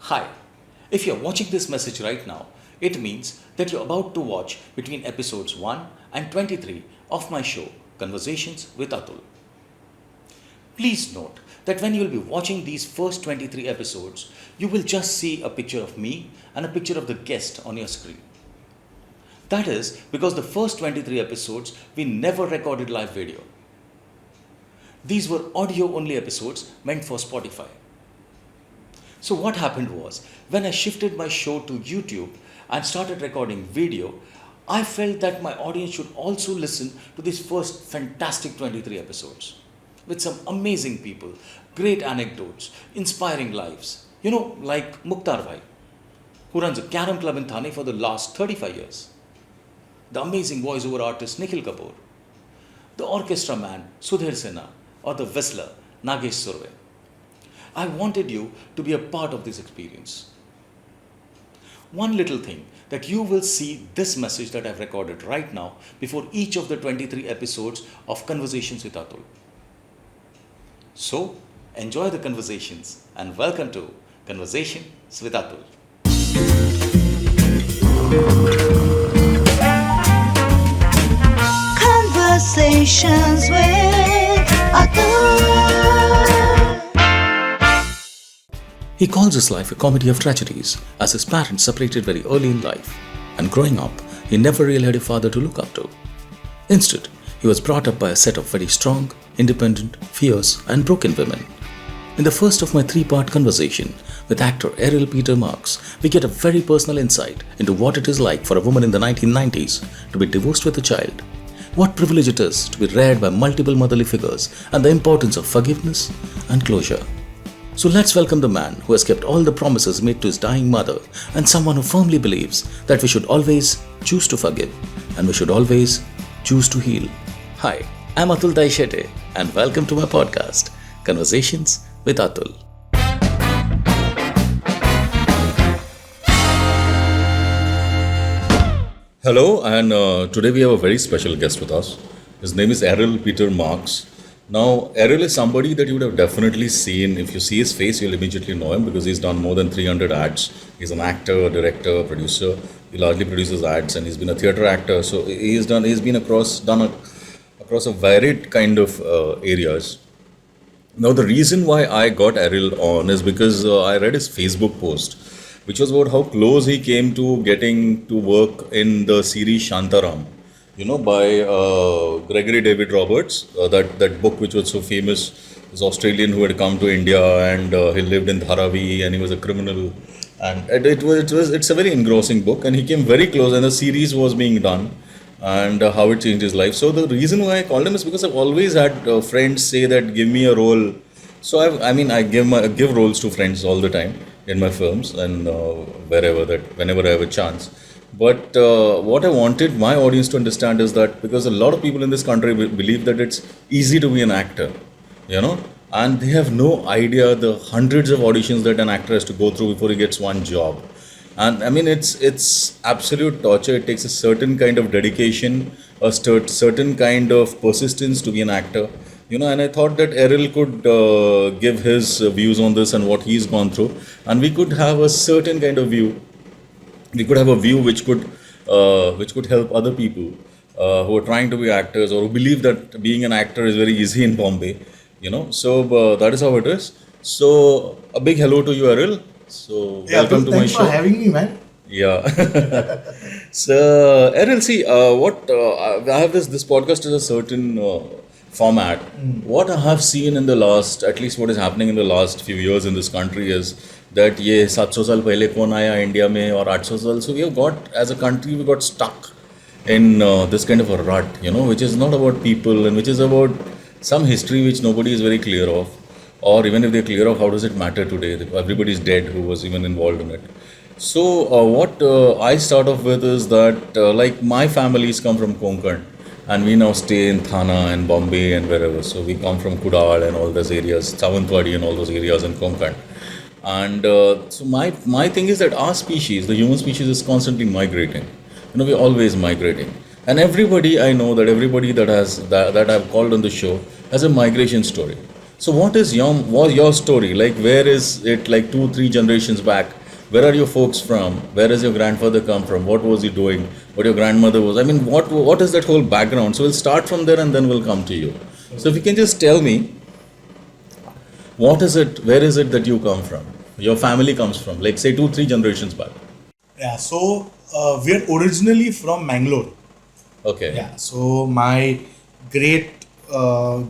Hi, if you're watching this message right now, it means that you're about to watch between episodes 1 and 23 of my show, Conversations with Atul. Please note that when you'll be watching these first 23 episodes, you will just see a picture of me and a picture of the guest on your screen. That is because the first 23 episodes we never recorded live video. These were audio only episodes meant for Spotify. So what happened was, when I shifted my show to YouTube and started recording video, I felt that my audience should also listen to these first fantastic 23 episodes with some amazing people, great anecdotes, inspiring lives. Like Mukhtar Bhai, who runs a carom club in Thane for the last 35 years. The amazing voiceover artist Nikhil Kapoor. The orchestra man Sudhir Sinha, or the whistler Nagesh Surve. I wanted you to be a part of this experience. One little thing that you will see this message that I've recorded right now before each of the 23 episodes of Conversations with Atul. So, enjoy the conversations and welcome to Conversations with Atul. Conversations with Atul. He calls his life a comedy of tragedies, as his parents separated very early in life, and growing up, he never really had a father to look up to. Instead, he was brought up by a set of very strong, independent, fierce, and broken women. In the first of my 3-part conversation with actor Errol Peter Marks, we get a very personal insight into what it is like for a woman in the 1990s to be divorced with a child, what privilege it is to be reared by multiple motherly figures, and the importance of forgiveness and closure. So let's welcome the man who has kept all the promises made to his dying mother, and someone who firmly believes that we should always choose to forgive and we should always choose to heal. Hi, I'm Atul Daishete and welcome to my podcast, Conversations with Atul. Hello, and today we have a very special guest with us. His name is Errol Peter Marks. Now, Errol is somebody that you would have definitely seen. If you see his face, you'll immediately know him because he's done more than 300 ads. He's an actor, director, producer. He largely produces ads, and he's been a theatre actor. So he's been across a varied kind of areas. Now, the reason why I got Errol on is because I read his Facebook post, which was about how close he came to getting to work in the series Shantaram, by Gregory David Roberts. That book which was so famous, this Australian who had come to India and he lived in Dharavi and he was a criminal, and it's a very engrossing book, and he came very close, and the series was being done, and how it changed his life. So the reason why I called him is because I've always had friends say that give me a role. So I give roles to friends all the time in my films and whenever I have a chance. But what I wanted my audience to understand is that because a lot of people in this country believe that it's easy to be an actor, and they have no idea the hundreds of auditions that an actor has to go through before he gets one job. And it's absolute torture. It takes a certain kind of dedication, a certain kind of persistence to be an actor. And I thought that Errol could give his views on this and what he's gone through, and we could have a certain kind of view. We could have a view which could help other people who are trying to be actors or who believe that being an actor is very easy in Bombay. So that is how it is. So a big hello to you, Errol. So welcome to my show. Thanks for having me, man. Yeah. So Errol, see, I have this podcast is a certain format. What I have seen in the last, at least what is happening in the last few years in this country is that ये 700 साल पहले कौन आया India में और 800 साल, so we have got, as a country, we got stuck in this kind of a rut, which is not about people and which is about some history which nobody is very clear of, or even if they're clear of, how does it matter today? Everybody is dead who was even involved in it. So what I start off with is that like my families come from Konkan, and we now stay in Thana and Bombay and wherever. So we come from Kudal and all those areas, Sawantwadi and all those areas in Konkan. And so my thing is that our species, the human species, is constantly migrating. We're always migrating. And everybody I know, that everybody that I've called on the show has a migration story. So what is your story? Like, where is it, like 2-3 generations back? Where are your folks from? Where does your grandfather come from? What was he doing? What your grandmother was? I mean, what is that whole background? So we'll start from there and then we'll come to you. So if you can just tell me, what is it? Where is it that you come from? Your family comes from, like say 2-3 generations back. Yeah, so we're originally from Mangalore. Okay. Yeah, so my great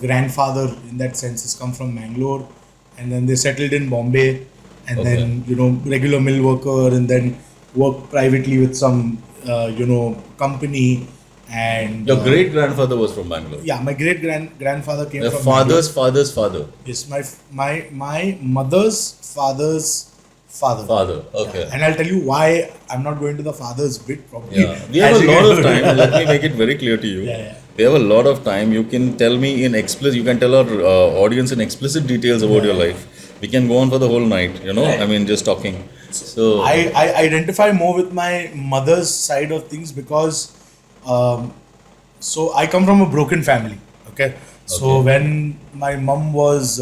grandfather, in that sense, has come from Mangalore, and then they settled in Bombay, and Okay. then regular mill worker, and then worked privately with some company, and Your great grandfather was from Bangalore. yeah, my great grandfather came Your from father's Bangalore. father's father. Yes, my mother's father's father. Father. Okay. Yeah. And I'll tell you why I'm not going to the father's bit probably. Yeah, we have As a you lot get- of time. Let me make it very clear to you. Yeah. We have a lot of time. You can tell me in explicit. You can tell our audience in explicit details about your life. We can go on for the whole night. Right. I mean, just talking. So I identify more with my mother's side of things because so I come from a broken family. Okay. So Okay. when my mom was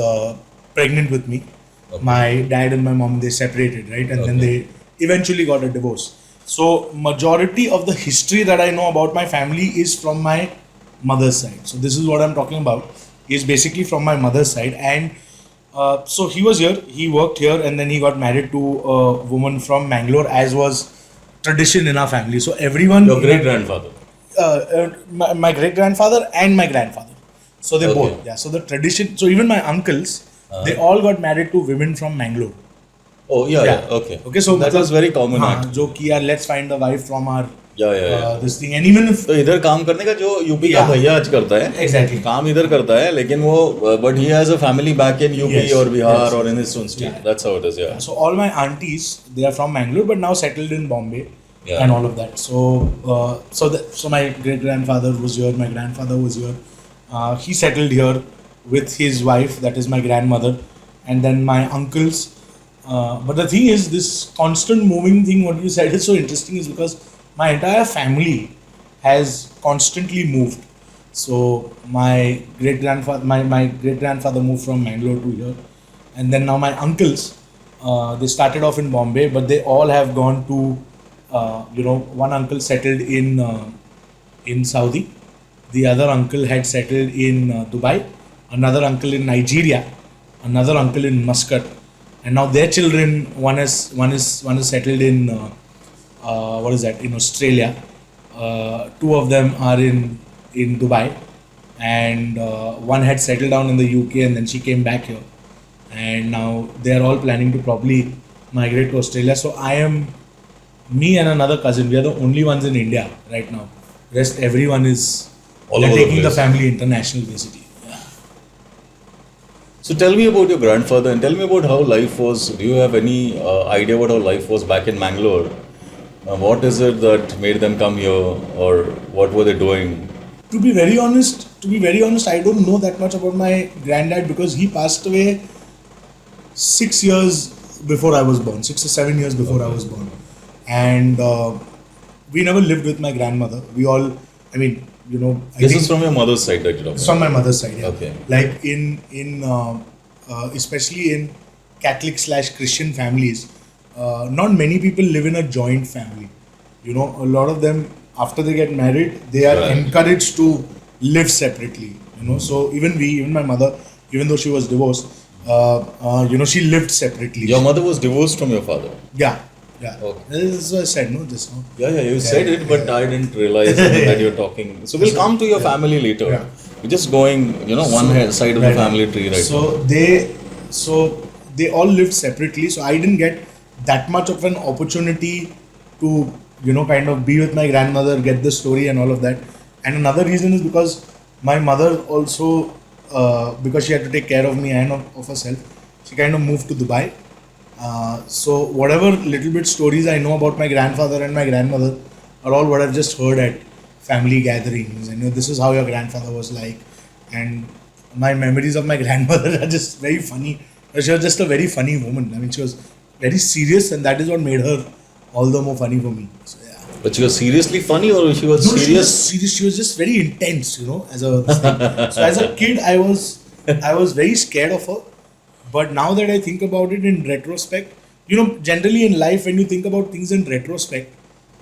pregnant with me, Okay. my dad and my mom, they separated, right? And then Okay. they eventually got a divorce. So majority of the history that I know about my family is from my mother's side. So this is what I'm talking about, is basically from my mother's side. And so he was here, he worked here, and then he got married to a woman from Mangalore, as was tradition in our family. So everyone, your great grandfather. my great grandfather and my grandfather, so they Okay. both, yeah. So the tradition, so even my uncles, they all got married to women from Mangalore. Oh yeah. Yeah. Okay. Okay, so that मतलब- was very common. हाँ, act. जो कि यार let's find a wife from our Yeah. this thing, and even if तो इधर काम करने का जो यूपी का Yeah. भैया आज करता है, Exactly. काम इधर करता है, लेकिन वो but he has a family back in UP Yes, or Bihar yes, or in his own state. Yeah. That's how it is. Yeah. so all my aunties, they are from Mangalore but now settled in Bombay. Yeah. And all of that. So my great grandfather was here, my grandfather was here. He settled here with his wife, that is my grandmother, and then my uncles. But the thing is, this constant moving thing, what you said is so interesting, is because my entire family has constantly moved. So my great grandfather, my great grandfather moved from Mangalore to here, and then now my uncles, they started off in Bombay, but they all have gone to. One uncle settled in Saudi, the other uncle had settled in Dubai, another uncle in Nigeria, another uncle in Muscat, and now their children, one is settled in what is that, in Australia. Two of them are in Dubai, and one had settled down in the UK, and then she came back here, and now they are all planning to probably migrate to Australia. So me and another cousin, we are the only ones in India right now. Rest everyone is All they're over the taking the place. family international basically. So tell me about your grandfather and tell me about how life was. Do you have any idea what how life was back in Mangalore? What is it that made them come here, or what were they doing? To be very honest, I don't know that much about my granddad because he passed away 6 years before I was born, 6 or 7 years before I was born, and we never lived with my grandmother. We all, I mean, I This think is from your mother's side that you're talking it's from my mother's side. Yeah. Okay. Like in especially in Catholic/Christian families, not many people live in a joint family. A lot of them, after they get married, they are Right. encouraged to live separately. So even my mother, even though she was divorced, she lived separately. Your mother was divorced from your father. Yeah. Okay. This is what I said, no, just now. Yeah, you said it, but I didn't realize that you're talking. So we'll come to your family later. Yeah. We're just going, side of the family tree right now. So they all lived separately. So I didn't get that much of an opportunity to kind of be with my grandmother, get the story and all of that. And another reason is because my mother also, because she had to take care of me and of herself, she kind of moved to Dubai. So whatever little bit stories I know about my grandfather and my grandmother are all what I've just heard at family gatherings, and this is how your grandfather was like. And my memories of my grandmother are just very funny. She was just a very funny woman. I mean, she was very serious, and that is what made her all the more funny for me. So yeah. But she was seriously funny, or she was No, serious? she was just very intense, as a thing. So as a kid, I was I was very scared of her. But now that I think about it in retrospect, generally in life when you think about things in retrospect,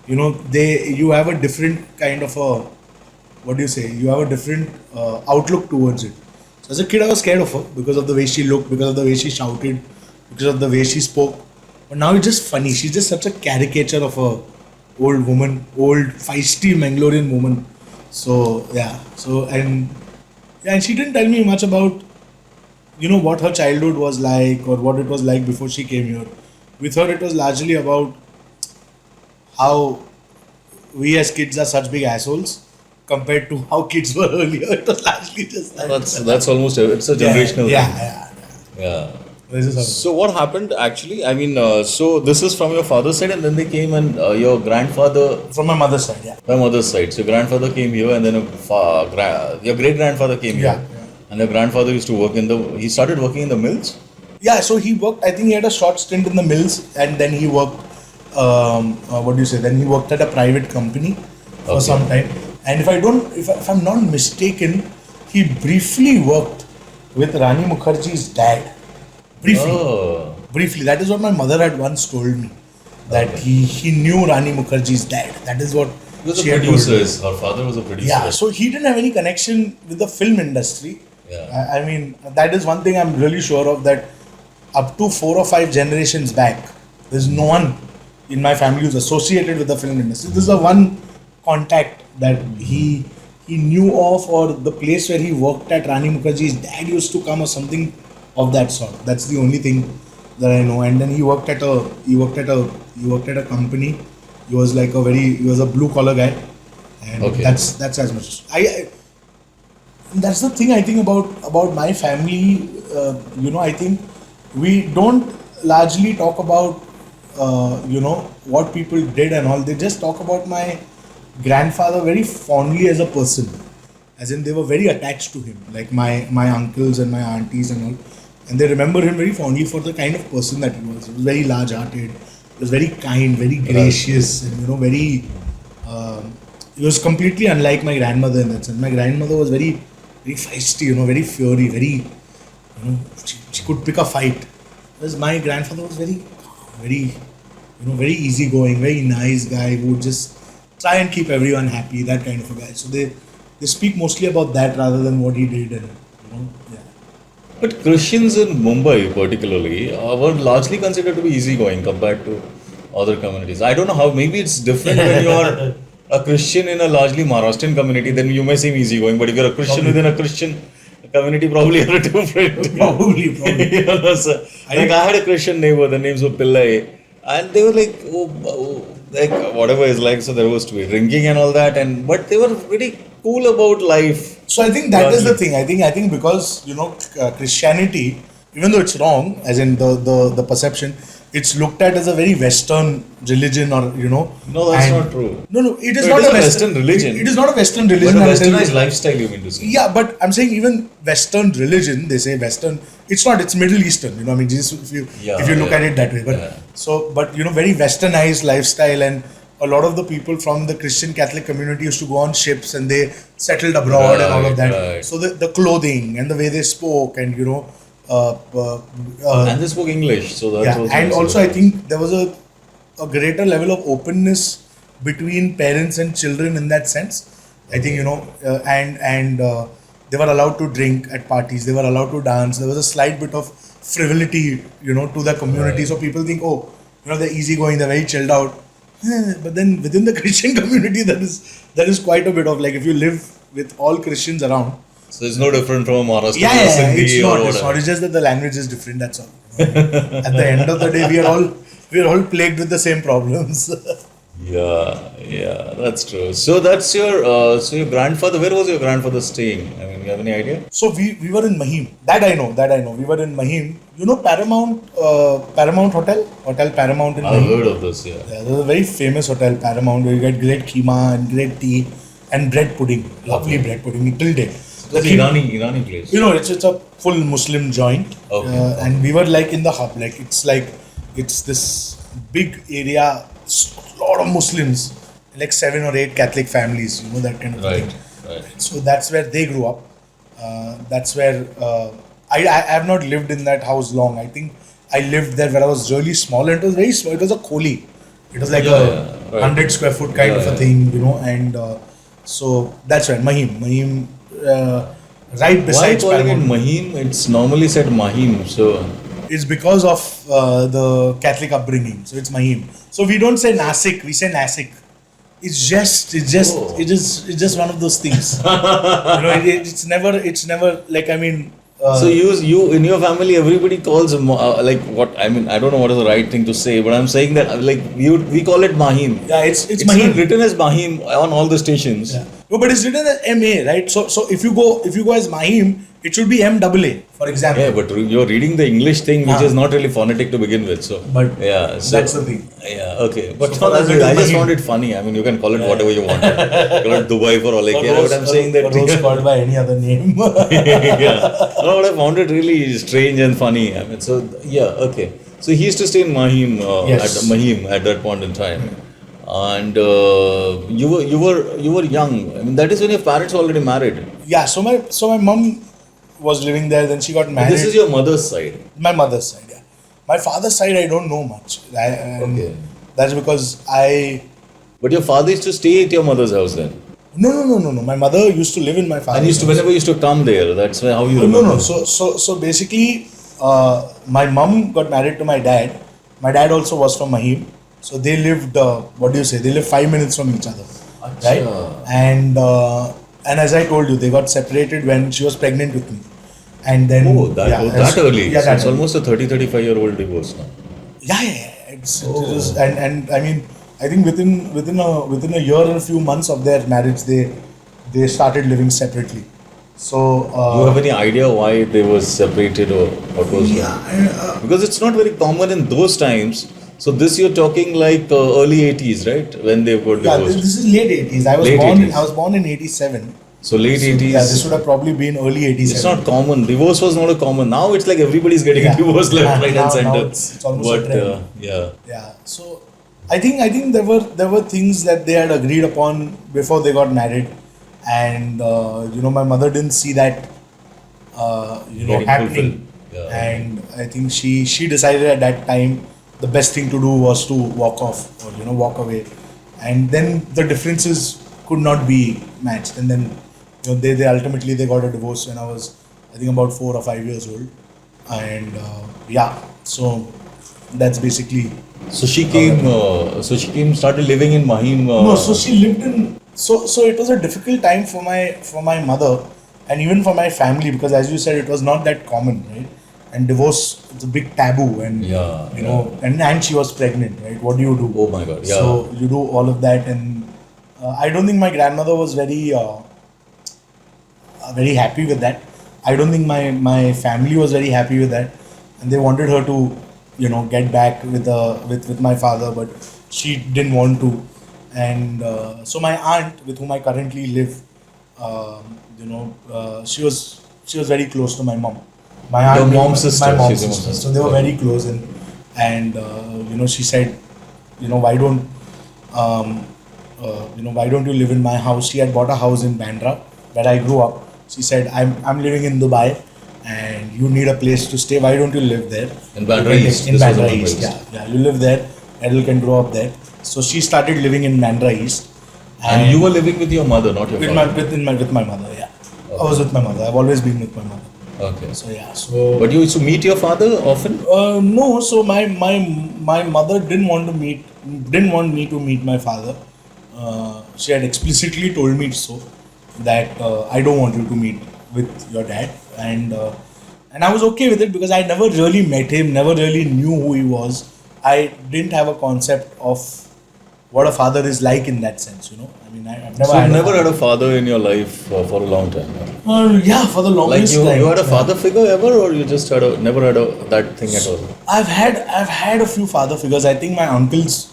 you have a different kind of a, what do you say? You have a different outlook towards it. So as a kid, I was scared of her because of the way she looked, because of the way she shouted, because of the way she spoke. But now it's just funny. She's just such a caricature of a old woman, old feisty Mangalorean woman. So yeah. And she didn't tell me much about what her childhood was like or what it was like before she came here. With her, it was largely about how we as kids are such big assholes compared to how kids were earlier. It was largely just that. That's almost it's a generational yeah, thing. yeah. Yeah. This is how So what happened actually? I mean, so this is from your father's side, and then they came, and your grandfather, from my mother's side, yeah. my mother's side. So your grandfather came here, and then your great grandfather came here, Yeah. and your grandfather used to work he started working in the mills. Yeah, so he worked, I think he had a short stint in the mills and then he worked, then he worked at a private company for some time. And if I'm not mistaken, he briefly worked with Rani Mukherjee's dad. Briefly. Oh. Briefly. That is what my mother had once told me. That he knew Rani Mukherjee's dad. That is what He was she a had told me. producer. Her father was a producer. Yeah, so he didn't have any connection with the film industry. Yeah. I mean, that is one thing I'm really sure of, that up to 4 or 5 generations back, there's no one in my family who's associated with the film industry. This is the one contact that he knew of, or the place where he worked at. Rani Mukherjee's dad used to come or something of that sort. That's the only thing that I know. And then he worked at a company. He was a blue collar guy, and that's as much. That's the thing I think about my family. I think we don't largely talk about what people did and all. They just talk about my grandfather very fondly as a person, as in they were very attached to him, like my uncles and my aunties and all, and they remember him very fondly for the kind of person that he was. He was very large-hearted. He was very kind, very gracious, and very. He was completely unlike my grandmother in that sense. My grandmother was very, very feisty, very fiery, very. She could pick a fight. Whereas my grandfather was very, very easygoing, very nice guy who would just try and keep everyone happy. That kind of a guy. So they speak mostly about that rather than what he did, and yeah. But Christians in Mumbai, particularly, were largely considered to be easygoing compared to other communities. I don't know how. Maybe it's different when you're a Christian in a largely Maharashtrian community. Then you may seem easygoing. But if you're a Christian within a Christian community, probably you're different. Probably. I had a Christian neighbor. The names were Pillai, and they were like, like whatever is like. So there was to be drinking and all that, but they were very cool about life. So I think that is the thing. I think because Christianity, even though it's wrong, as in the perception, it's looked at as a very Western religion, or No, that's not true. No, it is No, not it is a a Western religion. It is not a Western religion. But a I'll tell you. westernized lifestyle, you mean to say? Yeah, but I'm saying even Western religion, they say Western. It's not. It's Middle Eastern. I mean, just if you look at it that way. But very Westernized lifestyle, and a lot of the people from the Christian Catholic community used to go on ships and they settled abroad and all of that. Right. So the clothing and the way they spoke, and and they spoke English, so that's also. And also I think there was a greater level of openness between parents and children in that sense. I think they were allowed to drink at parties. They were allowed to dance. There was a slight bit of frivolity, to the community. Right. So people think, they're easygoing, they're very chilled out. But then within the Christian community, there is quite a bit of, like, if you live with all Christians around. So it's no different from a Maharashtrian. Yeah, it's Hindi not. or It's not. It's just that the language is different. That's all. At the end of the day, we are all plagued with the same problems. Yeah, that's true. So that's your grandfather. Where was your grandfather staying? I mean, you have any idea? So we were in Mahim. That I know. We were in Mahim. Paramount Hotel Paramount in I've Mahim. heard of this. Yeah. There's a very famous hotel, Paramount, where you get great keema and great tea and bread pudding. Lovely bread pudding till day. That's the Irani place. It's a full Muslim joint. Okay. And we were like in the hub. It's this big area, a lot of Muslims, like 7 or 8 Catholic families, that kind of thing. Right. So that's where they grew up. That's where I have not lived in that house long. I think I lived there when I was really small, and it was very small. It was a koli. It was like Yeah, a yeah, right. 100 square foot kind Yeah, of a yeah. thing, and so that's right. Mahim, right Why besides calling it Paramount. Mahim? It's normally said Mahim. So It's because of the Catholic upbringing. So it's Mahim. So we don't say Nasik, we say Nasik. It's Oh. it's just one of those things. It's never like, I mean. So you in your family, everybody calls like what I mean. I don't know what is the right thing to say, but I'm saying that like we call it Mahim. Yeah, it's It's Mahim. not written as Mahim on all the stations. Yeah. No, but it's written as MA, right? So if you go as Mahim, it should be MAA, for example. Yeah, but you're reading the English thing, which Ah. is not really phonetic to begin with. So, But yeah, so, that's the thing. Yeah, okay. But So for us, it is I just Mahim. found it funny. I mean, you can call it whatever you want. Call it Dubai for all I care. But I'm saying that. Or Rose called by any other name. Yeah. No, but I found it really strange and funny. I mean, so yeah, okay. So he used to stay in Mahim, Yes. at Mahim at that point in time, and you were young. I mean, that is when your parents were already married. Yeah, so my mom was living there, then she got married. This is your mother's side. My mother's side, yeah. My father's side, I don't know much. Okay. That's because But your father used to stay at your mother's house then. No. My mother used to live in my father's And used to house. whenever you used to come there, that's how you No, remember. no. So basically, my mum got married to my dad. My dad also was from Mahim. So they lived, what do you say? They lived 5 minutes from each other, right? And as I told you, they got separated when she was pregnant with me. And then Oh, that early. Yeah, So that it's early. almost a 35-year-old divorce now. Yeah. It is, and I mean, I think within a year and a few months of their marriage, they started living separately. So Do you have any idea why they were separated or what was? yeah, Because it's not very common in those times. So this you're talking like early 80s, right? When they got yeah. divorced. This is late 80s. Late 80s. I was born in 87. So late 80s. Yeah, this would have probably been early 87. It's not common. Divorce was not a common. Now it's like everybody's getting Yeah. divorced left, right, Now- and center. now it's almost a But trend. yeah. Yeah. So I think there were things that they had agreed upon before they got married, and my mother didn't see that Getting happening, fulfilled. Yeah. and I think she decided at that time the best thing to do was to walk off or walk away, and then the differences could not be matched, and then they ultimately they got a divorce when I was, I think, about 4 or 5 years old, and so that's basically. So she came. Started living in Mahim. No, so she lived in. So it was a difficult time for my mother, and even for my family, because as you said, it was not that common, right? And divorce, it's a big taboo, and Yeah, and she was pregnant, right? What do you do? Oh my God, yeah. So you do all of that, and I don't think my grandmother was very happy with that. I don't think my family was very happy with that, and they wanted her to get back with my father, but she didn't want to, and so my aunt, with whom I currently live, she was very close to my mom. My aunt, Your being mom's sister, my mom's she's your mom's sister. sister. So they were Okay. very close, and she said, why don't you live in my house? She had bought a house in Bandra where I grew up. She said, I'm living in Dubai, and you need a place to stay. Why don't you live there? In Bandra East. In This was Bandra on East, Bandra East. yeah. You live there. Errol can grow up there. So she started living in Bandra East. And you were living with your mother, not your with father. with my mother, yeah. I was with my mother. I've always been with my mother. Okay. So yeah. So But you used to meet your father often? no. So my mother didn't want me to meet my father. She had explicitly told me so, that I don't want you to meet with your dad, and I was okay with it because I never really met him, never really knew who he was. I didn't have a concept of what a father is like in that sense, I mean, I've never So you had never a had a father in your life for a long time? yeah, for the Like longest you time. had a Yeah. father figure ever, or you just never had that thing at all? I've had a few father figures. I think my uncles,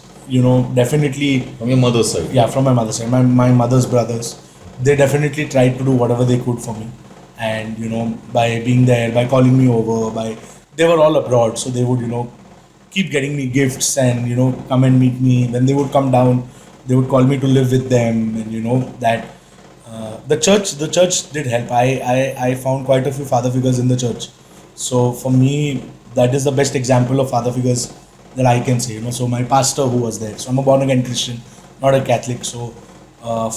definitely. From your mother's side? Yeah, from my mother's side. My mother's brothers, they definitely tried to do whatever they could for me, and by being there, by calling me over, they were all abroad, so they would keep getting me gifts and come and meet me. Then they would come down, they would call me to live with them, and that The church did help. I found quite a few father figures in the church. So for me, that is the best example of father figures that I can say. So my pastor who was there. So I'm a born again Christian, not a Catholic. So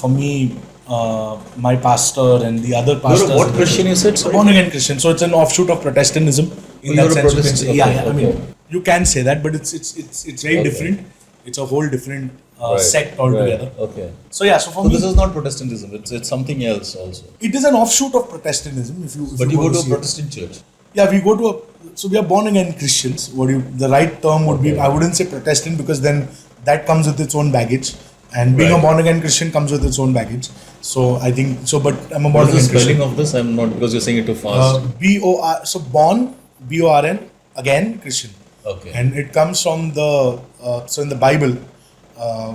for me, my pastor and the other pastors. What Christian you said? A Sorry? born again Christian. So it's an offshoot of Protestantism. In you're that a sense, you can Protestant. say, Okay, yeah. I okay. mean, you can say that, but it's very Okay. different. It's a whole different Right, sect altogether. right, okay. So yeah, so for So me, this is not Protestantism. It's something else also. it is an offshoot of Protestantism. If But you go to a see it. Protestant church. Yeah, we go to so we are born again Christians. The right term would be, Okay. I wouldn't say Protestant because then that comes with its own baggage, and being a Right. born again Christian comes with its own baggage. So I think so, but I'm a What born is the again spelling Christian. of this? I'm not, because you're saying it too fast. BOR, so born, BORN, again Christian. Okay. And it comes from so in the Bible,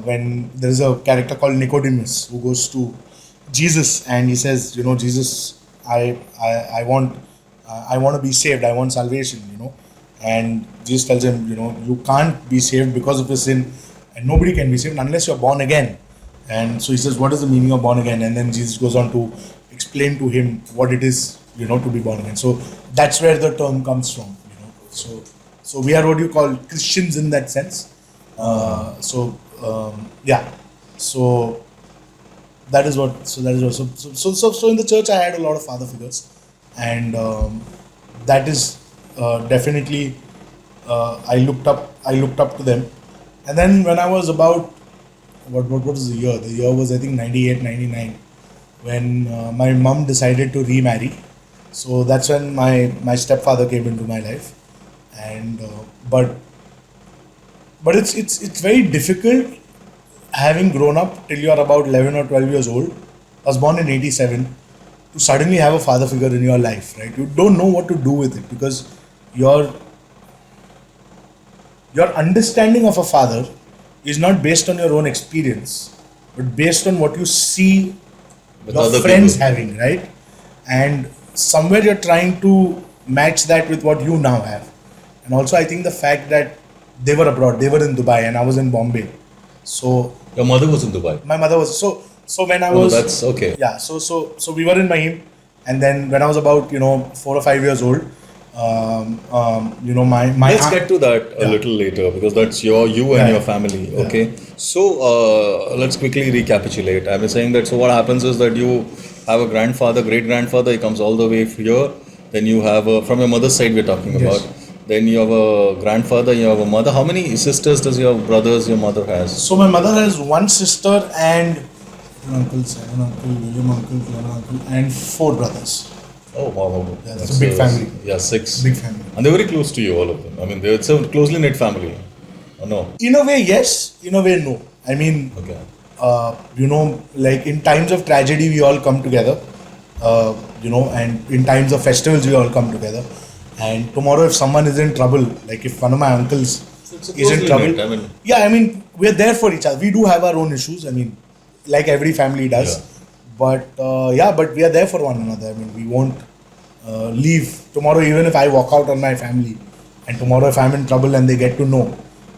when there is a character called Nicodemus who goes to Jesus and he says, Jesus, I want to be saved. I want salvation. And Jesus tells him, you can't be saved because of your sin, and nobody can be saved unless you're born again. And so he says, what is the meaning of born again? And then Jesus goes on to explain to him what it is, to be born again. So that's where the term comes from. So we are what you call Christians in that sense. Yeah. So that is what. So in the church I had a lot of father figures, and that is definitely I looked up to them. And then when I was about what was the year? The year was I think 98, 99, when my mum decided to remarry. So that's when my stepfather came into my life, and but it's very difficult having grown up till you are about 11 or 12 years old. I was born in 87, to suddenly have a father figure in your life, right? You don't know what to do with it because your understanding of a father is not based on your own experience, but based on what you see With your other friends people. having, right? And somewhere you're trying to match that with what you now have. And also I think the fact that they were abroad, they were in Dubai and I was in Bombay. So Your mother was in Dubai. my mother was so when I No, was that's okay. yeah, so we were in Mahim, and then when I was about 4 or 5 years old, my Let's aunt- get to that a Yeah. little later because that's you and Yeah. your family. Okay. So let's quickly recapitulate. I was saying that so what happens is that you have a grandfather, great grandfather, he comes all the way here. Then you have from your mother's side we're talking Yes. about. Then you have a grandfather, you have a mother. How many sisters does your brothers your mother has? So my mother has one sister and an uncle, second uncle, William uncle, third uncle, and 4 brothers. Oh wow. Yeah, it's a big family. Yeah, 6. Big family. And they're very close to you, all of them. I mean, it's a closely knit family. Oh, no. In a way, yes. In a way, no. I mean, Okay. like in times of tragedy, we all come together. And in times of festivals, we all come together. And tomorrow, if someone is in trouble, like if one of my uncles It's a is in closely trouble, knit, I mean- yeah, I mean, we're there for each other. We do have our own issues. I mean, like every family does. Yeah. But but we are there for one another. I mean, we won't leave tomorrow, even if I walk out on my family, and tomorrow if I'm in trouble and they get to know,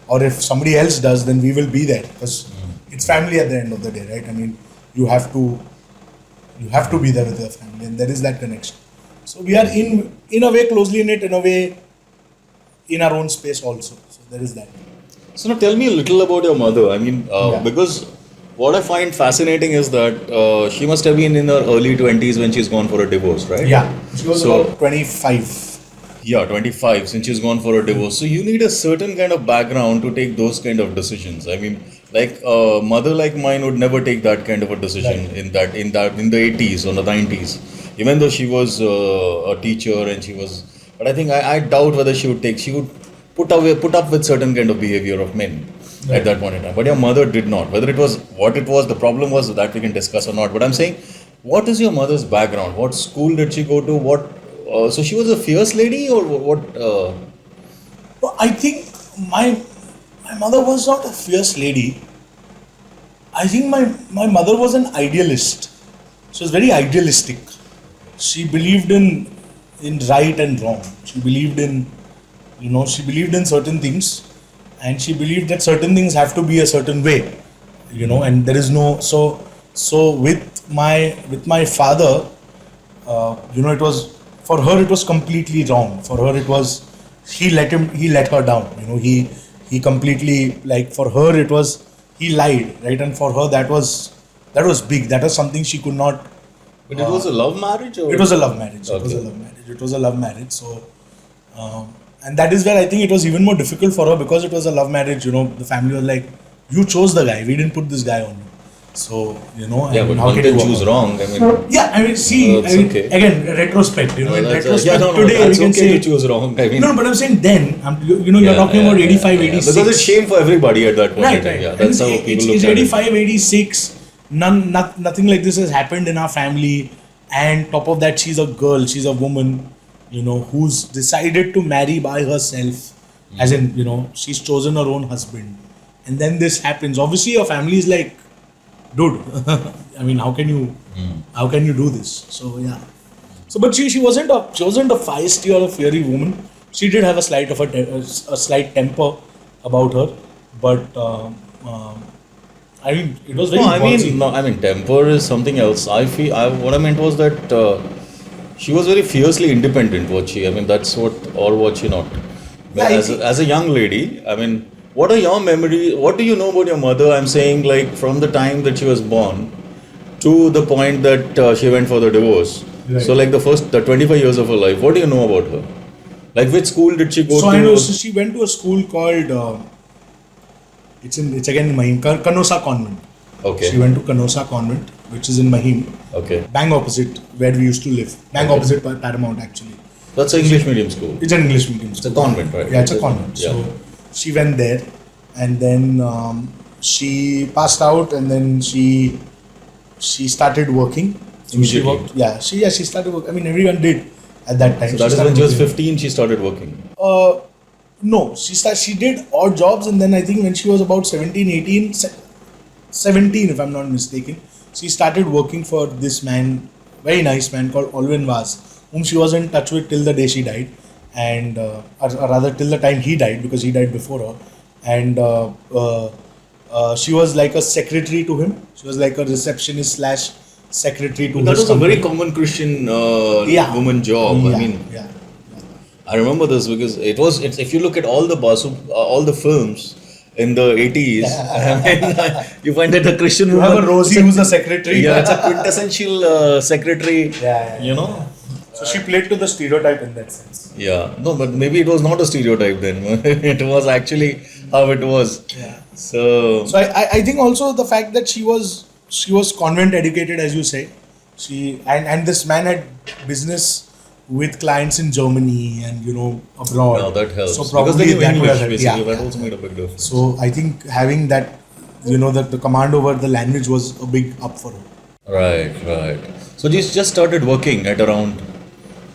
or if somebody else does, then we will be there because it's family at the end of the day, right? I mean, you have to be there with your family, and there is that connection. So we are in a way closely knit, in a way in our own space also. So there is that. So now tell me a little about your mother. I mean, Yeah. because what I find fascinating is that she must have been in her early 20s when she's gone for a divorce, right? Yeah, she was So- about 25. Yeah, 25 since she's gone for a divorce. So you need a certain kind of background to take those kind of decisions. I mean, like a mother like mine would never take that kind of a decision Right. in the 80s or the 90s. Even though she was a teacher and she was, but I think I doubt whether she would put up with certain kind of behavior of men at that point in time. But your mother did not. Whether it was what it was, the problem was that we can discuss or not. But I'm saying, what is your mother's background? What school did she go to? So she was a fierce lady or what? Well, I think my mother was not a fierce lady. I think my mother was an idealist. She was very idealistic. She believed in right and wrong. She believed in certain things, and she believed that certain things have to be a certain way, and there is no So with my father, it was for her it was completely wrong. For her it was he let her down. He completely, like, for her it was he lied, right? And for her that was big. That was something she could not. But it was a love marriage, or It was a love marriage. It was a Okay. love marriage. It was a love marriage. So, and that is where I think it was even more difficult for her, because it was a love marriage. The family was like, "You chose the guy. We didn't put this guy on you." So, Yeah, and but how one can can you choose walk wrong. I mean, Yeah, I mean, see, It's okay. again, retrospect. In that's, retrospect, no, today that's we can okay say to choose wrong. I mean, no, but I'm saying then. You're yeah, talking yeah, about yeah, 85, yeah. 86. Because it's shame for everybody at that point. Right, in time. right. Yeah, that's how And people it's look at it. 85, 86. Nothing like this has happened in our family. And top of that, she's a girl, she's a woman, who's decided to marry by herself. As in, she's chosen her own husband. And then this happens. Obviously, your family is like, dude, I mean, how can you do this? So yeah. So, but she wasn't a feisty or a fiery woman. She did have a slight temper about her, but I mean, it was very. No, I bossy. mean, no, I mean, temper is something else. What I meant was that she was very fiercely independent. I mean, that's what she not. Yeah, As a young lady, I mean, what are your memories? What do you know about your mother? I'm saying, like, from the time that she was born to the point that she went for the divorce. Right. So, like, the 25 years of her life, what do you know about her? Like, which school did she go So to? I know she went to a school called. It's again in Mahim, Canosa Convent. Okay. She went to Canosa Convent, which is in Mahim, Okay. bang opposite where we used to live. Bang Okay. opposite Paramount, actually. That's an English medium school. It's an English medium It's school. a convent, right? Yeah, it's a convent. Yeah. So she went there, and then she passed out, and then she started working. So she Immediately. worked. Yeah, she started working. I mean, everyone did at that time. So that is when she was 15, she started working. No, she did odd jobs, and then I think when she was about 17, 18, 17 if I'm not mistaken, she started working for this man, very nice man called Olwin Vaz, whom she was in touch with till the day she died, and or rather till the time he died, because he died before her, and she was like a secretary to him. She was like a receptionist slash secretary to That his was a very company. common Christian Yeah. woman job. Yeah, I mean, yeah. I remember this because if you look at all the films in the 80s, I mean, you find that the Christian You woman. have a Rosie who's a secretary. Yeah, it's a quintessential secretary. Yeah, You know? So she played to the stereotype in that sense. Yeah. No, but maybe it was not a stereotype then. It was actually how it was. Yeah. So, So I think also the fact that she was convent educated, as you say, and this man had business with clients in Germany and abroad. now that helps. So Because probably they knew that would have English, helped. basically. Yeah, That also yeah. made a big difference. So I think having that, the command over the language was a big up for her. Right. So she just started working at around,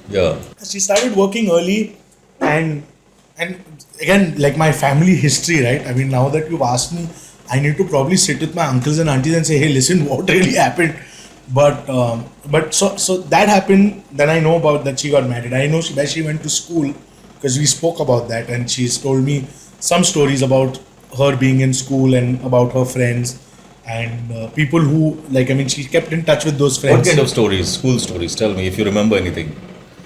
yeah. She started working early, and again, like my family history, right? I mean, now that you've asked me, I need to probably sit with my uncles and aunties and say, hey, listen, what really happened? But so that happened. Then I know about that she got married. I know that she went to school, because we spoke about that, and she's told me some stories about her being in school and about her friends and people who, she kept in touch with those friends. What kind of stories? School stories? Tell me if you remember anything.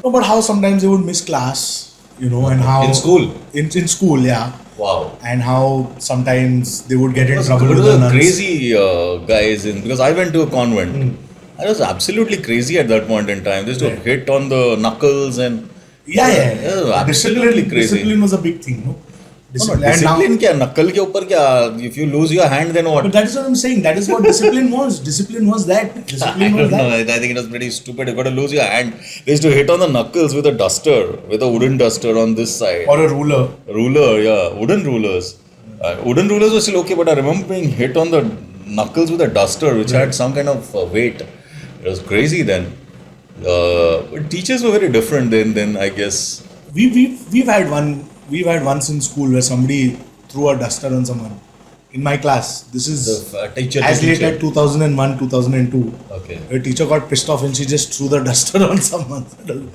No, but how sometimes they would miss class, and how In school? In school, yeah, Wow. and how sometimes they would get in It trouble with was the nuns. crazy guys because I went to a convent. I was absolutely crazy at that point in time. They used to Right. hit on the knuckles and Yeah. absolutely crazy. Discipline was a big thing, no? No, And now- discipline क्या नक्कल के ऊपर क्या? If you lose your hand, then what? But that is what I'm saying. That is what discipline was. Discipline was that. I Discipline was don't know. that. I think it was pretty stupid. You got to lose your hand. They used to hit on the knuckles with a duster, with a wooden duster on this side. Or a ruler. Ruler, yeah, wooden rulers. Wooden rulers were still okay, but I remember being hit on the knuckles with a duster, which had some kind of weight. It was crazy then. But teachers were very different then I guess. We've had once in school where somebody threw a duster on someone. In my class, this is The teacher. as late as 2001, 2002. Okay. A teacher got pissed off and she just threw the duster on someone.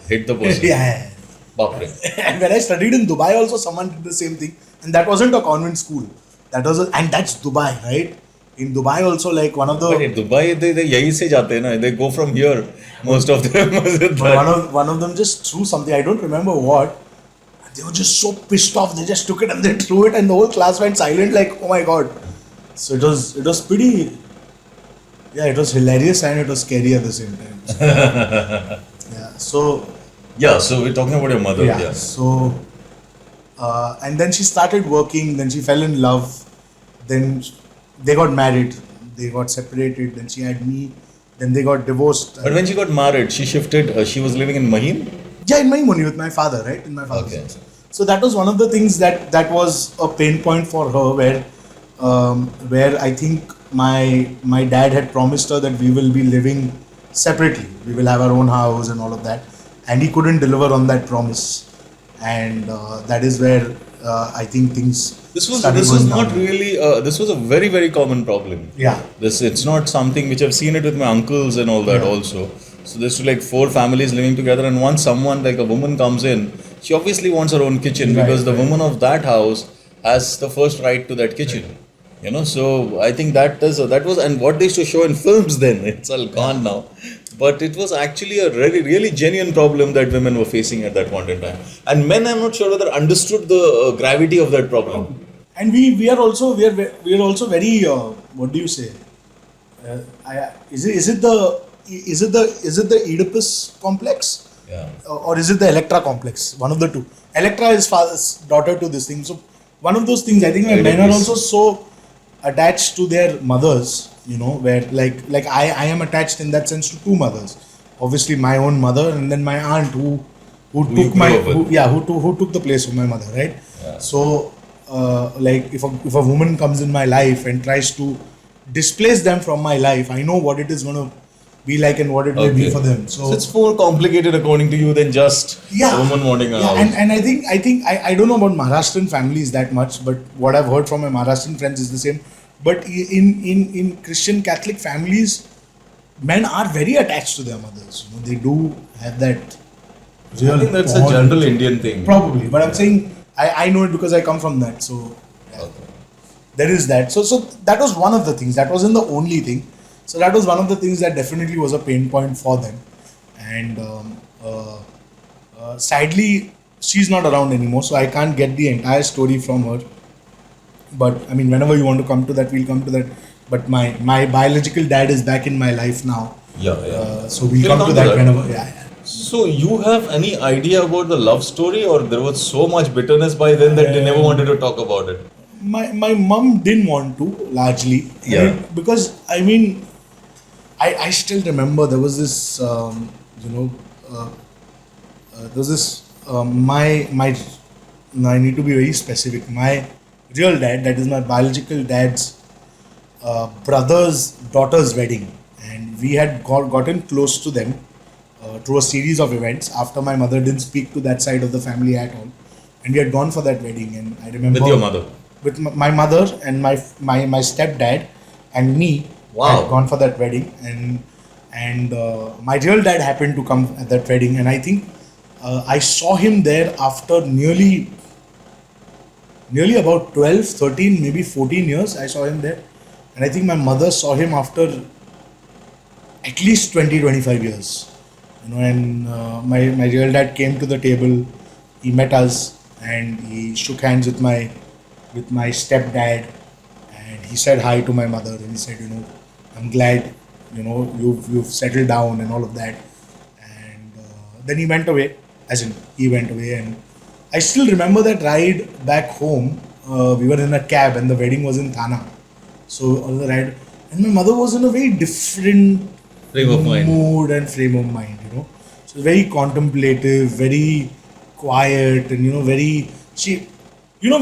Hit the person. Yeah. Bapre. And when I studied in Dubai, also someone did the same thing, and that wasn't a convent school. And that's Dubai, right? In Dubai also, like one of the But in Dubai, they यहीं से जाते हैं ना. They go from here. Most of them. but one of them just threw something. I don't remember what. They were just so pissed off. They just took it and they threw it, and the whole class went silent. Like, oh my god! So it was pretty. Yeah, it was hilarious and it was scary at the same time. So, yeah. So Yeah, so we're talking about your mother. Yeah. So and then she started working. Then she fell in love. Then they got married. They got separated. Then she had me. Then they got divorced. But when she got married, she shifted. She was living in Mahim. Yeah, in my money with my father, right? In my father's Okay. house. So that was one of the things that was a pain point for her, where I think my dad had promised her that we will be living separately. We will have our own house and all of that, and he couldn't deliver on that promise, and that is where I think things. This was started this was going not down. really. This was a very very common problem. Yeah. It's not something which I've seen it with my uncles and all that Yeah. also. So there's like 4 families living together, and once someone like a woman comes in, she obviously wants her own kitchen Right, because the right. woman of that house has the first right to that kitchen. You know, so I think that was and what they used to show in films then. It's all gone now. But it was actually a really, really genuine problem that women were facing at that point in time. And men, I'm not sure whether understood the gravity of that problem. And we are also very what do you say? Is it the Oedipus complex? Yeah. Or is it the Electra complex? One of the two. Electra is father's daughter to this thing. So one of those things. I think men are also so attached to their mothers. You know, where like I am attached in that sense to 2 mothers. Obviously, my own mother and then my aunt who you took grew up with. who took the place of my mother, right? Yeah. So like if a woman comes in my life and tries to displace them from my life, I know what it is going to be like and what it will be Okay. for them. So it's more complicated according to you than just a woman wanting a house. and I think I don't know about Maharashtrian families that much, but what I've heard from my Maharashtrian friends is the same. But in Christian Catholic families, men are very attached to their mothers. You know, they do have that real I think that's a bond. general Indian thing. Probably, but I'm saying I know it because I come from that. So yeah. There is that. So that was one of the things. That wasn't the only thing. So that was one of the things that definitely was a pain point for them. And sadly, she's not around anymore, so I can't get the entire story from her. But I mean, whenever you want to come to that, we'll come to that. But my biological dad is back in my life now. Yeah. So we'll come to that whenever. Yeah. So you have any idea about the love story, or there was so much bitterness by then that they never wanted to talk about it? My mom didn't want to, largely. Yeah. Because I mean, I still remember there was this there was this my I need to be very specific. My real dad, that is my biological dad's brother's daughter's wedding, and we had gotten close to them through a series of events after my mother didn't speak to that side of the family at all, and we had gone for that wedding. And I remember With your mother? with my mother and my stepdad and me. Wow. Had gone for that wedding, and my real dad happened to come at that wedding, and I think I saw him there after nearly about 12, 13, maybe 14 years. I saw him there, and I think my mother saw him after at least 20, 25 years. You know, and my real dad came to the table. He met us and he shook hands with my stepdad, and he said hi to my mother, and he said, I'm glad, you've settled down and all of that. And then he went away, and I still remember that ride back home. We were in a cab and the wedding was in Thana. So on the ride, and my mother was in a very different Frame of mind. mood and frame of mind, So very contemplative, very quiet, and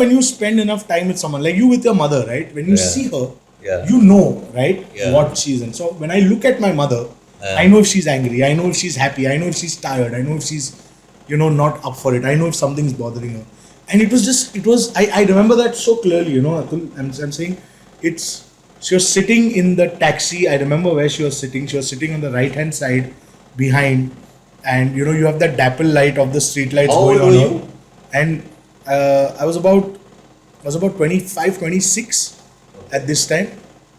when you spend enough time with someone, like you with your mother, right? When you Yeah. see her, Yeah. you know, right, Yeah. what she's in. So when I look at my mother, I know if she's angry, I know if she's happy, I know if she's tired, I know if she's, not up for it, I know if something's bothering her. And I remember that so clearly, Atul, I'm saying she was sitting in the taxi. I remember where she was sitting. She was sitting on the right hand side behind, and you have that dapple light of the street lights How going old on were her. you? And I was about 25, 26 at this time,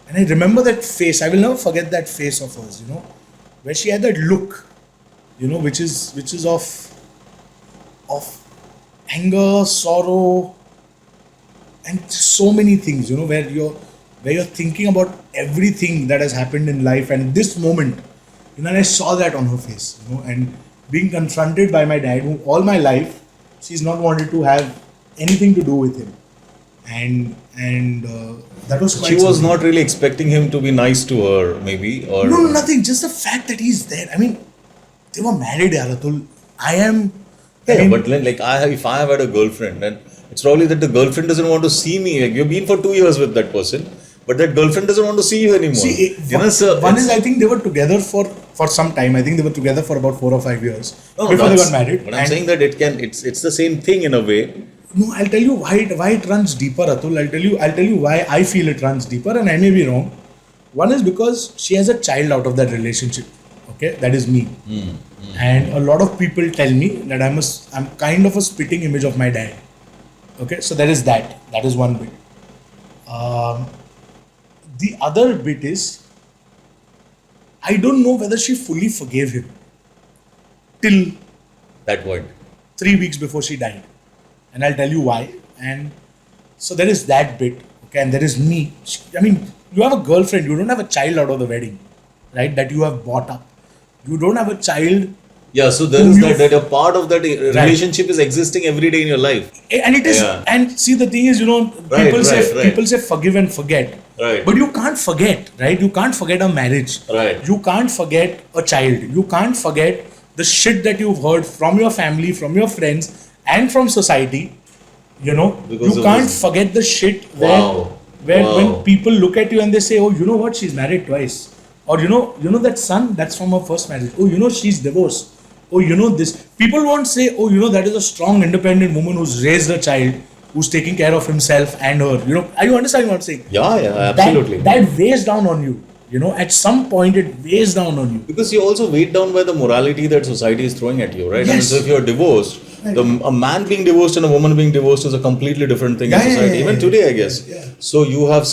And I remember that face. I will never forget that face of hers, where she had that look, which is of anger, sorrow, and so many things, where you're thinking about everything that has happened in life, and this moment, and I saw that on her face, and being confronted by my dad, who all my life she's not wanted to have anything to do with him, and that was quite She was something. not really expecting him to be nice to her, maybe, or No, nothing. Just the fact that he's there. I mean, they were married, Atul. I am. I Yeah, mean, but like if I have had a girlfriend, and it's probably that the girlfriend doesn't want to see me. Like, you've been for 2 years with that person, but that girlfriend doesn't want to see you anymore. see, So one is it's- I think they were together for some time. I think they were together for about 4 or 5 years no, before they that's- got married. But I'm And- saying that it's the same thing in a way. No, I'll tell you why it runs deeper, Atul. I'll tell you why I feel it runs deeper, and I may be wrong. One is because she has a child out of that relationship. Okay, that is me. And a lot of people tell me that I'm kind of a spitting image of my dad. Okay, so there is that. That is one bit. The other bit is I don't know whether she fully forgave him till That point. 3 weeks before she died, and I'll tell you why. And so there is that bit, okay, and there is me. I mean, you have a girlfriend, you don't have a child out of the wedding, right? That you have bought up. You don't have a child, Yeah, so there Who is you- that a part of that relationship is existing every day in your life. and it is. Yeah. And see, the thing is, Right. people say forgive and forget, Right. but you can't forget, right? You can't forget a marriage, Right. You can't forget a child, you can't forget the shit that you've heard from your family, from your friends, and from society. Because You of can't this. forget the shit Wow. where Wow. when people look at you and they say, oh, you know what, she's married twice, or you know that son, that's from her first marriage. Oh, she's divorced. Oh, this. People won't say, oh, that is a strong, independent woman who's raised a child, who's taking care of himself and her. Are you understanding what I'm saying? Yeah, absolutely. That weighs down on you. At some point it weighs down on you. Because you're also weighed down by the morality that society is throwing at you, right? I mean, Yes. so if you're divorced, Right. a man being divorced and a woman being divorced is a completely different thing in Yeah, society. yeah, Even yeah, today, I yeah, guess. yeah. So you have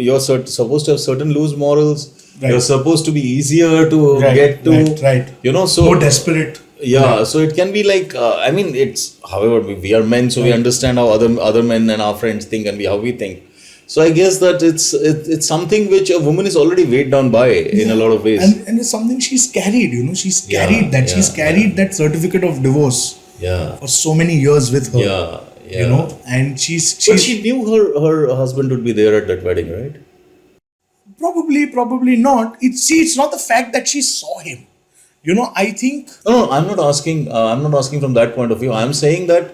you're supposed to have certain loose morals. Right. You're supposed to be easier to Right, get to. right. So More desperate. yeah, so it can be like, I mean, it's, however, we are men, so we understand how other men and our friends think and how we think. So I guess that it's something which a woman is already weighed down by in a lot of ways. And it's something she's carried, she's Yeah, carried that. She's yeah, carried that certificate of divorce Yeah, for so many years with her. yeah. And she's But she knew her husband would be there at that wedding, right? probably not. It's not the fact that she saw him. I think No, I'm not asking. I'm not asking from that point of view. I'm saying that.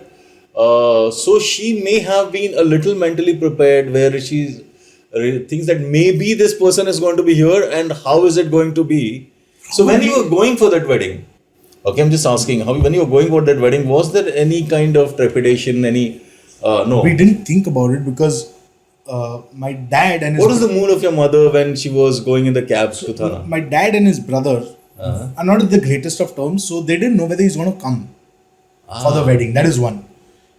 So she may have been a little mentally prepared, where she thinks that maybe this person is going to be here, and how is it going to be? So when you were going for that wedding, okay, I'm just asking. When you were going for that wedding, was there any kind of trepidation? No. we didn't think about it because my dad and his What was the mood of your mother when she was going in the cab to Thana? my dad and his brother are not at the greatest of terms, so they didn't know whether he's going to come for the wedding. That is one.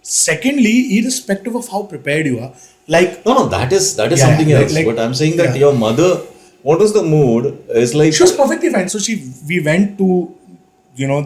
Secondly, irrespective of how prepared you are, like No, that is Yeah, something else. like- But I'm saying that yeah. your mother, what was the mood? Is like she was perfectly fine. So we went to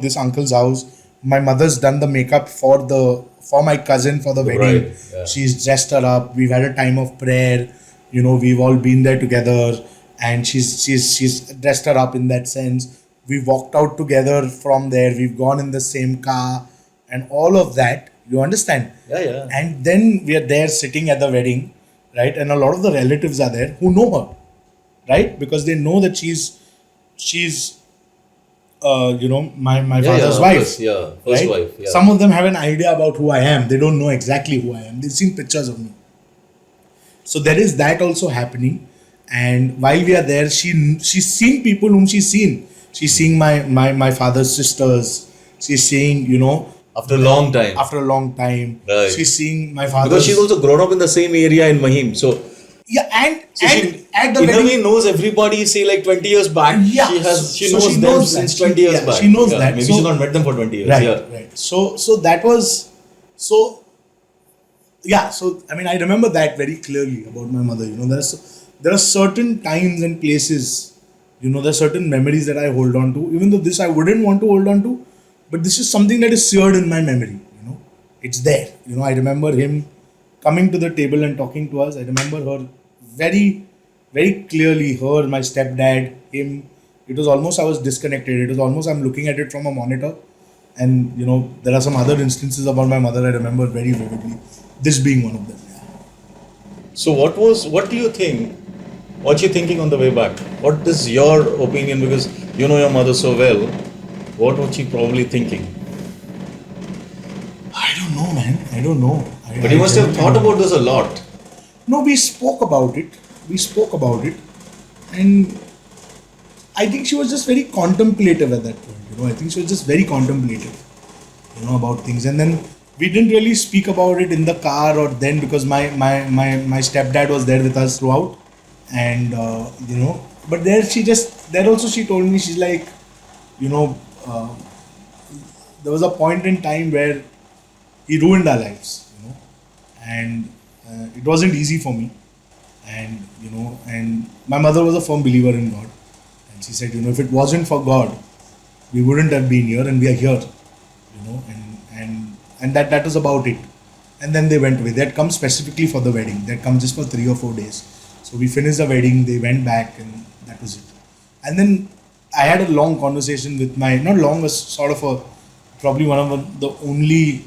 this uncle's house. My mother's done the makeup for my cousin for the wedding. Right, yeah. She's dressed her up. We've had a time of prayer. We've all been there together, and she's dressed her up in that sense. We walked out together from there. We've gone in the same car, and all of that. You understand? Yeah. And then we are there sitting at the wedding, right? And a lot of the relatives are there who know her, right? Because they know that she's my Yeah, father's of wife. course, yeah, first right? wife. Yeah. Some of them have an idea about who I am. They don't know exactly who I am. They've seen pictures of me. So there is that also happening. And while we are there, she's seen people whom she's seen. She's seeing my father's sisters. She's seeing, After a long time. after a long time. Right. She's seeing my father. Because she's also grown up in the same area in Mahim. So, yeah, and so she at the in a wedding, way knows everybody, say like 20 years back. Yeah, She so knows she them knows that. since 20 years Yeah, back. she knows that. Maybe So- she's not met them for 20 years. right, Yeah. right. So that was so. Yeah, so I mean, I remember that very clearly about my mother. there are certain times and places, there are certain memories that I hold on to, even though this I wouldn't want to hold on to, but this is something that is seared in my memory. It's there. I remember him coming to the table and talking to us. I remember her very, very clearly, her, my stepdad, him. It was almost I was disconnected. It was almost I'm looking at it from a monitor. And, there are some other instances about my mother I remember very vividly. This being one of them. Yeah. So what do you think? What you thinking on the way back? What is your opinion? Because you know your mother so well. What was she probably thinking? I don't know, man. I don't know. But you must have thought about this a lot. No, we spoke about it. And I think she was just very contemplative at that point. I think she was just very contemplative, about things. And then we didn't really speak about it in the car or then because my stepdad was there with us throughout. And, but there also she told me, she's like, there was a point in time where he ruined our lives, and it wasn't easy for me. And my mother was a firm believer in God. And she said, if it wasn't for God, we wouldn't have been here, and we are here, and that was about it. And then they went away. They had come specifically for the wedding. They had come just for 3 or 4 days. So we finished the wedding, they went back, and that was it. And then I had a long conversation with not long, was sort of probably one of the only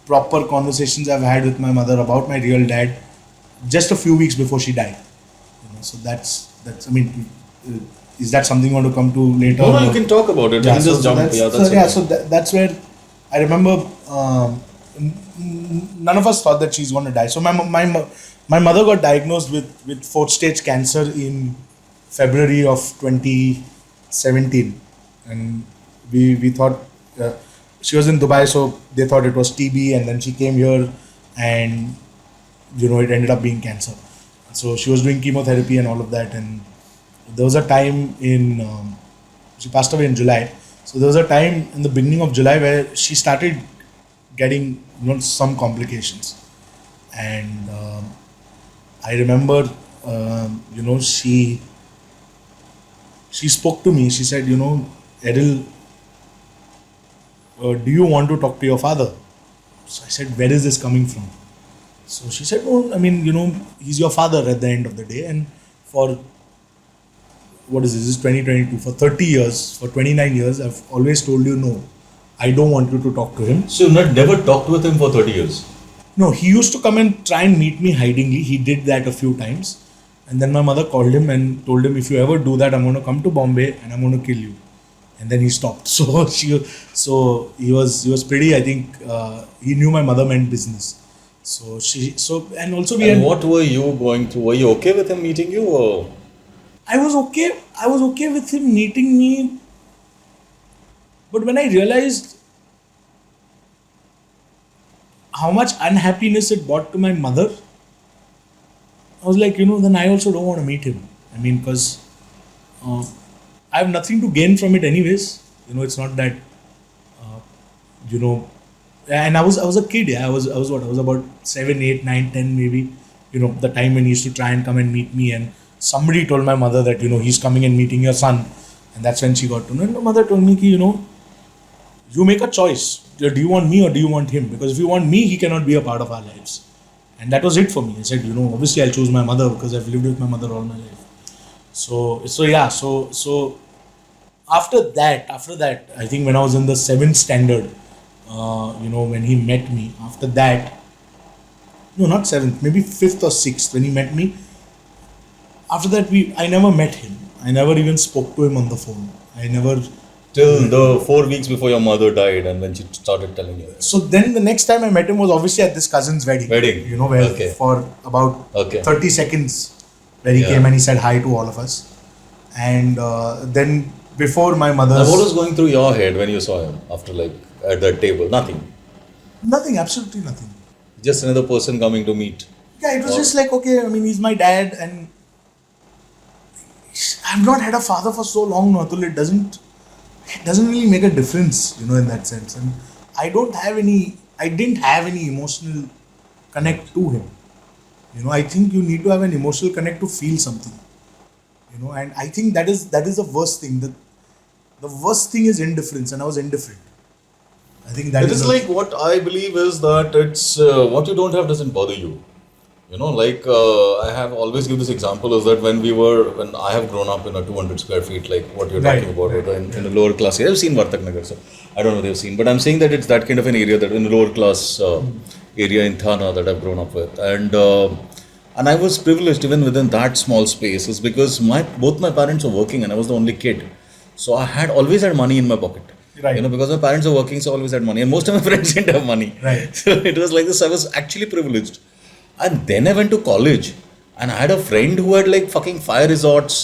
proper conversations I've had with my mother about my real dad just a few weeks before she died. So that's I mean, is that something you want to come to later? No, you can talk about it. Yeah, You can just jump. That's where I remember none of us thought that she's going to die. So my mother got diagnosed with 4th stage cancer in February of 2017, and we thought she was in Dubai, so they thought it was TB, and then she came here, and it ended up being cancer. So she was doing chemotherapy and all of that, and there was a time she passed away in July. So there was a time in the beginning of July where she started getting some complications, and I remember she spoke to me. She said, Errol, do you want to talk to your father? So I said, where is this coming from? So she said, oh, I mean, he's your father at the end of the day, and for what is this? This is 2022. For 30 years, for 29 years, I've always told you no. I don't want you to talk to him. So you never talked with him for 30 years? No, he used to come and try and meet me hidingly. He did that a few times. And then my mother called him and told him, if you ever do that, I'm going to come to Bombay and I'm going to kill you. And then he stopped. So he was pretty, I think, he knew my mother meant business. And what were you going through? Were you okay with him meeting you, or? I was okay with him meeting me, but when I realized how much unhappiness it brought to my mother, I was like, then I also don't want to meet him. I mean, because I have nothing to gain from it anyways. It's not that, and I was a kid. Yeah, I was about 7, 8, 9, 10 maybe. The time when he used to try and come and meet me, and somebody told my mother that, he's coming and meeting your son. And that's when she got to know. And my mother told me, you make a choice. Do you want me or do you want him? Because if you want me, he cannot be a part of our lives. And that was it for me. I said, obviously I'll choose my mother because I've lived with my mother all my life. So after that, I think when I was in the 7th standard, when he met me, after that, no, not 7th, maybe 5th or 6th, when he met me, after that, I never met him. I never even spoke to him on the phone. I never... Till the 4 weeks before your mother died and when she started telling you. So then the next time I met him was obviously at this cousin's wedding. Where for about 30 seconds, where he came and he said hi to all of us. And then before my mother's... Now what was going through your head when you saw him after at that table? Nothing? Nothing, absolutely nothing. Just another person coming to meet? Yeah, it was just like, okay, I mean, he's my dad and I've not had a father for so long, Atul. It doesn't really make a difference, in that sense. And I didn't have any emotional connect to him. You know, I think you need to have an emotional connect to feel something. You know, and I think that is the worst thing. The worst thing is indifference, and I was indifferent. I think that It is the- like what I believe is that it's what you don't have doesn't bother you. You know, like I have always give this example is that when I have grown up in a 200 square feet, like what you're Right, talking about, right, in the lower class area. I've seen Vartak Nagar, so I don't know if they've seen, but I'm saying that it's that kind of an area that in the lower class area in Thana that I've grown up with, and I was privileged even within that small space, is because both my parents were working and I was the only kid, so I had always had money in my pocket. Right. You know, because my parents are working, so I always had money, and most of my friends didn't have money. Right. So it was like this. I was actually privileged. And then I went to college and I had a friend who had like fucking 5 resorts,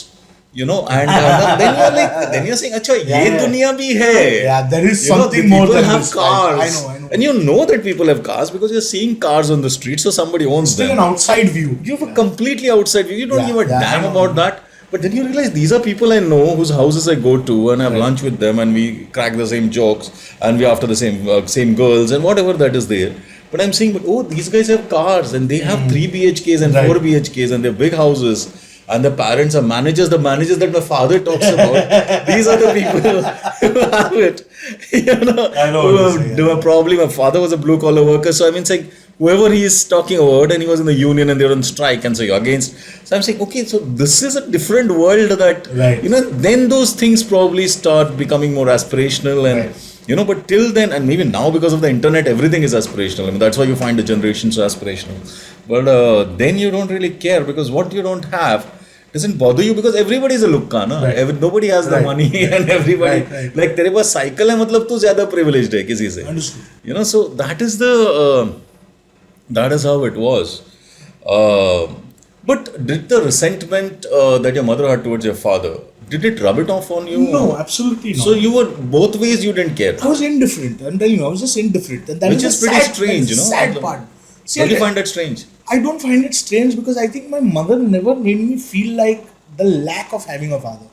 you know, and then you're saying, Acha, ye duniya bhi hai. Yeah, there is You know, something the more people than have this. cars. I know. And you know that people have cars because you're seeing cars on the street, so somebody owns Still them. an outside view. You have a completely outside view. You don't Yeah, give a yeah, damn I know. about that. But then you realize these are people I know whose houses I go to and have lunch with them, and we crack the same jokes and we after the same girls and whatever that is there. But I'm saying, these guys have cars and they have 3 BHKs and Right. 4 BHKs and they're big houses. And the parents are managers, the managers that my father talks about. These are the people who have it. You know, I know who what you're have- saying, who are probably, my father was a blue collar worker. So I mean, it's like whoever he is talking about, and he was in the union and they were on strike, and so you're against. So I'm saying, okay, so this is a different world that, Right. you know, then those things probably start becoming more aspirational and. Right. You know, but till then, and maybe now because of the internet, everything is aspirational. I mean, that's why you find the generation so aspirational. But then you don't really care because what you don't have doesn't bother you because everybody is a lukka, na? Right. Nobody has the Right. money and everybody. Right. Like, तेरे पास cycle है मतलब तू ज़्यादा privileged है किसी से. Understood. You know, so that is that is how it was. But did the resentment that your mother had towards your father, did it rub it off on you? No, absolutely not. So you were both ways. You didn't care. I was indifferent. I'm telling you, I was just indifferent. And that Which is is the pretty sad, strange, that is you the know. sad part. See, Don't you find that strange? I don't find it strange because I think my mother never made me feel like the lack of having a father.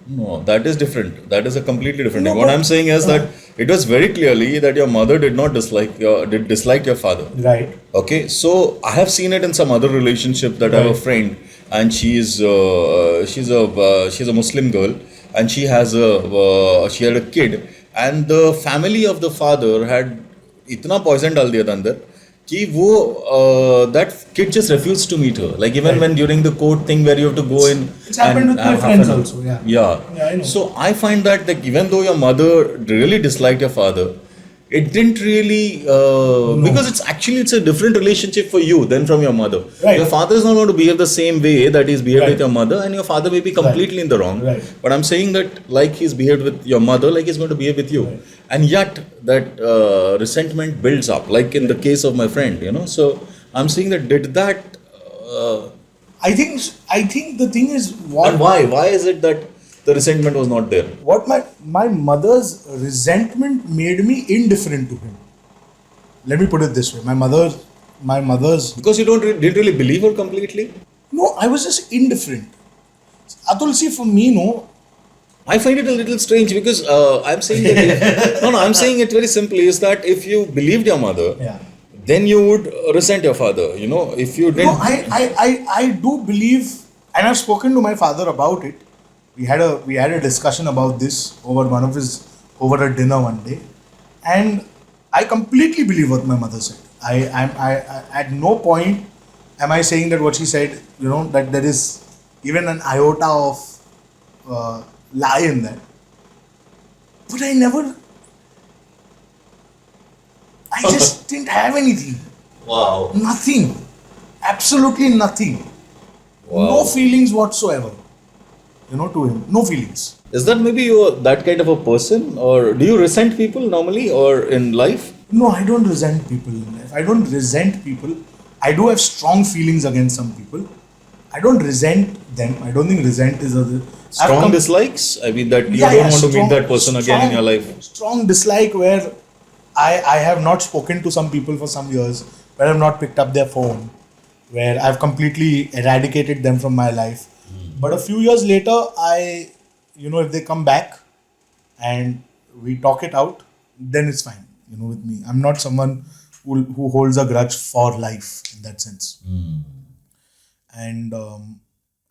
No, that is different. That is a completely different No, thing. What but- I'm saying is that it was very clearly that your mother did not dislike your father. Right. Okay, so I have seen it in some other relationship that I have a Right. friend, and she's a Muslim girl, and she had a kid, and the family of the father had इतना poison डाल दिया था अंदर कि वो that kid just refused to meet her. Like even Right. when during the court thing where you have to go in. It's happened and with my have friends half an- also, yeah. Yeah. Yeah, I know. So I find that like even though your mother really disliked your father, it didn't really because it's a different relationship for you than from your mother. Right. Your father is not going to behave the same way that he's behaved Right. with your mother, and your father may be completely in the wrong. Right. But I'm saying that like he's behaved with your mother, like he's going to behave with you, Right. and yet that resentment builds up. Like in the case of my friend, you know. So I'm saying that did that. I think the thing is And why? Why is it that the resentment was not there? what my mother's resentment made me indifferent to him. Let me put it this way. My mother's Because you didn't really believe her completely. no, I was just indifferent. Atul, see, for me, no, I find it a little strange because I'm saying that I'm saying it very simply is that if you believed your mother, yeah. then you would resent your father. You know, if you didn't. No, I do believe, and I've spoken to my father about it. We had a discussion about this over a dinner one day, and I completely believe what my mother said. I at no point am I saying that what she said, you know, that there is even an iota of lie in that. But I just didn't have anything. Wow. Nothing. Absolutely nothing. Wow. No feelings whatsoever. You know, to him. No feelings. Is that maybe you're that kind of a person, or do you resent people normally, or in life? No, I don't resent people in life. I don't resent people. I do have strong feelings against some people. I don't resent them. I don't think resent is a Strong dislikes. I mean that you don't want to meet that person again in your life. Strong dislike where I have not spoken to some people for some years, where I've not picked up their phone, where I've completely eradicated them from my life. But a few years later, if they come back and we talk it out, then it's fine, with me. I'm not someone who holds a grudge for life in that sense. and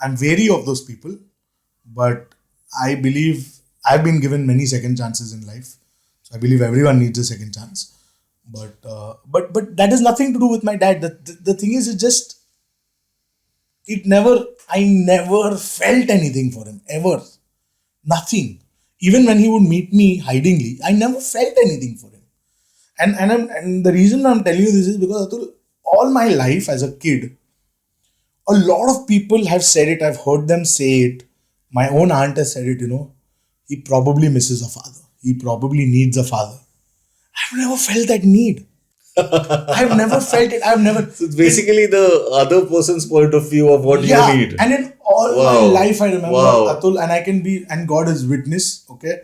I'm wary of those people. But I believe I've been given many second chances in life, so I believe everyone needs a second chance. But that has nothing to do with my dad. The thing is, I never felt anything for him ever. Nothing. Even when he would meet me hidingly, I never felt anything for him. And the reason I'm telling you this is because Atul, all my life as a kid, a lot of people have said it. I've heard them say it. My own aunt has said it. He probably misses a father. He probably needs a father. I've never felt that need. I've never felt it. I've never. So it's basically the other person's point of view of what you need. And in all Wow. my life, I remember Wow. Atul, and I can be, and God is witness, okay.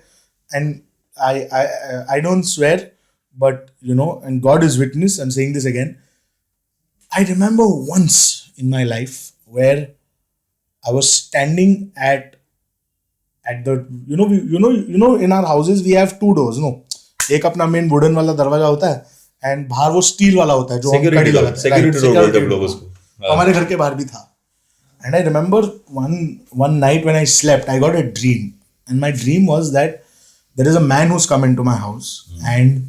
And I don't swear, but and God is witness. I'm saying this again. I remember once in my life where I was standing at the in our houses we have two doors. एक अपना main wooden वाला दरवाजा होता है and बाहर वो steel वाला होता है जो हम कड़ी लगाते हैं. Security door बोलते हैं लोग उसको. हमारे घर के बाहर भी था. And I remember one night when I slept, I got a dream. And my dream was that there is a man who's come into my house and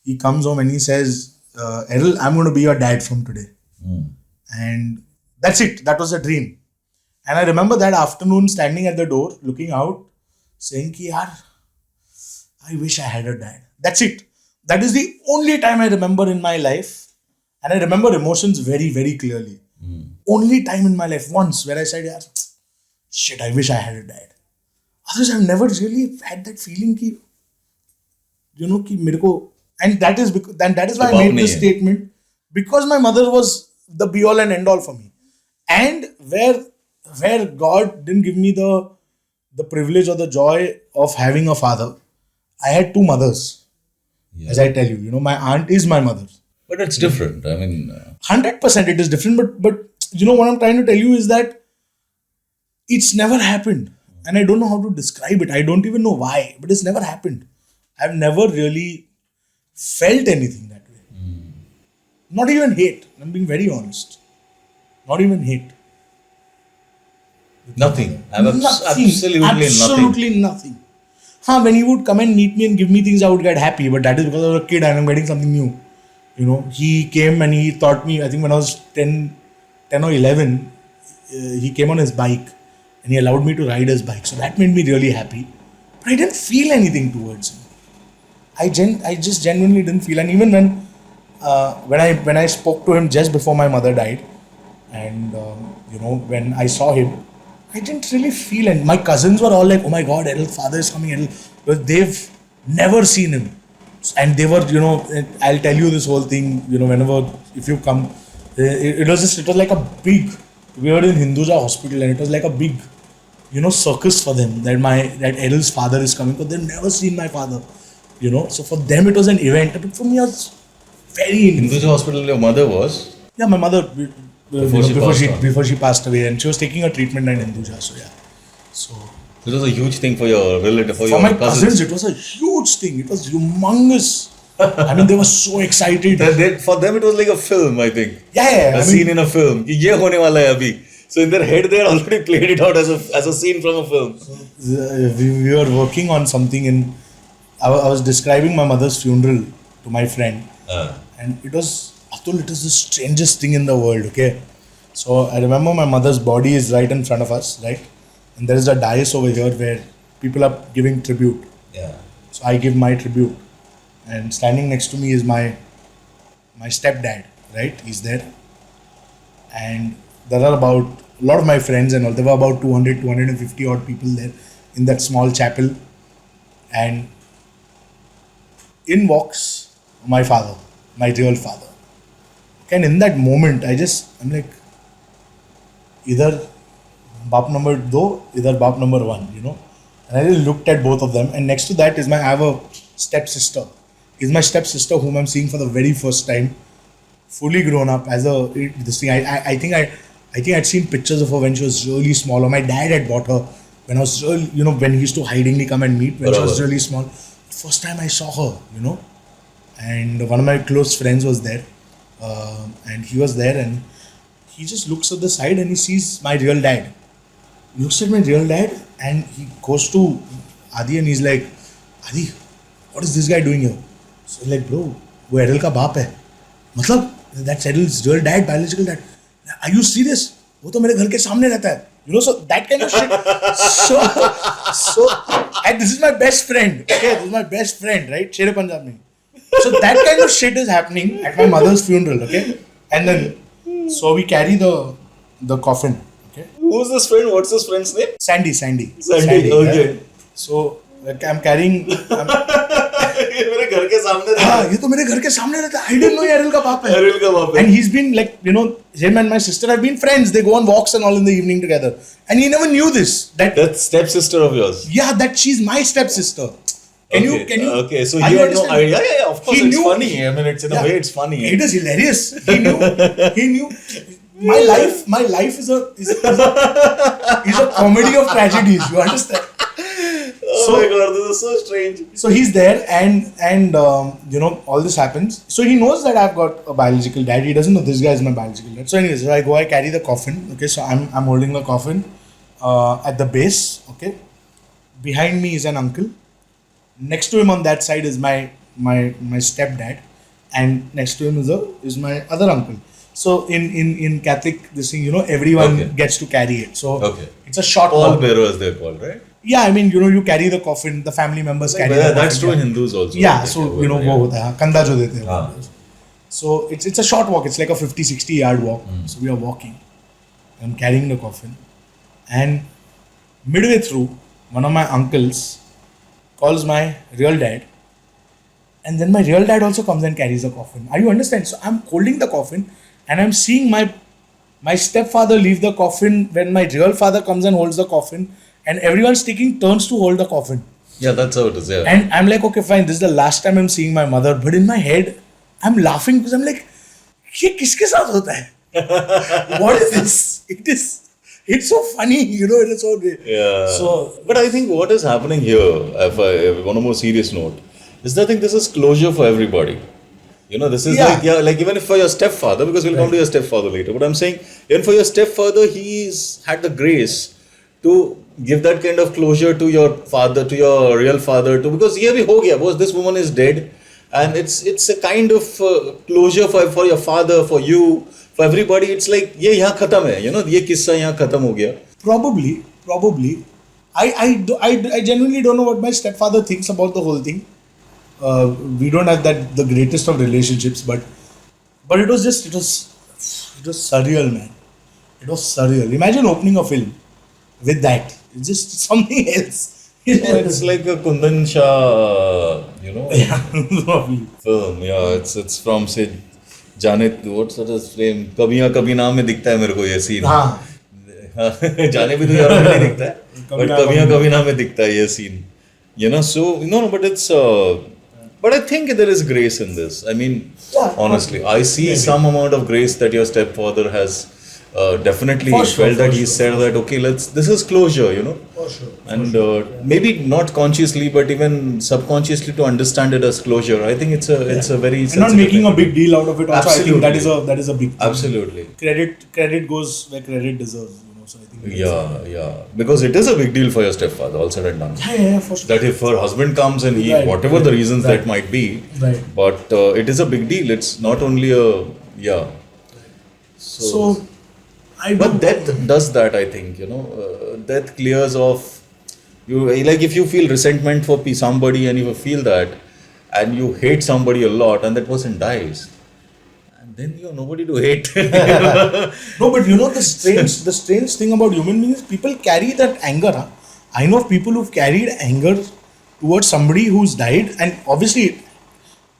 he comes home and he says, Errol, I'm going to be your dad from today. And that's it. That was a dream. And I remember that afternoon standing at the door, looking out, saying, ki, yaar, I wish I had a dad. That's it. That is the only time I remember in my life. And I remember emotions very, very clearly. Only time in my life, once, where I said, yaar, shit, I wish I had a dad. Otherwise, I've never really had that feeling ki, ki mere ko, and that is because, and that is why I made this statement, because my mother was the be all and end all for me. And where God didn't give me the privilege or the joy of having a father, I had two mothers. Yeah. As I tell you, my aunt is my mother. But it's different. I mean, 100% it is different. But what I'm trying to tell you is that it's never happened. And I don't know how to describe it. I don't even know why. But it's never happened. I've never really felt anything that way. Not even hate. I'm being very honest. Not even hate. nothing. Absolutely nothing. When he would come and meet me and give me things, I would get happy. But that is because I was a kid and I'm getting something new. He came and he taught me, I think when I was 10 or 11, he came on his bike and he allowed me to ride his bike. So that made me really happy. But I didn't feel anything towards him. I just genuinely didn't feel. And even when I spoke to him just before my mother died, and when I saw him, I didn't really feel. And my cousins were all like, "Oh my God, Errol's father is coming!" But they've never seen him. And they were, I'll tell you this whole thing, whenever, if you come, it was like a big, we were in Hinduja hospital and it was like a big, circus for them that Errol's father is coming, because they've never seen my father, so for them it was an event, but for me it was very... Hinduja hospital, your mother was? Yeah, my mother, before she passed away, and she was taking a treatment in Hinduja, so yeah. So... It was a huge thing for your relative, for my cousins. It was a huge thing. It was humongous. I mean, they were so excited. For them, it was like a film, I think. Yeah. A scene in a film. Ye hone wala hai abhi. So in their head, they had already played it out as a scene from a film. We were working on something, and I was describing my mother's funeral to my friend, and it was, Atul, it is the strangest thing in the world. Okay, so I remember my mother's body is right in front of us, right? And there is a dais over here where people are giving tribute. Yeah. So I give my tribute. And standing next to me is my stepdad, right? He's there. And there are about, a lot of my friends and all, there were about 250 odd people there in that small chapel. And in walks my father, my real father. And in that moment, I'm like, either Bap number 2, either Bap number 1, And I just looked at both of them. And next to that I have a stepsister. Is my stepsister whom I'm seeing for the very first time, fully grown up as this thing. I think I'd seen pictures of her when she was really small. Or my dad had bought her when I was really, when he used to hidingly come and meet when she was really small. First time I saw her, And one of my close friends was there. And he was there and he just looks at the side and he sees my real dad. He looks at my real dad and he goes to Adi and he's like, Adi, what is this guy doing here? So he's like, bro, वो Errol का बाप है. मतलब that's Errol's real dad, biological dad. Are you serious? वो तो मेरे घर के सामने रहता है. You know, so that kind of shit. So, and this is my best friend. Okay, this is my best friend, right? Shere Punjab mein. So that kind of shit is happening at my mother's funeral, okay? And then, so we carry the coffin, okay? Who's this friend? What's this friend's name? Sandy, Okay. yeah. So like, I'm carrying. ये मेरे घर के सामने रहता हाँ, ये तो मेरे घर के सामने रहता है. I didn't know Errol का बाप है. Errol का बाप है. And he's been like, you know, him and my sister have been friends. They go on walks and all in the evening together. And he never knew this. That's stepsister of yours. Yeah, that she's my stepsister. Can you? Okay, so are you you had no understand? idea. Yeah, of course, He it's knew- funny. I mean, it's in a way, it's funny. It is hilarious. He knew. My life is a comedy of tragedies. You understand? Oh my god, this is so strange. So he's there, and you know, all this happens. So he knows that I've got a biological dad. He doesn't know this guy is my biological dad. So anyways, so I carry the coffin. Okay, so I'm holding the coffin at the base. Okay, behind me is an uncle. Next to him on that side is my stepdad, and next to him is my other uncle. So in Catholic, this thing, you know, everyone Okay. gets to carry it. So Okay. it's a short All walk. bearers they're called, right? Yeah, I mean, you know, you carry the coffin. The family members carry. the That's coffin, true in yeah. Hindus also. Yeah, so you know, वो होता है कंधा जो देते हैं. हाँ. So it's a short walk. It's like a 50-60 yard walk. So we are walking. I'm carrying the coffin, and midway through, one of my uncles calls my real dad, and then my real dad also comes and carries the coffin. Are you understand? So I'm holding the coffin, and I'm seeing my stepfather leave the coffin when my real father comes and holds the coffin, and everyone's taking turns to hold the coffin. Yeah, that's how it is. Yeah. And I'm like, okay, fine, this is the last time I'm seeing my mother. But in my head, I'm laughing because I'm like, ये किसके साथ होता है? What is this? It's so funny, you know, it is so great. Yeah. So, but I think what is happening here, if on a more serious note, is that I think this is closure for everybody. You know, this is like even if for your stepfather, because we'll come to your stepfather later. But I'm saying, even for your stepfather, he's had the grace to give that kind of closure to your father, to your real father, because ye bhi ho gaya, boss, this woman is dead, and it's a kind of closure for your father, for you, for everybody. It's like ye yahan khatam hai, you know, ye kissa yahan khatam ho gaya. probably. I genuinely don't know what my stepfather thinks about the whole thing. We don't have the greatest of relationships, but it was surreal, man. It was surreal. Imagine opening a film with that. It's just something else. It's like a Kundan Shah, you know, Probably. film. Yeah, it's from say जाने what's that his name? कभी हाँ कभी ना में दिखता है मेरे को ये scene. हाँ. जाने भी तो यार में नहीं दिखता है, but कभी हाँ कभी ना में दिखता है ये scene. You know, so no, but it's but I think there is grace in this. I mean, honestly, I see some amount of grace that your stepfather has definitely felt that he said that okay, this is closure, you know. For sure. And maybe not consciously, but even subconsciously to understand it as closure. I think it's a very And not making a big deal out of it. Also, Absolutely. I think that is a big thing. Absolutely. Credit goes where credit deserves. You know, so I think. Yeah. Because it is a big deal for your stepfather, all said and done. Yeah, for sure. That if her husband comes and he, Right, whatever right, the reasons right. that might be, Right. but it is a big deal. It's not only So, I do. But death does that, I think, you know. Death clears off. You like if you feel resentment for somebody and you feel that, and you hate somebody a lot, and that person dies, and then you have nobody to hate. No, but you know the strange thing about human beings, people carry that anger. Huh? I know of people who've carried anger towards somebody who's died, and obviously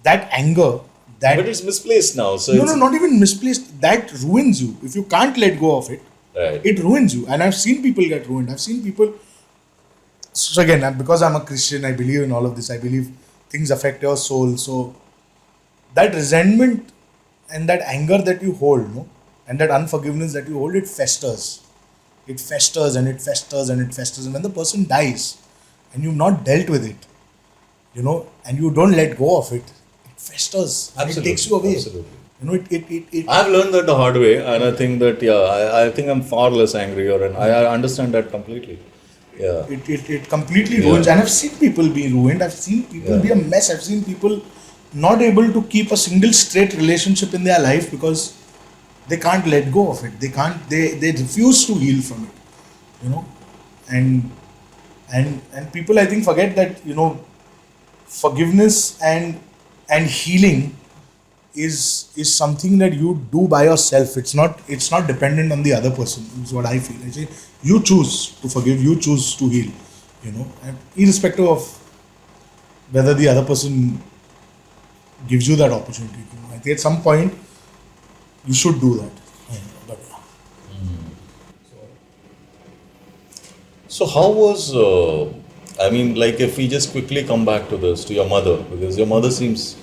that anger, that But it's misplaced now. So no, it's, not even misplaced. That ruins you if you can't let go of it. Right. It ruins you, and I've seen people get ruined. I've seen people. So again, because I'm a Christian, I believe in all of this. I believe things affect your soul. So that resentment and that anger that you hold, no, and that unforgiveness that you hold, it festers. It festers and it festers and it festers. And when the person dies and you've not dealt with it, you know, and you don't let go of it, it festers and it takes you away. Absolutely. I've learned that the hard way, and I think that I think I'm far less angrier, and I understand that completely. Yeah. it completely ruins. Yeah. And I've seen people be ruined. I've seen people Yeah. be a mess. I've seen people not able to keep a single straight relationship in their life because they can't let go of it. They refuse to heal from it. You know, and and people I think forget that forgiveness and healing is something that you do by yourself. It's not dependent on the other person. Is what I feel. I say you choose to forgive, you choose to heal. And irrespective of whether the other person gives you that opportunity. I think at some point you should do that. But So how was? I mean, like, if we just quickly come back to this, to your mother, because your mother seems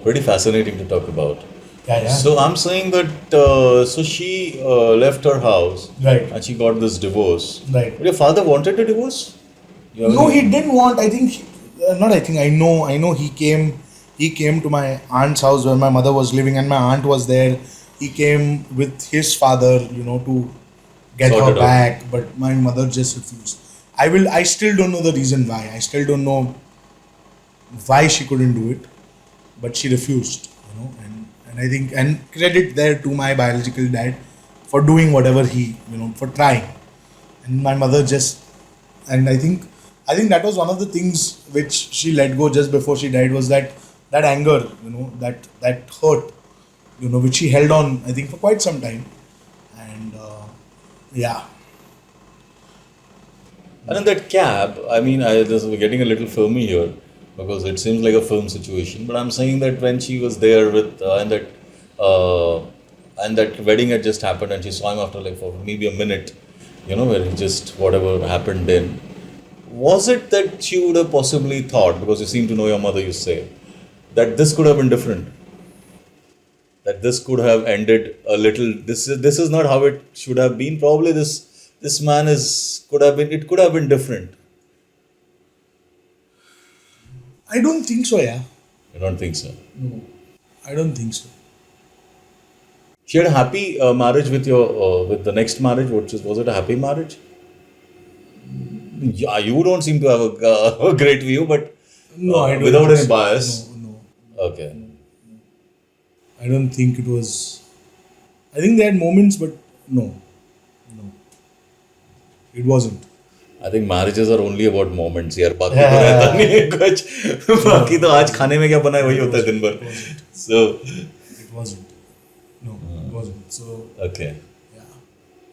pretty fascinating to talk about. yeah. So I'm saying that so she left her house, Right. and she got this divorce. Right. But your father wanted a divorce? No, he didn't want. I think not. I think I know. I know he came. He came to my aunt's house where my mother was living, and my aunt was there. He came with his father, to get Sort her it out. back, but my mother just refused. I still don't know the reason why. I still don't know why she couldn't do it, but she refused. And I think credit there to my biological dad for doing whatever for trying, and my mother just and I think that was one of the things which she let go just before she died was that anger, that hurt, which she held on, I think, for quite some time. And yeah. And in that cab, I mean, we're getting a little filmy here because it seems like a film situation. But I'm saying that when she was there with and that wedding had just happened, and she saw him after like for maybe a minute, where he just whatever happened then. Was it that she would have possibly thought, because you seem to know your mother, you say, that this could have been different? That this could have ended a little. This is not how it should have been. Probably this man could have been. It could have been different. I don't think so, yeah. I don't think so. I don't think so. She had a happy marriage with with the next marriage. Was it a happy marriage? Yeah, you don't seem to have a great view, but No, I don't without think any so. bias. No. Okay. I don't think it was. I think they had moments, but no. It wasn't. I think marriages are only about moments यार बाकी तो रहता नहीं है कुछ बाकी तो आज खाने में क्या बना है वही होता है दिन भर so It wasn't. No, it wasn't. So, okay yeah.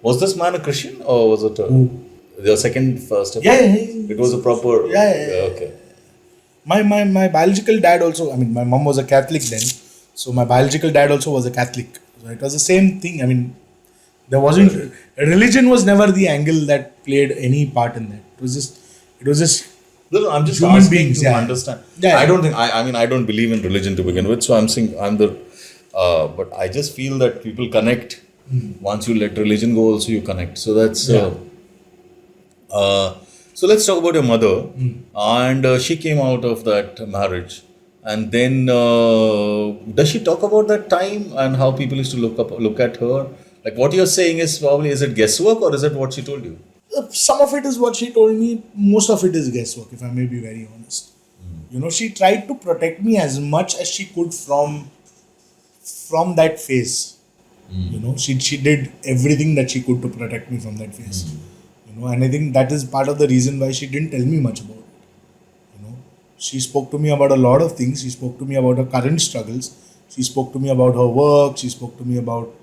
was this man a Christian or was it the second first Yeah. it was a proper Yeah. okay My biological dad also, I mean, my mom was a Catholic then. So, my biological dad also was a Catholic. So, it was the same thing. I mean, there wasn't. Religion was never the angle that played any part in that. It was just. no, I'm just Human asking beings, to yeah. understand Yeah. I don't think I mean I don't believe in religion to begin with, so I'm saying but I just feel that people connect once you let religion go also you connect, so that's so let's talk about your mother. And she came out of that marriage, and then does she talk about that time and how people used to look at her? Like what you're saying is probably, is it guesswork or is it what she told you? Some of it is what she told me. Most of it is guesswork, if I may be very honest. She tried to protect me as much as she could from that phase. She did everything that she could to protect me from that phase. And I think that is part of the reason why she didn't tell me much about it. She spoke to me about a lot of things. She spoke to me about her current struggles. She spoke to me about her work. She spoke to me about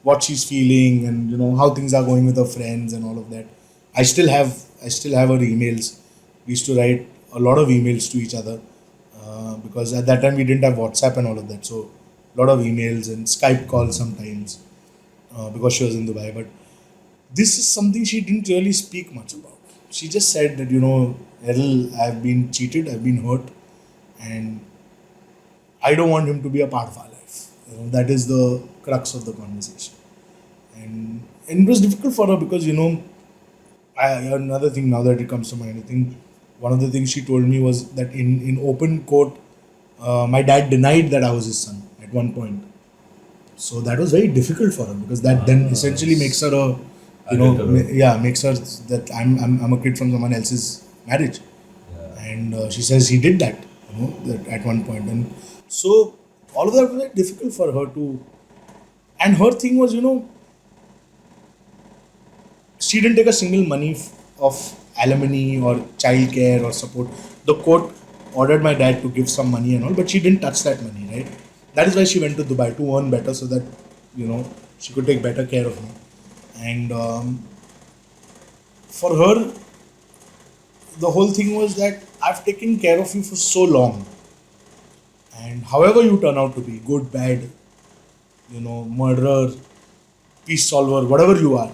what she's feeling and how things are going with her friends and all of that. I still have her emails. We used to write a lot of emails to each other because at that time we didn't have WhatsApp and all of that. So a lot of emails and Skype calls sometimes because she was in Dubai. But this is something she didn't really speak much about. She just said that Errol, I've been cheated, I've been hurt, and I don't want him to be a part of our life. That is the crux of the conversation. And it was difficult for her because another thing now that it comes to mind, I think one of the things she told me was that in open court, my dad denied that I was his son at one point. So that was very difficult for her because that then essentially makes her a, makes her that I'm a kid from someone else's marriage. And she says he did that, that at one point. And so all of that was very difficult for her to. And her thing was, she didn't take a single money of alimony or childcare or support. The court ordered my dad to give some money and all, but she didn't touch that money, right? That is why she went to Dubai, to earn better so that, she could take better care of me. And for her, the whole thing was that I've taken care of you for so long. And however you turn out to be, good, bad, murderer, peace solver, whatever you are,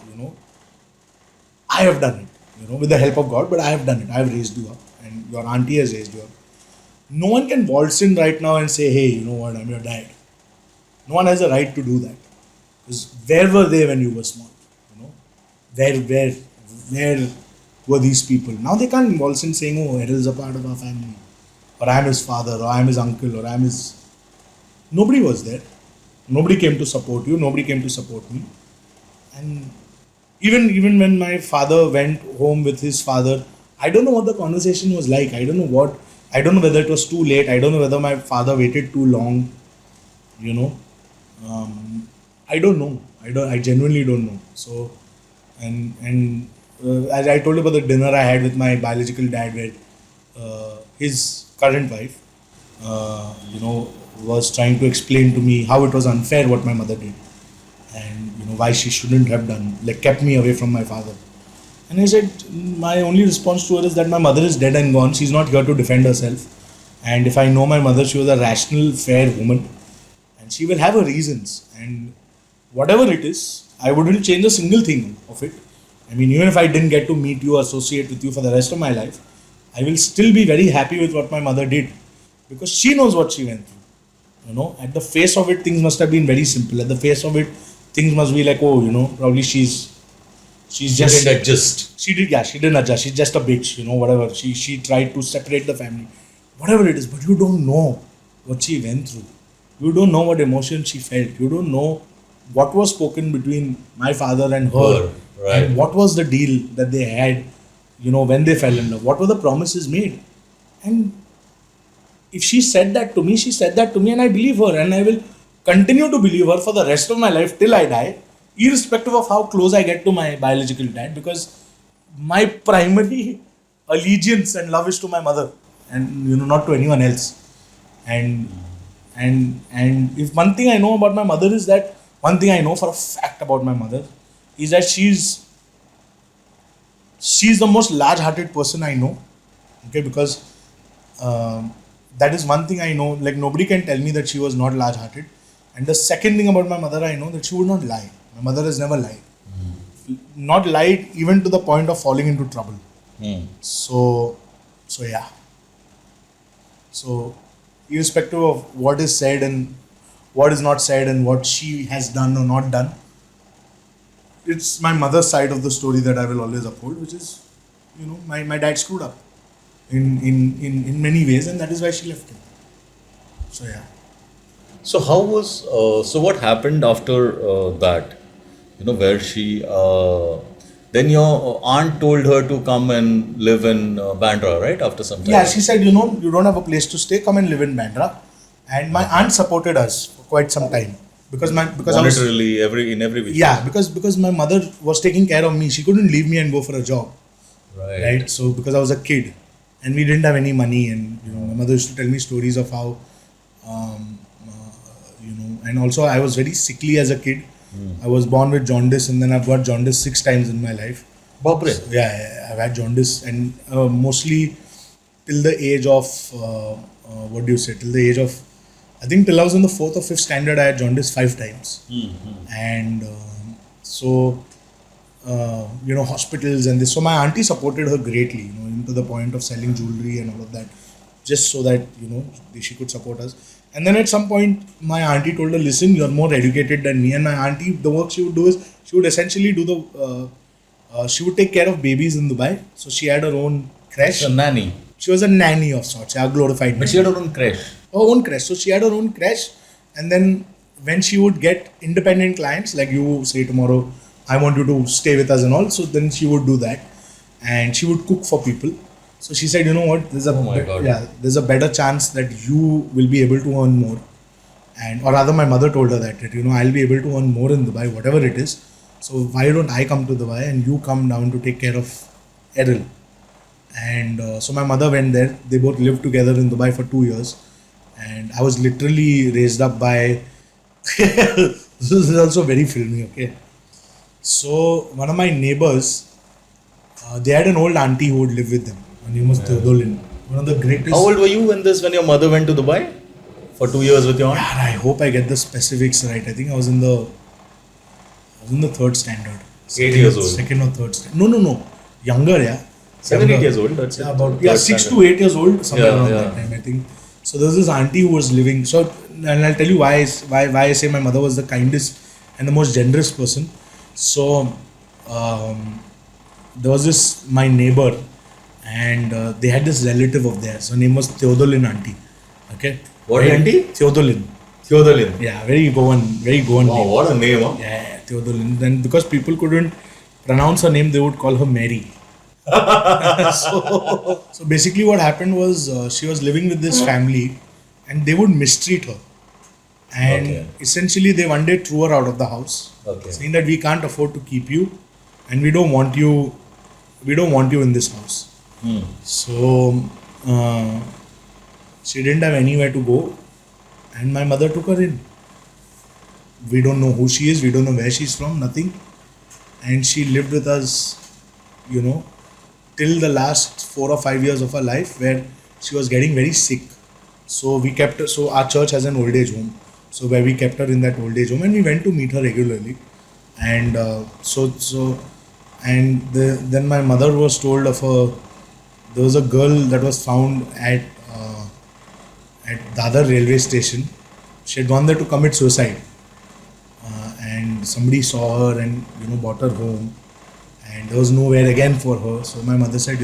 I have done it, with the help of God, but I have done it. I have raised you up, and your auntie has raised you up. No one can waltz in right now and say, hey, you know what, I'm your dad. No one has a right to do that. Because where were they when you were small? Where were these people? Now they can't waltz in saying, oh, Errol's a part of our family, or I'm his father, or I'm his uncle, or I'm his... Nobody was there. Nobody came to support you. Nobody came to support me. And even when my father went home with his father, I don't know what the conversation was like. I don't know whether it was too late. I don't know whether my father waited too long. I don't know. I genuinely don't know. So, as I told you about the dinner I had with my biological dad, where his current wife, was trying to explain to me how it was unfair what my mother did, and why she shouldn't have done, kept me away from my father. And I said, my only response to her is that my mother is dead and gone. She's not here to defend herself. And if I know my mother, she was a rational, fair woman, and she will have her reasons. And whatever it is, I wouldn't change a single thing of it. I mean, even if I didn't get to meet you, associate with you for the rest of my life, I will still be very happy with what my mother did, because she knows what she went through. At the face of it, things must have been very simple. At the face of it, things must be like, probably she's just... She didn't adjust. She didn't adjust. She's just a bitch, whatever. She tried to separate the family. Whatever it is, but you don't know what she went through. You don't know what emotion she felt. You don't know what was spoken between my father and her. Right. And what was the deal that they had, when they fell in love. What were the promises made? And if she said that to me, and I believe her, and I will continue to believe her for the rest of my life till I die, irrespective of how close I get to my biological dad, because my primary allegiance and love is to my mother, and not to anyone else. And if one thing I know about my mother is that, one thing I know for a fact about my mother is that she's the most large-hearted person I know. Okay, because that is one thing I know. Nobody can tell me that she was not large-hearted. And the second thing about my mother I know, that she would not lie. My mother has never lied. Not lied even to the point of falling into trouble. So yeah. So irrespective of what is said and what is not said and what she has done or not done, it's my mother's side of the story that I will always uphold, which is, my dad screwed up in many ways, and that is why she left him. So yeah. So how was so what happened after that? Where she then your aunt told her to come and live in Bandra, right? After some time. Yeah, she said, you don't have a place to stay. Come and live in Bandra. And my aunt supported us for quite some time because monetarily in every way. Yeah, because my mother was taking care of me. She couldn't leave me and go for a job. Right. So because I was a kid and we didn't have any money, and my mother used to tell me stories of how and also I was very sickly as a kid. I was born with jaundice, and then I've got jaundice 6 times in my life. Bapre. So, yeah, I've had jaundice, and mostly till the age of till the age of, I think till I was in the 4th or 5th standard, I had jaundice 5 times. And hospitals and this. So my auntie supported her greatly, to the point of selling jewelry and all of that, just so that, she could support us. And then at some point, my auntie told her, listen, you're more educated than me. And my auntie, the work she would do is, she would essentially do she would take care of babies in Dubai. So she had her own creche. A nanny. She was a nanny of sorts, a glorified nanny. But she had her own creche. Her own creche. So she had her own creche. And then when she would get independent clients, like you say tomorrow, I want you to stay with us and all. So then she would do that, and she would cook for people. So she said, you know what? Oh my God. There's a better chance that you will be able to earn more, and or rather, my mother told her that you know I'll be able to earn more in Dubai, whatever it is. So why don't I come to Dubai and you come down to take care of Errol? And so my mother went there. They both lived together in Dubai for 2 years, and I was literally raised up by. This is also very filmy, okay? So one of my neighbors, they had an old auntie who would live with them. Her name was Theodolin. One of the greatest. How old were you when your mother went to Dubai for 2 years with your aunt? God, I hope I get the specifics right. I think I was in the third standard. 8 years old. Second or third standard. No. Younger, yeah. 7, 8 Younger. years old. That's it. About Third 6 standard. to 8 years old, somewhere Yeah, around yeah. that time, I think. So there was this auntie who was living. So, and I'll tell you why I say my mother was the kindest and the most generous person. So there was this my neighbor, and they had this relative of theirs. Her name was Theodolin auntie. Okay. What auntie? Theodolin. Theodolin. Yeah, very Goan Wow, name. what a name, huh? Yeah, Theodolin. Then because people couldn't pronounce her name, they would call her Mary. So basically what happened was she was living with this family, and they would mistreat her, and Okay. essentially they one day threw her out of the house, Okay. saying that we can't afford to keep you, and we don't want you in this house. So she didn't have anywhere to go, and my mother took her in. We don't know who she is, we don't know where she's from, nothing, and she lived with us, you know, till the last 4 or 5 years of her life, where she was getting very sick. So we kept her. So our church has an old age home. So where we kept her in that old age home, and we went to meet her regularly. And then my mother was told of there was a girl that was found at Dadar railway station. She had gone there to commit suicide, and somebody saw her and brought her home. And there was nowhere again for her. So my mother said,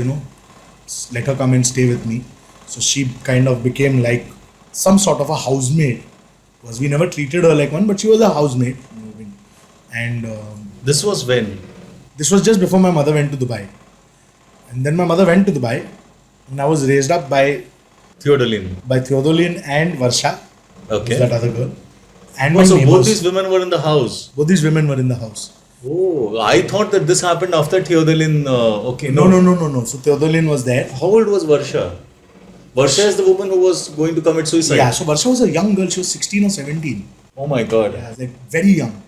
let her come and stay with me. So she kind of became like some sort of a housemaid. Because we never treated her like one, but she was a housemaid. And This was when? this was just before my mother went to Dubai. And then my mother went to Dubai, and I was raised up by Theodolin and Varsha, Okay. that other girl. And Oh, my so neighbors. both these women were in the house. Both these women were in the house. Oh, I thought that this happened after Theodolin. Okay, No. So Theodolin was there. How old was Varsha? Varsha is the woman who was going to commit suicide. Yeah, so Varsha was a young girl. She was 16 or 17. Oh my God. Yeah, like very young.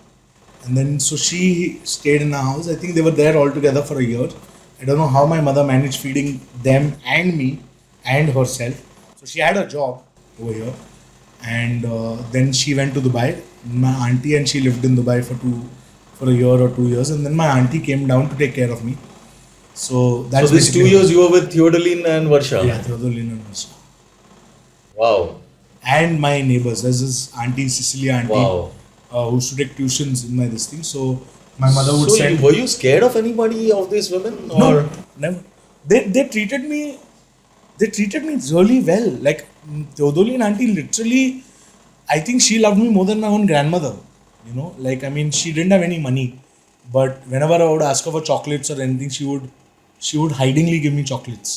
And then so she stayed in the house. I think they were there all together for a year. I don't know how my mother managed feeding them and me and herself. So she had a job over here. And then she went to Dubai. My auntie and she lived in Dubai for a year or 2 years. And then my auntie came down to take care of me. So that's So these 2 basically- years you were with Theodolin and Varsha? Yeah, Theodolin and Varsha. Wow. And my neighbors. There's this auntie, Cecilia auntie, Wow. who used to take tuitions in my this thing. So my mother would So send. were you scared of anybody of these women? Or? No, never. They treated me. They treated me really well. Like Theodolin auntie, literally, I think she loved me more than my own grandmother. Like I mean, she didn't have any money, but whenever I would ask her for chocolates or anything, she would hidingly give me chocolates.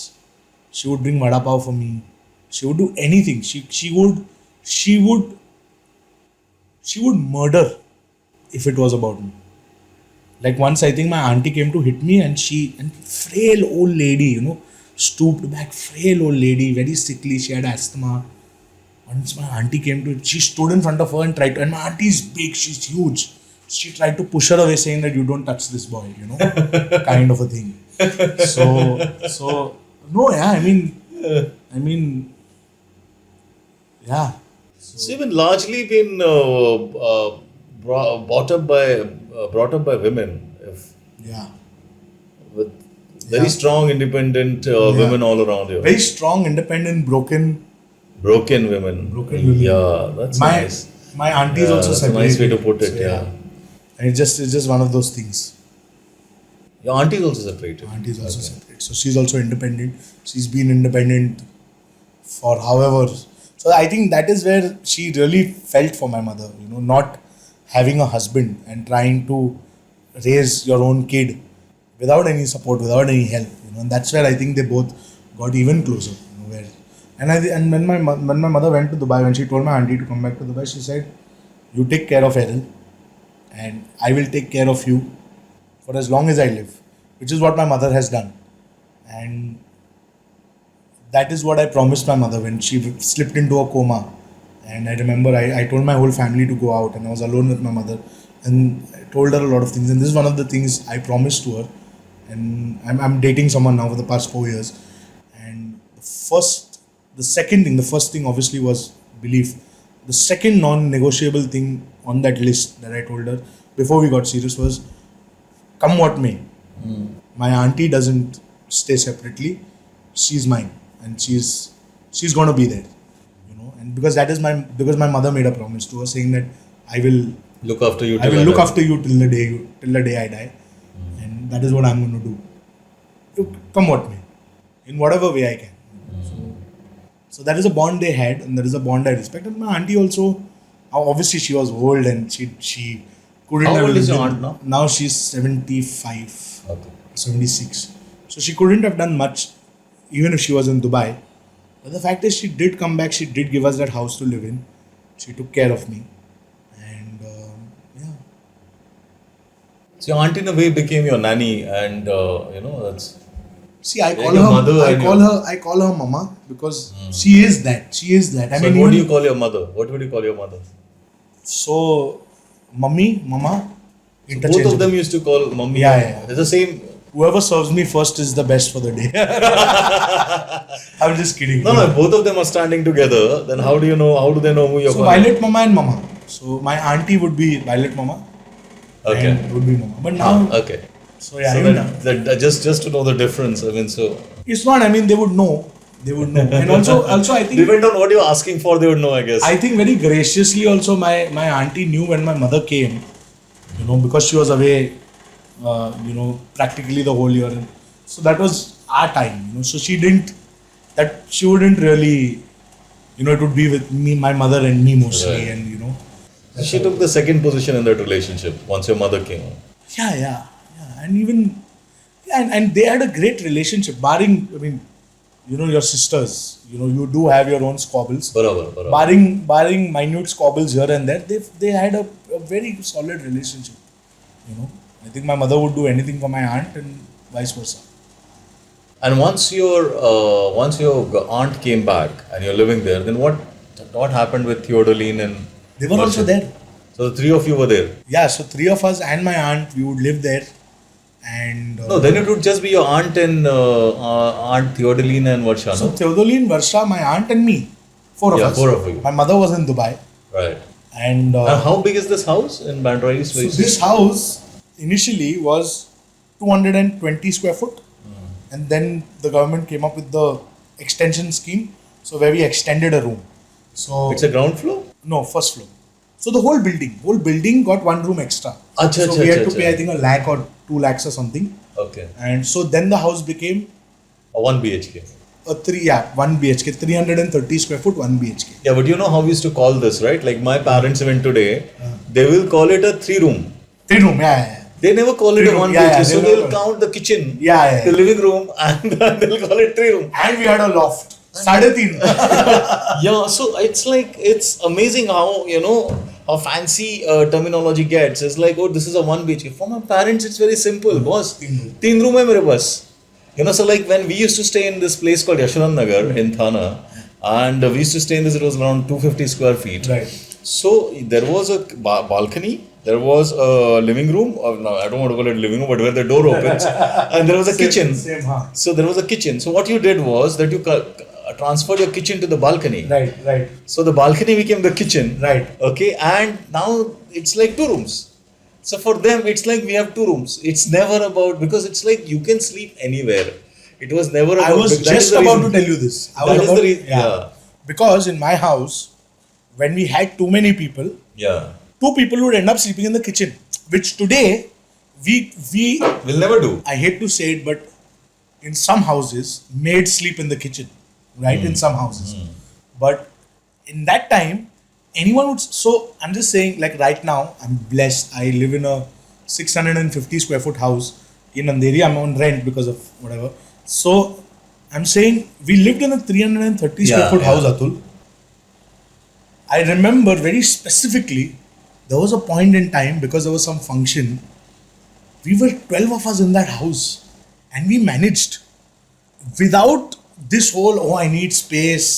She would bring vada pav for me. She would do anything. She would murder if it was about me. Like once I think my auntie came to hit me, and frail old lady, stooped back, frail old lady, very sickly, she had asthma. Once my auntie came to, she stood in front of her and tried to, and my auntie is big, she's huge. She tried to push her away, saying that you don't touch this boy, kind of a thing. So no, yeah, I mean, yeah. So you've been largely brought up by women, Yeah. with very strong, independent women all around you. Very strong, independent, broken Women. women. Yeah, that's nice. My auntie is Yeah, also that's a separated. nice way to put it. So, Yeah. And it's just one of those things. Your auntie is also separated. Auntie is also separate. So she's also independent. She's been independent for however. So I think that is where she really felt for my mother, not having a husband and trying to raise your own kid without any support, without any help, and that's where I think they both got even closer, where, and when my mother went to Dubai, when she told my auntie to come back to Dubai, she said, "You take care of Errol, and I will take care of you for as long as I live," which is what my mother has done, and that is what I promised my mother when she slipped into a coma. And I remember I told my whole family to go out, and I was alone with my mother, and I told her a lot of things, and this is one of the things I promised to her. And I'm dating someone now for the past 4 years, and the first thing obviously was belief. The second non-negotiable thing on that list that I told her before we got serious was, come what may, my auntie doesn't stay separately, she's mine, and she's going to be there, and because my mother made a promise to her saying that I will Look after you. I will look after you till the day I die, and that is what I'm going to do. Come what may, in whatever way I can. So that is a bond they had, and that is a bond I respect. And my auntie also, obviously she was old, and she couldn't. How have old is lived your in- aunt now? Now she's 75, Okay. 76. So she couldn't have done much, even if she was in Dubai. But the fact is, she did come back. She did give us that house to live in. She took care of me, and yeah. So your aunt in a way became your nanny, and that's. See, I call your her. mother I and call your- her. I call her Mama because she is that. She is that. I So mean, what do even- you call your mother? What would you call your mother? So, Mummy, Mama, Both interchangeable. of them used to call mummy. Yeah, yeah. It's the same. Whoever serves me first is the best for the day. I'm just kidding. No, both of them are standing together. Then how do you know? How do they know who you're So calling? Violet Mama and Mama. So my auntie would be Violet Mama. Okay. And would be Mama. But now, Okay. so yeah, So even that just to know the difference. I mean, so it's not. I mean, they would know. They would know. And also I think depend on what you're asking for, they would know, I guess. I think very graciously also my auntie knew when my mother came, because she was away, practically the whole year. And so that was our time, So she wouldn't really, it would be with me, my mother and me mostly, Right. and She took the second position in that relationship once your mother came. yeah, and even, and they had a great relationship, barring, I mean, your sisters, you do have your own squabbles. Barabar. Barring minute squabbles here and there, they had a very solid relationship. I think my mother would do anything for my aunt and vice versa. And once your aunt came back and you're living there, then what happened with Theodoline and They were also Varsha? there. So the three of you were there. Yeah, so three of us and my aunt, we would live there. And No, then it would just be your aunt and Aunt Theodoline and Varsha. so No? Theodoline, Varsha, my aunt and me, four of Yeah, us. four of you. My mother was in Dubai, Right. and And how big is this house in Bandra East? so this house initially was 220 square foot, and then the government came up with the extension scheme, so where we extended a room. So It's a ground floor? no, first floor. So the whole building got one room extra. Acha, So we had acha, to acha. pay, I think, 1 lakh or 2 lakhs or something. Okay. And so then the house became A 1 BHK. a 1 BHK, 330 square foot, 1 BHK. Yeah, but you know how we used to call this, right? Like my parents even today, they will call it a 3 room. 3 room, yeah. They never call it Three a room, 1 yeah, BHK. yeah, So they they'll never- count the kitchen, Yeah. the living room, and they'll call it 3 room. And we had a loft. 3.5. Yeah, so it's amazing how how fancy terminology gets. It's like, oh, this is a 1 BHK. For my parents, it's very simple. Boss, 3 room hai mere paas. So like when we used to stay in this place called Yashwant Nagar in Thana, and we used to stay in this, it was around 250 square feet. Right. So there was a balcony, there was a living room, or no, I don't want to call it living room, but where the door opens, and there was a kitchen. Same, huh? So there was a kitchen. So what you did was that you transferred your kitchen to the balcony. Right. So the balcony became the kitchen. Right. Okay, and now it's like 2 rooms. So for them, it's like we have 2 rooms. It's never about, because it's like you can sleep anywhere. It was never about. I was that is just the about reason. to tell you this. That is the reason. Yeah. Because in my house, when we had too many people, Yeah. 2 people would end up sleeping in the kitchen. Which today, we We'll never do. I hate to say it, but in some houses, maids sleep in the kitchen, right? In some houses. But in that time, anyone would. So I'm just saying, like right now, I'm blessed. I live in a 650 square foot house in Andheri. I'm on rent because of whatever. So I'm saying we lived in a 330 square foot house, Atul. I remember very specifically, there was a point in time because there was some function. We were 12 of us in that house and we managed without this whole, oh, I need space,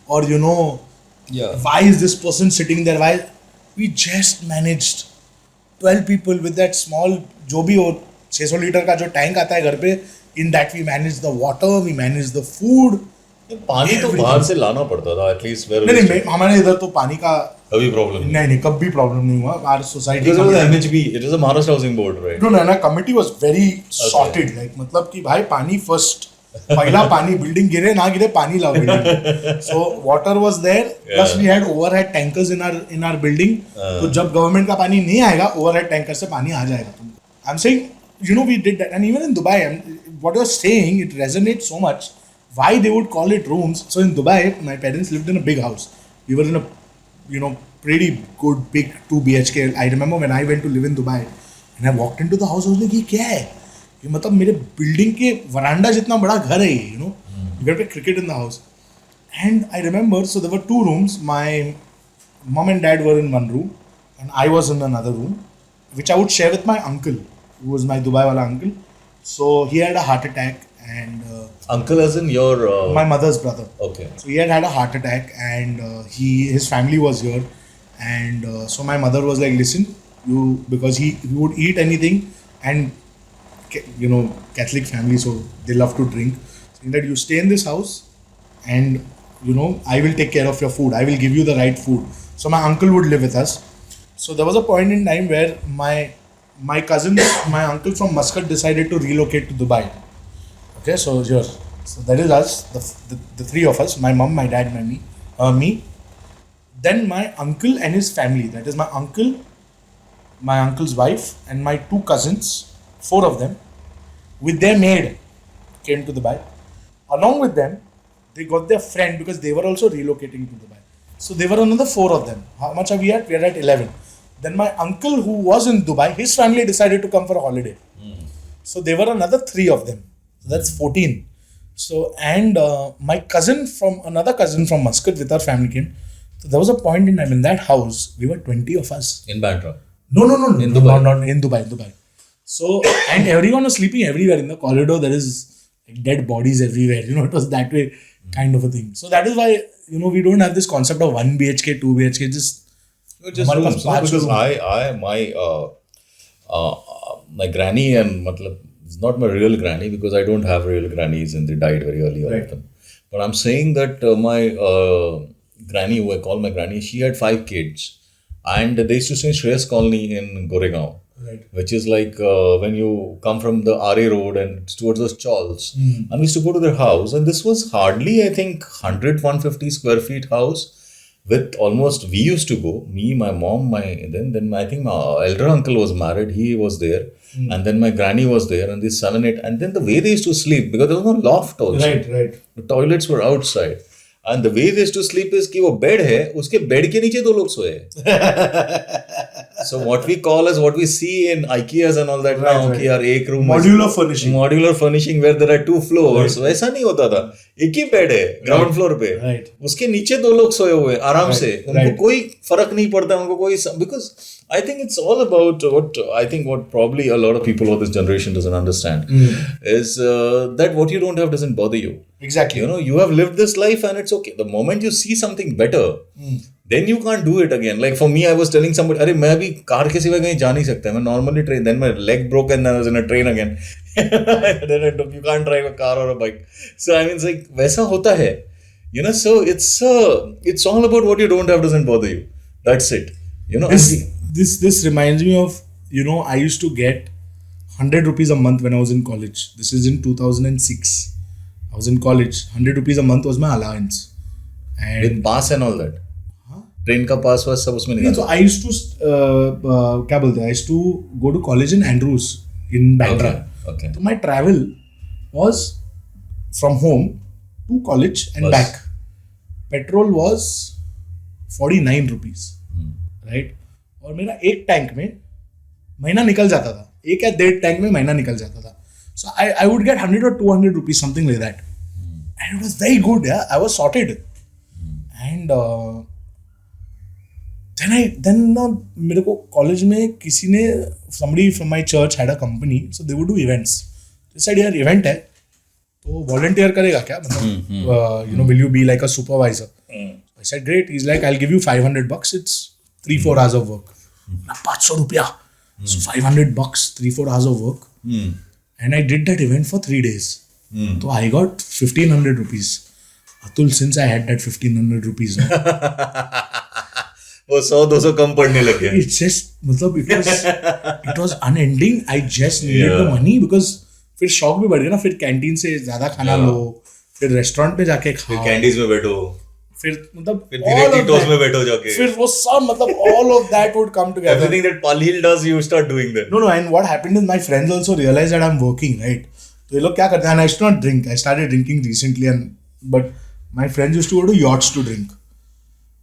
or why is this person sitting there? Why? We just managed 12 people with that small, जो भी हो 600 litre का जो tank आता है घर पे, in that we managed the water, we managed the food. पानी तो बाहर से लाना पड़ता था एटलीस्ट वेयर नहीं हमारे इधर तो पानी का कभी प्रॉब्लम नहीं कभी प्रॉब्लम नहीं हुआ our society because of the MHB it is a Maharashtra housing board right no committee was very sorted like मतलब कि भाई पानी फर्स्ट पहला पानी बिल्डिंग गिरे ना गिरे पानी लाओ building so water was there plus we had overhead tankers in our building तो जब गवर्नमेंट का पानी नहीं आएगा ओवरहेड टैंकर से पानी आ जाएगा I am saying we did that and even in Dubai what you are saying it resonates so much why they would call it rooms. So in Dubai, my parents lived in a big house. We were in a, pretty good big 2 BHK. I remember when I went to live in Dubai and I walked into the house, I was like, ये क्या है? ये मतलब मेरे building के वरांडा जितना बड़ा घर है ये, We got to cricket in the house. And I remember, so there were 2 rooms. My mom and dad were in one room and I was in another room, which I would share with my uncle, who was my Dubai wala uncle. So he had a heart attack and uncle as in your my mother's brother. Okay. So he had a heart attack and his family was here and so my mother was like, listen, because he would eat anything and Catholic family, so they love to drink, saying that you stay in this house and I will take care of your food, I will give you the right food. So my uncle would live with us. So there was a point in time where my cousins, my uncle from Muscat decided to relocate to Dubai. Okay, so that is us, the 3 of us, my mom, my dad, and me. Then my uncle and his family, that is my uncle, my uncle's wife, and my 2 cousins, 4 of them, with their maid, came to Dubai. Along with them, they got their friend because they were also relocating to Dubai. So they were another 4 of them. How much are we at? We are at 11. Then my uncle who was in Dubai, his family decided to come for a holiday. So there were another 3 of them. So that's 14. So and my another cousin from Muscat with our family came. So there was a point in time in that house we were 20 of us. in Bandra. No. In Dubai. Not in Dubai. So and everyone was sleeping everywhere in the corridor. There is like dead bodies everywhere. It was that way kind of a thing. So that is why we don't have this concept of 1 BHK, 2 BHK. Just rooms, because my granny and it's not my real granny because I don't have real grannies and they died very early, all of them. But I'm saying that my granny, who I call my granny, she had 5 kids and they used to stay in Shreyas Colony in Goregaon, which is like when you come from the RA road and it's towards the Chawls. And we used to go to their house and this was hardly, I think, 150 square feet house. With almost, we used to go, me, my mom, then I think my elder uncle was married, he was there, and then my granny was there, and this 7, 8, and then the way they used to sleep, because there was no loft also. Right. The toilets were outside. And the way they used to sleep is कि वो bed है, उसके bed के नीचे 2 लोग सोए हैं. So what we call as what we see in IKEAs and all that now, कि यार एक room modular furnishing where there are 2 floors, वैसा नहीं होता था. एक ही bed है ground floor पे. उसके नीचे 2 लोग सोए हुए आराम से. उनको कोई फर्क नहीं पड़ता, उनको कोई, because I think it's all about what probably a lot of people of this generation doesn't understand is that what you don't have doesn't bother you. Exactly. You have lived this life and it's okay. The moment you see something better, then you can't do it again. Like for me, I was telling somebody, अरे मैं भी car के सिवा कहीं जा नहीं सकता. मैं normally train. Then my leg broke and then I was in a train again. Then you can't drive a car or a bike. So I mean, it's like वैसा होता है. So it's all about what you don't have doesn't bother you. That's it. This reminds me of, I used to get 100 rupees a month when I was in college. This is in 2006. I was in college. 100 rupees a month was my allowance. And with pass and all that. Train ka pass was सब उसमें निकाला. So I used to क्या बोलते हैं? I used to go to college in Andrews in Bandra. Okay. So my travel was from home to college and back. Petrol was 49 rupees, right? और मेरा एक tank में महीना निकल जाता था, एक या डेढ़ टैंक में महीना निकल जाता था. So I would get 100 or 200 rupees, something like that. And it was very good, yeah. I was sorted. And then मेरे को कॉलेज में किसी ने, somebody from my church had a company, so they would do events. They said यार event है तो volunteer करेगा क्या, मतलब will you be like a supervisor? I said great. He's like, I'll give you $500. It's 3-4 hours of work. 500 रुपया, so $500, 3-4 hours of work. And I did that event for 3 days. So I got 1,500 rupees. Atul, since I had that 1,500 rupees, वो 100-200 कम पड़ने लगे. it's just, मतलब it was unending. I just needed the money because फिर शौक भी बढ़ गया ना, फिर कैंटीन से ज्यादा खाना लो, फिर रेस्टोरेंट पे जाके खाओ, फिर कैंडीज में बैठो, फिर मतलब फिर धीरे टीटोस में बैठो जाके, फिर वो सब मतलब all of that would come together. Everything that Palhil does, you start doing that. No, and what happened is my friends also realized that I'm working, right? So ये लोग क्या करते हैं? And I used to not drink. I started drinking recently, but my friends used to go to yachts to drink.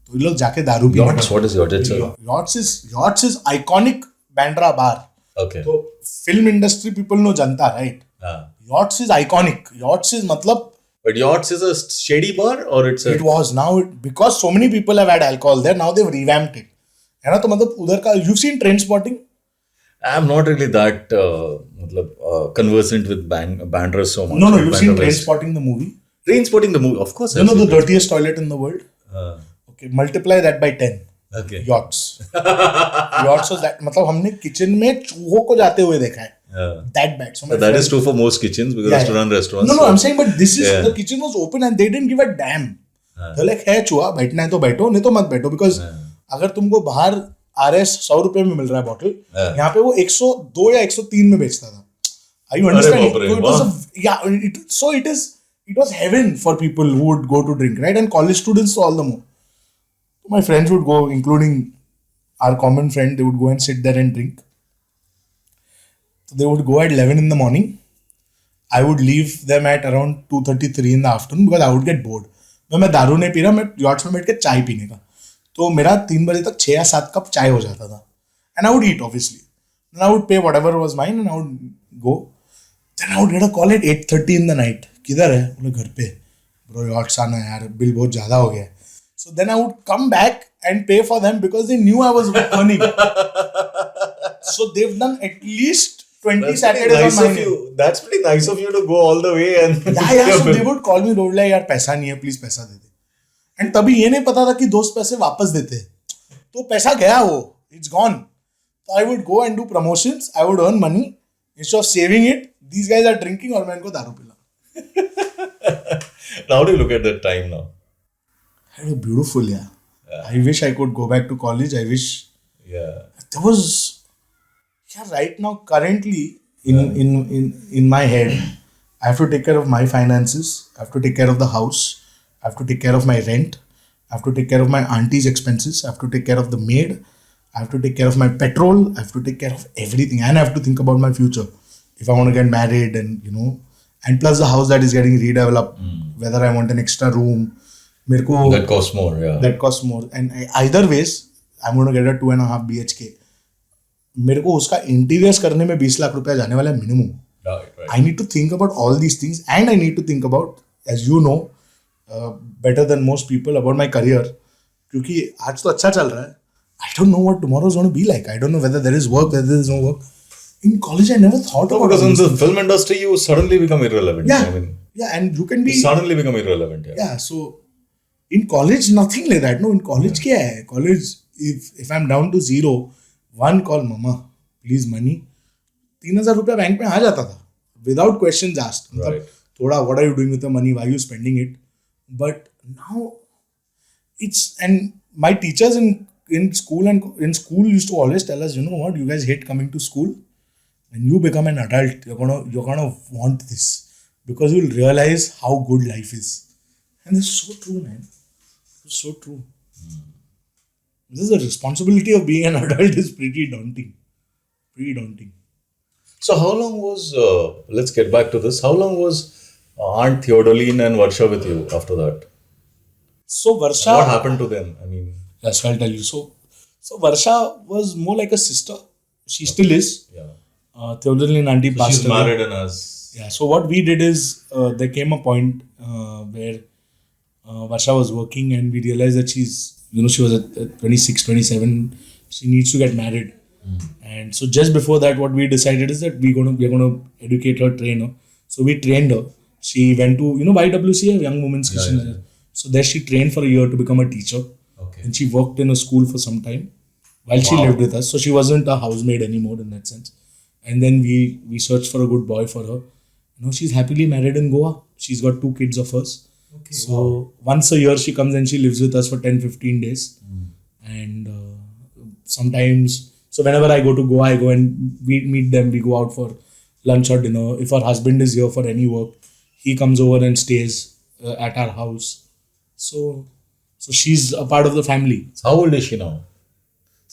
तो ये लोग जाके दारू पीते हैं. Yachts? What is yachts? Yachts is iconic Bandra bar. Okay. So film industry people know Janata, right? Yachts is iconic. Yachts is मतलब. But yachts is a shady bar or it's a... It was now because so many people have had alcohol there. Now they've revamped it. है ना, तो मतलब उधर का, you've seen Trainspotting? I'm not really that conversant with Bandra so much. No, you've seen Trainspotting the movie? Trainspotting the movie, of course. You know the dirtiest toilet in the world? Okay, multiply that by 10. Okay. Yachts. Yachts was that, मतलब हमने kitchen में चूहों को जाते हुए देखा है. That bad. So that is true for most kitchens because restaurants. No, I'm saying, but this is, the kitchen was open and they didn't give a damn. They're like, है चूहा, बैठना है तो बैठो, नहीं तो मत बैठो, because अगर तुमको बाहर RS 100 रुपए में मिल रहा है बॉटल, यहाँ पे वो 102 या 103 में बेचता था. Are you understanding? So it was heaven for people who would go to drink, right? And college students all the more. So my friends would go, including our common friend, they would go and sit there and drink. So they would go at 11 in the morning. I would leave them at around 2:33 in the afternoon because I would get bored. मैं दारू नहीं P रहा, मैं yachts में बैठ के चाय पीने का. तो मेरा 3 बजे तक 6 या 7 कप चाय हो जाता था. And I would eat, obviously. Then I would pay whatever was mine and I would go. Then I would get a call at 8:30 in the night. किधर है? बोले घर पे. Bro, yachts आना है यार, बिल बहुत ज़्यादा हो गया. So then I would come back and pay for them because they knew I was earning. So they've done at least 20 Saturdays on my name. That's pretty nice of you to go all the way and... Yeah, so they would call me, they would like, यार पैसा नहीं है, please पैसा दे दे. And तभी ये नहीं पता था कि दोस्त पैसे वापस देते हैं. तो पैसा गया वो, it's gone. So I would go and do promotions, I would earn money. Instead of saving it, these guys are drinking और मैं इनको दारू पिला. How do you look at that time now? It was beautiful, yeah. I wish I could go back to college. I wish. Yeah. There was... Yeah, right now, currently, in my head, I have to take care of my finances. I have to take care of the house. I have to take care of my rent. I have to take care of my auntie's expenses. I have to take care of the maid. I have to take care of my petrol. I have to take care of everything. And I have to think about my future. If I want to get married and, and plus the house that is getting redeveloped, whether I want an extra room. That costs more, yeah. That costs more. And either ways, I'm going to get a 2.5 BHK. मेरे को उसका interiors करने में 20 लाख रुपया जाने वाला है minimum. I need to think about all these things and I need to think about, as you know better than most people, about my career. क्योंकि आज तो अच्छा चल रहा है. I don't know what tomorrow is gonna be like. I don't know whether there is work, whether there is no work. In college, I never thought about it. Because in the film industry, you suddenly become irrelevant. Yeah, I mean, yeah, and you can be... You suddenly become irrelevant. Yeah, so in college, nothing like that. No, in college, क्या है? College, if I'm down to zero, one call, mama, please money. 3,000 रुपया bank में आ जाता था, without questions asked. Right. थोड़ा, what are you doing with the money? Why are you spending it? But now, it's, and my teachers in school used to always tell us, you know what, you guys hate coming to school. When you become an adult, you're gonna want this because you'll realize how good life is. And it's so true, man. It's so true. This is the responsibility of being an adult is pretty daunting. Pretty daunting. So how long was, let's get back to this, how long was Aunt Theodoline and Varsha with you after that? So Varsha... What happened to them? I mean... Yeah, so I'll tell you. So Varsha was more like a sister. She still is. Yeah. Theodolin and auntie passed She's away. married and has. Yeah. So what we did is there came a point where Varsha was working and we realized that she was at 26, 27. She needs to get married. And so just before that, what we decided is that we're gonna educate her, train her. So we trained her. She went to YWCA, Young Women's Christian. yeah. So there she trained for a year to become a teacher. Okay. And she worked in a school for some time while she Wow. lived with us. So she wasn't a housemaid anymore in that sense. And then we searched for a good boy for her. She's happily married in Goa. She's got 2 kids of hers. Okay. So once a year she comes and she lives with us for 10-15 days. And sometimes, so whenever I go to Goa, I go and we meet them. We go out for lunch or dinner. If her husband is here for any work, he comes over and stays at our house. So she's a part of the family. How old is she now?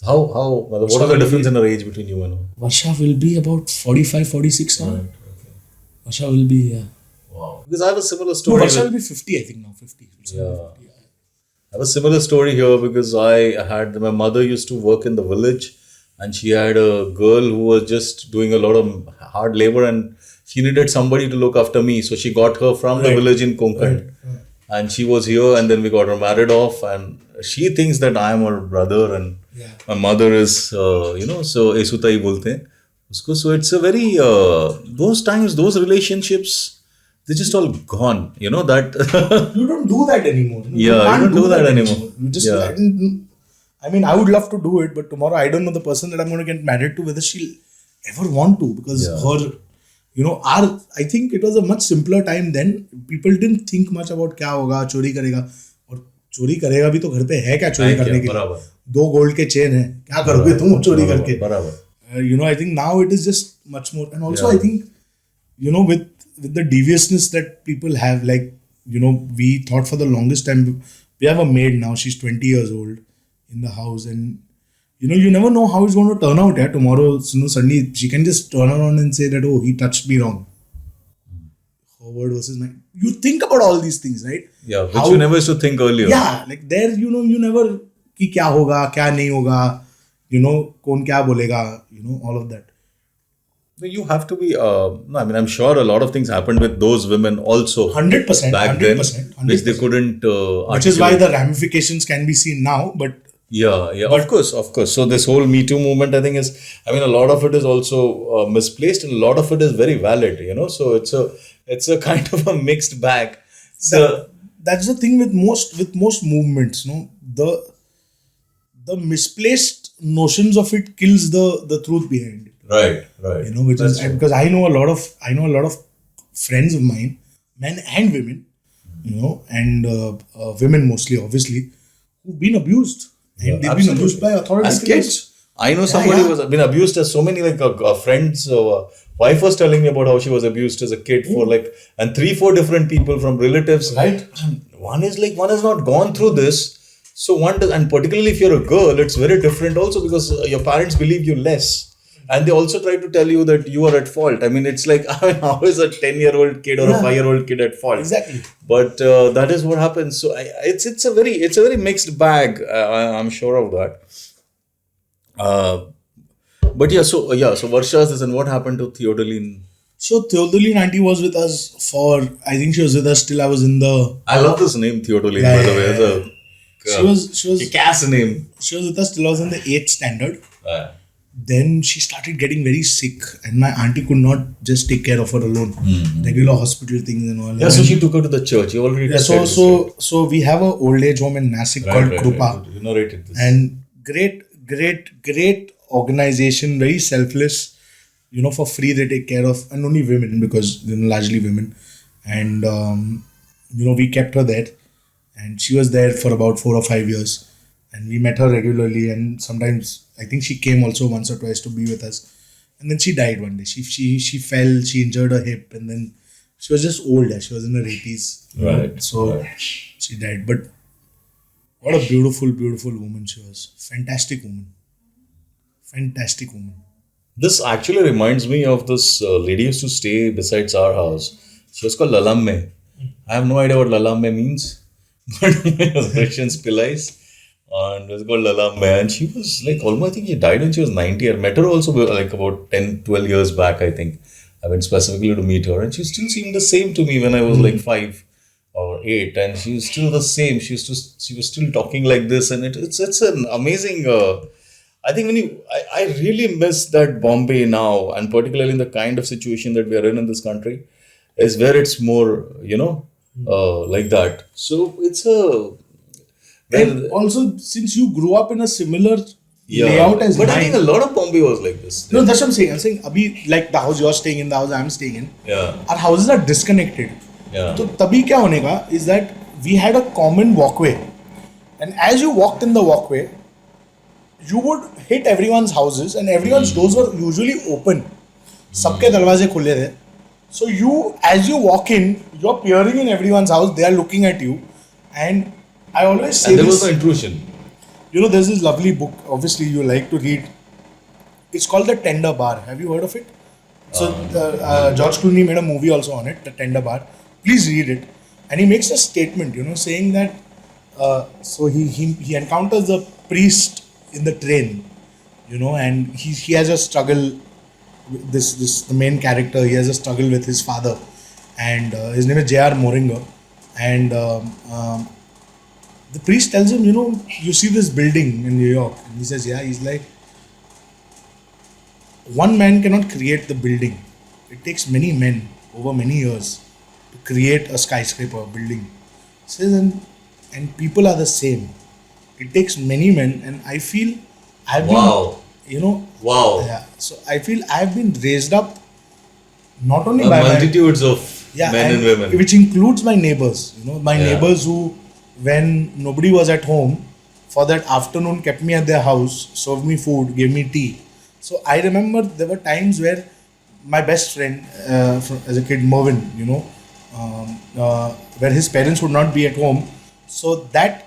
What is the difference in her age between you and her? Varsha will be about 45, 46 now. Right. Okay. Varsha will be, yeah. Wow. Because I have a similar No, story. Varsha will with- be 50, I think now. 50. Yeah. I have a similar story here because my mother used to work in the village and she had a girl who was just doing a lot of hard labor and she needed somebody to look after me. So she got her from the Right. village in Konkan. And she was here and then we got her married off and she thinks that I am her brother and Yeah. my mother is, so Esutai bolte hain usko. So it's a very, those times, those relationships, they're just all gone, that. You don't do that anymore. Yeah, you can't don't do that anymore. You just, Yeah. I mean, I would love to do it, but tomorrow I don't know the person that I'm going to get married to, whether she'll ever want to, because her, I think it was a much simpler time then. People didn't think much about क्या होगा, चोरी करेगा, और चोरी करेगा भी तो घर पे है क्या चोरी करने के लिए? बराबर. 2 गोल्ड के चेन है, क्या करोगे तुम चोरी करके? बराबर. I think now it is just much more, and also I think, with the deviousness that people have, like, we thought for the longest time, we have a maid now, she's 20 years old in the house, and you never know how it's going to turn out. Tomorrow, suddenly she can just turn around and say that, oh, he touched me wrong. Her word versus mine. You think about all these things, right? Yeah, which you never used to think earlier. Yeah, like there, you never कि क्या होगा, क्या नहीं होगा, कौन क्या बोलेगा, all of that. You have to be, I'm sure a lot of things happened with those women also 100%, back 100%, then, 100%. which they couldn't Which is why the ramifications can be seen now, but Yeah, of course. So this whole Me Too movement, I think a lot of it is also misplaced and a lot of it is very valid, so it's a kind of a mixed bag. So that's the thing with most movements, the misplaced notions of it kills the truth behind it. right. Which That's is true. because I know a lot of friends of mine, men and women, and women mostly, obviously, who've been abused. And they've been Absolutely. abused by authority As figures. kids. I know somebody who has been abused as so many, like a friend's wife was telling me about how she was abused as a kid for and 3-4 different people from relatives. Right. And one has not gone through this. So one does, and particularly if you're a girl, it's very different also because your parents believe you less. And they also try to tell you that you are at fault. It's like, how is a 10-year-old kid or a 5-year-old kid at fault? Exactly. But that is what happens. So it's a very mixed bag. I'm sure of that. So Varsha's this, and what happened to Theodoline? So Theodoline auntie was with us I think she was with us till I was in the. I love this name Theodoline, Yeah, by the yeah, way. yeah. It's She was a kick-ass name. She was with us till I was in the 8th standard. Then she started getting very sick, and my auntie could not just take care of her alone. Regular hospital things and all. Yeah, so she took her to the church. You already Yeah, said this, right? so we have an old age home in Nasik called Krupa, Right. You narrated this. and great organization, very selfless. For free they take care of, and only women, because largely women, and we kept her there, and she was there for about 4 or 5 years, and we met her regularly, and sometimes I think she came also once or twice to be with us, and then she died one day. She fell, she injured her hip, and then she was just old. She was in her 80s, Right. So she died. But what a beautiful woman she was. Fantastic woman. This actually reminds me of this lady who used to stay besides our house. She was called Lalamme. I have no idea what Lalamme means. But Christian Pillais. And it's called Lala and she was like almost, I think she died when she was 90. I met her also like about 10, 12 years back, I think. I went specifically to meet her and she still seemed the same to me when I was like 5 or 8, and she was still the same. She was still talking like this, and it's an amazing. I think I really miss that Bombay now, and particularly in the kind of situation that we are in this country, is where it's more, like that. So it's a And well, also, since you grew up in a similar yeah. layout as But mine. I think a lot of Bombay was like this. No, that's what I'm saying. I'm saying, abhi, like the house you're staying in, the house I'm staying in, Yeah. our houses are disconnected. Yeah. So तभी क्या होने का is that we had a common walkway, and as you walked in the walkway, you would hit everyone's houses, and everyone's doors were usually open. सबके दरवाजे खुले थे. So as you walk in, you're peering in everyone's house. They are looking at you, and I always say And there this. was no intrusion. There's this lovely book. Obviously, you like to read. It's called The Tender Bar. Have you heard of it? So George Clooney made a movie also on it, The Tender Bar. Please read it. And he makes a statement, saying that. So he encounters a priest in the train, and he has a struggle. The main character, he has a struggle with his father, and his name is J.R. Moringa, and the priest tells him, you see this building in New York, and he says, yeah. He's like, one man cannot create the building. It takes many men over many years to create a skyscraper, a building. He says, and people are the same. It takes many men, and I feel I've Wow. been, Wow. yeah. So I feel I've been raised up not only A by multitudes of men and women. which includes my neighbors. My Yeah. neighbors who, when nobody was at home, for that afternoon kept me at their house, served me food, gave me tea. So I remember there were times where my best friend, as a kid, Mervin, where his parents would not be at home. So that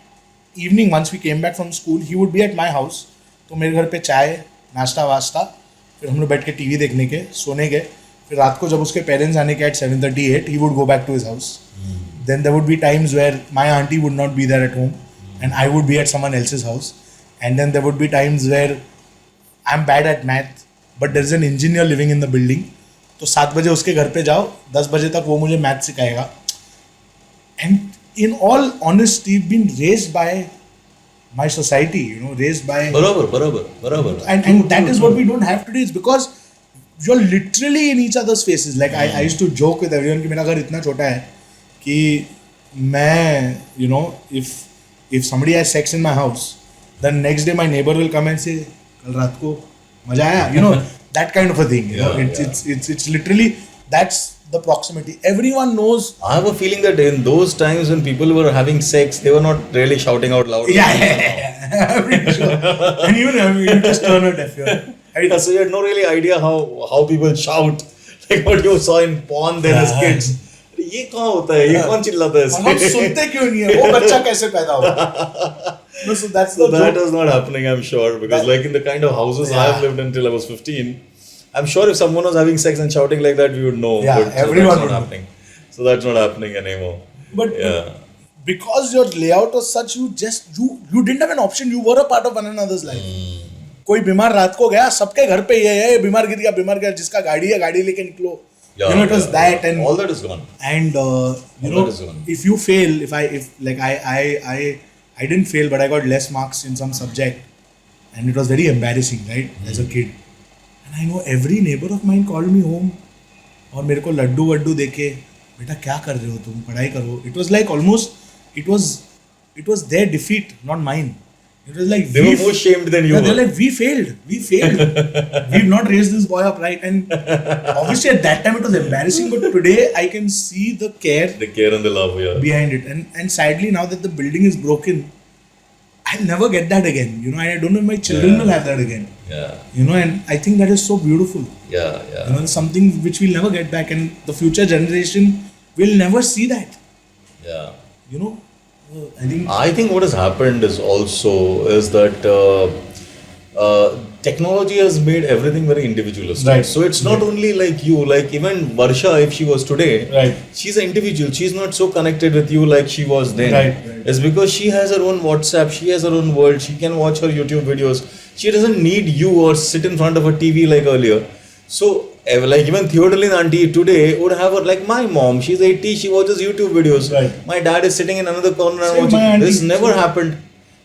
evening, once we came back from school, he would be at my house. तो मेरे घर पे चाय नाश्ता वास्ता, फिर हम लोग बैठ के टीवी देखने के, सोने के, फिर रात को जब उसके पेरेंट्स आने के at 7:38, he would go back to his house. Then there would be times where my auntie would not be there at home, and I would be at someone else's house. And then there would be times where I'm bad at math, but there's an engineer living in the building. तो 7 बजे उसके घर पे जाओ, 10 बजे तक वो मुझे मैथ सिखाएगा. And in all honesty, been raised by my society, raised by. Barabar. And that is what we don't have today. It's because you're literally in each other's faces. Like I used to joke with everyone कि मेरा घर इतना छोटा है कि मैं, if somebody has sex in my house, then next day my neighbor will come and say, कल रात को मजा आया, that kind of a thing. It's literally, that's the proximity. Everyone knows. I have a feeling that in those times when people were having sex, they were not really shouting out loud. Yeah. I'm pretty sure. And even you just turn a deaf ear. Yeah, so you had no really idea how people shout, like what you saw in porn then as kids. ये कहाँ होता है? ये कौन चिल्लाता है हम सुनते क्यों नहीं है? वो बच्चा कैसे पैदा हुआ? No, so that's the that joke. is not happening, I'm sure, because like in the kind of houses I have lived until I was 15, I'm sure if someone was having sex and shouting like that, we would know. Yeah, but everyone that's would not know. happening. So that's not happening anymore. But Yeah. because your layout was such, you didn't have an option. You were a part of one another's life. कोई बीमार रात को गया, सबके घर पे ये बीमार गिर गया, जिसका गाड़ी है गाड़ी लेके निकलो. Yeah, it was that, and all that is gone. And that is gone. if you fail, I didn't fail, but I got less marks in some subject, and it was very embarrassing, right, as a kid. And I know every neighbor of mine called me home, और मेरे को लड्डू वड्डू देके, बेटा क्या कर रहे हो तुम, पढ़ाई करो. It was like almost, it was their defeat, not mine. It was like They were more shamed than you yeah, were. they're like, we failed. We've not raised this boy up right. And obviously at that time it was embarrassing, but today I can see the care and the love, yeah. behind it. And sadly, now that the building is broken, I'll never get that again. I don't know if my children will have that again. Yeah. And I think that is so beautiful. Yeah. Something which we'll never get back, and the future generation will never see that. Yeah. I think I think what has happened is also that technology has made everything very individualistic. Right. So it's not only like you, like even Varsha, if she was today, Right. she's an individual. She's not so connected with you like she was then. Right. It's because she has her own WhatsApp, she has her own world, she can watch her YouTube videos. She doesn't need you or sit in front of a TV like earlier. So, like even Theodolin auntie today would have her, like my mom, she's 80, she watches YouTube videos. Right. My dad is sitting in another corner and Same, my watching. auntie. This never happened.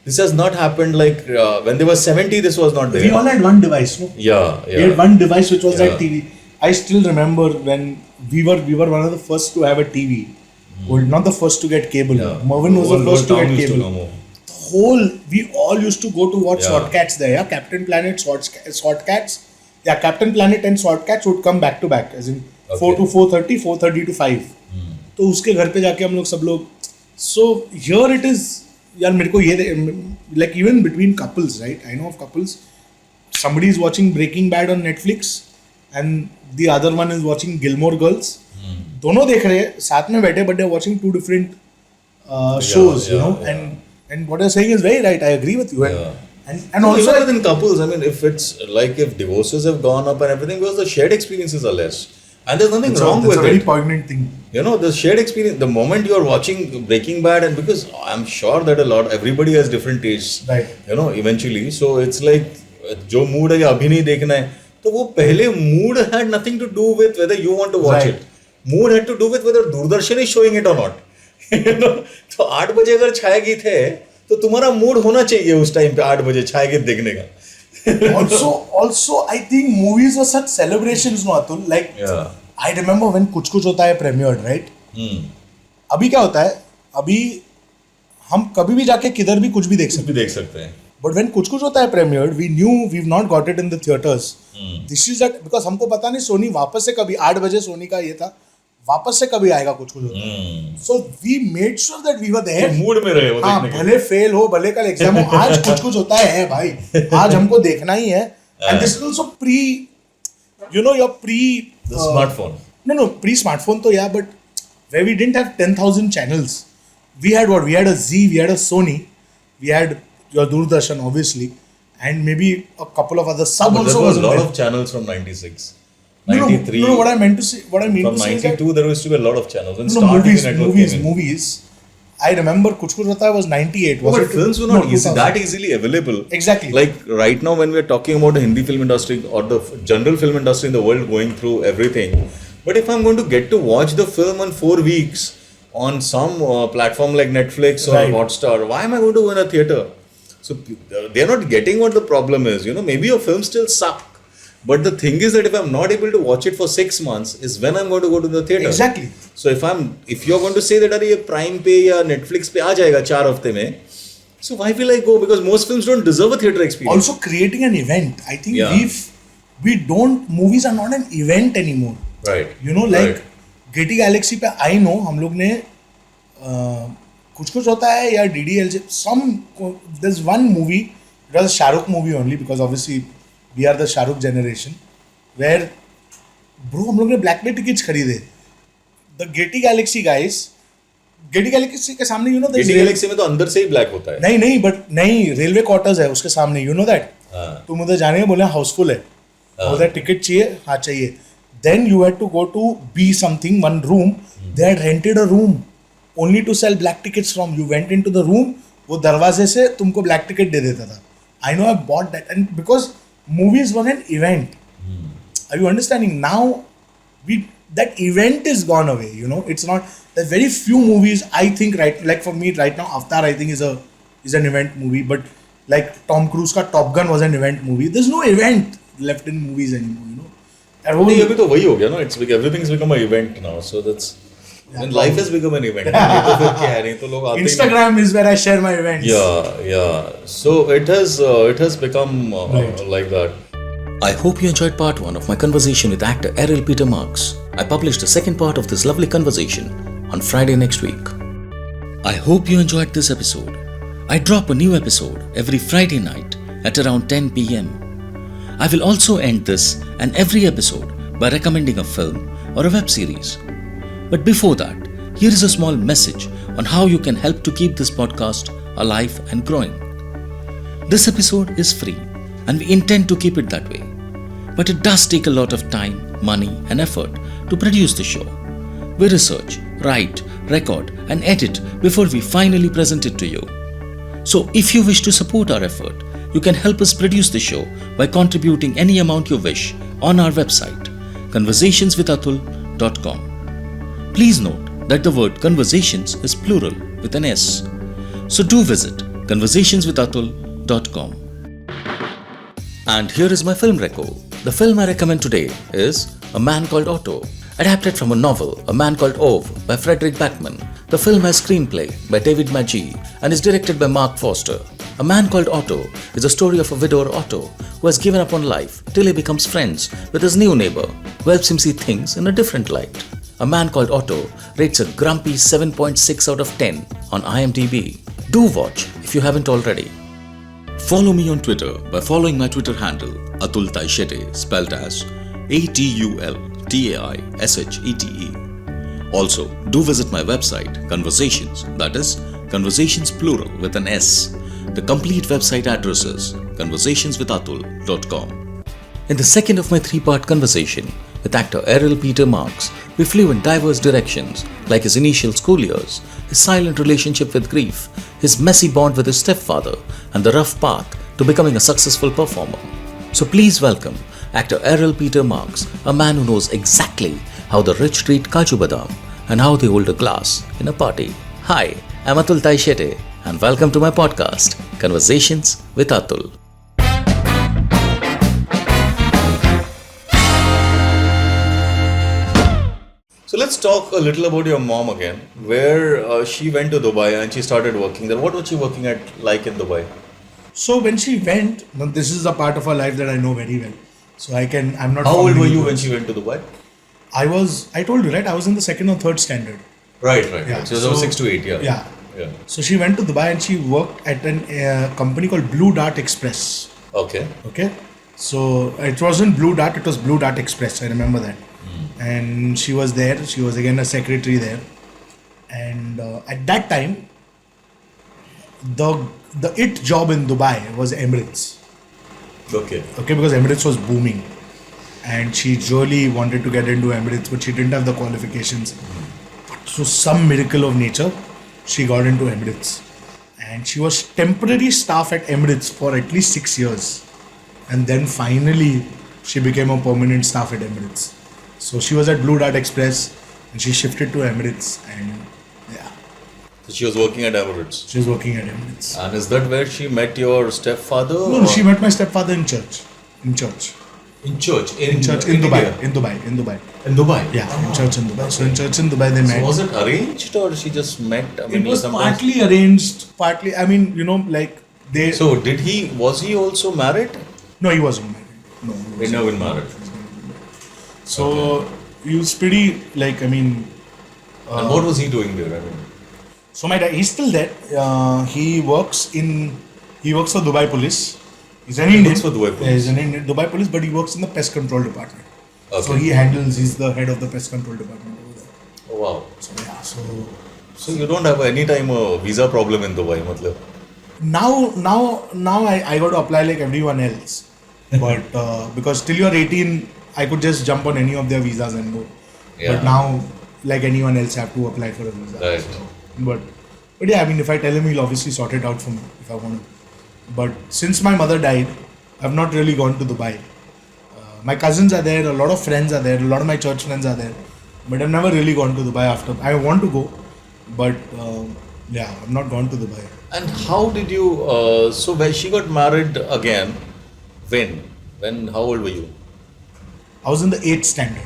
This has not happened like when they were 70, this was not there. We all had one device, no? Yeah, We had yeah. one device which was Yeah. that TV. I still remember when we were one of the first to have a TV. Well, not the first to get cable. Yeah. Mervyn was the Whole first to town get used to cable. come home. We all used to go to watch Yeah. Sword Cats there. Yeah, Captain Planet, Sword Cats. Yeah, Captain Planet and Sword Cats would come back to back, as in 4 Okay. to 4:30, 4:30 to 5. तो उसके घर पे जाके हम लोग सब लोग. So here it is. यार मेरे को ये like even between couples, right? I know of couples. Somebody is watching Breaking Bad on Netflix, and the other one is watching Gilmore Girls. दोनों देख रहे हैं साथ में बैठे, but they're watching two different shows, you yeah, know. yeah. And what you're saying is very right. I agree with you. Yeah. And No, also even within couples, I mean, if divorces have gone up and everything, because the shared experiences are less. And there's nothing wrong that's with a very it. poignant thing. You know, the shared experience, the moment you're watching Breaking Bad, and because I'm sure that everybody has different tastes, Right. you know, eventually. So it's like, जो mood है या अभी नहीं देखना है, तो वो पहले mood had nothing to do with whether you want to watch Right. it. Mood had to do with whether Doordarshan is showing it or not. You know, तो 8 बजे अगर छाया गीत है, तो तुम्हारा mood होना चाहिए उस टाइम पे 8 बजे छाया गीत देखने का. also, I think movies were such celebrations, no Atul. Like, Yeah. I remember when कुछ कुछ होता है premiered, right? अभी क्या होता है? अभी हम कभी भी जाके किधर भी कुछ भी देख सकते भी देख सकते हैं. But when कुछ कुछ होता है premiered, we knew we've not got it in the theaters. This is that because हमको पता नहीं सोनी वापस से कभी 8 बजे सोनी का ये था, वापस से कभी आएगा कुछ कुछ होता है. So we made sure that we were there. Mood में रहे वो हाँ, देखने के. भले फेल हो, भले कल एग्जाम हो, आज कुछ कुछ होता है भाई. आज हमको देखना ही है. And this is also your pre The smartphone. No, pre-smartphone तो yeah, but where we didn't have 10,000 channels. We had what? We had a Z, we had a Sony, we had your Doordarshan obviously, and maybe a couple of other sub But also there were a wasn't lot there. of channels from 96. No, 93. no, what I mean to say From is that 92, there used to be a lot of channels. When no, Star TV network came in. movies. I remember Kuch Kuch Hota Hai was 98. Was But it? films were No, not easy, 2000. that easily available. Exactly. Like right now, when we are talking about the Hindi film industry or the general film industry in the world going through everything, but if I'm going to get to watch the film in 4 weeks on some platform like Netflix or Right. Hotstar, why am I going to go in a theater? So they're not getting what the problem is. You know, maybe your films still suck. But the thing is that if I'm not able to watch it for 6 months, is when I'm going to go to the theater. Exactly. So if you're going to say that अरे ये Prime पे या Netflix पे आ जाएगा 4 हफ्ते में, so why will I go? Because most films don't deserve a theater experience. Also creating an event. I think Yeah. movies are not an event anymore. Right. You know, like Right. Getty Galaxy पे I know हम लोग ने कुछ कुछ होता है या DDLJ there's one movie, it was a Shahrukh movie only because obviously we are the Shahrukh generation, where bro हम लोग ने ब्लैक में टिकट्स खरीदे. The Getty Galaxy guys, Getty Galaxy के सामने Getty Galaxy में तो अंदर से ही black होता है. नहीं रेलवे क्वार्टर्स है उसके सामने, you know that. तुम उधर जाने के बोले हाउसफुल है, उधर टिकट चाहिए, हाँ चाहिए. Then you had to go to B something, one room. They had rented a room only to sell black tickets from. You went into the room, वो दरवाजे से तुमको black ticket दे देता था. I know I bought that, and because movies were an event. Are you understanding? Now, that event is gone away. You know, it's not. There's very few movies I think like for me right now, Avatar I think is an event movie. But like Tom Cruise का Top Gun was an event movie. There's no event left in movies anymore. You know. नहीं अभी तो वही हो गया ना. It's like everything's become an event now. So that's when life has become an event. नहीं तो फिर क्या है, नहीं तो लोग आते ही नहीं. Instagram is where I share my events. Yeah. So it has become like that. I hope you enjoyed part 1 of my conversation with actor Errol Peter Marks. I published the second part of this lovely conversation on Friday next week. I hope you enjoyed this episode. I drop a new episode every Friday night at around 10 p.m. I will also end this and every episode by recommending a film or a web series. But before that, here is a small message on how you can help to keep this podcast alive and growing. This episode is free and we intend to keep it that way. But it does take a lot of time, money, and effort to produce the show. We research, write, record, and edit before we finally present it to you. So if you wish to support our effort, you can help us produce the show by contributing any amount you wish on our website, conversationswithatul.com. Please note that the word conversations is plural with an S. So do visit conversationswithatul.com. And here is my film reco. The film I recommend today is A Man Called Otto, adapted from a novel, A Man Called Ove, by Frederick Backman. The film has screenplay by David Magee and is directed by Mark Foster. A Man Called Otto is a story of a widower Otto who has given up on life till he becomes friends with his new neighbor who helps him see things in a different light. A Man Called Otto rates a grumpy 7.6 out of 10 on IMDb. Do watch if you haven't already. Follow me on Twitter by following my Twitter handle Atul Taishete, spelled as ATULTAISHETE. Also, do visit my website Conversations, that is Conversations plural with an S. The complete website address is conversationswithatul.com. In the second of my three-part conversation with actor Errol Peter Marks, we flew in diverse directions like his initial school years, his silent relationship with grief, his messy bond with his stepfather, and the rough path to becoming a successful performer. So please welcome actor Errol Peter Marks, a man who knows exactly how the rich treat Kaju Badam and how they hold a glass in a party. Hi, I'm Atul Taishete and welcome to my podcast, Conversations with Atul. So let's talk a little about your mom again, where she went to Dubai and she started working there. What was she working at like in Dubai? So when she went, now this is a part of her life that I know very well. So I'm not. How old fumbling were you with when this. she went to Dubai? I told you, right? I was in the second or third standard. Right. Yeah, So it was 6 to 8, yeah. Yeah. So she went to Dubai and she worked at a company called Blue Dart Express. Okay. Okay. So it wasn't Blue Dart, it was Blue Dart Express. I remember that. And she was there. She was again a secretary there. And at that time, the it job in Dubai was Emirates. Okay. Okay, because Emirates was booming. And she really wanted to get into Emirates, but she didn't have the qualifications. But through some miracle of nature, she got into Emirates. And she was temporary staff at Emirates for at least 6 years. And then finally, she became a permanent staff at Emirates. So she was at Blue Dart Express and she shifted to Emirates and yeah, So she was working at Emirates. she was working at Emirates. And is that where she met your stepfather? No, or- she met my stepfather in church. In church. In church? In church in Dubai. India? In Dubai. In Dubai. In Dubai? Yeah, in church in Dubai. So in church in Dubai they met. So was it arranged or she just met? I mean, It was sometimes- partly arranged, partly, I mean, like they. So was he also married? No, he wasn't married. No. He never been married. So he was pretty, like, I mean. And what was he doing there? I mean, So my dad, he's still there. He works for Dubai Police. He's an Indian. works for Dubai Police. Yeah, he's an Indian Dubai Police, but he works in the pest control department. Okay. So he's the head of the pest control department over there. oh wow. So yeah, So you don't have any time a visa problem in Dubai, matlab. now I got to apply like everyone else. But because till you're 18, I could just jump on any of their visas and go. Yeah. But now, like anyone else, I have to apply for a visa. Right. So, but yeah, I mean, if I tell him, he'll obviously sort it out for me if I want to. But since my mother died, I've not really gone to Dubai. My cousins are there, a lot of friends are there, a lot of my church friends are there. But I've never really gone to Dubai after. I want to go, but yeah, I've not gone to Dubai. And how did you? So when she got married again, when? How old were you? I was in the 8th standard.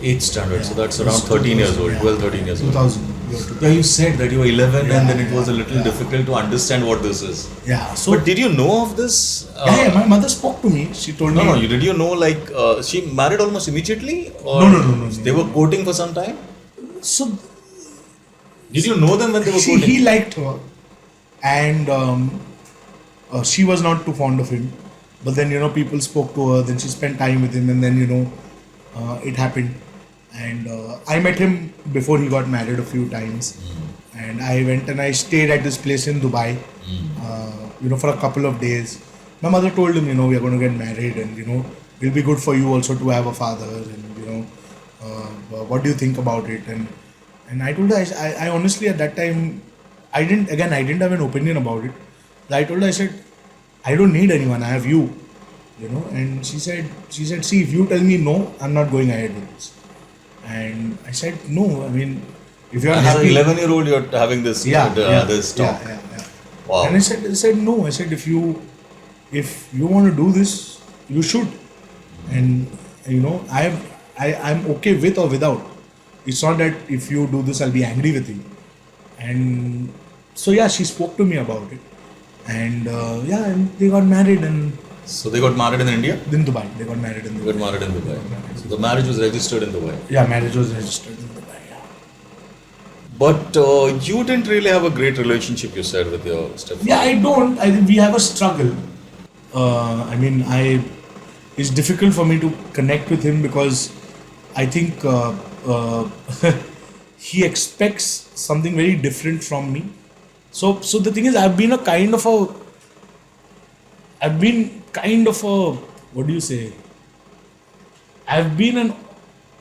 8th standard. So Yeah. that's around 13 years old, Yeah. 12, 13 years old. 2000. Yeah, you said that you were 11 Yeah, and then it was a yeah, little yeah. difficult to understand what this is. Yeah. So But did you know of this? yeah, my mother spoke to me. She told me. No, did you know like she married almost immediately? Or No. They were courting for some time? So Did you know them when they were he courting? liked her, and she was not too fond of him. But then people spoke to her. Then she spent time with him, and then it happened. And I met him before he got married a few times, and I went and I stayed at this place in Dubai, for a couple of days. my mother told him, we are going to get married, and it'll be good for you also to have a father, and what do you think about it? And I told her, I honestly at that time, I didn't have an opinion about it. I told her, I said, I don't need anyone, I have you, and she said, see, if you tell me no, I'm not going ahead with this. And I said, no, I mean, if you're As an happy. 11-year-old, you're having this this talk. Yeah. Wow. And I said no. I said, if you want to do this, you should. And I'm okay with or without. It's not that if you do this, I'll be angry with you. And so she spoke to me about it, and and they got married So they got married in India? in Dubai. They got married in They got Dubai. married in Dubai. So the marriage was registered in Dubai. Yeah, marriage was registered in Dubai. Yeah. But you didn't really have a great relationship, you said, with your stepfather. Yeah, I don't. I think we have a struggle. It's difficult for me to connect with him because I think he expects something very different from me. So the thing is, I've been what do you say? I've been an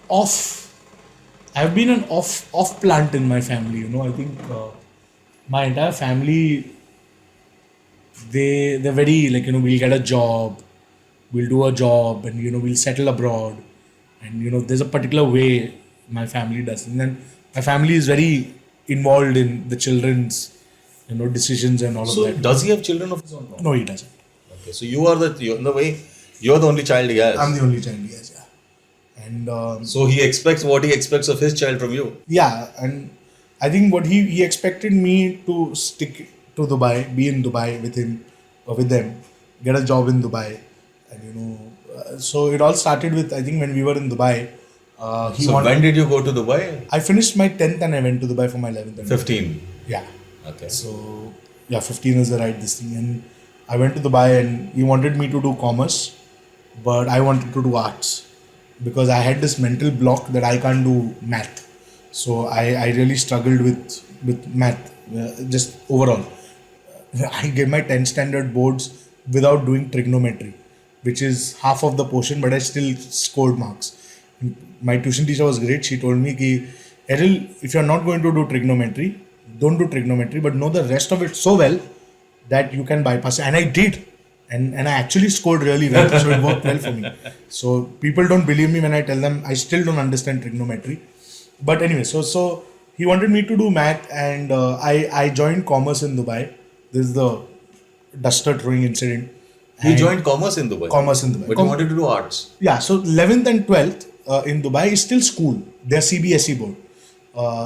off plant in my family. I think my entire family, they're very we'll get a job, we'll do a job, and we'll settle abroad, and there's a particular way my family does, and then my family is very involved in the children's decisions and all So of that. does he have children of his own? No, he doesn't. Okay, so you're the only child he has. I'm the only child he has, yeah. And So he expects what he expects of his child from you. yeah, and I think what he expected me to stick to Dubai, be in Dubai with him or with them, get a job in Dubai, and so it all started with, I think, when we were in Dubai. When did you go to Dubai? I finished my 10th and I went to Dubai for my 11th. And 15. Yeah. Okay. So 15 is the right this thing, and I went to Dubai, and he wanted me to do commerce, but I wanted to do arts because I had this mental block that I can't do math. So I really struggled with math, just overall. I gave my 10th standard boards without doing trigonometry, which is half of the portion, but I still scored marks. My tuition teacher was great. She told me, Errol, if you're not going to do trigonometry, don't do trigonometry, but know the rest of it so well that you can bypass it. And I did. And I actually scored really well, so it worked well for me. So people don't believe me when I tell them I still don't understand trigonometry. But anyway, so he wanted me to do math, and I joined commerce in Dubai. This is the duster throwing incident. You joined commerce in Dubai? Commerce in Dubai. But you wanted to do arts? Yeah, so 11th and 12th in Dubai is still school. They're CBSE board.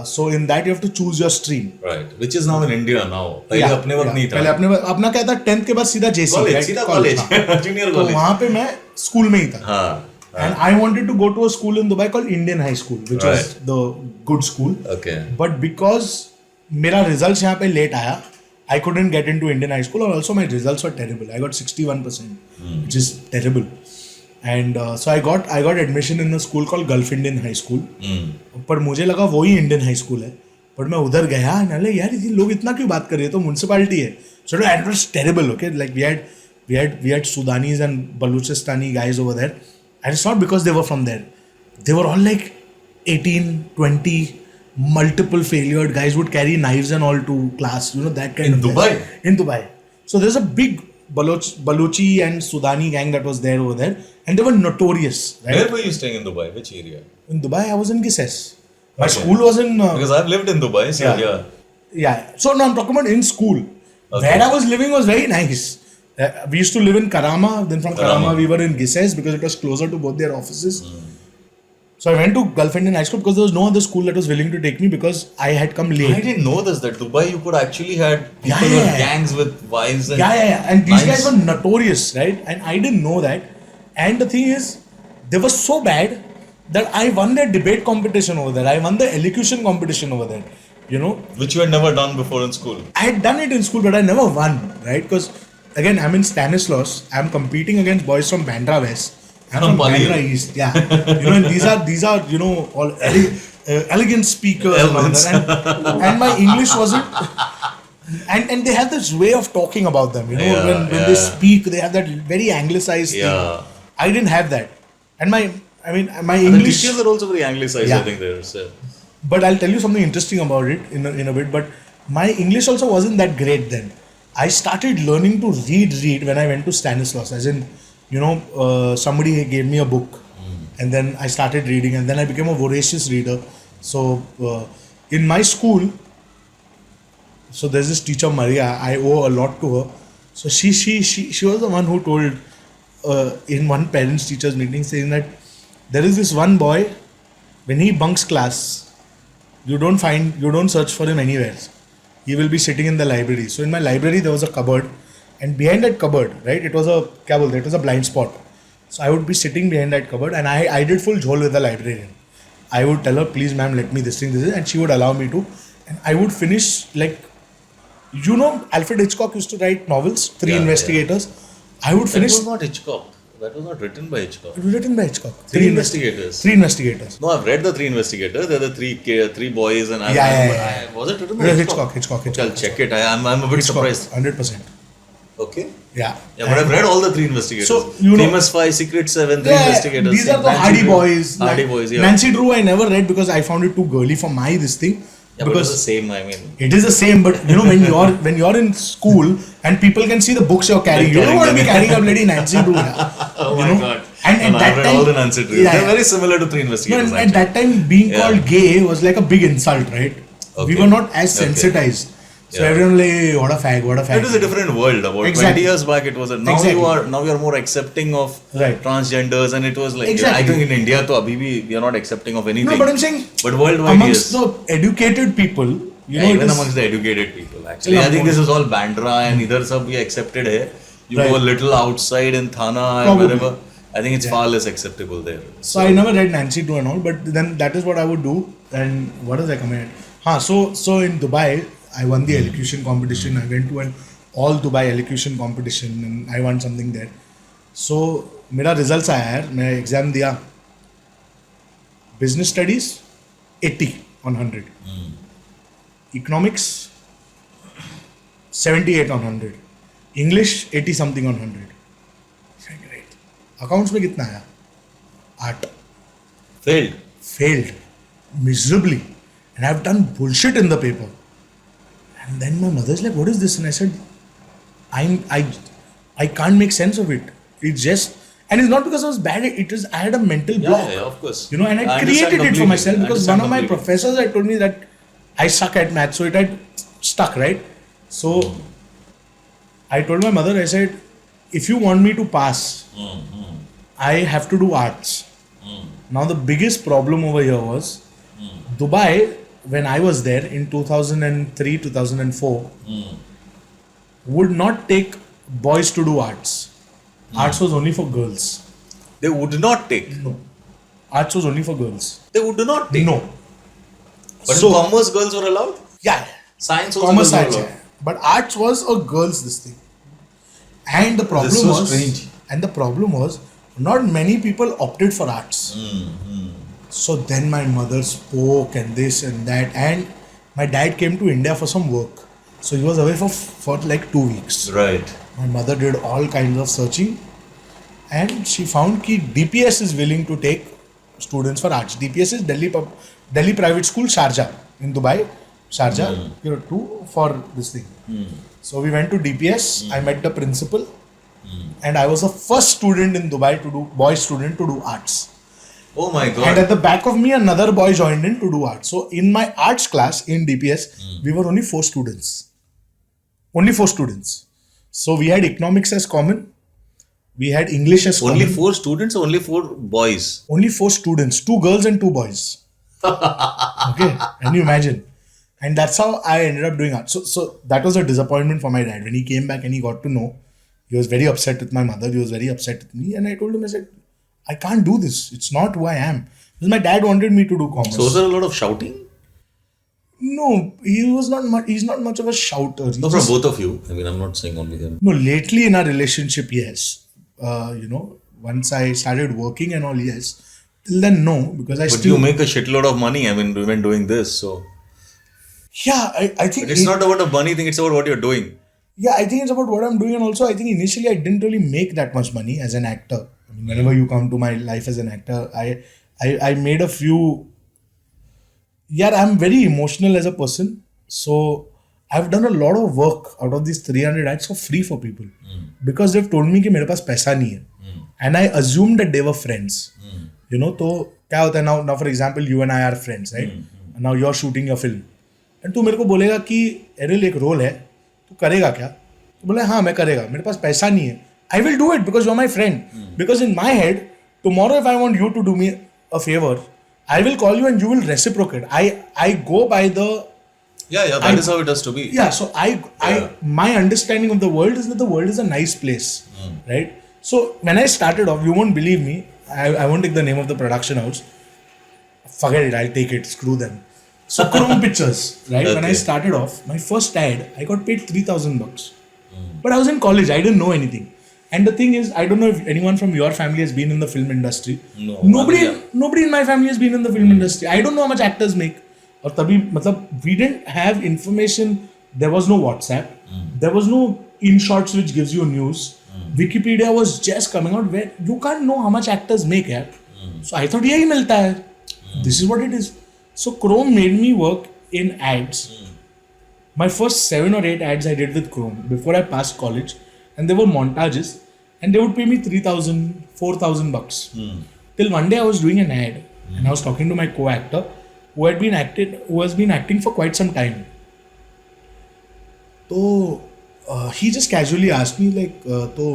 So in that you have to choose your stream. Right. Which is now in India now. पहले अपने वक्त नहीं था. पहले अपना क्या था, 10th के बाद सीधा JC. College, सीधा college. Junior तो college. वहाँ पे मैं school में ही था. हाँ. And I wanted to go to a school in Dubai called Indian High School, which was the good school. Okay. But because मेरा results यहाँ पे late आया, I couldn't get into Indian High School, and also my results were terrible. I got 61%, which is terrible. And so I got admission in a school called Gulf Indian High School. पर मुझे लगा वही Indian High School है. पर मैं उधर गया, नाले यार ये लोग इतना क्यों बात कर रहे हैं, तो म्युनिसिपैलिटी है. So it was terrible. Okay, like we had Sudanis and Baluchistani guys over there, and it's not because they were from there. They were all like 18, 20, multiple failured guys, would carry knives and all to class. That kind In of Dubai? guys. In Dubai. So there's a big Baluchi and Sudani gang that was there over there, and they were notorious. Right? Where were you staying in Dubai? Which area? In Dubai, I was in Gises. My Okay. school was in. Because I've lived in Dubai, so yeah. Yeah. So no, I'm talking about in school. Okay. Where I was living was very nice. We used to live in Karama. Then from Karama we were in Gises because it was closer to both their offices. So I went to Gulf Indian High School because there was no other school that was willing to take me because I had come late. I didn't know this, that Dubai you could actually had people Yeah, with yeah. gangs with wives and And these knives. guys were notorious, right? And I didn't know that. And the thing is, they were so bad that I won their debate competition over there. I won the elocution competition over there. Which you had never done before in school. I had done it in school, but I never won, right? Because again, I'm in Stanislaus. I'm competing against boys from Bandra West. I'm from Bandra East. Yeah, and these are all elegant speakers and all that. And my And they have this way of talking about them, Yeah, when they yeah. speak, they have that very anglicized Yeah. thing. I didn't have that. And my And the English. teachers are also very anglicized, Yeah. I think there. So. But I'll tell you something interesting about it in a bit. But my English also wasn't that great then. I started learning to read when I went to Stanislaus. As in, somebody gave me a book, and then I started reading, and then I became a voracious reader. So in my school, so there's this teacher Maria. I owe a lot to her. So she was the one who told in one parents teachers meeting, saying that there is this one boy, when he bunks class, you don't search for him anywhere. He will be sitting in the library. So in my library there was a cupboard, and behind that cupboard, right, it was a blind spot. So I would be sitting behind that cupboard, and I did full jhol with the librarian. I would tell her, please ma'am, let me this thing, and she would allow me to, and I would finish, like, Alfred Hitchcock used to write novels, Three Yeah, Investigators. I would That finish. was not Hitchcock. That was not written by Hitchcock. It was written by Hitchcock. Three Investigators. Three Investigators. No, I've read the Three Investigators. They're the three boys, and Yeah. was it written by Yeah, Hitchcock? Hitchcock. I'll check it. I'm a bit surprised. 100%. Okay. Yeah. Yeah, but I've read all the Three Investigators. So, Famous Five, Secret Seven, Three Yeah, Investigators. these are the Nancy Hardy Drew. Boys. Hardy Boys, yeah. Nancy Drew I never read because I found it too girly for my this thing. Yeah, but it's the because same, I mean. it is the same, but when you're in school and people can see the books you're carrying, you don't want to be carrying a bloody Nancy Drew. Oh my god. And No, at I've that read time, all the Nancy Drews. Yeah, They're yeah. very similar to Three No, Investigators. and at that time, being Yeah. called gay was like a big insult, right? Okay. We were not as Okay. sensitized. So Yeah. everyone like, "Hey, what a fag, what a fag." It was a different world. About Exactly. 20 years back, it was a. Now Exactly. you are more accepting of Right. transgenders, and it was like. Exactly. I think in India, to abhi bhi, we are not accepting of anything. No, but I'm saying But worldwide, amongst yes. the educated people, Yeah, it even is- amongst the educated people, actually. Yeah, I think more- this is all bandra, and either sab ye accepted hai. You Right. go a little outside in Thana and Probably. wherever. I think it's Yeah. far less acceptable there. So I never read Nancy Drew and all, but then that is what I would do. And what was I coming at? So in Dubai, I won the elocution competition. I went to an all Dubai elocution competition and I won something there. So मेरा results आया है, मैं exam दिया. Business studies 80 on 100. Economics 78 on 100. English 80 something on 100. Great. Accounts में कितना आया? 8. Failed miserably, and I've done bullshit in the paper. And then my mother's like, "What is this?" And I said, I can't make sense of it. It's just, and it's not because I was bad. It was, I had a mental block. Yeah, of course. And I understand created it for completely. myself I because understand one of my completely. professors had told me that I suck at maths, so it had stuck, right? So I told my mother, I said, if you want me to pass, I have to do arts. Now the biggest problem over here was Dubai, when I was there in 2003, 2004, would not take boys to do arts. Arts was only for girls. They would not take. No. Arts was only for girls. They would not take. No. But So- in commerce, girls were allowed. Yeah. Science also Commerce girls science. were allowed. Yeah. But arts was a girls this thing. And the problem This is so was strange. and the problem was not many people opted for arts. So then my mother spoke and this and that, and my dad came to India for some work. So he was away for like 2 weeks. Right. My mother did all kinds of searching and she found that DPS is willing to take students for arts. DPS is Delhi Private School, Sharjah, in Dubai. Sharjah, for this thing. So we went to DPS, I met the principal and I was the first student in Dubai boy student to do arts. Oh my god. And at the back of me, another boy joined in to do art. So in my arts class in DPS, we were only 4 students. Only 4 students. So we had economics as common. We had English as Only common. 4 students or only 4 boys? Only 4 students. 2 girls and 2 boys. Okay. Can you imagine? And that's how I ended up doing art. So that was a disappointment for my dad. When he came back and he got to know, he was very upset with my mother. He was very upset with me. And I told him, I said, I can't do this. It's not who I am. Because my dad wanted me to do commerce. So was there a lot of shouting? No, he was not much. He's not much of a shouter. He No, from just- both of you. I mean, I'm not saying only him. No, lately in our relationship, yes. Once I started working and all, yes. Till then, no, because I But still. you make a shitload of money. I mean, even doing this. So Yeah, I think It's not about a money thing, it's about what you're doing. Yeah, I think it's about what I'm doing, and also I think initially I didn't really make that much money as an actor. I mean, whenever you come to my life as an actor, I made a few. Yeah, I'm very emotional as a person, so I've done a lot of work out of these 300 ads for free for people because they've told me कि मेरे पास पैसा नहीं है, and I assumed that they were friends. You know, तो क्या होता है now for example you and I are friends, right? And now you're shooting your film, and तू मेरे को बोलेगा कि एरिल एक रोल है, तू करेगा क्या? तो बोले हाँ मैं करेगा, मेरे पास पैसा नहीं है. I will do it because you're my friend. Because in my head, tomorrow if I want you to do me a favor, I will call you and you will reciprocate. I go by the That is how it has to be. yeah. So my understanding of the world is that the world is a nice place, right? So when I started off, you won't believe me. I won't take the name of the production house. Forget it. I'll take it. Screw them. So Chrome Pictures, right? When I Okay. started off, my first ad, I got paid $3,000. But I was in college. I didn't know anything. And the thing is, I don't know if anyone from your family has been in the film industry. No. Nobody in my family has been in the film industry. I don't know how much actors make. और तभी मतलब we didn't have information. There was no WhatsApp. There was no InShots which gives you news. Wikipedia was just coming out where you can't know how much actors make यार. So I thought यही मिलता है. This is what it is. So Chrome made me work in ads. My first 7 or 8 ads I did with Chrome before I passed college, and they were montages, and they would pay me $3,000, $4,000. Till one day I was doing an ad, and I was talking to my co-actor who has been acting for quite some time. So he just casually asked me like, तो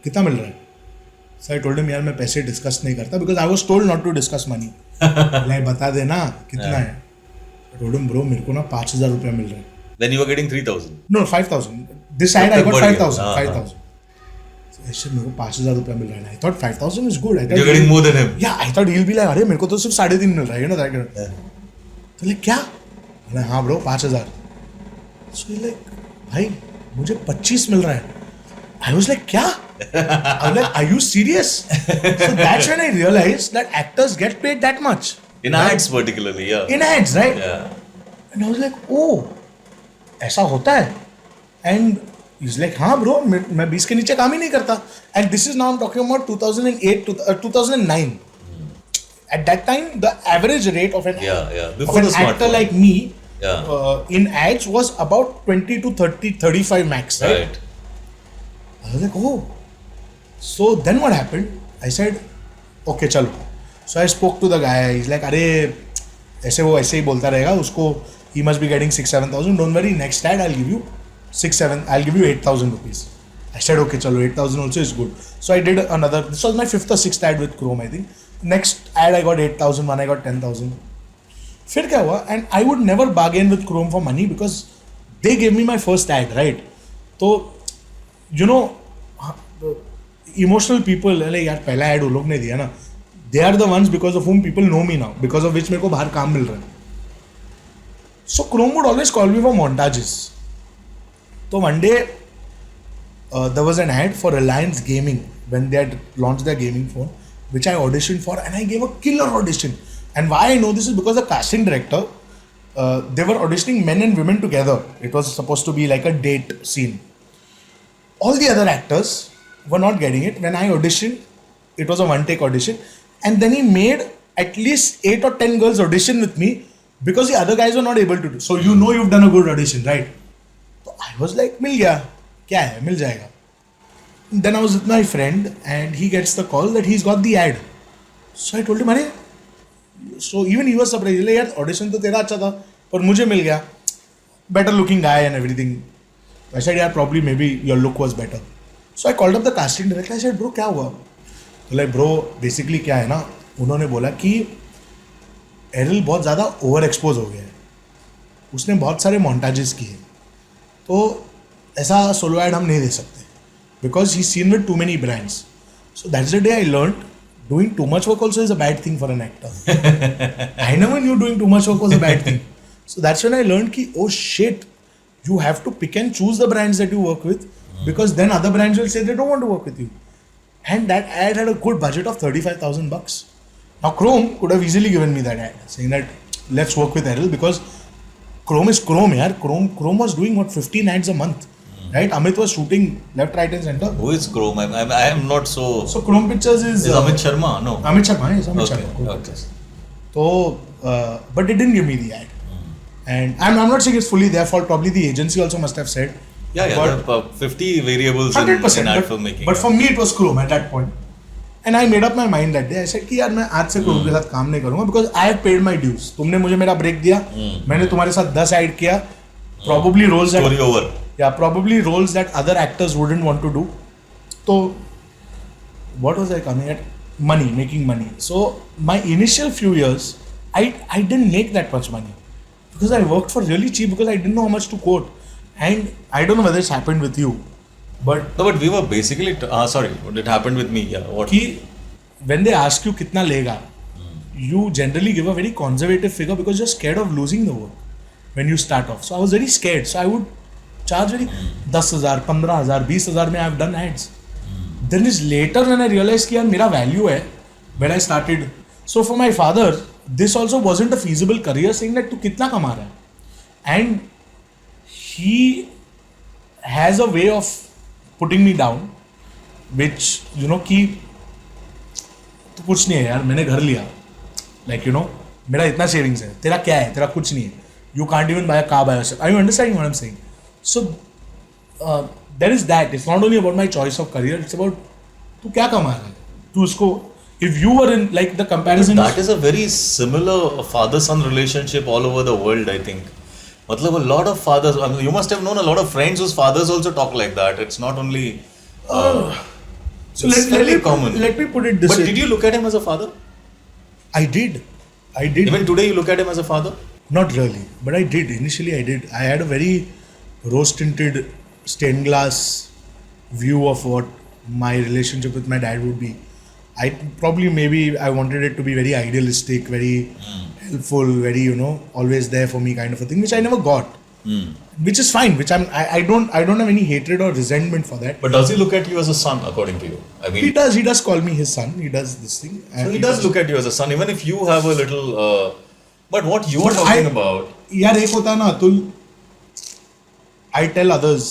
कितना मिल रहा है? So I told him यार मैं पैसे discuss नहीं करता because I was told not to discuss money. like बता देना कितना है? I told him bro मेरे को ना 5,000 रुपया मिल रहा है. Then you were getting 3,000. No, 5,000. This side I got But- 5,000. हाँ, 5,000. So I said मेरे को 5,000 रुपया मिल रहा है. I thought 5,000 is good. I thought You're getting more than him. Yeah, I thought he'll be like अरे मेरे को तो सिर्फ 3.5 मिल रहा है. You know that kind of. तो like क्या? बोला हाँ bro 5,000. So he's like भाई मुझे 25 मिल रहा है. I was like क्या? I was like are you serious? So that's when I realized that actors get paid that much. In ads particularly, yeah. In ads, right? Yeah. And I was like, oh, ऐसा होता है. And he's like, हाँ bro, मैं 20 के नीचे काम ही नहीं करता. And this is now I'm talking about 2008 to 2009. At that time, the average rate of an Before the actor smartphone. like me Yeah. in ads was about 20 to 30, 35 max, right? Right. I was like, oh. So then what happened? I said, okay, चलो. So I spoke to the guy. He's like, अरे ऐसे वो ऐसे ही बोलता रहेगा उसको. He must be getting 6,000-7,000. Don't worry. Next ad I'll give you 6,7. I'll give you 8,000 rupees. I said, okay, चलो 8,000 also is good. So I did another. This was my 5th or 6th ad with Chrome, I think. Next ad I got 8,000. One I got 10,000. फिर क्या हुआ? And I would never bargain with Chrome for money because they gave me my first ad, right? तो you know, emotional people like यार पहला ad वो लोग ने दिया ना. They are the ones because of whom people know me now, because of which मेरे को बाहर काम मिल रहा है. So Chrome would always call me for montages. So one day there was an ad for Reliance Gaming when they had launched their gaming phone, which I auditioned for, and I gave a killer audition. And why I know this is because the casting director, they were auditioning men and women together. It was supposed to be like a date scene. All the other actors were not getting it. When I auditioned, it was a one-take audition. And then he made at least 8 or 10 girls audition with me because the other guys were not able to do. So you know you've done a good audition, right? So I was like, मिल गया, क्या है, मिल जाएगा. Then I was with my friend and he gets the call that he's got the ad. So I told him, अरे, so even he was surprised. like, यार audition तो तेरा अच्छा था, पर मुझे मिल गया. Better looking guy and everything. I said, yeah, probably maybe your look was better. So I called up the casting director. I said, bro, क्या हुआ? तो लाइक ब्रो बेसिकली क्या है ना, उन्होंने बोला कि एरल बहुत ज़्यादा ओवर एक्सपोज हो गया है, उसने बहुत सारे मोन्टाजेस किए, तो ऐसा सोलो एड हम नहीं दे सकते because he seen with too many brands. So that's the day I learn doing too much work also is a bad thing for an actor. I never knew doing too much work was a bad thing. So that's when I learn कि oh shit, you have to pick and choose the brands that you work with because then other brands will say they don't want to work with you. And that ad had a good budget of Chrome is Chrome, yaar. Chrome was doing what 15 ads a month, right? Amit was shooting left, right, and center. Who is Chrome? I am not so. So Chrome Pictures is Amit Sharma? No. Amit Sharma, yes, Amit Okay. Sharma. Okay. So, but it didn't give me the ad, and I'm not saying it's fully their fault. Probably the agency also must have said. Yeah, But there are 50 variables in 100%. ad But, filmmaking. but for me, it was Chrome at that point. And I made up my mind that day. I said कि यार मैं आज से Chrome के साथ काम नहीं करूँगा because I have paid my dues. तुमने मुझे मेरा break दिया, मैंने तुम्हारे साथ 10 ऐड किया, probably roles that Story over. yeah, probably roles that other actors wouldn't want to do. So what was I coming at? Money, making money. So my initial few years, I didn't make that much money because I worked for really cheap because I didn't know how much to quote. And I don't know whether it's happened with you, but No, but we were basically. Sorry, it happened with me. Yeah, what? कि when they ask you कितना लेगा, you generally give a very conservative figure because you're scared of losing the work when you start off. So I was very scared. So I would charge very 10,000, 15,000, 20,000 में I've done ads. Then is later when I realized कि यार मेरा value है when I started. So for my father, this also wasn't a feasible career saying that तू कितना कमा रहा है, and he has a way of putting me down, which you know कि तो कुछ नहीं है यार, मैंने घर लिया, like you know मेरा इतना savings है, तेरा क्या है, तेरा कुछ नहीं है, you can't even buy a car by yourself. Are you understanding what I'm saying? So there is that. It's not only about my choice of career, it's about तू क्या कमा रहा है, तू उसको, if you were in like the comparison That is a very similar father-son relationship all over the world, I think. Matlab, a lot of fathers, I mean, you must have known a lot of friends whose fathers also talk like that. It's not only. so it's fairly common. let me put it this But way. did you look at him as a father? I did. Even today, you look at him as a father? Not really, but I did. Initially, I did. I had a very rose-tinted stained glass view of what my relationship with my dad would be. I wanted it to be very idealistic, very helpful, very, you know, always there for me kind of a thing, which I never got. Which is fine, which I don't have any hatred or resentment for that. But does he look at you as a son, according to you? I mean, He does call me his son. He does this thing. so he does look at you as a son, even if you have a little. But what you are talking about. यार एक होता है ना Atul, I tell others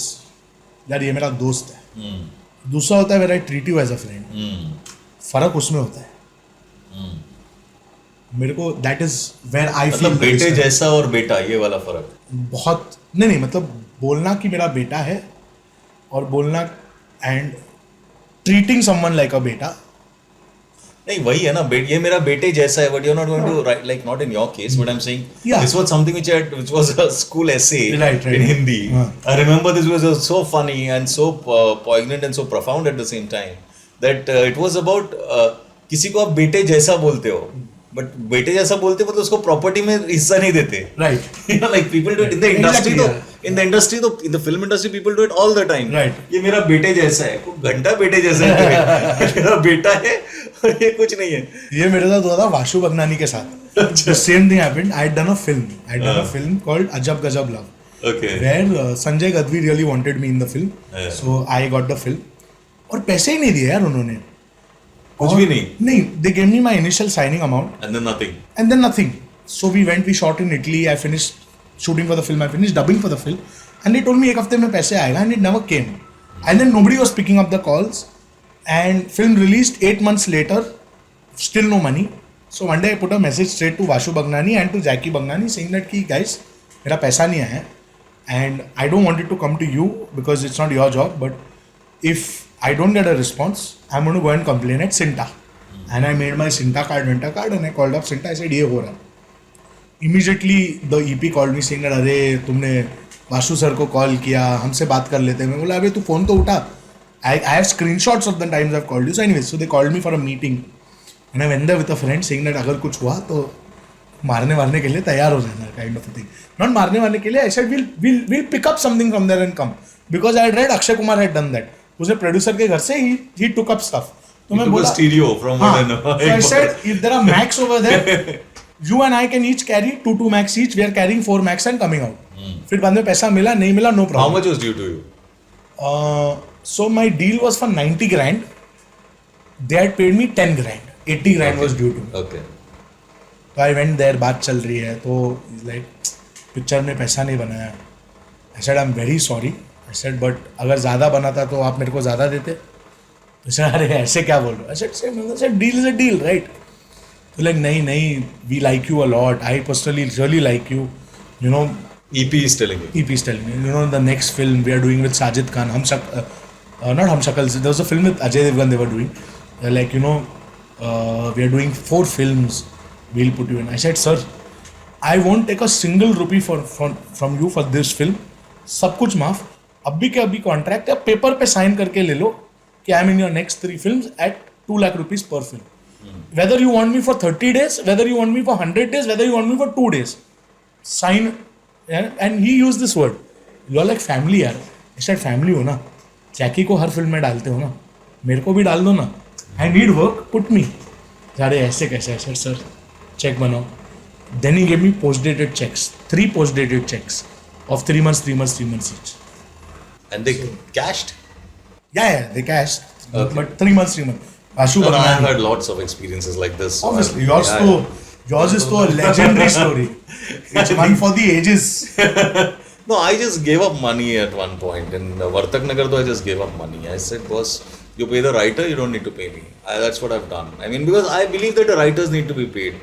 यार ये मेरा दोस्त है. दूसरा होता है where I treat you as a friend. फर्क उसमें होता है. मेरे को that is where I feel. मतलब बेटे जैसा और बेटा, ये वाला फर्क. बहुत नहीं मतलब बोलना कि मेरा बेटा है और बोलना and treating someone like a बेटा. नहीं वही है ना, ये मेरा बेटे जैसा है, but you're not going to write, like not in your case, but I'm saying Yeah. this was something which was a school essay Right. in Hindi. हाँ. I remember this was so funny and so poignant and so profound at the same time that it was about किसी को आप बेटे जैसा बोलते हो, but बेटे जैसा बोलते मतलब उसको प्रॉपर्टी में हिस्सा नहीं देते. Right. You know, like people do it in the industry Exactly, though. In the industry though, in the film industry, people do it all the time. Right. ये मेरा बेटे जैसा है, कोई घंटा बेटे जैसा है, मेरा बेटा है और ये कुछ नहीं है. ये मेरे साथ हुआ था वाशु बगनानी के साथ. The same thing happened. I had done a film. a film called Ajab Gajab Love. Okay. Where Sanjay Gadvi really wanted me in the film. Yeah. So I got the film. और पैसे ही नहीं दिए यार उन्होंने. कुछ भी नहीं. नहीं, they gave me my initial signing amount. And then nothing. And then nothing. So we shot in Italy. I finished shooting for the film. I finished dubbing for the film. And they told me एक हफ्ते में पैसे आएगा, and it never came. And then nobody was picking up the calls. And film released 8 months later, still no money. So one day I put a message straight to Vashu Bagnani and to Jackie Bagnani saying that कि guys मेरा पैसा नहीं आया है, and I don't want it to come to you because it's not your job. But if I don't get a response, I'm going to go and complain at Cinta. And I made my Cinta card, Venta card, and I called up Cinta. I said ये हो रहा है. Immediately the EP called me saying that अरे तुमने Vashu sir को call किया, हमसे बात कर लेते हैं. मैं बोला अबे तू फोन तो उठा. I have screenshots of the times I've called you. So anyways, so they called me for a meeting. And I went there with a friend saying that अगर कुछ हुआ तो मारने के लिए तैयार हो जाना, kind of a thing. Not मारने के लिए, I said we'll pick up something from there and come. Because I had read Akshay Kumar had done that. उसने प्रोड्यूसर के घर से he took up stuff. तो मैं बोला stereo from one so I said if there are Macs over there, you and I can each carry 2 Macs each. We are carrying 4 Macs and coming out. फिर बाद में पैसा मिला नहीं मिला no problem. How much was due to you? So my deal was for 90 grand. They had paid me 10 grand. 80 grand was due to me. Okay. So I went there, बात चल रही है तो like पिक्चर में पैसा नहीं बनाया. I said, I'm very sorry. I said, but अगर ज़्यादा बना था तो आप मेरे को ज़्यादा देते. तो सर अरे ऐसे क्या बोल रहे हो? I said deal is a deal, right? तो like नहीं, we like you a lot. I personally really like you. You know, EP is telling you. EP is telling me. You know, the next film we are doing with Sajid Khan, not Hum Shakals. There was a film with Ajay Devgan they were doing. They're like, you know, we are doing 4 films. We'll put you in. I said, sir, I won't take a single rupee from you for this film. सब कुछ माफ. अभी के अभी contract है, paper पे sign करके ले लो कि I am in your next 3 films at 2 lakh rupees per film. Whether you want me for 30 days, whether you want me for 100 days, whether you want me for 2 days. Sign. And he used this word. You are like family यार. I said family हो ना. जैकी को हर film में डालते हो ना. मेरे को भी डाल दो ना. I need work. Put me. अरे ऐसे कैसे? I said sir, check बनाओ. Then he gave me post-dated checks. 3 post-dated checks of 3 months each. And they cashed? Yeah, they cashed. Okay. But 3 months. Ashu No, I have Bharmani. had lots of experiences like this. So Obviously, yeah. yours is to a legendary story. It's one for the ages. No, I just gave up money at one point. In Vartak Nagar, though, I just gave up money. I said, boss, you pay the writer, you don't need to pay me. That's what I've done. I mean, because I believe that the writers need to be paid.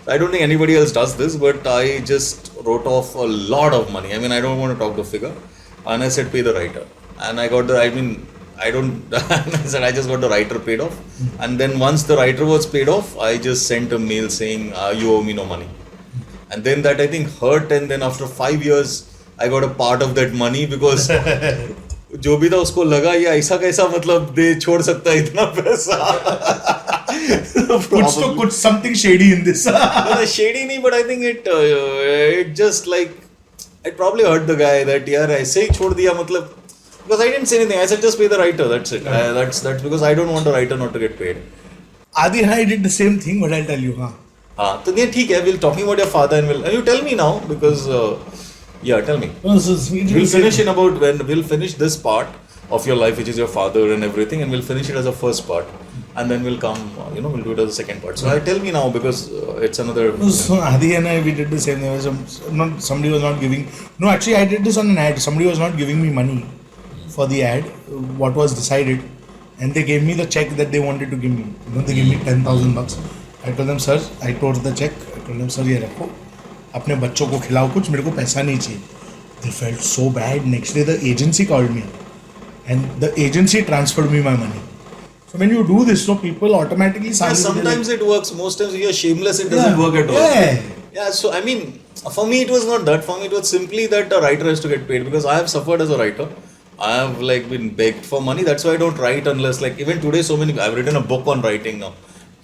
I don't think anybody else does this, but I just wrote off a lot of money. I mean, I don't want to talk the figure. And I said, pay the writer. And I got I said, I just got the writer paid off. And then once the writer was paid off, I just sent a mail saying, you owe me no money. And then that I think hurt, and then after 5 years, I got a part of that money because जो भी था उसको लगा ये ऐसा कैसा मतलब दे छोड़ सकता है इतना पैसा. कुछ something shady in this. No, shady नहीं, but I think it just like it probably hurt the guy that यार ऐसे ही छोड़ दिया मतलब. Because I didn't say anything. I said just pay the writer. That's it. That's because I don't want a writer not to get paid. Adi and I did the same thing, but I'll tell you, तो ये ठीक है. We'll talking about your father and you tell me now because tell me. We'll finish in about we'll finish this part of your life, which is your father and everything, and we'll finish it as a first part, and then we'll come. We'll do it as a second part. So tell me now because it's another. So Adi and I, we did the same thing. Somebody was not giving. No, actually, I did this on an ad. Somebody was not giving me money for the ad. What was decided, and they gave me the check that they wanted to give me. They gave me $10,000. I told them, sir, I tore the check. I told them, sir, ये रखो. अपने बच्चों को खिलाओ कुछ, मेरे को पैसा नहीं चाहिए. They felt so bad. Next day, the agency called me, and the agency transferred me my money. So when you do this, so people automatically. Sometimes it works. Most times if you're shameless, it doesn't work at all. Yeah. So I mean, for me, it was not that. For me, it was simply that a writer has to get paid because I have suffered as a writer. I have been begged for money. That's why I don't write unless even today I've written a book on writing now.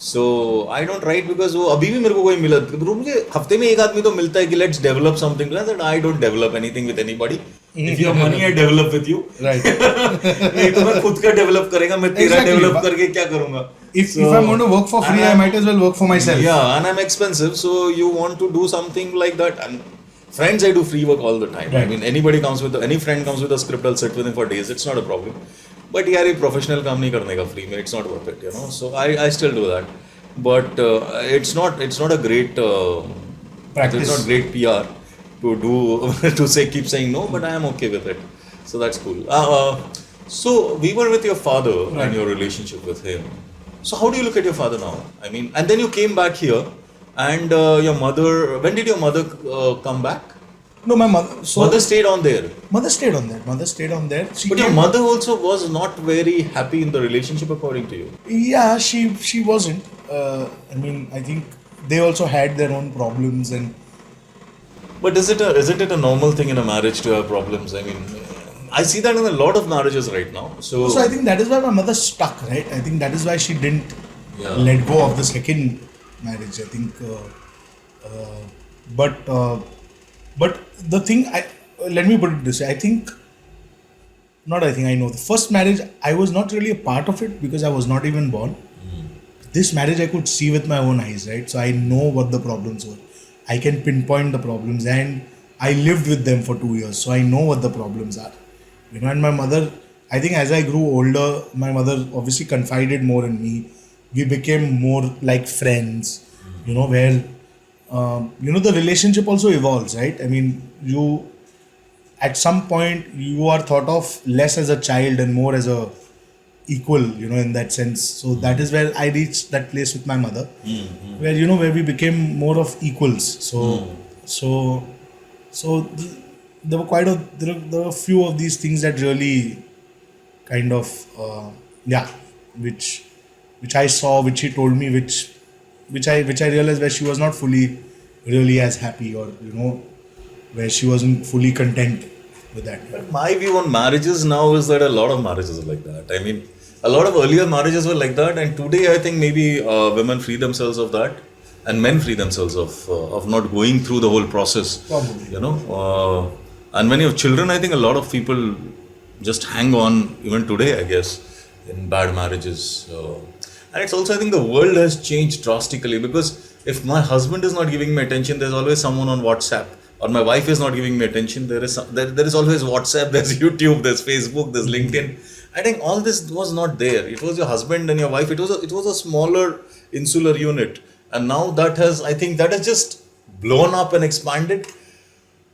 So I don't write because वो अभी भी मेरे को कोई मिला मुझे हफ्ते में एक आदमी तो मिलता है कि let's develop something. I don't develop anything with anybody. If you have money, I develop with you. Right. नहीं तो मैं खुद का develop करेगा मैं तेरा develop करके क्या करूँगा? If I'm going to work for free, I might as well work for myself. Yeah, and I'm expensive, so you want to do something like that. And friends, I do free work all the time. Right. I mean, any friend comes with a script, I'll sit with him for days. It's not a problem. But यार ये professional काम नहीं करने का free में, it's not worth it, So I still do that. But it's not a great practice. It's not great PR to do to keep saying no. But I am okay with it. So that's cool. So we were with your father and your relationship with him. So how do you look at your father now? I mean, and then you came back here, and your mother. When did your mother come back? No, my mother. Mother stayed on there. Mother stayed on there. But your mother also was not very happy in the relationship, according to you. Yeah, she wasn't. I mean, I think they also had their own problems and. But isn't it a normal thing in a marriage to have problems? I mean, I see that in a lot of marriages right now. So I think that is why my mother stuck, right? I think that is why she didn't let go of the second marriage. I think, but the thing, let me put it this way. I know. The first marriage, I was not really a part of it because I was not even born. This marriage I could see with my own eyes, right? So I know what the problems were. I can pinpoint the problems, and I lived with them for 2 years. So I know what the problems are. And my mother, I think as I grew older, my mother obviously confided more in me. We became more like friends, where the relationship also evolves, right? I mean, you at some point you are thought of less as a child and more as a equal, in that sense. So that is where I reached that place with my mother, where where we became more of equals. There were there were a few of these things that really kind of which I saw, which she told me, which I realized where she was not fully really as happy, or where she wasn't fully content with that. But my view on marriages now is that a lot of marriages are like that. I mean, a lot of earlier marriages were like that, and today I think maybe women free themselves of that, and men free themselves of not going through the whole process. Probably. And when you have children, I think a lot of people just hang on even today, I guess, in bad marriages. And it's also, I think the world has changed drastically, because if my husband is not giving me attention, there's always someone on WhatsApp. Or my wife is not giving me attention, there is always WhatsApp, there's YouTube, there's Facebook, there's LinkedIn. I think all this was not there. It was your husband and your wife. It was a smaller insular unit, and now that has just blown up and expanded.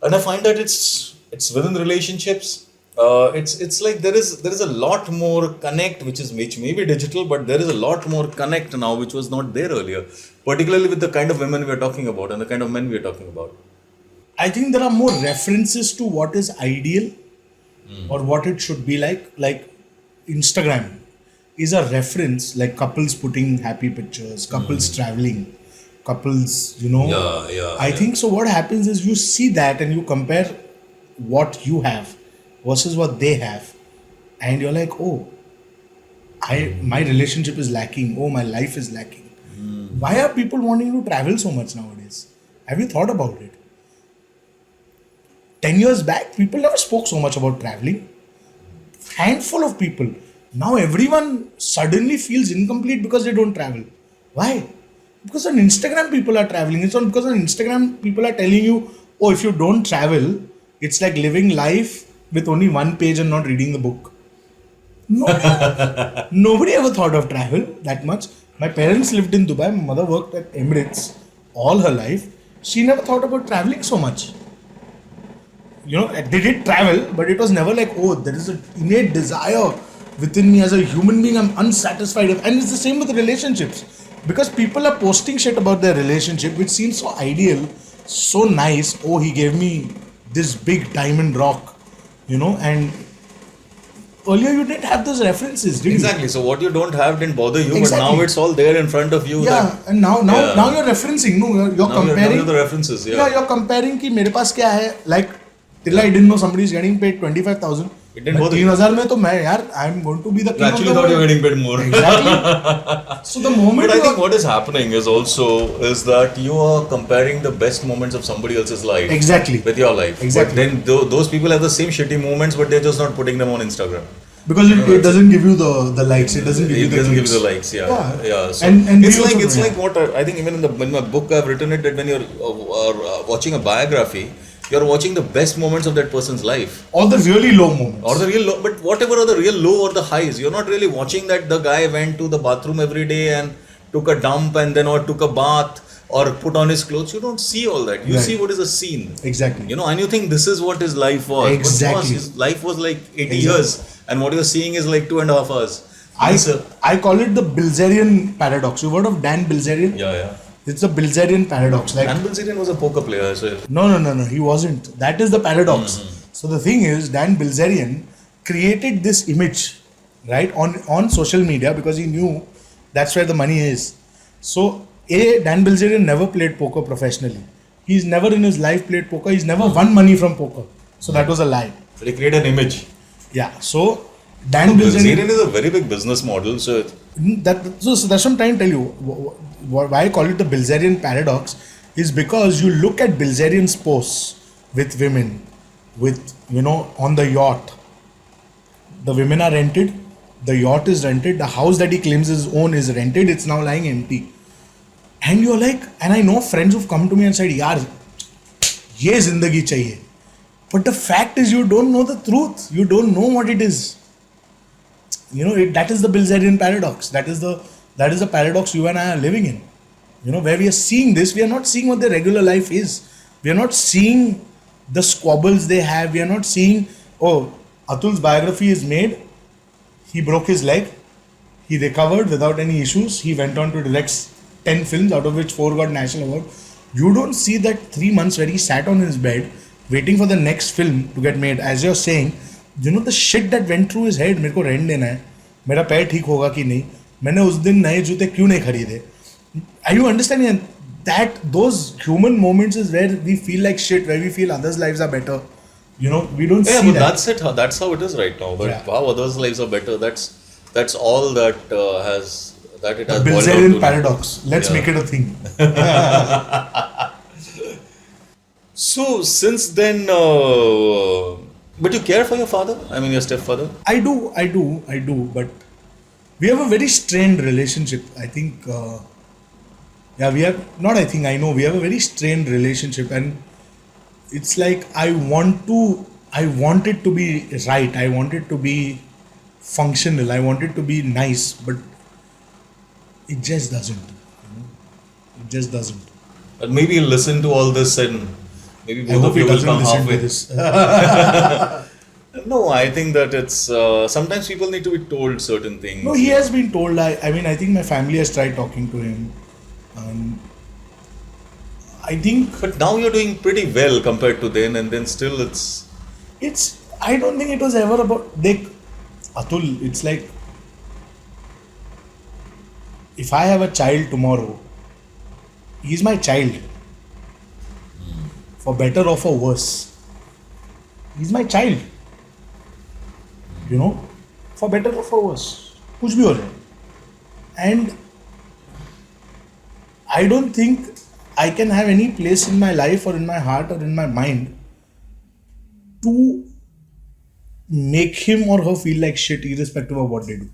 And I find that it's within relationships. It's like there is a lot more connect, which may be digital, but there is a lot more connect now, which was not there earlier. Particularly with the kind of women we are talking about and the kind of men we are talking about. I think there are more references to what is ideal or what it should be like. Like Instagram is a reference, like couples putting happy pictures, couples traveling, couples, I think so. What happens is you see that and you compare what you have versus what they have, and you're like, oh, my relationship is lacking. Oh, my life is lacking. Why are people wanting to travel so much nowadays? Have you thought about it? 10 years back, people never spoke so much about traveling. Handful of people. Now everyone suddenly feels incomplete because they don't travel. Why? Because on Instagram people are traveling. It's not because on Instagram people are telling you, oh, if you don't travel, it's like living life with only one page and not reading the book. No. Nobody ever thought of travel that much. My parents lived in Dubai. My mother worked at Emirates all her life. She never thought about traveling so much. They did travel, but it was never like, oh, there is an innate desire within me as a human being. I'm unsatisfied. And it's the same with relationships. Because people are posting shit about their relationship, which seems so ideal, so nice. Oh, he gave me this big diamond rock, and earlier you didn't have those references, did you? Exactly. So what you don't have didn't bother you, Exactly. but now it's all there in front of you. Yeah, and now you're referencing. No, you're comparing. Now you're the references. Yeah, you're comparing कि मेरे पास क्या है, like till I didn't know somebody is getting paid 25,000. It didn't bother you. 3,000 में तो मैं यार I'm going to be the king of the actually world. thought you were getting paid more. Exactly. So the moment But I think what is happening is that you are comparing the best moments of somebody else's life Exactly. with your life. Exactly. But then those people have the same shitty moments, but they're just not putting them on Instagram. because it doesn't give you the likes, it doesn't give you the clicks. The likes, yeah. So And it's like what I think even in my book I've written it, that when you're watching a biography, you're watching the best moments of that person's life. Or the really low moments. Or the real low, but whatever are the real low or the highs, you're not really watching that the guy went to the bathroom every day and took a dump and then or took a bath or put on his clothes. You don't see all that. You Right. see what is a scene. Exactly. And you think this is what his life was. Exactly. But his life was like 80 Exactly. years, and what you're seeing is like 2.5 hours. I call it the Bilzerian paradox. You've heard of Dan Bilzerian? Yeah. It's the Bilzerian paradox. Like Dan Bilzerian was a poker player, so No, he wasn't. That is the paradox. So the thing is, Dan Bilzerian created this image, right, on social media because he knew that's where the money is. So, Dan Bilzerian never played poker professionally. He's never in his life played poker. He's never won money from poker. So that was a lie. So they create an image. Yeah. So Dan Bilzerian Bilzerian is a very big business model, so so that's what I'm trying to tell you. Why I call it the Bilzerian paradox is because you look at Bilzerian's posts with women, on the yacht. The women are rented, the yacht is rented, the house that he claims his own is rented, it's now lying empty. And you're like, and I know friends who've come to me and said, yaar, ye zindagi chahiye. But the fact is you don't know the truth. You don't know what it is. That is the Bilzerian paradox. That is the paradox you and I are living in. where we are seeing this, we are not seeing what their regular life is. We are not seeing the squabbles they have. We are not seeing, oh, Atul's biography is made. He broke his leg. He recovered without any issues. He went on to direct 10 films, out of which 4 got national award. You don't see that 3 months where he sat on his bed waiting for the next film to get made. As you're saying, the shit that went through his head. मेरे को rent देना है, मेरा पैर ठीक होगा कि नहीं, मैंने उस दिन नए जूते क्यों नहीं खरीदे. Are you understanding that those human moments is where we feel like shit, where we feel others' lives are better. We don't Yeah, see but that. that's it. That's how it is right now. But Yeah. how others' lives are better. That's all that has that it has boiled down Bilzerian to. paradox. Let's Yeah. make it a thing. So since then, but you care for your father? I mean, your stepfather? I do, but we have a very strained relationship. I think, we have, not I think, I know, we have a very strained relationship, and it's like I want it to be right, I want it to be functional, I want it to be nice, but it just doesn't. It just doesn't. But maybe you'll listen to all this and maybe I both hope of he you will doesn't come listen halfway. to this. No, I think that it's sometimes people need to be told certain things. No, he has been told. I mean, I think my family has tried talking to him. I think But now you're doing pretty well compared to then, and then still it's. I don't think it was ever about. Atul, it's like, if I have a child tomorrow, he's my child. For better or for worse. He's my child. For better or for worse. कुछ भी हो जाए. And I don't think I can have any place in my life or in my heart or in my mind to make him or her feel like shit irrespective of what they do.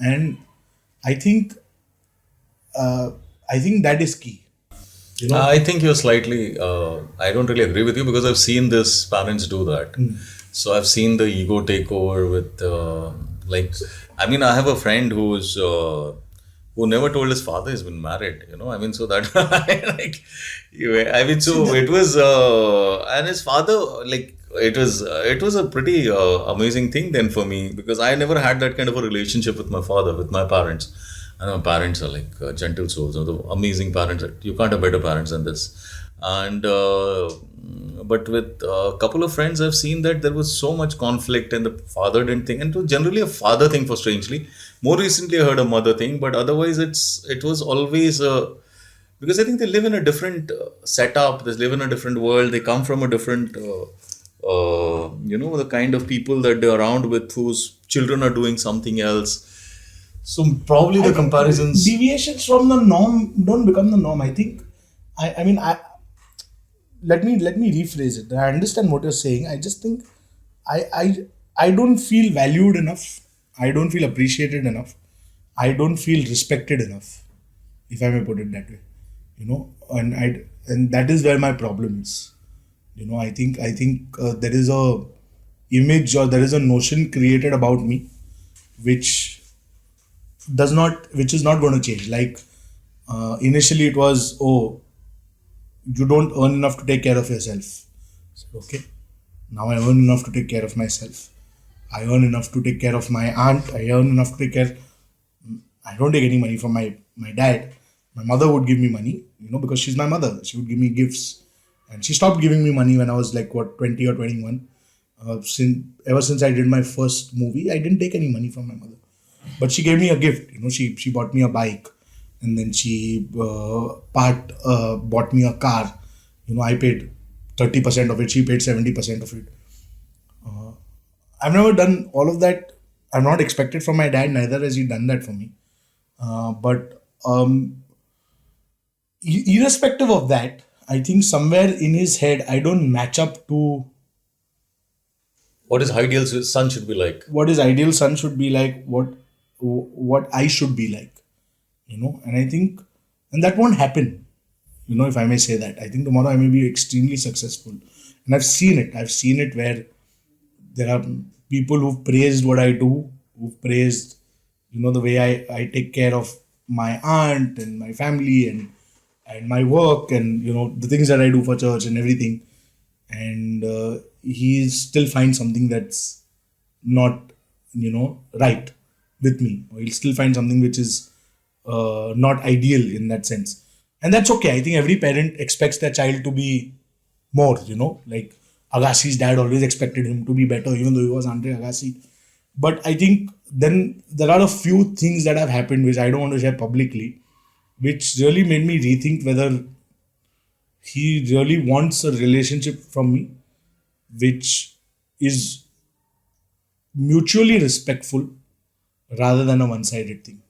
And I think that is key. I think you're slightly. I don't really agree with you because I've seen this parents do that. So I've seen the ego take over with I mean, I have a friend who's who never told his father he's been married. I mean, so that I mean, so it was and his father it was a pretty amazing thing then for me because I never had that kind of a relationship with my father, with my parents. And my parents are like gentle souls, the amazing parents. You can't have better parents than this. And but with a couple of friends, I've seen that there was so much conflict, and the father didn't think. And it was generally a father thing, for strangely. More recently, I heard a mother thing, but otherwise, it was always because I think they live in a different setup. They live in a different world. They come from a different. The kind of people that they're around with, whose children are doing something else. So probably the comparisons. Deviations from the norm don't become the norm. I think. Let me rephrase it. I understand what you're saying. I just think I don't feel valued enough. I don't feel appreciated enough. I don't feel respected enough, if I may put it that way. And that is where my problem is. I think there is a image or there is a notion created about me, which is not going to change. Like initially it was, oh, you don't earn enough to take care of yourself. So, okay, now I earn enough to take care of myself. I earn enough to take care of my aunt. I earn enough to take care. I don't take any money from my dad. My mother would give me money, because she's my mother. She would give me gifts. And she stopped giving me money when I was like, 20 or 21. Ever since I did my first movie, I didn't take any money from my mother. But she gave me a gift. She bought me a bike. And then she bought me a car. I paid 30% of it. She paid 70% of it. I've never done all of that. I'm not expected from my dad. Neither has he done that for me. But irrespective of that, I think somewhere in his head, I don't match up to What his ideal son should be like. what his ideal son should be like, what I should be like. And I think, and that won't happen, if I may say that. I think tomorrow I may be extremely successful. And I've seen it where there are people who've praised what I do, who've praised, the way I take care of my aunt and my family and my work and the things that I do for church and everything, and he still finds something that's not right with me, or he'll still find something which is not ideal in that sense, and that's okay. I think every parent expects their child to be more, like Agassi's dad always expected him to be better, even though he was Andre Agassi. But I think then there are a few things that have happened which I don't want to share publicly, which really made me rethink whether he really wants a relationship from me, which is mutually respectful rather than a one-sided thing.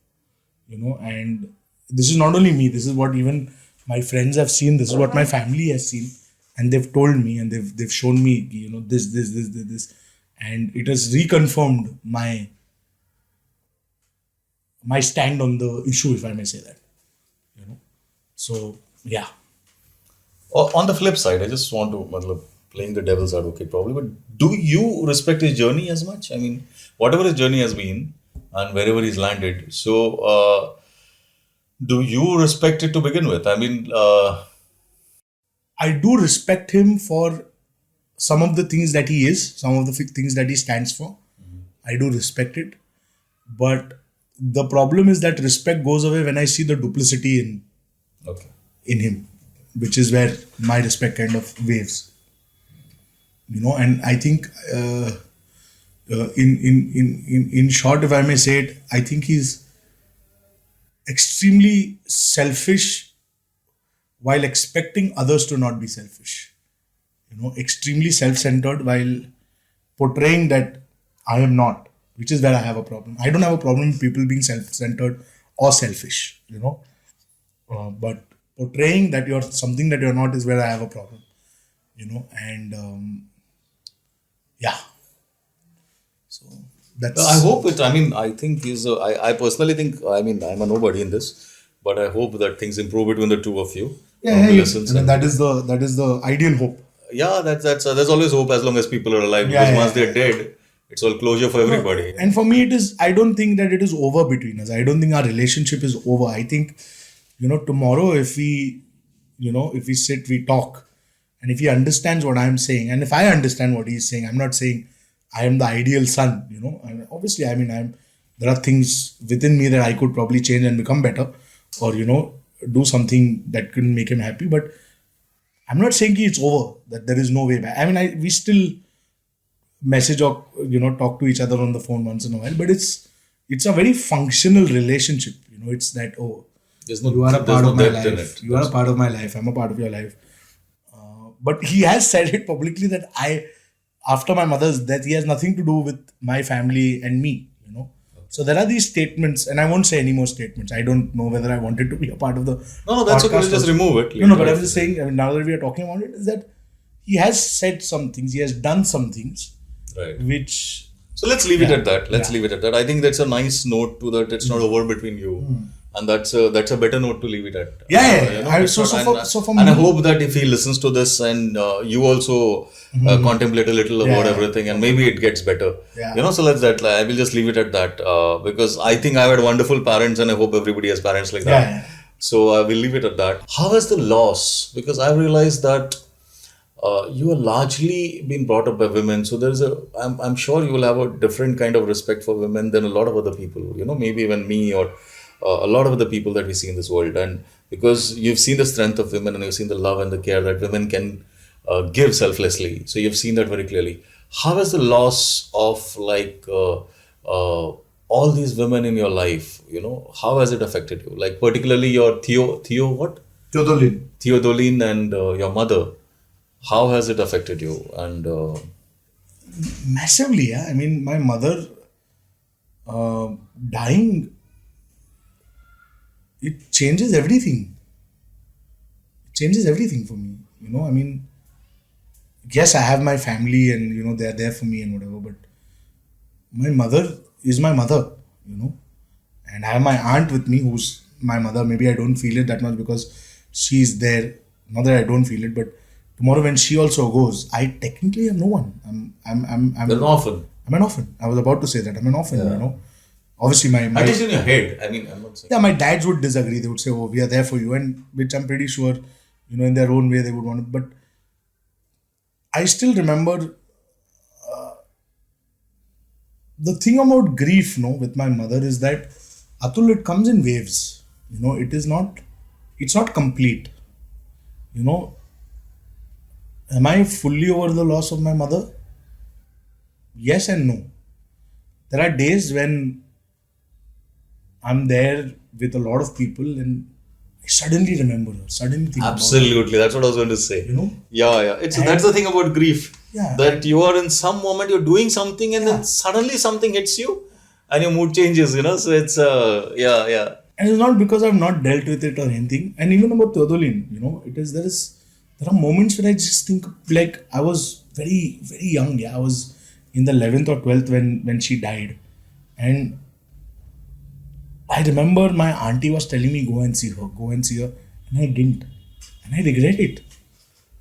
And this is not only me, this is what even my friends have seen, this is what my family has seen, and they've told me, and they've shown me this, and it has reconfirmed my stand on the issue, if I may say that. So yeah. On the flip side, I just want to, playing the devil's advocate probably, but do you respect his journey as much? I mean, whatever his journey has been and wherever he's landed, so do you respect it to begin with? I mean, I do respect him for some of the things that he is, some of the things that he stands for. I do respect it. But the problem is that respect goes away when I see the duplicity okay. in him, which is where my respect kind of waves. And I think in short, if I may say it, I think he's extremely selfish while expecting others to not be selfish. Extremely self-centered while portraying that I am not, which is where I have a problem. I don't have a problem with people being self-centered or selfish, but portraying that you're something that you're not is where I have a problem, and yeah. So that's. I hope it. I mean, I think I personally think. I mean, I'm a nobody in this, but I hope that things improve between the two of you. Yeah, that is the ideal hope. Yeah, there's always hope as long as people are alive. Because once they're dead, it's all closure for everybody. And for me, it is. I don't think that it is over between us. I don't think our relationship is over. I think, tomorrow if we sit, we talk, and if he understands what I'm saying, and if I understand what he's saying, I'm not saying I am the ideal son. And obviously, I mean, there are things within me that I could probably change and become better, or do something that can make him happy. But I'm not saying it's over, that there is no way back. I mean, we still message or talk to each other on the phone once in a while, but it's a very functional relationship. It's that you are a part of my life. You are a part of my life. I'm a part of your life. But he has said it publicly that after my mother's death, he has nothing to do with my family and me. So there are these statements, and I won't say any more statements. I don't know whether I wanted to be a part of the. No, that's okay. We'll just remove it. No, but I'm just saying. I mean, now that we are talking about it, is that he has said some things. He has done some things, right? Which. So let's leave it at that. Leave it at that. I think that's a nice note to that. It's not over between you. And that's a better note to leave it at. For me, and I hope that if he listens to this and you also contemplate a little about everything, and maybe it gets better. Yeah. So I will just leave it at that because I think I've had wonderful parents, and I hope everybody has parents like that. Yeah. So I will leave it at that. How has the loss? Because I've realized that you are largely been brought up by women, so I'm sure you will have a different kind of respect for women than a lot of other people. Maybe even me or a lot of the people that we see in this world, and because you've seen the strength of women and you've seen the love and the care that women can give selflessly, so you've seen that very clearly. How has the loss of all these women in your life, how has it affected you? Like particularly your Theodoline and your mother. How has it affected you? And massively, yeah. I mean, my mother dying. It changes everything. It changes everything for me. I mean, yes, I have my family and, they're there for me and whatever, but my mother is my mother, and I have my aunt with me who's my mother. Maybe I don't feel it that much because she's there. Not that I don't feel it, but tomorrow when she also goes, I technically have no one. I'm an orphan. I'm an orphan. I was about to say that. I'm an orphan, Obviously, At least in your head. I mean, I'm not saying. yeah, my dads would disagree. They would say, "Oh, we are there for you," and which I'm pretty sure, in their own way they would want to. But I still remember the thing about grief, no, with my mother is that Atul, it comes in waves. It's not complete. You know, am I fully over the loss of my mother? Yes and no. There are days when I'm there with a lot of people and I suddenly remember her, suddenly think about Absolutely, that's what I was going to say. her, you know? Yeah, yeah. That's the thing about grief. Yeah. That you are in some moment, you're doing something, and Yeah. then suddenly something hits you, and your mood changes. So it's yeah, yeah. And it's not because I've not dealt with it or anything. And even about Teodolin, there are moments where I just think like I was very, very young. Yeah, I was in the 11th or 12th when she died. And I remember my auntie was telling me, go and see her, go and see her. And I didn't. And I regret it.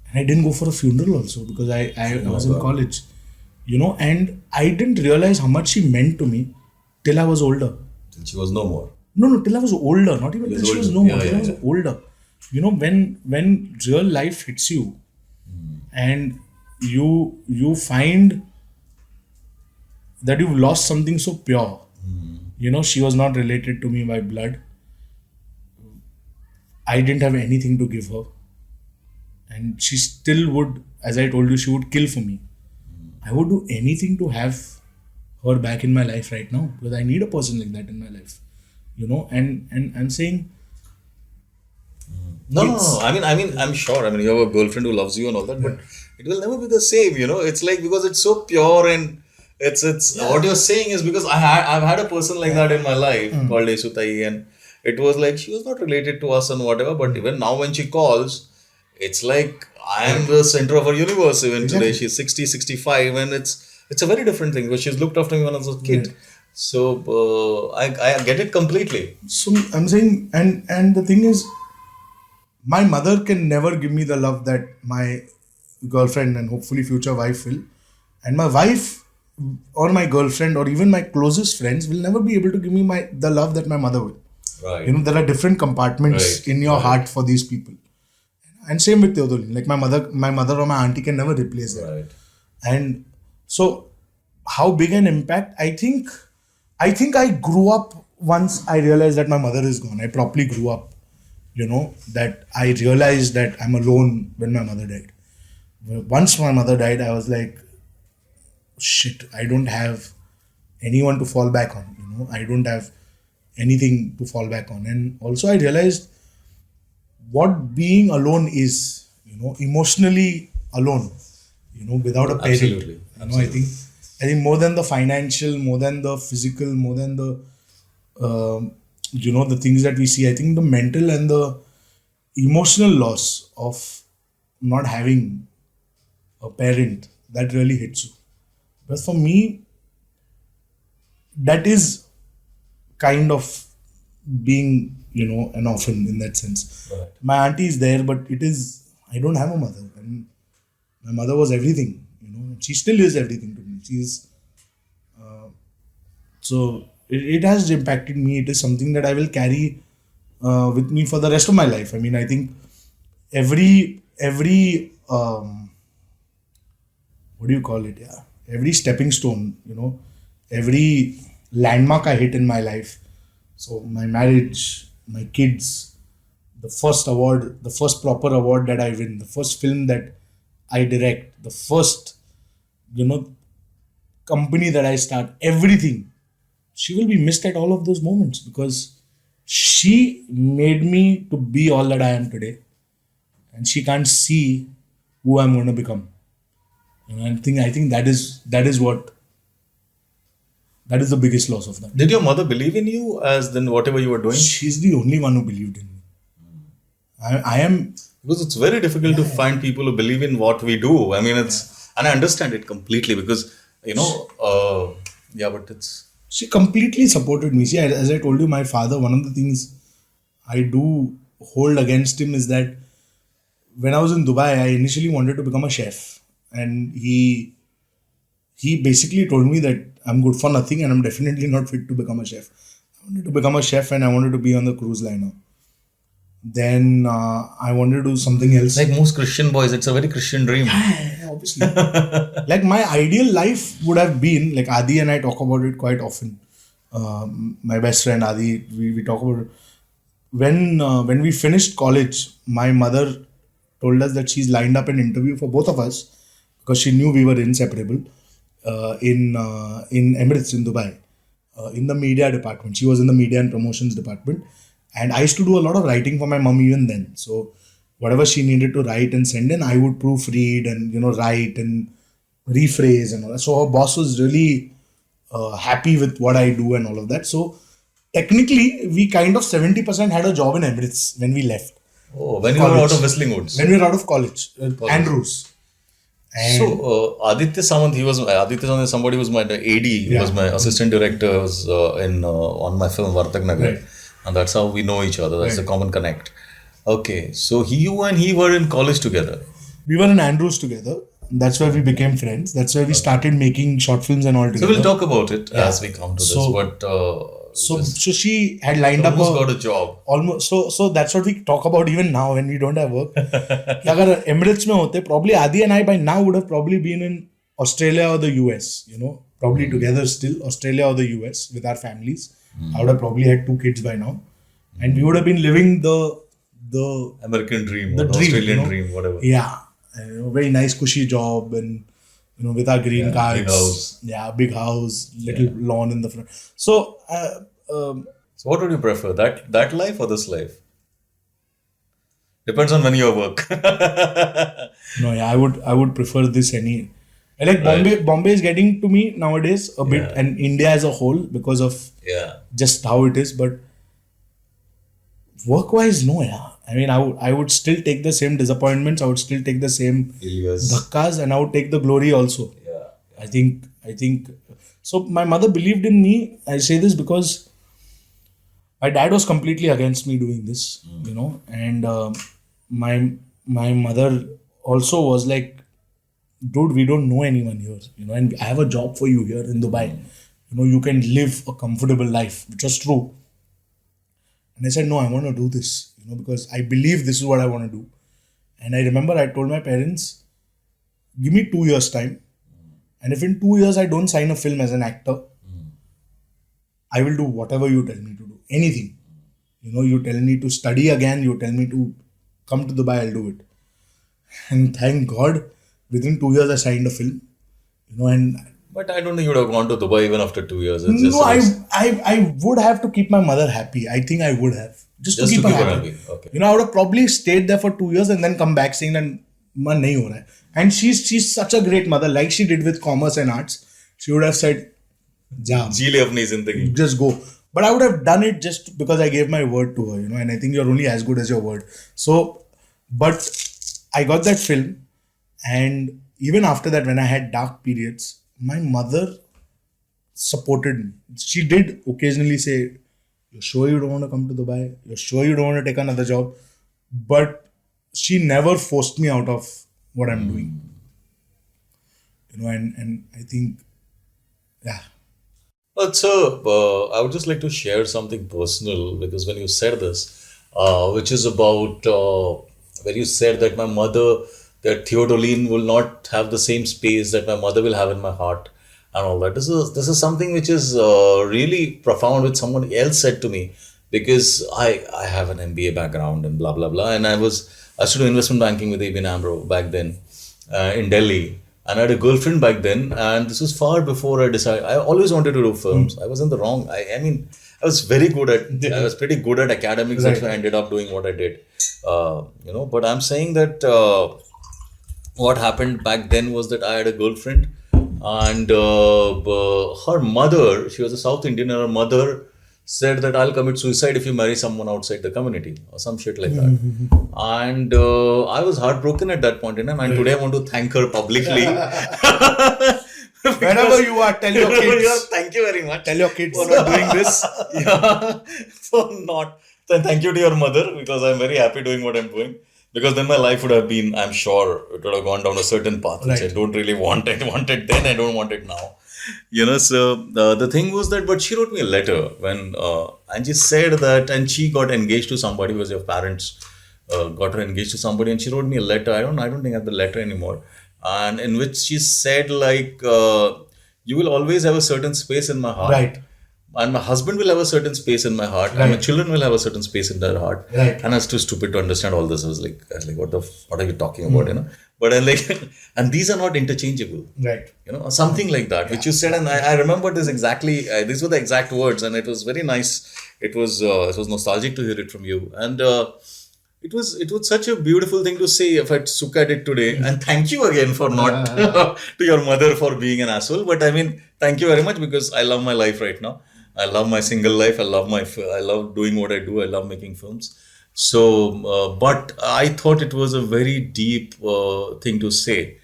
And I didn't go for a funeral also because I was in college. And I didn't realize how much she meant to me till I was older. She was no more. No, till I was older. Not even till she was no more. Till I was older. When real life hits you and you find that you've lost something so pure. She was not related to me by blood. I didn't have anything to give her. And she still would, as I told you, she would kill for me. I would do anything to have her back in my life right now because I need a person like that in my life. And I'm saying No. I mean, I'm sure. I mean, you have a girlfriend who loves you and all that, but it will never be the same. It's like because it's so pure and it's what you're saying is because I've had a person like that in my life called Esutai, and it was like she was not related to us and whatever, but even now when she calls, it's like I am the center of her universe. Even today, she's 60, 65, and it's a very different thing because she's looked after me when I was a kid. So I get it completely. So I'm saying, and the thing is, my mother can never give me the love that my girlfriend and hopefully future wife will. And my wife or my girlfriend or even my closest friends will never be able to give me the love that my mother will. Right. There are different compartments in your heart for these people. And same with Teodolin. Like my mother or my auntie can never replace that. Right. And so how big an impact? I think I grew up once I realized that my mother is gone. I properly grew up. That I realized that I'm alone when my mother died. Once my mother died, I was like, shit, I don't have anyone to fall back on. I don't have anything to fall back on. And also I realized what being alone is, emotionally alone, without a parent. Absolutely. I think more than the financial, more than the physical, more than the the things that we see, I think the mental and the emotional loss of not having a parent, that really hits you. But for me, that is kind of being, an orphan in that sense. Right. My auntie is there, but I don't have a mother. And my mother was everything, she still is everything to me. So it has impacted me. It is something that I will carry with me for the rest of my life. I mean, I think every what do you call it? Yeah, every stepping stone, every landmark I hit in my life. So my marriage, my kids, the first award, the first proper award that I win, the first film that I direct, the first, company that I start, everything. She will be missed at all of those moments because she made me to be all that I am today, and she can't see who I'm going to become. I think that is the biggest loss of that. Did your mother believe in you as then whatever you were doing? She's the only one who believed in me. I am, Because it's very difficult to find people who believe in what we do. I mean, and I understand it completely because, but she completely supported me. See, as I told you, my father, one of the things I do hold against him is that when I was in Dubai, I initially wanted to become a chef. And he basically told me that I'm good for nothing, and I'm definitely not fit to become a chef. I wanted to become a chef, and I wanted to be on the cruise liner. Then I wanted to do something else. Like most Christian boys, it's a very Christian dream. Yeah, obviously. Like my ideal life would have been, like Adi and I talk about it quite often. My best friend Adi, we talk about it. When we finished college, my mother told us that she's lined up an interview for both of us because she knew we were inseparable in Emirates in Dubai, in the media department. She was in the media and promotions department, and I used to do a lot of writing for my mom even then. So whatever she needed to write and send in, I would proofread and write and rephrase and all that. So her boss was really happy with what I do and all of that. So technically, we kind of 70% had a job in Emirates when we left. Oh, when you were out of Whistling Woods. When we were out of college, Andrews. And So Aditya Samant, Aditya Samant, somebody was my AD, he was my assistant director, was on my film Vartak Nagar, Right. and that's how we know each other. That's the Right. common connect. Okay, so you and he were in college together. we were in Andrews together. That's where we became friends. That's where we started making short films and all So together. we'll talk about it as we come to this. So- But So she had lined up almost got a job. almost so that's what we talk about even now when we don't have work. कि अगर Emirates में होते, probably Adi and I by now would have probably been in Australia or the US, probably together still, Australia or the US with our families. I would have probably had 2 kids by now, and we would have been living the American dream, the or dream, Australian dream, whatever. Yeah, very nice cushy job, and with our green cards, big house. big house, little lawn in the front. So So what would you prefer, that life or this life? Depends on when you work. no, yeah, I would prefer this any. I like Bombay. Bombay is getting to me nowadays a bit, and India as a whole because of Yeah. just how it is. But work-wise, no, yeah. I mean, I would still take the same disappointments. I would still take the same Yes. dhakkas, and I would take the glory also. Yeah. I think. So my mother believed in me. I say this because my dad was completely against me doing this, and my mother also was like, dude, we don't know anyone here, and I have a job for you here in Dubai. You can live a comfortable life, which was true. And I said, no, I want to do this, because I believe this is what I want to do. And I remember I told my parents, give me 2 years time. And if in 2 years I don't sign a film as an actor, I will do whatever you tell me to do. Anything. You tell me to study again, you tell me to come to Dubai, I'll do it. And thank God, within 2 years I signed a film. And But I don't think you would have gone to Dubai even after 2 years. It's just no, a risk. I would have to keep my mother happy. I think I would have. Just to keep her happy. Okay. I would have probably stayed there for 2 years and then come back saying that man nahi ho raha hai. And she's such a great mother, like she did with commerce and arts. She would have said, ja, जी ले अपनी जिंदगी. just go. But I would have done it just because I gave my word to her, and I think you're only as good as your word. So, but I got that film, and even after that, when I had dark periods, my mother supported me. She did occasionally say, you're sure you don't want to come to Dubai? You're sure you don't want to take another job? But she never forced me out of what I'm doing. And I think, yeah. But sir, I would just like to share something personal, because when you said this, which is about when you said that my mother, that Theodoline will not have the same space that my mother will have in my heart and all that. This is something which is really profound, which someone else said to me, because I have an MBA background and blah blah blah, and I used to do investment banking with Ibn Amro back then in Delhi. And I had a girlfriend back then, and this was far before I decided. I always wanted to do films. I was in the wrong. I mean, I was very good at. I was pretty good at academics. That's why I ended up doing what I did. But I'm saying that what happened back then was that I had a girlfriend, and her mother. She was a South Indian, and her mother said that I'll commit suicide if you marry someone outside the community or some shit like that. And I was heartbroken at that point in time, and today I want to thank her publicly. Wherever you are, tell your kids. Thank you very much. Tell your kids. For not doing this. For not. Then thank you to your mother, because I'm very happy doing what I'm doing. Because then my life would have been, I'm sure, it would have gone down a certain path, which I Right. don't really want. I want it then, I don't want it now. So the thing was that, but she wrote me a letter and she said that, and she got engaged to somebody, was your parents got her engaged to somebody, and she wrote me a letter. I don't think I have the letter anymore. And in which she said, like, you will always have a certain space in my heart. Right. And my husband will have a certain space in my heart, and my Right. children will have a certain space in their heart. Right. And I was too stupid to understand all this. I was like, what are you talking about? But I'm like, and these are not interchangeable. Right. Something like that, which you said, and I remember this exactly. These were the exact words, and it was very nice. It was nostalgic to hear it from you, and it was such a beautiful thing to say. If I look at it today, and thank you again for not to your mother for being an asshole, but I mean, thank you very much, because I love my life right now. I love my single life. I love doing what I do. I love making films. So, but I thought it was a very deep thing to say,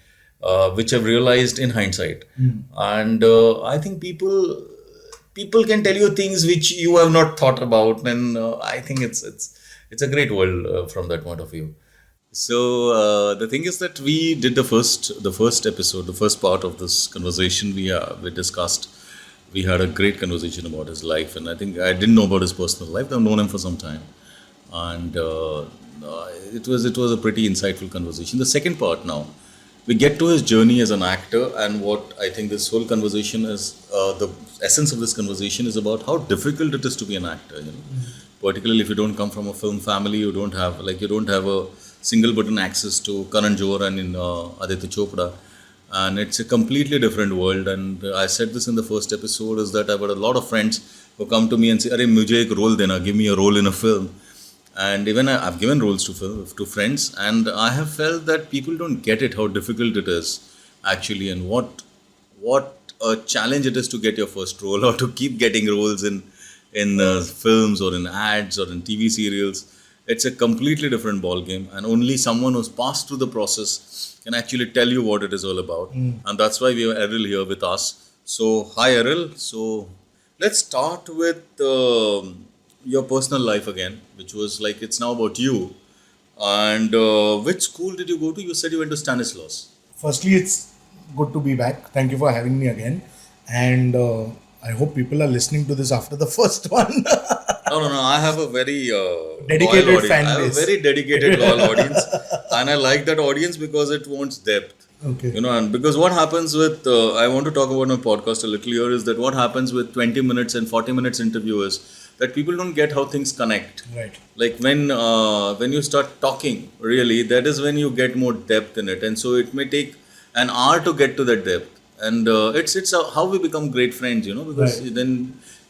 which I've realized in hindsight. And I think people can tell you things which you have not thought about, and I think it's a great world from that point of view. So the thing is that we did the first episode, the first part of this conversation. We discussed. We had a great conversation about his life, and I think I didn't know about his personal life. I've known him for some time, and it was a pretty insightful conversation. The second part now, we get to his journey as an actor, and what I think this whole conversation is, the essence of this conversation is about how difficult it is to be an actor. Particularly if you don't come from a film family, you don't have a single button access to Karan Johar and Aditya Chopra. And it's a completely different world. And I said this in the first episode, is that I've got a lot of friends who come to me and say, "Arey, mujhe ek role dena, give me a role in a film." And even I've given roles to friends, and I have felt that people don't get it, how difficult it is actually, and what a challenge it is to get your first role, or to keep getting roles in films or in ads or in TV serials. It's a completely different ball game, and only someone who's passed through the process can actually tell you what it is all about. And that's why we have Errol here with us. So, hi Errol. So, let's start with your personal life again, which was like, it's now about you. And which school did you go to? You said you went to Stanislaus. Firstly, it's good to be back. Thank you for having me again. And I hope people are listening to this after the first one. No. I have a very Dedicated loyal audience. fan I have a base. very dedicated, loyal audience, and I like that audience because it wants depth. Okay. And because what happens with, I want to talk about my podcast a little here, is that what happens with 20 minutes and 40 minutes interview is that people don't get how things connect. Right. Like when you start talking, really, that is when you get more depth in it, and so it may take an hour to get to that depth. And it's how we become great friends, because Right. then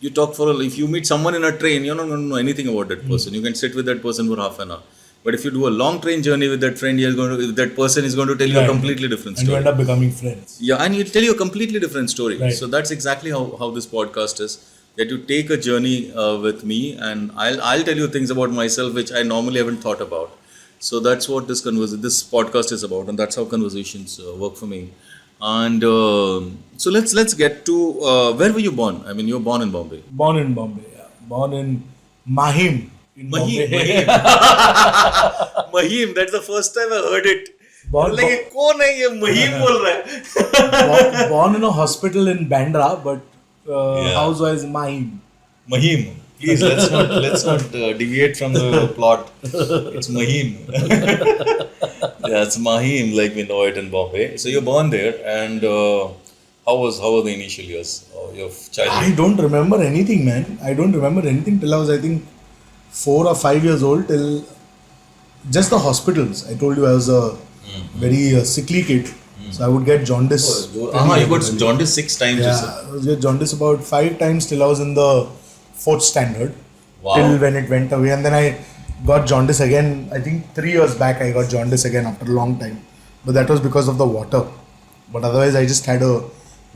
you talk if you meet someone in a train, you're not going to know anything about that person. You can sit with that person for half an hour. But if you do a long train journey with that friend, that person is going to tell you a Right. completely different And you story. end up becoming friends. Yeah, and he'll tell you a completely different story. Right. So that's exactly how this podcast is. That you take a journey with me, and I'll tell you things about myself which I normally haven't thought about. So that's what this podcast is about, and that's how conversations work for me. And so let's get to where were you born? I mean, you were born in Bombay. Born in Bombay. Yeah. Born in Mahim. In Mahim. Bombay. Mahim. That's the first time I heard it. Born- Like, कौन है ये Mahim बोल रहा है? born in a hospital in Bandra, but Yeah. house-wise Mahim. Mahim. Please, let's not deviate from the plot. It's Mahim. Yeah, it's Mahim, like we know it in Bombay. So you're born there, and how were the initial years of your childhood? I don't remember anything, man. I don't remember anything till I was, I think, 4 or 5 years old. Till just the hospitals. I told you I was a very sickly kid, so I would get jaundice. You got jaundice 6 times. You Yeah, said. I was get jaundice about 5 times till I was in the 4th standard. Wow. Till when it went away, and then I got jaundice again. I think 3 years back I got jaundice again after a long time, but that was because of the water. But otherwise, I just had a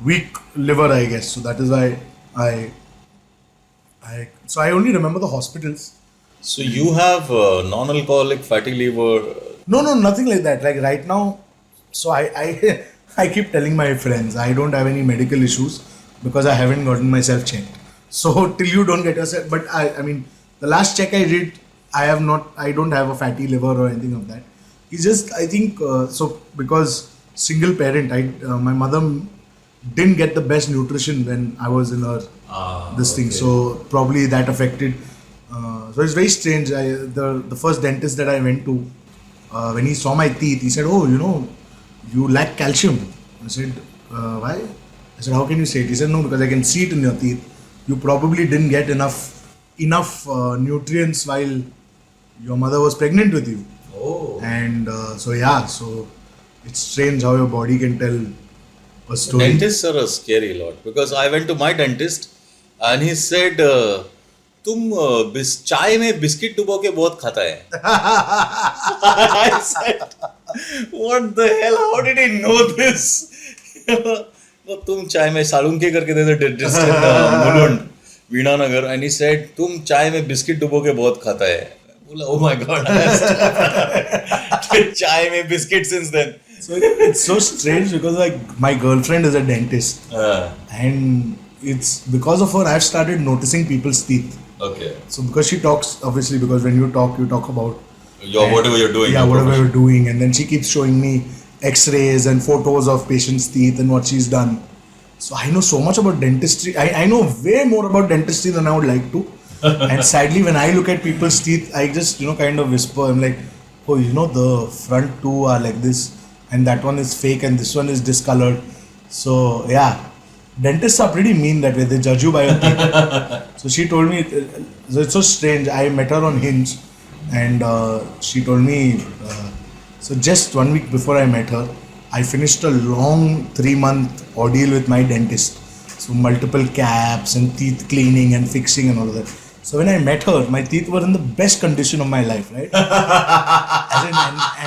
weak liver, I guess. So that is why So I only remember the hospitals. So you have non-alcoholic fatty liver. No, nothing like that. Like right now, so I keep telling my friends I don't have any medical issues because I haven't gotten myself checked. So till you don't get yourself, but I mean the last check I did, I don't have a fatty liver or anything of that. He just, I think, so because single parent, my mother didn't get the best nutrition when I was in her this thing, so probably that affected. So it's very strange. The first dentist that I went to, when he saw my teeth, he said, "Oh, you lack calcium." I said, "Why?" I said, "How can you say it?" He said, "No, because I can see it in your teeth. You probably didn't get enough nutrients while your mother was pregnant with you." Oh. And so it's strange how your body can tell a story. Dentists are a scary lot because I went to my dentist and he said, तुम चाय में biscuit डुबो के बहुत खाता है. I said, what the hell? How did he know this? तो तुम चाय में सालुंके करके दे दे dentist in Mulund वीणानगर, and he said, तुम चाय में बिस्किट डुबो के बहुत खाता है. बोला, oh my god, चाय में biscuit since then. So it's so strange because like my girlfriend is a dentist, and it's because of her I've started noticing people's teeth. Okay. So because she talks, obviously, because when you talk about Whatever you're doing. yeah, whatever you're doing, and then she keeps showing me X-rays and photos of patients' teeth and what she's done. So I know so much about dentistry. I know way more about dentistry than I would like to. And sadly, when I look at people's teeth, I just kind of whisper. I'm like, oh, the front two are like this, and that one is fake, and this one is discolored. So yeah, dentists are pretty mean that way. They judge you by your teeth. So she told me, so it's so strange. I met her on Hinge, and she told me, so just 1 week before I met her, I finished a long 3-month ordeal with my dentist. So multiple caps and teeth cleaning and fixing and all of that. So when I met her, my teeth were in the best condition of my life, right?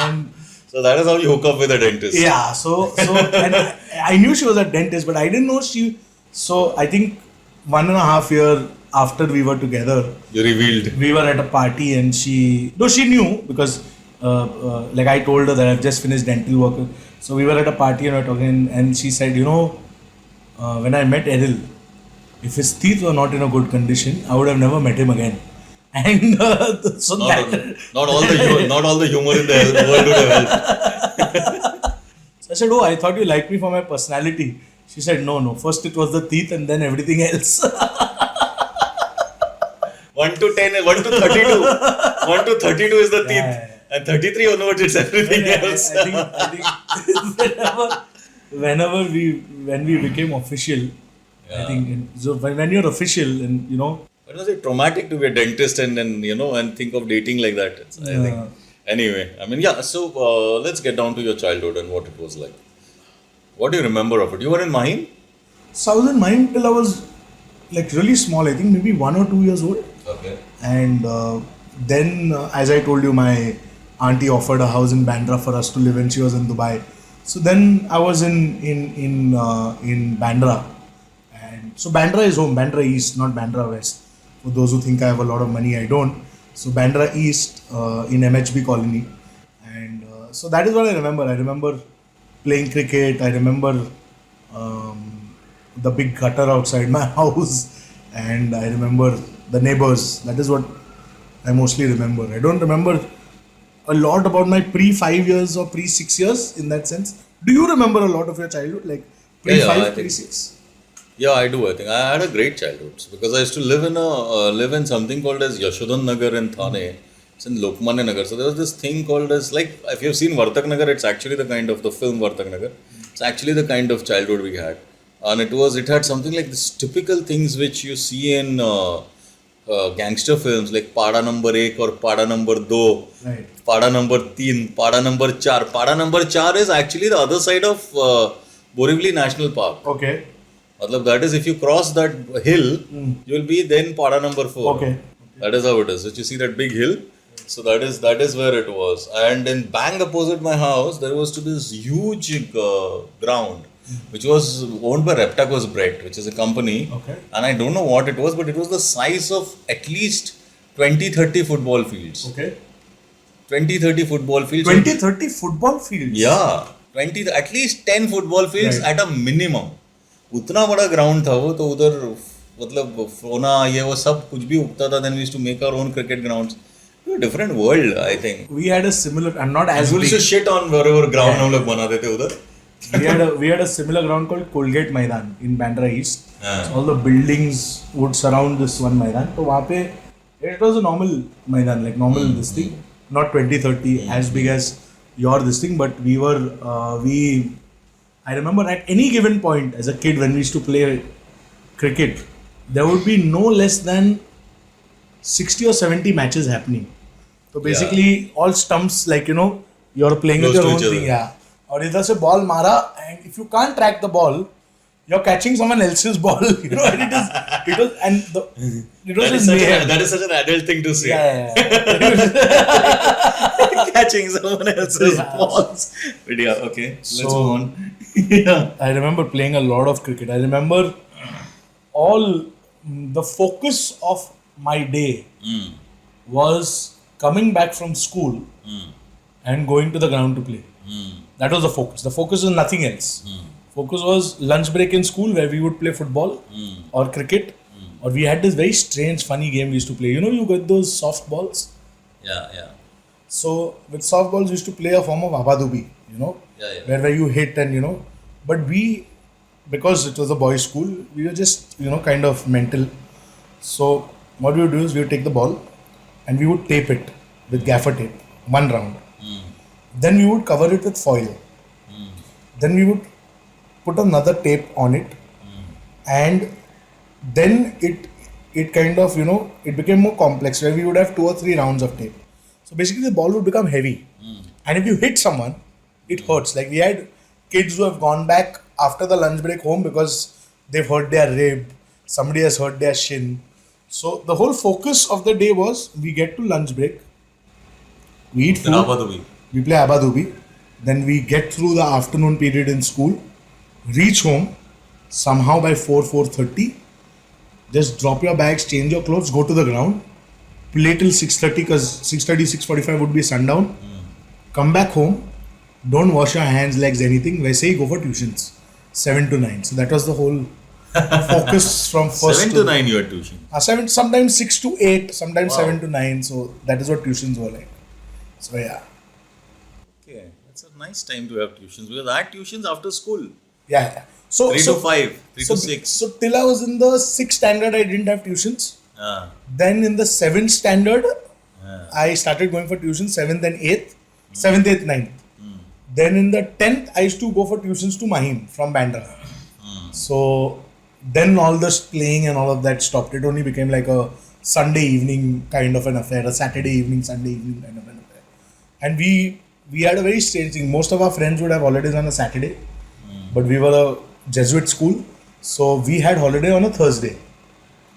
and So that is how you hook up with a dentist. yeah, so and I knew she was a dentist, but I didn't know she. So I think 1.5 years after we were together, You revealed. we were at a party and she knew because like I told her that I've just finished dental work. So we were at a party and we were talking, and she said, when I met Errol, if his teeth were not in a good condition, I would have never met him again. And so Not all the humor in the world would have helped. So I said, "Oh, I thought you liked me for my personality." She said, No. First it was the teeth and then everything else." 1 to 10, 1 to 32. 1 to 32 is the teeth. Yeah. And 33 onwards it's everything else. I think whenever when we became official, I think so when you're official and It was traumatic to be a dentist and think of dating like that. I think. Anyway, so let's get down to your childhood and what it was like. What do you remember of it? You were in Mahim? So I was in mine till I was like really small. I think maybe 1 or 2 years old. Okay. And then, as I told you, my auntie offered a house in Bandra for us to live in. She was in Dubai. So then I was in Bandra. And so Bandra is home. Bandra East, not Bandra West. For those who think I have a lot of money, I don't. So Bandra East in MHB colony. And so that is what I remember. I remember playing cricket. I remember the big gutter outside my house. And I remember the neighbors. That is what I mostly remember. I don't remember a lot about my pre-5 years or pre-6 years in that sense. Do you remember a lot of your childhood? Like pre-5, I think- pre-6? Yeah, I do. I think I had a great childhood because I used to live in something called as Yashodan Nagar in Thane. It's in Lokmanya Nagar. So there was this thing called as if you've seen Vartak Nagar, it's actually the kind of the film Vartak Nagar. It's actually the kind of childhood we had, and it had something like this typical things which you see in gangster films like Pada number 1 or Pada number 2, Right. Pada number 3, Pada number 4. Pada number 4 is actually the other side of Borivali National Park. Okay. Matlab, that is, if you cross that hill, you will be then Pada number 4. Okay. That is how it is. So you see that big hill. So that is where it was. And in bang opposite my house, there was to be this huge ground, which was owned by Reptacos Bread, which is a company. Okay. And I don't know what it was, but it was the size of at least 20-30 football fields. Okay. 20-30 football fields. 20-30 football fields? Yeah. 20, at least 10 football fields Right. at a minimum. उतना बड़ा ground था वो, तो उधर मतलब फ्रोना ये वो सब कुछ भी उगता था. Then we used to make our own cricket grounds. A different world, I think. We had a similar. I'm not as We big. used to shit on wherever ground हम लोग बनाते थे उधर. We had a similar ground called Colgate Maidan in Bandra East. हाँ. So all the buildings would surround this one Maidan. So वहाँ पे it was a normal Maidan, like normal this thing, not 20-30 as big as your this thing, but we were I remember at any given point as a kid when we used to play cricket, there would be no less than 60 or 70 matches happening. So basically all stumps, like you're playing Close with your to own each other. thing, yeah. और इधर से ball मारा, and if you can't track the ball, you're catching someone else's ball. And it was just mayhem. That is such an adult thing to say. Yeah. Catching someone else's Yeah. balls. But yeah, okay. Let's So- move on. Yeah. I remember playing a lot of cricket. I remember the focus of my day was coming back from school and going to the ground to play. That was the focus. The focus was nothing else. Focus was lunch break in school where we would play football or cricket. Or we had this very strange, funny game we used to play. You got those soft balls. Yeah. So with softballs, we used to play a form of abadubi, Yeah. where you hit and but because it was a boys' school, we were just kind of mental. So what we would do is we would take the ball and we would tape it with gaffer tape, one round. Then we would cover it with foil. Then we would put another tape on it, and then it kind of it became more complex where we would have 2 or 3 rounds of tape. So basically the ball would become heavy, and if you hit someone, it hurts. Like we had kids who have gone back after the lunch break home because they've hurt their rib, somebody has hurt their shin. So the whole focus of the day was we get to lunch break, we eat food, Abadubi. we play abadubi, then we get through the afternoon period in school, reach home somehow by 4:30, just drop your bags, change your clothes, go to the ground, play till 6:30 because 6:30, 6:45 would be sundown. Come back home, don't wash your hands, legs, anything. वैसे ही go for tuitions, 7 to 9. So that was the whole focus from first 7 to 9 you had tuition. 7, sometimes 6 to 8, sometimes Wow. 7 to 9. So that is what tuitions were like. So yeah. Okay, that's a nice time to have tuitions because I had tuitions after school. Yeah. So 3 to 5, 3 to 6. So till I was in the 6th standard, I didn't have tuitions. Then in the 7th standard, I started going for tuition, 7th and 8th, 7th, 8th, 9th. Then in the 10th, I used to go for tuitions to Mahim from Bandra. So then all this playing and all of that stopped. It only became like a Sunday evening kind of an affair, a Saturday evening, Sunday evening kind of an affair. And we had a very strange thing. Most of our friends would have holidays on a Saturday, but we were a Jesuit school, so we had holiday on a Thursday.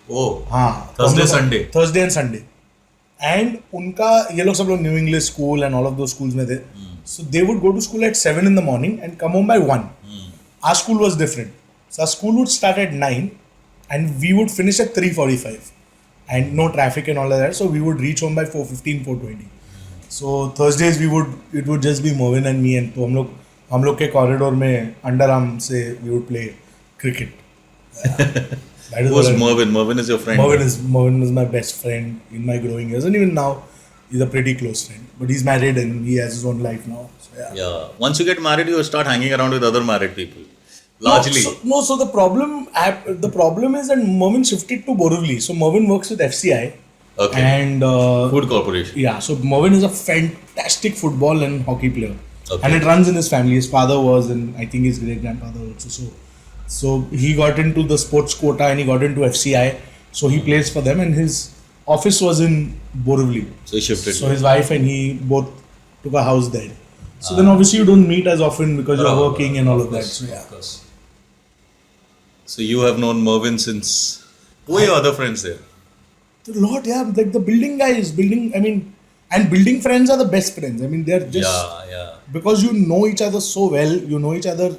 Oh, तो Thursday, हम लोग- Sunday. Thursday and Sunday. And उनका ये लोग सब लोग new English school and all of those schools में थे. So they would go to school at 7 in the morning and come home by 1. Our school was different. So our school would start at 9 and we would finish at 3:45. And no traffic and all of that. So we would reach home by 4:15, 4:20. So Thursdays it would just be Mervin and me, and तो हम लोग के corridor में underarm से we would play cricket. That is Who what was I- Mervin? Mervin is your friend. Mervin was my best friend in my growing years, and even now he's a pretty close friend. But he's married and he has his own life now. So yeah. Yeah. Once you get married, you start hanging around with other married people. Largely. So the problem is that Mervin shifted to Borivali. So Mervin works with FCI. Okay. And Food Corporation. yeah, so Mervin is a fantastic football and hockey player. Okay. And it runs in his family. His father was, and I think his great grandfather also. So he got into the sports quota and he got into FCI. So he plays for them, and his office was in Borivali. So he shifted. So his wife and he both took a house there. So then obviously you don't meet as often because you're working and all of that. So yeah. Of course. So you have known Mervin since. Who are your other friends there? A lot, yeah. Like the building guys, and building friends are the best friends. I mean, they're just Yeah. because you know each other so well. You know each other.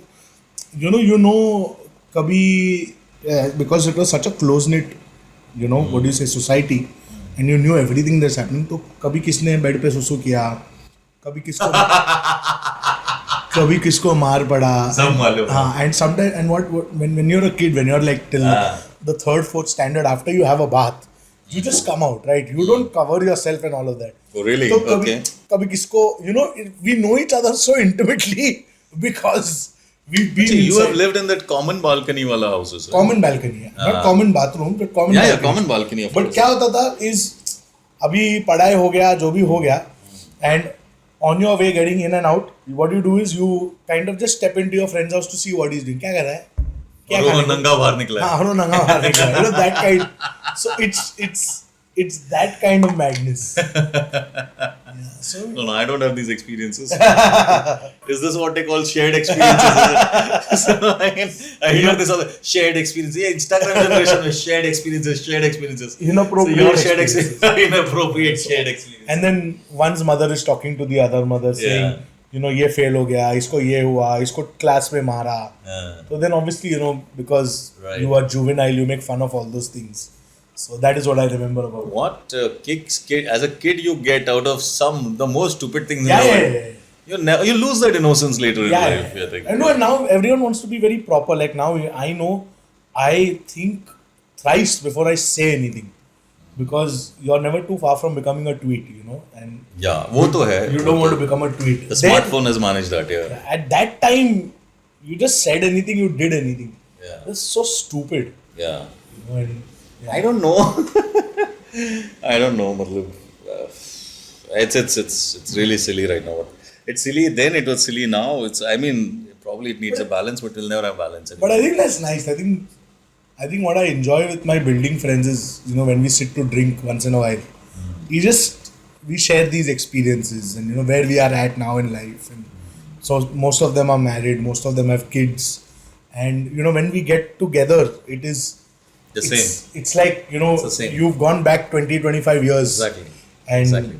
Kabhi, because it was such a close knit, what do you say, society, and you knew everything that's happening. तो कभी किसने bed पे सुसु किया, कभी किसको मार पड़ा. सब मालूम. And sometimes, and when you're a kid, when you're like till the 3rd, 4th standard, after you have a bath, you just come out, right? You don't cover yourself and all of that. Oh, really? So Okay. kabhi kisko, we know each other so intimately because we've been See, you have inside. lived in that common balcony wala houses, right? Common balcony है, not common bathroom, but common Yeah, balcony. common balcony, of But course. क्या होता था is अभी पढ़ाई हो गया, जो भी हो गया, and on your way getting in and out, what you do is you kind of just step into your friend's house to see what he's doing. क्या कर रहा है? क्या और वो खाने को? नंगा बाहर निकला है। हाँ, और वो नंगा बाहर निकला है. That kind. So it's that kind of madness. Yeah, so No, I don't have these experiences. Is this what they call shared experiences? So, I hear this other shared experiences. Yeah, Instagram generation with shared experiences. Inappropriate So your shared experiences. inappropriate shared experience. And then one's mother is talking to the other mother saying, ये fail हो गया, इसको ये हुआ, इसको class में मारा. So then obviously, because Right. you are juvenile, you make fun of all those things. So that is what I remember about it. What kicks as a kid you get out of the most stupid things Yeah, in your yeah, life? You lose that innocence later in life. I think. I know, and now everyone wants to be very proper. Like now, I think thrice before I say anything. Because you're never too far from becoming a tweet, and Yeah, वो तो है. you don't want to become a tweet. The Then, smartphone has managed that. Yeah. at that time, you just said anything, you did anything. Yeah. That's so stupid. Yeah. And, I don't know. I don't know. matlab, it's really silly right now. It's silly then. It was silly now. Probably it needs a balance, but we'll never have balance. But I think that's nice. I think what I enjoy with my building friends is, when we sit to drink once in a while, we share these experiences and, where we are at now in life. And so most of them are married, most of them have kids. And, when we get together, it's same. It's like, the same. you've gone back 20, 25 years. Exactly. And, Exactly.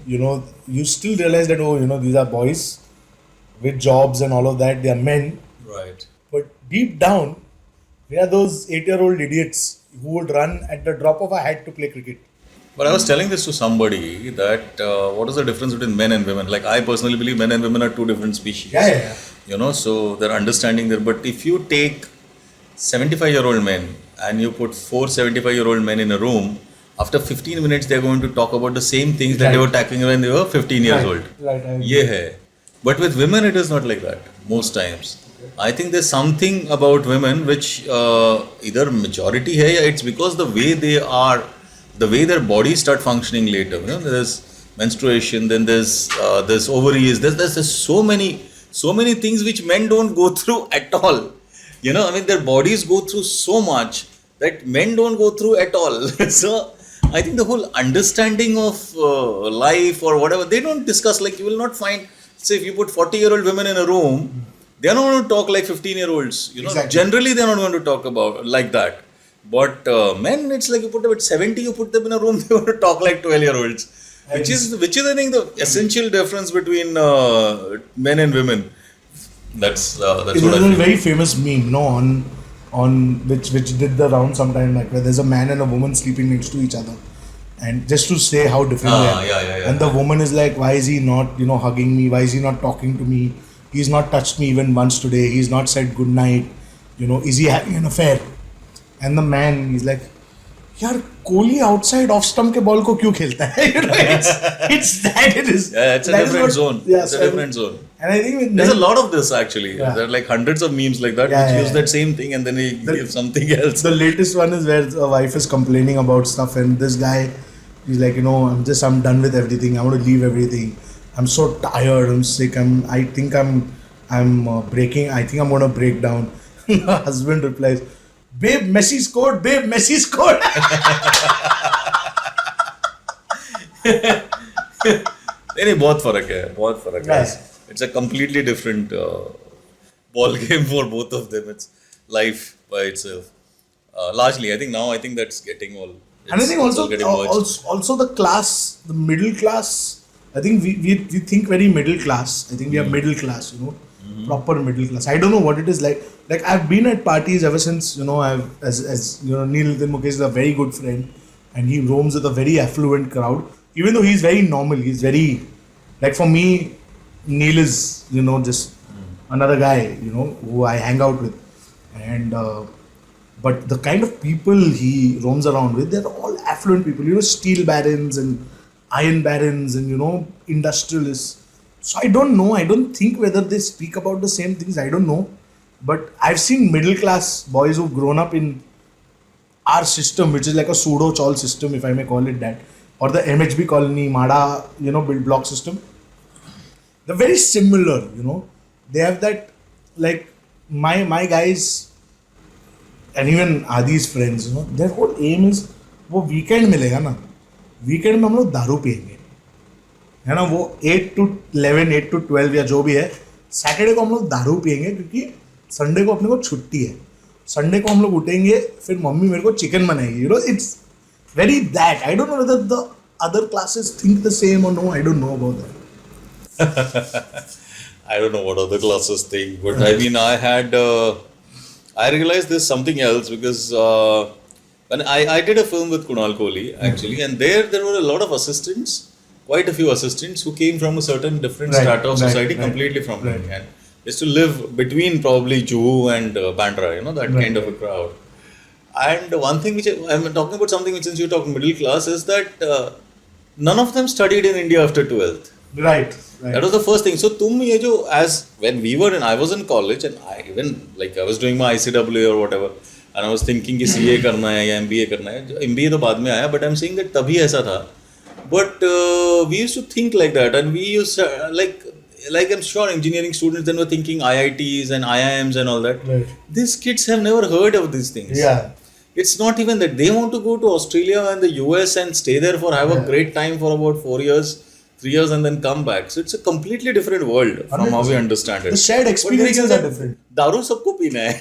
You still realize that, these are boys with jobs and all of that. They are men. Right. But deep down, we are those 8-year-old idiots who would run at the drop of a hat to play cricket. But I was telling this to somebody that what is the difference between men and women? Like I personally believe men and women are two different species. Yeah. So they're understanding there. But if you take 75-year-old men and you put 4 75-year-old men in a room, after 15 minutes they're going to talk about the same things that they were tackling when they were 15 years old. Right. Ye hai. But with women it is not like that most times. I think there's something about women which either majority hai, it's because the way they are, the way their bodies start functioning later. There's menstruation, then there's ovaries, there's so many things which men don't go through at all. Their bodies go through so much that men don't go through at all. So I think the whole understanding of life or whatever, they don't discuss. Like you will not find, say if you put 40-year-old women in a room, they are not going to talk like 15-year-olds. Exactly. Generally they are not going to talk about like that. But men, it's like you put them at 70, you put them in a room, they want to talk like 12-year-olds. Which is I think the essential difference between men and women. That's what I There's a feel. very famous meme, on which did the round sometime, like where there's a man and a woman sleeping next to each other, and just to say how different they are. Yeah. And the woman is like, why is he not, hugging me? Why is he not talking to me? He's not touched me even once today. He's not said good night. Is he having an affair? And the man, he's like, यार Kohli outside off stump के ball को क्यों खेलता है? It's that it is. Yeah, it's a That is different what- zone. Yeah, It's a so different zone. And I think with There's a men- lot of this actually. Yeah. There are like hundreds of memes like that Yeah, which yeah, use yeah. that same thing and then he gives something else. The latest one is where a wife is complaining about stuff, and this guy, he's like, I'm done with everything. I want to leave everything. I'm so tired. I'm sick. I think I'm breaking. I think I'm going to break down. The husband replies, "Babe, Messi scored. Babe, Messi scored." नहीं बहुत फर्क है Right. It's a completely different ball game for both of them. It's life by itself. Largely, I think that's getting all. And I think it's all also, getting merged. also the class, the middle class. I think we think very middle class. I think we are middle class, proper middle class. I don't know what it is like. Like I've been at parties ever since, I've as Neil Mukesh is a very good friend, and he roams with a very affluent crowd. Even though he's very normal, he's very, like for me, Neil is just another guy, who I hang out with, and but the kind of people he roams around with, they're all affluent people. You know, steel barons and iron barons and, you know, industrialists. So I don't know. I don't think whether they speak about the same things. I don't know. But I've seen middle class boys who've grown up in our system, which is like a pseudo chawl system, if I may call it that, or the MHB colony, MADA, you know, build block system. They're very similar, you know. They have that, like, my guys, and even Adi's friends, you know, their whole aim is, वो weekend मिलेगा ना, weekend में हम लोग दारू पिएंगे, है ना, वो 8 to 11, 8 to 12 या जो भी है, सैटरडे को हम लोग दारू पिएंगे क्योंकि संडे को अपने को छुट्टी है, संडे को हम लोग उठेंगे, फिर मम्मी मेरे को चिकन बनाएगी, you know, it's very that. I don't know whether the other classes think the same or no, I don't know about that. I don't know what other classes think, but I mean, I realized there's something else because when I did a film with Kunal Kohli actually, and there were a lot of assistants, quite a few assistants who came from a certain different strata of society completely from me, and used to live between probably Juhu and Bandra, you know, that kind of a crowd. And one thing which I'm talking about, something which since you're talking middle class, is that none of them studied in India after 12th. Right. That was the first thing. So, when we were I was in college, and I was doing my ICWA or whatever, and I was thinking कि CA करना है या MBA करना है. MBA तो बाद में आया, but I'm saying that तभी ऐसा था. But we used to think like that, and we used like I'm sure engineering students then were thinking IITs and IIMs and all that. Right. These kids have never heard of these things. Yeah. It's not even that they want to go to Australia and the US and stay there have a great time for about 4 years. 3 years and then come back. So it's a completely different world from how we understand it. The shared experiences are different. दारू सबको पीना है.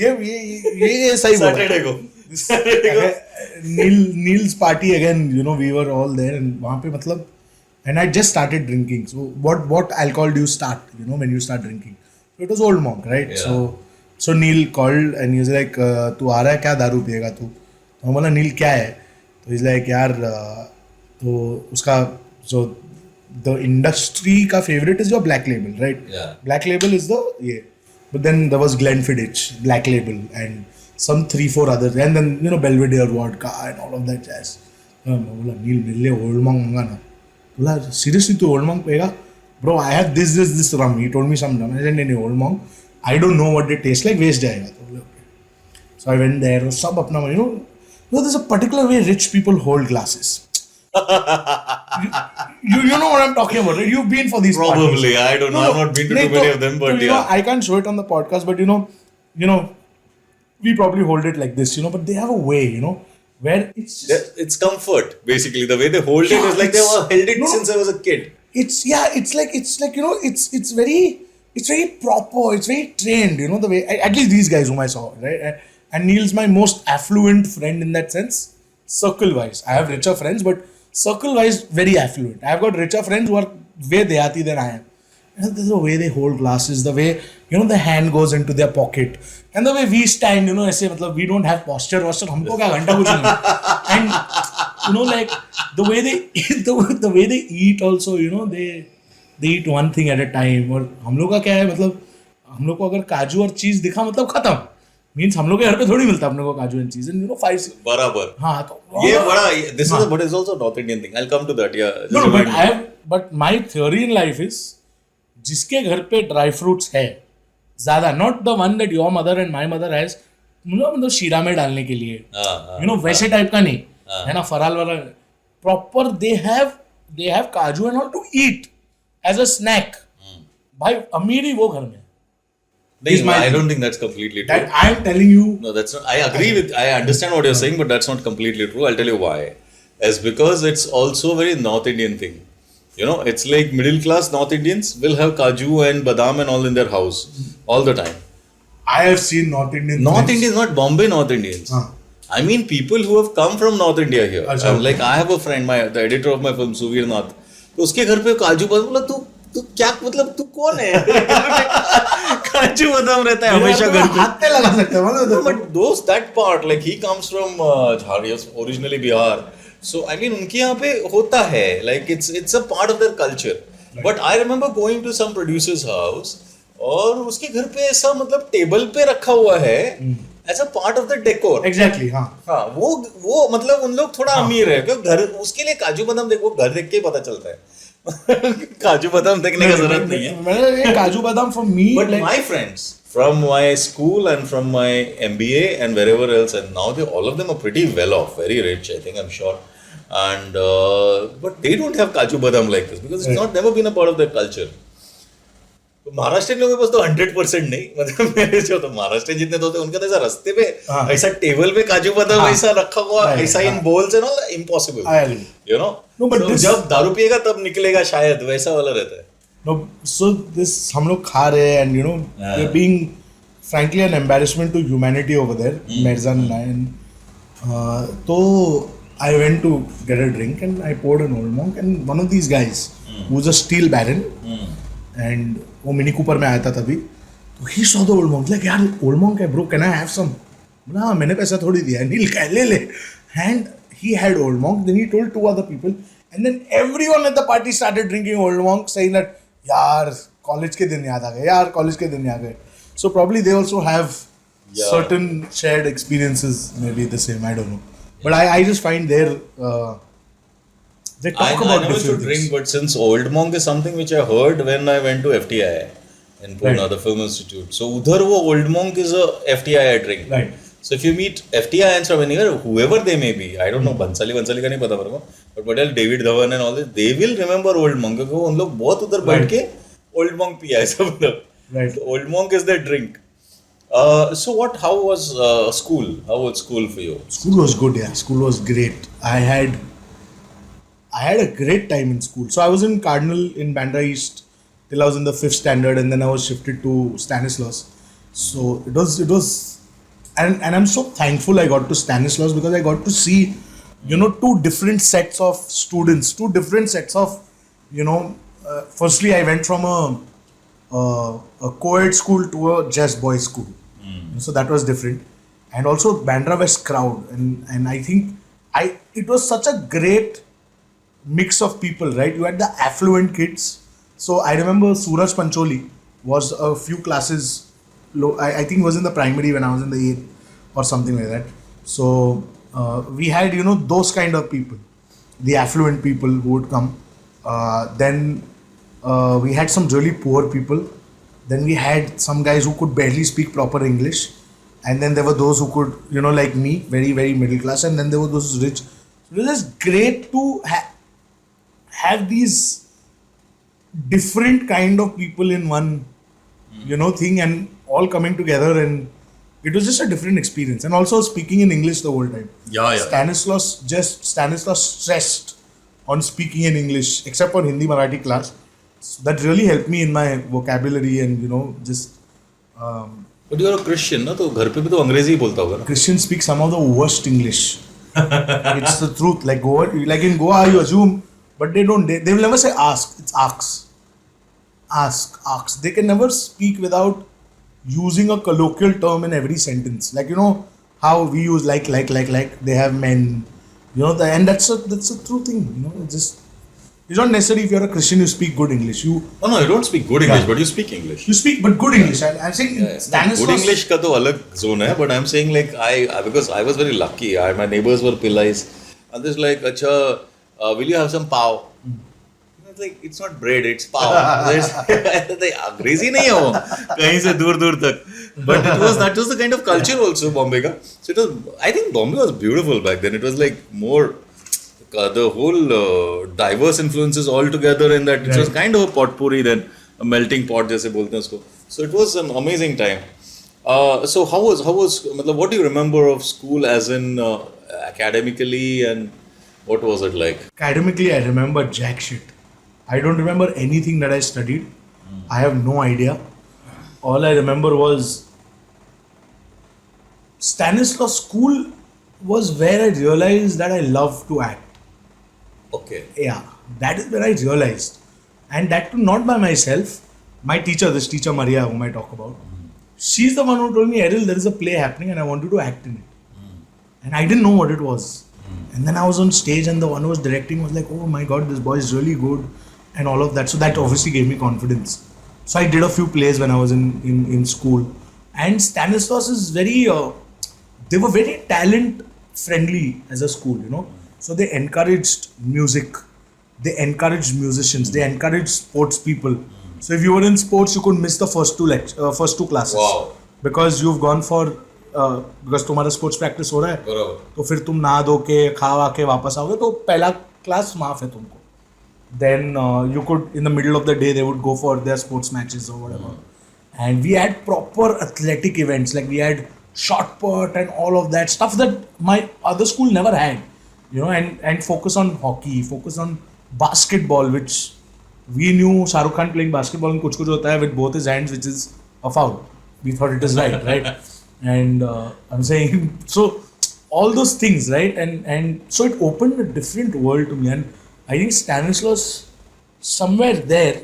ये सही बोला. Saturday को. Neil's party again, you know, we were all there, and वहाँ पे मतलब, and I just started drinking. So what alcohol do you start, you know, when you start drinking? So it was Old Monk, right? Yeah. So Neil called and he was like, तू आ रहा है क्या, दारू पिएगा तू? तो मैं बोला Neil क्या है? तो he's like, यार तो उसका, so the industry का favorite is your Black Label, right? Yeah. Black Label is but then there was Glenfiddich, Black Label, and some 3-4 others, and then, you know, Belvedere vodka and all of that jazz. मैं बोला Neil मेरे लिए Old Monk मंगा ना. बोला seriously तू Old Monk Pega? Bro, I have this rum. He told me some rum. I said नहीं Old Monk. I don't know what they taste like. Waste जाएगा. तो बोला okay. So I went there. वो सब अपना, you know, there's a particular way rich people hold glasses. you know what I'm talking about, right? You've been for these Probably, parties. I don't know. I've not been to too many of them, but you know, I can't show it on the podcast, but you know, we probably hold it like this, you know, but they have a way, you know, where it's just, it's comfort basically. The way they hold it is like they have held it since I was a kid. It's like you know, it's very proper, it's very trained, you know, the way, at least these guys whom I saw, right? And Neil's my most affluent friend in that sense, circle wise. I have richer friends, but circle wise very affluent. I've got richer friends who are way deyati than I am. And there's the way they hold glasses, the way, you know, the hand goes into their pocket, and the way we stand, you know, ऐसे मतलब we don't have posture, हमको क्या घंटा कुछ नहीं. And you know, like the way they eat also, you know, they eat one thing at a time. और हम लोग का क्या है, मतलब हम लोग को अगर काजू और चीज दिखा मतलब खत्म. Means हम लोग के घर पे थोड़ी मिलता अपने को काजू एंड चीज, you know, 5 बराबर. हाँ तो ये बड़ा, this is but it's also a North Indian thing. I'll come to that. Yeah. No, but my theory in life is, जिसके घर पे ड्राई फ्रूट्स है ज्यादा, not the one that your mother and my mother has, मतलब शीरा में डालने के लिए, you know, वैसे टाइप का नहीं है ना, फराल वाला प्रॉपर. they have काजू and all to eat as a snack. भाई अमीरी वो घर में. I don't think that's completely true. That I'm telling you. No, that's not. I understand what you're saying, but that's not completely true. I'll tell you why. It's because it's also a very North Indian thing. You know, it's like middle class North Indians will have kaju and badam and all in their house all the time. I have seen North Indians. North Indians, not Bombay North Indians. I mean people who have come from North India here. Like I have a friend, the editor of my film, Suvir Nath. तो उसके घर पे काजू बादाम, बोला तू क्या मतलब तू कौन है? काजू बादाम रहता है हमेशा घर पे. हाथ पे लगा सकते हैं मतलब. But that part, like he comes from originally Bihar. So I mean उनके यहाँ पे होता है, like it's a part of their culture. But I remember going to some producer's house और उसके घर पे ऐसा मतलब टेबल पे रखा हुआ है as a part of the decor. Exactly, हाँ. हाँ, वो मतलब उन लोग थोड़ा अमीर है क्योंकि घर उसके लिए काजू बादाम देखो, घर देख के ही पता चलता है. काजू बादाम देखने का जरूरत नहीं है. मैंने ये काजू बादाम for me, But like, my friends from my school and from my MBA and wherever else, and now all of them are pretty well off, very rich, I think, I'm sure. And but they don't have kaju badam like this because it's not never been a part of their culture. तो महाराष्ट्रियन लोगों के पास तो 100% नहीं, मतलब मेरे जो तो महाराष्ट्रियन जितने तो उनका तो ऐसा रास्ते पे ऐसा टेबल पे काजू बादाम ऐसा रखा हुआ ऐसा in bowls and all, impossible, you know. No, but this, जब दारू पिएगा तब निकलेगा शायद, वैसा वाला रहता है. no, so this हम लोग खा रहे हैं and you know we're being frankly an embarrassment to humanity over there, Mirzan and I, and तो I went to get a drink and I poured an Old Monk, and one of these guys who's a steel baron and वो mini Cooper में आया था तभी, तो he saw the Old Monk, like यार Old Monk है bro, can I have some? बोला हाँ, मैंने पैसा थोड़ी दिया है, नील का है, ले ले. And he had Old Monk, then he told 2 other people, and then everyone at the party started drinking Old Monk, saying that यार कॉलेज के दिन याद आ गए, यार कॉलेज के दिन याद आ गए. So probably they also have certain shared experiences, maybe the same, I don't know. But I just find their they talk I about never used to different drink, things. but since Old Monk is something which I heard when I went to FTI in Pune, Right. the Film Institute. So udhar wo Old Monk is a FTI drink. Right. So if you meet FTI and from anywhere, whoever they may be, I don't know, Bansali का नहीं पता मेरे को, but whatever David Dhawan and all this, they will remember Old Monk क्योंकि उन लोग बहुत उधर बैठ के Old Monk पिया है सब लोग. Right. So Old Monk is their drink. So how was school? How was school for you? School was good, yeah. School was great. I had a great time in school. So I was in Cardinal in Bandra East till I was in the 5th standard, and then I was shifted to Stanislaus. So it was, and I'm so thankful I got to Stanislaus because I got to see, you know, 2 different sets of students, 2 different sets of, you know, firstly I went from a co-ed school to a just boys school. So that was different. And also Bandra West crowd, and I think it was such a great mix of people, right? You had the affluent kids. So I remember Suraj Pancholi was a few classes low. I think was in the primary when I was in the 8th or something like that. So we had, you know, those kind of people, the affluent people who would come. Then we had some really poor people. Then we had some guys who could barely speak proper English. And then there were those who could, you know, like me, very, very middle class. And then there were those rich. It was just great to have these different kind of people in one, you know, thing, and all coming together, and it was just a different experience. And also speaking in English the whole time. Yeah. Stanislaus stressed on speaking in English, except for Hindi Marathi class. So that really helped me in my vocabulary and, you know, just But you are a Christian, ना, तो घर पे भी तो अंग्रेजी ही बोलता होगा ना. Christians speak some of the worst English. It's the truth. Like in Goa, you assume, but they don't. They will never say ask. It's ask. They can never speak without using a colloquial term in every sentence. Like, you know how we use like. They have men, you know, and that's a true thing. You know, it's not necessary if you're a Christian you speak good English. You don't speak good English, but you speak English. You speak but good English. I'm saying Stanislaus. Good English का तो अलग zone है, but I'm saying like because I was very lucky. My neighbors were Pillais, and there's like, अच्छा, will you have some pav? It's like, it's not bread, it's pav. अंग्रेजी नहीं है वो कहीं से दूर तक. But that was the kind of culture also Bombay का. So it was, I think Bombay was beautiful back then. It was like more the whole diverse influences all together in that. It was kind of a potpourri then, a melting pot जैसे बोलते हैं उसको. So it was an amazing time. So how was मतलब what do you remember of school as in academically, and what was it like? Academically, I remember jack shit. I don't remember anything that I studied. I have no idea. All I remember was Stanislaus School was where I realized that I love to act. Okay. Yeah, that is where I realized. And that too not by myself. My teacher, this teacher Maria, whom I talk about, she's the one who told me, Errol, there is a play happening and I want you to act in it. And I didn't know what it was. And then I was on stage and the one who was directing was like, oh my god, this boy is really good and all of that. So that obviously gave me confidence. So I did a few plays when I was in school. And Stanislaus is very, they were very talent friendly as a school, you know. So they encouraged music, they encouraged musicians, they encouraged sports people. So if you were in sports, you could miss the first two classes. Wow. Because you've gone for because तुम्हारा sports practice हो रहा है, बराबर. तो फिर तुम नहा धो के खा वा के वापस आओगे तो पहला क्लास माफ है तुमको. Then you could, in the middle of the day, they would go for their sports matches or whatever. And we had proper athletic events, like we had shot put and all of that stuff that my other school never had, you know, and focus on hockey, focus on basketball, which we knew Shah Rukh Khan playing basketball and kuch hota hai with both his hands, which is a foul. We thought it is right? And I'm saying, so all those things, right? And so it opened a different world to me, and I think Stanislas, somewhere there,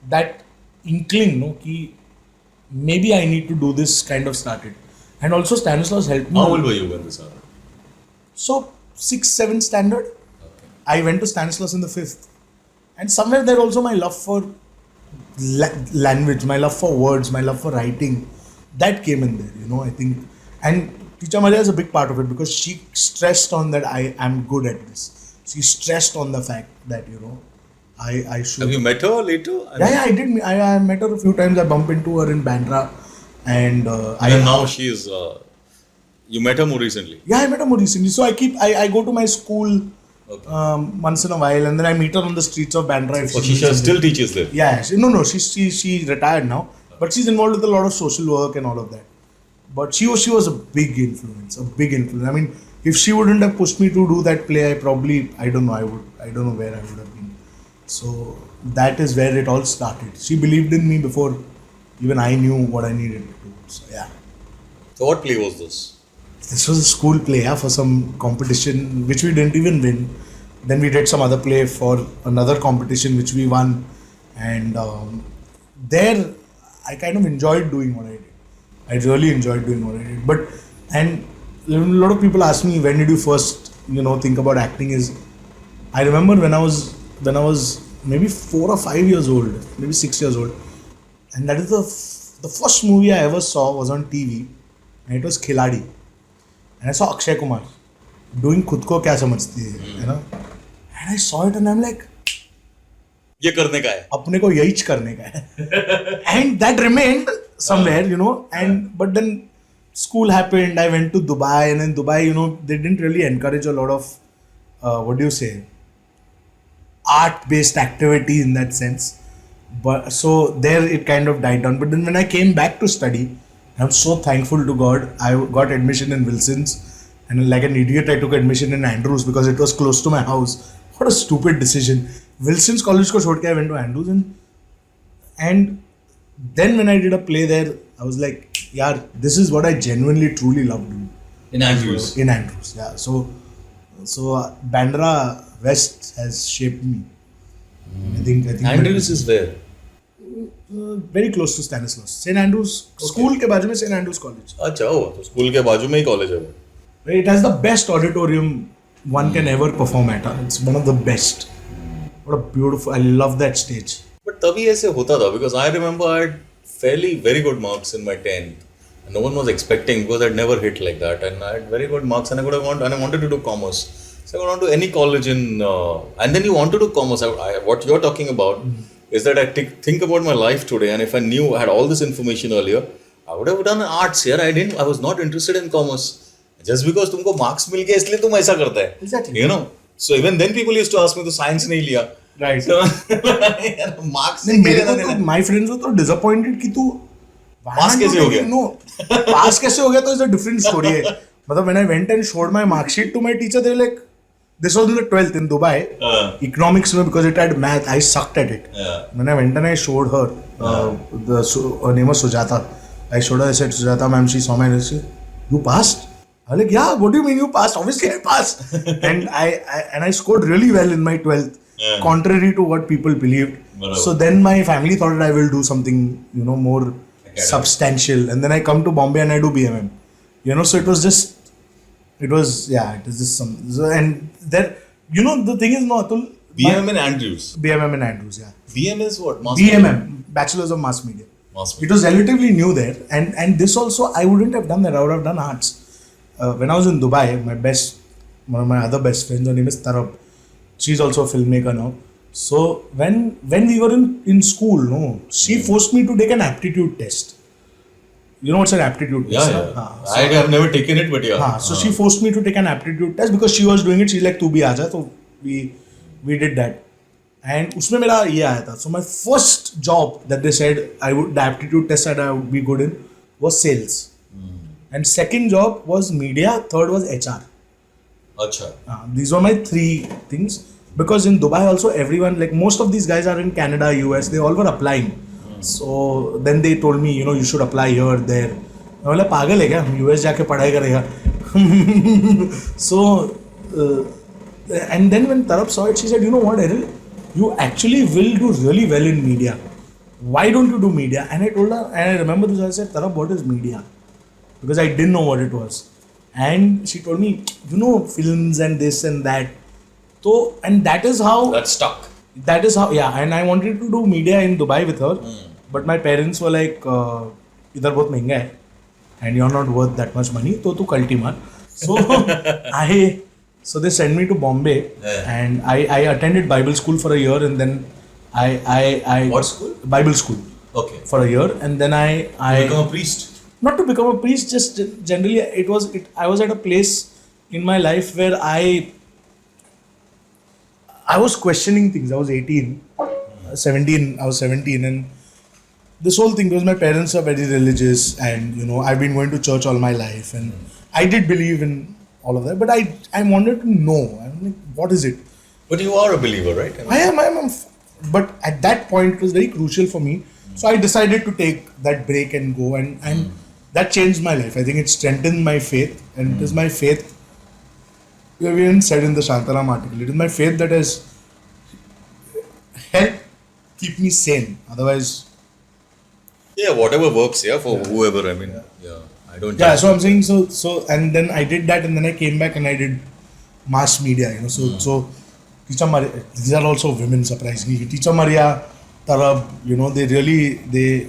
that inkling, no, ki maybe I need to do this kind of started. And also Stanislas helped me. How old were you when this happened? So 6th, 7th standard, I went to Stanislas in the 5th. And somewhere there also my love for language, my love for words, my love for writing, that came in there, you know, I think. And Teacher Maria is a big part of it because she stressed on that I am good at this. She stressed on the fact that, you know, I should. Have you met her later? Yeah, I did. I met her a few times. I bumped into her in Bandra. And And now she is. You met her more recently? Yeah, I met her more recently. So I go to my school once in a while, and then I meet her on the streets of Bandra. Oh, she still teaches there? Yeah, she retired now, but she's involved with a lot of social work and all of that. But she was a big influence, I mean, if she wouldn't have pushed me to do that play, I don't know where I would have been. So that is where it all started. She believed in me before even I knew what I needed to do. So yeah. So what play was this? This was a school play, for some competition which we didn't even win. Then we did some other play for another competition which we won, and there I kind of enjoyed doing what I did. I really enjoyed doing what I did. But and a lot of people ask me, when did you first, you know, think about acting? I remember when I was maybe 4 or 5 years old, maybe 6 years old, and that is the first movie I ever saw was on TV, and it was Khiladi. And I saw Akshay Kumar doing khud ko kya samajhti hai, you know? And I saw it and I'm like, ये करने का है. अपने को यही करने का है. And that remained somewhere, you know. But then school happened. I went to Dubai, and in Dubai, you know, they didn't really encourage a lot of art-based activity in that sense. But so there it kind of died down. But then when I came back to study, I'm so thankful to God. I got admission in Wilson's, and like an idiot, I took admission in Andrews because it was close to my house. What a stupid decision. Wilson's college ko chhod ke I went to Andrews, and then when I did a play there, I was like, yaar, this is what I genuinely truly love doing. In Andrews? In Andrews, yeah. So Bandra West has shaped me. I think Andrews is where? Very close to Stanislas. St. Andrews school के बाजू में St. Andrews College. अच्छा हो तो school के बाजू में ही college है. It has the best auditorium one can ever perform at. It's one of the best. What a beautiful! I love that stage. But तभी ऐसे होता था because I remember I had fairly very good marks in my 10th. And no one was expecting because I'd never hit like that, and I had very good marks and I wanted to do commerce. So I got on to any college and then you want to do commerce. What you're talking about is that I think about my life today, and if I knew I had all this information earlier, I would have done arts here. I was not interested in commerce. Just because तुमको marks मिल गए इसलिए तुम ऐसा करता है. Exactly. You know. So even then people used to ask me तो science नहीं लिया. Right. So marks नहीं मेरे को तो my friends were तो disappointed कि तू पास कैसे हो गया? No, पास कैसे हो गया तो is a different story है. मतलब when I went and showed my mark sheet to my teacher, they were like, this was in the 12th in Dubai. Economics, because it had math, I sucked at it. When I went and I showed her, her name was Sujata. I showed her, I said, Sujata ma'am, she saw my and she said, you passed? I was like, yeah, what do you mean you passed? Obviously I passed. And I scored really well in my 12th, contrary to what people believed. Barabar. So then my family thought that I will do something, you know, more substantial. And then I come to Bombay and I do BMM. You know, so it was just some. And there, you know, the thing is, no, Atul. BMM in Andrews. BMM in Andrews, yeah. BM is what? BMM, Bachelors of Mass Media. It was relatively new there. And this also, I wouldn't have done that. I would have done arts. when I was in Dubai, one of my other best friends, her name is Tarab. She's also a filmmaker now. So when we were in school, no, she forced me to take an aptitude test. You know what's an aptitude test? I have never taken it, but yeah. So she forced me to take an aptitude test because she was doing it. She's like, "Tu bhi aaja." So we did that, and उसमें मेरा ये आया था. So my first job that they said the aptitude test that I would be good in was sales, and second job was media. Third was HR. Acha. These were my 3 things, because in Dubai also everyone, like most of these guys are in Canada, US, they all were applying. So then they told me, you should apply here, there. मैं बोला पागल है क्या, US जाके पढ़ाई करेगा. So and then when Tarab saw it, she said, you know what, Errol, you actually will do really well in media. Why don't you do media? And I told her, and I remember this, I said, Tarab, what is media? Because I didn't know what it was. And she told me, films and this and that. So, and that is how... That stuck. That is how, yeah. And I wanted to do media in Dubai with her. But my parents were like, idhar bahut mehenga hai. And you're not worth that much money. So, tu kalti maar. So, so they sent me to Bombay. And I attended Bible school for a year. And then I What school? Bible school. Okay. For a year. And then I become a priest. Not to become a priest, just generally I was at a place in my life where I was questioning things. I was 17, and this whole thing, because my parents are very religious, and I've been going to church all my life, and I did believe in all of that, but I wanted to know, I'm like, what is it? But you are a believer, right? I am, but at that point it was very crucial for me, so I decided to take that break and go, and that changed my life. I think it strengthened my faith, and it is my faith. We even said in the Shantaram article, it is my faith that has helped keep me sane. Otherwise, Yeah, whatever works, for whoever. I mean, I don't. yeah. judge. So I'm saying so, and then I did that, and then I came back and I did mass media. So Teacher Maria, these are also women, surprisingly. Teacher Maria, Tarab, they really they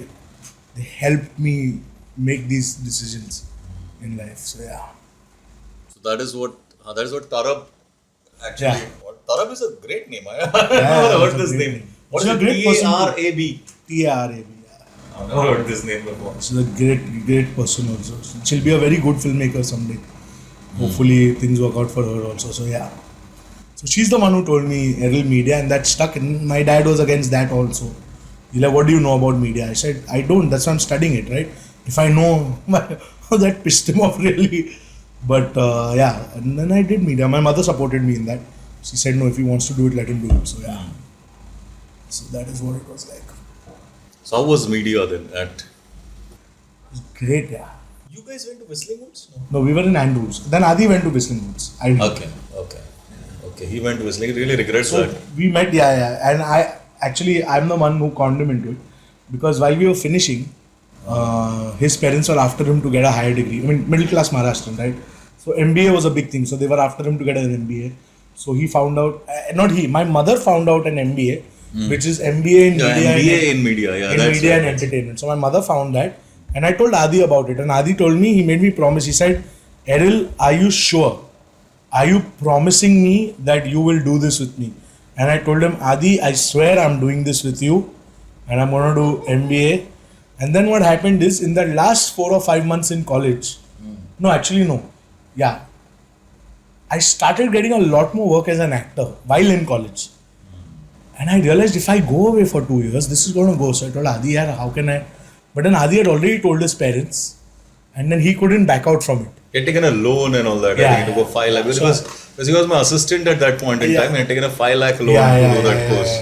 helped me make these decisions in life. So yeah. So that is what Tarab actually. Yeah. Tarab is a great name. I never heard this name. What is She's a great it? person. Tarab. TRAB. I've never heard this name before. She's a great person also. She'll be a very good filmmaker someday. Hopefully things work out for her also. So yeah. So she's the one who told me Errol media, and that stuck. And my dad was against that also. He's like, what do you know about media? I said, I don't. That's why I'm studying it, right? If I know, that pissed him off really. But yeah, and then I did media. My mother supported me in that. She said, no, if he wants to do it, let him do it. So yeah. So that is what it was like. So how was media then? Great, yeah. You guys went to Whistling Woods? No, we were in Andrews. Then Adi went to Whistling Woods. I did. Okay. He went to Whistling. He really regrets So that. we met, and I'm the one who conned him into it, because while we were finishing, his parents were after him to get a higher degree. I mean, middle class Maharashtrian, right? So MBA was a big thing. So they were after him to get an MBA. So he found out, my mother found out an MBA, which is MBA in media. MBA in media, in media and entertainment. So my mother found that, and I told Adi about it, and Adi told me, he made me promise. He said, Errol, are you sure? Are you promising me that you will do this with me? And I told him, Adi, I swear I'm doing this with you, and I'm going to do MBA. And then what happened is, in the last 4 or 5 months in college, I started getting a lot more work as an actor while in college. And I realized if I go away for 2 years, this is going to go. So I told Adi, how can I? But then Adi had already told his parents, and then he couldn't back out from it. He had taken a loan and all that. I think to go 5 lakh. Because he was my assistant at that point in time. He had taken a 5 lakh loan to do that course.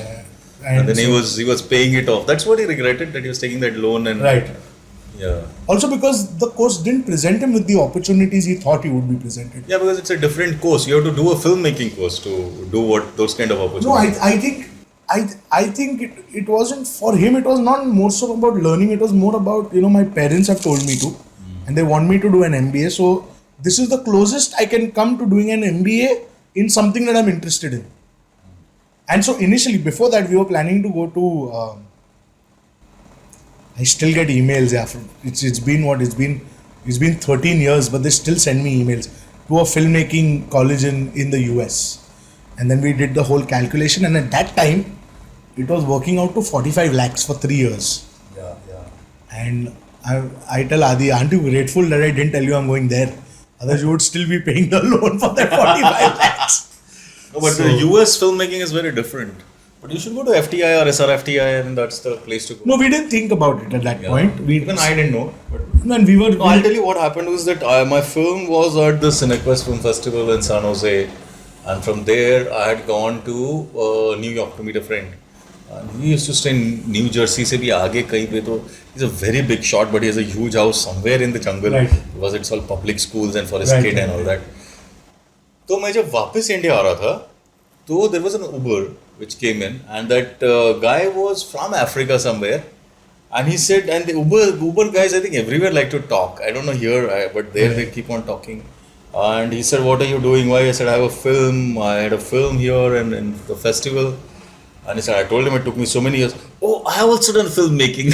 And then he was paying it off. That's what he regretted, that he was taking that loan. And right. Yeah. Also because the course didn't present him with the opportunities he thought he would be presented. Yeah, because it's a different course. You have to do a filmmaking course to do those kind of opportunities. No, I think it wasn't for him. It was not more so about learning. It was more about, my parents have told me to, and they want me to do an MBA. So this is the closest I can come to doing an MBA in something that I'm interested in. And so initially, before that, we were planning to go to. I still get emails. Yeah, it's been It's been 13 years, but they still send me emails to a filmmaking college in the US. And then we did the whole calculation, and at that time, it was working out to 45 lakhs for 3 years. Yeah. And I tell Adi, aren't you grateful that I didn't tell you I'm going there? Otherwise, you would still be paying the loan for that 45 lakhs. No, but the US filmmaking is very different. But you should go to FTI or SRFTI, and that's the place to go. No, we didn't think about it at that point. Even I didn't know. But When we were. no, I'll tell you what happened was that my film was at the Cinequest Film Festival in San Jose, and from there I had gone to New York to meet a friend. And he used to stay in New Jersey. Se bhi aage kahin pe to he's a very big shot, but he has a huge house somewhere in the jungle. Right. Because it's all public schools and for his Right, kid and all that. तो मैं जब वापस India आ रहा था, तो there was an Uber which came in, and that guy was from Africa somewhere, and he said, and the Uber guys I think everywhere like to talk. I don't know here, but there they keep on talking. And he said, "What are you doing?" Why? I said, "I have a film. I had a film here and in the festival." And he said, I told him it took me so many years. Oh, I have also done filmmaking.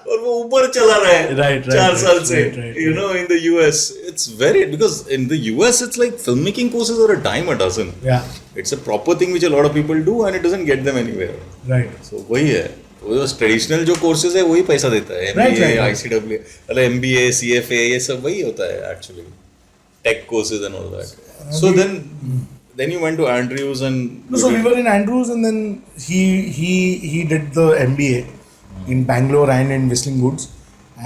और वो ऊपर चला रहा है Right, 4 साल से. right. You know, in the US, it's very, because in the US, it's like filmmaking courses are a dime a dozen. Yeah, It's a proper thing which a lot of people do, and it doesn't get them anywhere. right. So वही है. वो traditional जो courses है वही पैसा देता है. MBA, ICW, मतलब MBA, CFA, ये सब वही होता है actually. Tech courses and all that. So then you went to Andrews and. No, so we were in Andrews, and then he did the MBA in Bangalore and in Whistling Woods,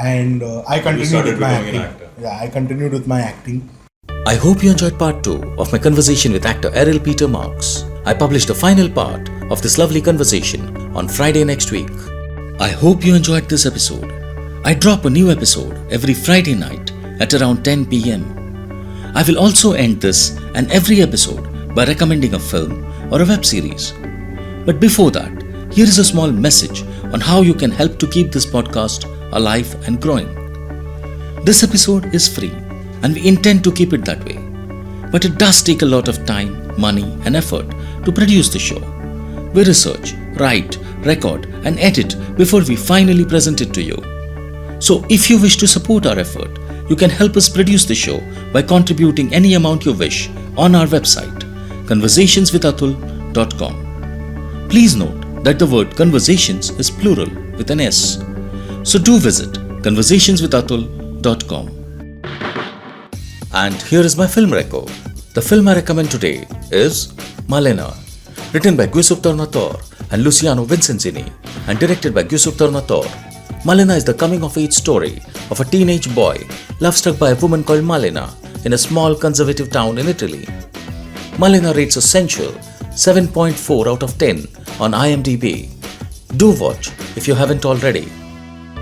and I continued with my acting. Yeah, I continued with my acting. I hope you enjoyed part 2 of my conversation with actor Errol Peter Marks. I published the final part of this lovely conversation on Friday next week. I hope you enjoyed this episode. I drop a new episode every Friday night at around 10 p.m. I will also end this and every episode by recommending a film or a web series. But before that, here is a small message on how you can help to keep this podcast alive and growing. This episode is free, and we intend to keep it that way. But it does take a lot of time, money, and effort to produce the show. We research, write, record, and edit before we finally present it to you. So if you wish to support our effort, you can help us produce the show by contributing any amount you wish on our website, conversationswithatul.com. Please note that the word conversations is plural with an S. So do visit conversationswithatul.com. And here is my film record. The film I recommend today is Malena, written by Giuseppe Tornatore and Luciano Vincenzini and directed by Giuseppe Tornatore. Malena is the coming-of-age story of a teenage boy love-struck by a woman called Malena in a small conservative town in Italy. Malena rates a sensual 7.4 out of 10 on IMDb. Do watch if you haven't already.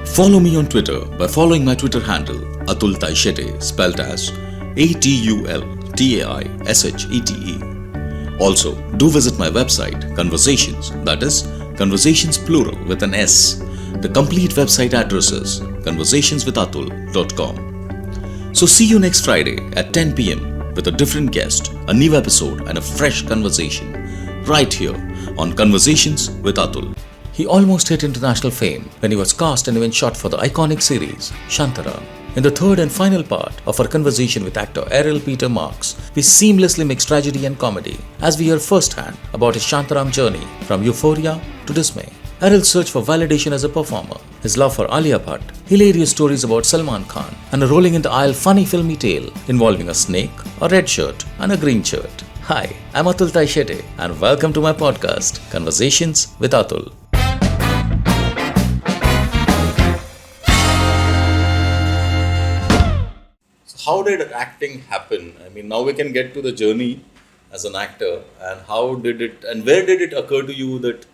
Follow me on Twitter by following my Twitter handle Atul Taishete, spelled as ATULTAISHETE. Also, do visit my website Conversations, that is Conversations plural with an S. The complete website address is conversationswithatul.com. So see you next Friday at 10 p.m. with a different guest, a new episode and a fresh conversation right here on Conversations with Atul. He almost hit international fame when he was cast and even shot for the iconic series Shantaram. In the third and final part of our conversation with actor Errol Peter Marks, we seamlessly mix tragedy and comedy as we hear firsthand about his Shantaram journey from euphoria to dismay. Errol's search for validation as a performer, his love for Alia Bhatt, hilarious stories about Salman Khan, and a rolling in the aisle funny filmy tale involving a snake, a red shirt, and a green shirt. Hi, I'm Atul Taishete, and welcome to my podcast, Conversations with Atul. How did acting happen? I mean, now we can get to the journey as an actor, and how did it, and where did it occur to you that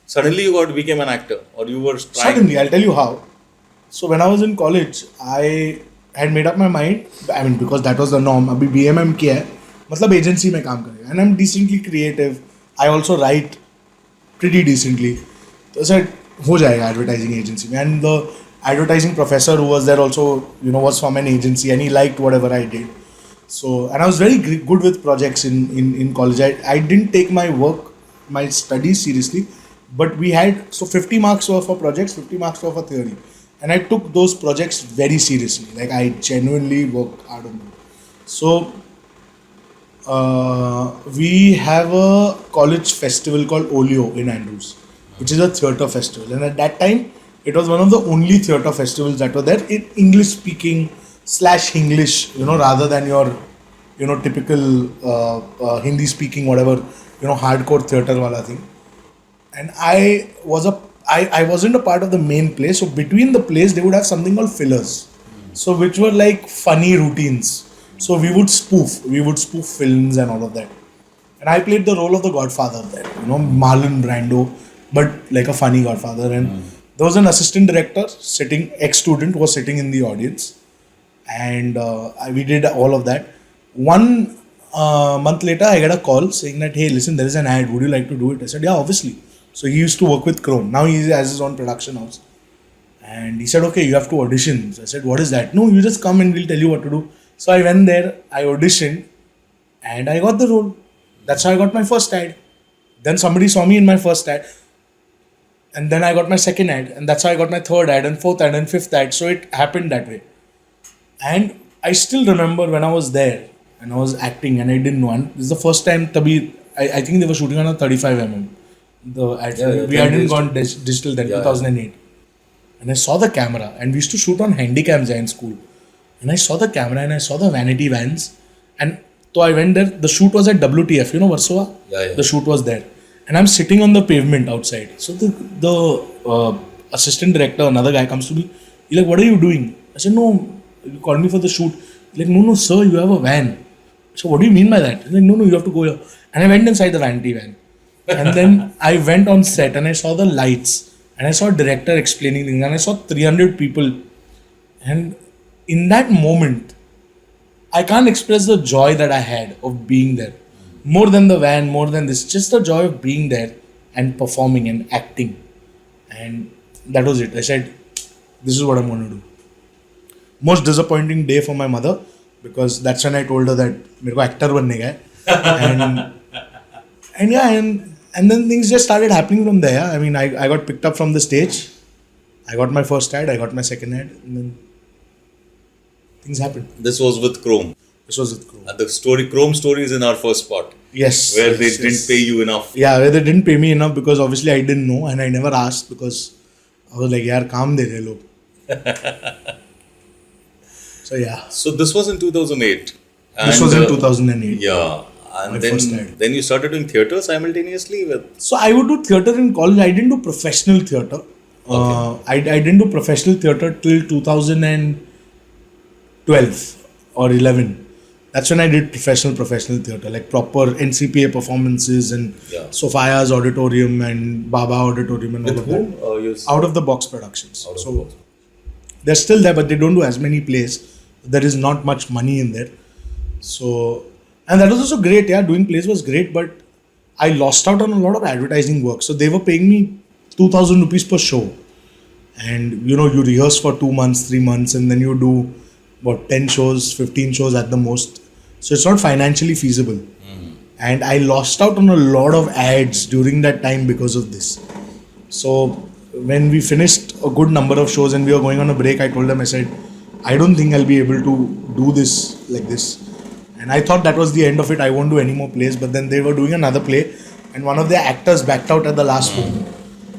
suddenly you became an actor, or you were trying? Suddenly, I'll tell you how. So when I was in college, I had made up my mind. I mean, because that was the norm. अभी BMM किया है, मतलब agency में काम करेगा. And I'm decently creative. I also write pretty decently. So I said, हो जाएगा advertising agency में. And the advertising professor who was there also, was from an agency, and he liked whatever I did. So, and I was very good with projects in college. I didn't take my work, my studies seriously. But we had, so 50 marks were for projects, 50 marks were for theory. and I took those projects very seriously. Like I genuinely worked hard on them. So we have a college festival called Olio in Andrews, which is a theatre festival. And at that time, it was one of the only theatre festivals that were there in English speaking / English, rather than your, typical Hindi speaking, whatever, hardcore theatre wala thing. And I wasn't a part of the main play. So between the plays, they would have something called fillers. So which were like funny routines. So we would spoof films and all of that. And I played the role of the Godfather there, Marlon Brando, but like a funny Godfather. And there was an assistant director ex-student who was sitting in the audience. And we did all of that. 1 month later, I got a call saying that, hey, listen, there is an ad. Would you like to do it? I said, yeah, obviously. So he used to work with Chrome. Now he has his own production house. And he said, okay, you have to audition. So I said, what is that? No, you just come and we'll tell you what to do. So I went there, I auditioned, and I got the role. That's how I got my first ad. Then somebody saw me in my first ad. And then I got my second ad. And that's how I got my third ad and fourth ad and fifth ad. So it happened that way. And I still remember when I was there and I was acting and I didn't know. And this is the first time I think they were shooting on a 35mm. The ad. We hadn't gone digital then, 2008. And I saw the camera. And we used to shoot on handycams in school. And I saw the camera and I saw the vanity vans. And so I went there. The shoot was at WTF, Warsaw? Yeah. The shoot was there. And I'm sitting on the pavement outside. So the assistant director, another guy comes to me. He's like, what are you doing? I said, no, you called me for the shoot. He's like, no, sir, you have a van. So what do you mean by that? He's like, no, you have to go here. And I went inside the vanity van. And then I went on set and I saw the lights. And I saw a director explaining things. And I saw 300 people. And in that moment, I can't express the joy that I had of being there. More than the van, more than this. Just the joy of being there and performing and acting. And that was it. I said, this is what I'm going to do. Most disappointing day for my mother, because that's when I told her that मेरे को actor बनने का है. And then things just started happening from there. I mean, I got picked up from the stage. I got my first ad, I got my second ad, and then things happened. This was with Chrome. This was with Chrome. And the Chrome story is in our first part. Yes. Where they didn't pay you enough. Yeah, where they didn't pay me enough because obviously I didn't know and I never asked because I was like, yaar, kaam de rahe log. So yeah. So this was in 2008. This was in 2008. Yeah. And then you started doing theatre simultaneously with... So I would do theatre in college. I didn't do professional theatre. Okay. I didn't do professional theatre till 2012 or 11. That's when I did professional theatre, like proper NCPA performances and Sophia's Auditorium and Baba Auditorium and all of that. Out of the Box Productions. They're still there, but they don't do as many plays. There is not much money in there. So, and that was also great, doing plays was great, but I lost out on a lot of advertising work. So they were paying me 2,000 rupees per show. And you rehearse for 2 months, 3 months, and then you do 10 shows, 15 shows at the most. So it's not financially feasible. And I lost out on a lot of ads during that time because of this. So when we finished a good number of shows and we were going on a break, I told them, I said, I don't think I'll be able to do this like this. And I thought that was the end of it. I won't do any more plays. But then they were doing another play and one of their actors backed out at the last moment.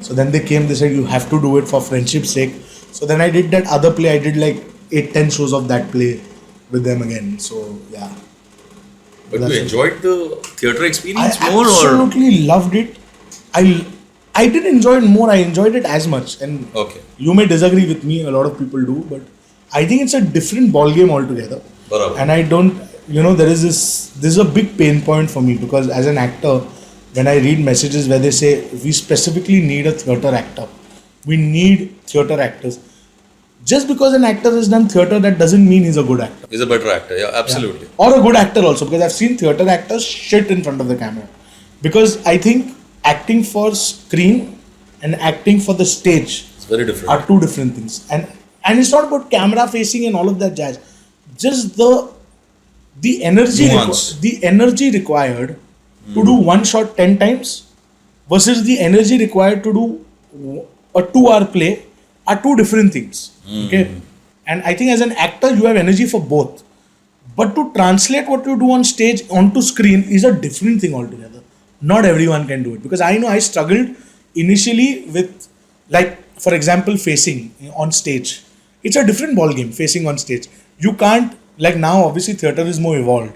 So then they came, they said, you have to do it for friendship's sake. So then I did that other play. I did like 8-10 shows of that play with them again. So yeah. But you enjoyed the theatre experience more? I absolutely loved it. I did enjoy it more. I enjoyed it as much. And you may disagree with me. A lot of people do. But I think it's a different ball game altogether. And I don't, this is a big pain point for me because as an actor, when I read messages where they say, we specifically need a theatre actor. We need theatre actors. Just because an actor has done theatre, that doesn't mean he's a good actor. He's a better actor, yeah, absolutely. Yeah. Or a good actor also, because I've seen theatre actors shit in front of the camera. Because I think acting for screen and acting for the stage very different. Are two different things. And it's not about camera facing and all of that jazz. Just the energy required to do one shot 10 times versus the energy required to do a 2-hour play are two different things. Okay, and I think as an actor you have energy for both, but to translate what you do on stage onto screen is a different thing altogether. Not everyone can do it, because I know I struggled initially with, like, for example, facing on stage. It's a different ball game facing on stage. You can't, like, now obviously theater is more evolved,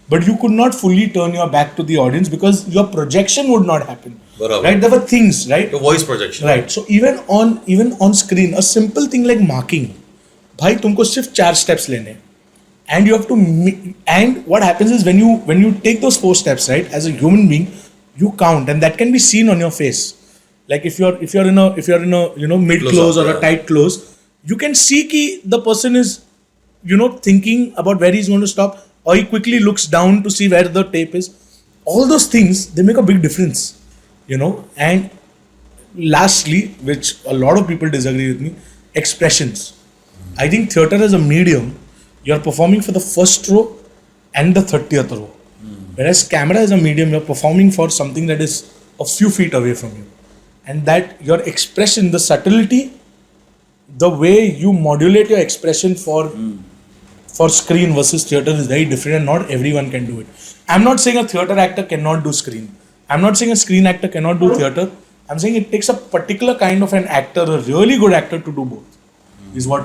but you could not fully turn your back to the audience because your projection would not happen. Barabar. Right? There were things, right? The voice projection. Right. So even on screen, a simple thing like marking, भाई तुमको सिर्फ 4 steps लेने हैं. And you have to and what happens is when you take those 4 steps, right, as a human being, you count, and that can be seen on your face. Like if you're in a mid close or a tight close, you can see ki the person is thinking about where he's going to stop, or he quickly looks down to see where the tape is. All those things, they make a big difference, and lastly, which a lot of people disagree with me, expressions. I think theater as a medium, you're performing for the first row and the 30th row. Whereas camera as a medium, you're performing for something that is a few feet away from you. And that your expression, the subtlety, the way you modulate your expression for screen versus theater is very different, and not everyone can do it. I'm not saying a theater actor cannot do screen. I'm not saying a screen actor cannot do theater. I'm saying it takes a particular kind of an actor, a really good actor, to do both. Is what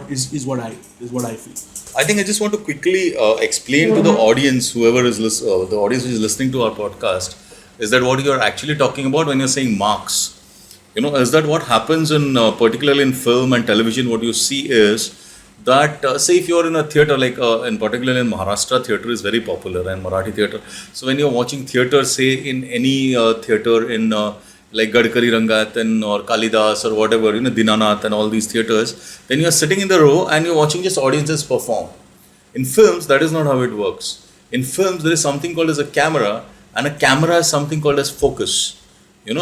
I feel. I think I just want to quickly explain to the audience, whoever is the audience who is listening to our podcast, is that what you're actually talking about when you're saying marks. Is that what happens in particularly in film and television? What you see is that say if you're in a theater, like in particularly in Maharashtra, theater is very popular, and Marathi theater. So when you're watching theater, say in any theater in like Gadkari Rangat or Kalidas or whatever, Dinanath and all these theaters, then you're sitting in the row and you're watching just audiences perform. In films, that is not how it works. In films, there is something called as a camera, and a camera is something called as focus.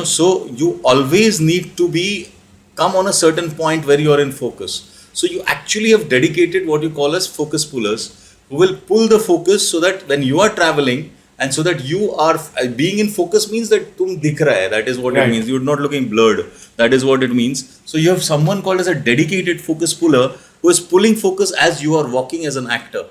So you always need to come on a certain point where you are in focus. So you actually have dedicated what you call as focus pullers, who will pull the focus so that when you are traveling, and so that you are being in focus means that tum dikh raha hai. That is what it means. You're not looking blurred. That is what it means. So you have someone called as a dedicated focus puller who is pulling focus as you are walking as an actor.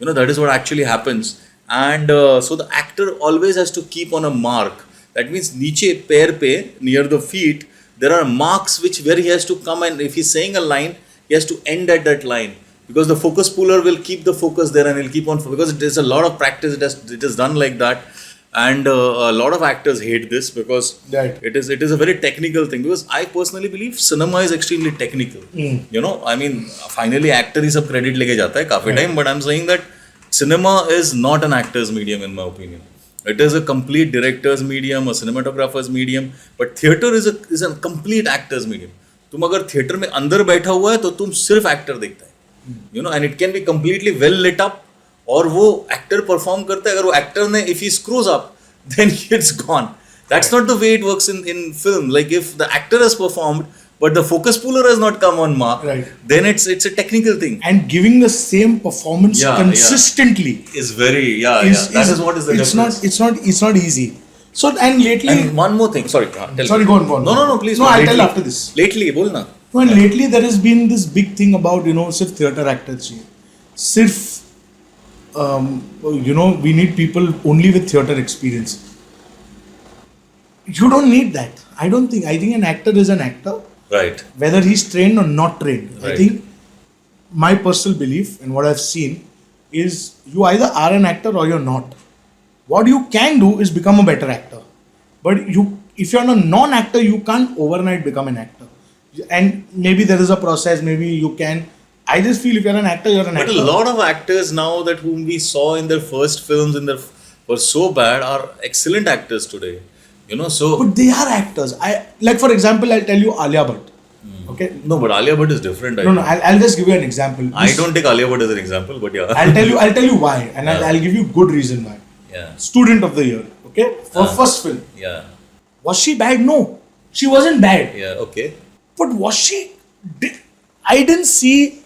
That is what actually happens. And so the actor always has to keep on a mark. That means niche pair pe, near the feet, there are marks where he has to come, and if he's saying a line, he has to end at that line. Because the focus puller will keep the focus there, and he'll keep on, because it is a lot of practice. It is done like that, and a lot of actors hate this because it is a very technical thing. Because I personally believe cinema is extremely technical. I mean, finally actor is sab credit leke jata hai काफी time, but I'm saying that cinema is not an actor's medium in my opinion. It is a complete director's medium, a cinematographer's medium, but theater is a complete actor's medium. तुम अगर theatre में अंदर बैठा हुआ है तो तुम सिर्फ एक्टर देखता है. And it can be completely well lit up, और वो एक्टर परफॉर्म करता है. अगर वो एक्टर ने if he screws up, then it's gone. That's not the way it works in film. Like if the actor has performed, but the focus puller has not come on mark, then it's a technical thing. And giving the same performance consistently is very that is what is the difference. It's not easy. So and lately, and one more thing. Sorry, go on. No, please. No, I'll tell after this. Lately, बोल ना. No, and lately there has been this big thing about सिर्फ theater actors चाहिए. सिर्फ we need people only with theater experience. You don't need that. I think an actor is an actor. Right. Whether he's trained or not trained. Right. I think my personal belief and what I've seen is you either are an actor or you're not. What you can do is become a better actor. But if you're a non-actor, you can't overnight become an actor. And maybe there is a process, maybe you can. I just feel if you're an actor, you're an actor. But a lot of actors now that whom we saw in their first films were so bad are excellent actors today. But they are actors. Like for example, I'll tell you Alia Bhatt. Okay. No, but Alia Bhatt is different. I'll just give you an example. I don't take Alia Bhatt as an example, but yeah. I'll tell you why, and I'll give you good reason why. Yeah. Student of the year. Okay. For first film. Yeah. Was she bad? No. She wasn't bad. Yeah. Okay. But was she? I didn't see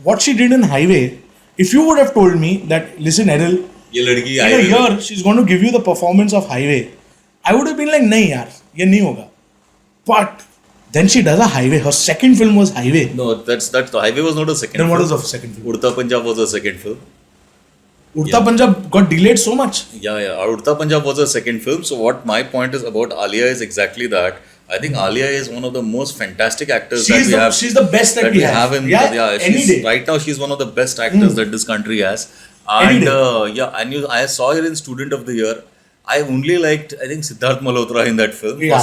what she did in Highway. If you would have told me that, listen, Errol, in a year she's going to give you the performance of Highway, I would have been like, nahi yaar, ye nahi hoga. But Then she does a highway. Her second film was Highway. No, that's the Highway was not a second Then film. what was the second film? Urta Punjab was a second film. Urta Punjab got delayed so much. Yeah. Urta Punjab was a second film. So what my point is about Alia is exactly that. I think Alia is one of the most fantastic actors that we have. She's the best that we have. in any day. right now she's one of the best actors that this country has. Any And I saw her in Student of the Year. I only liked, I think, Siddharth Malhotra in that film. Yeah.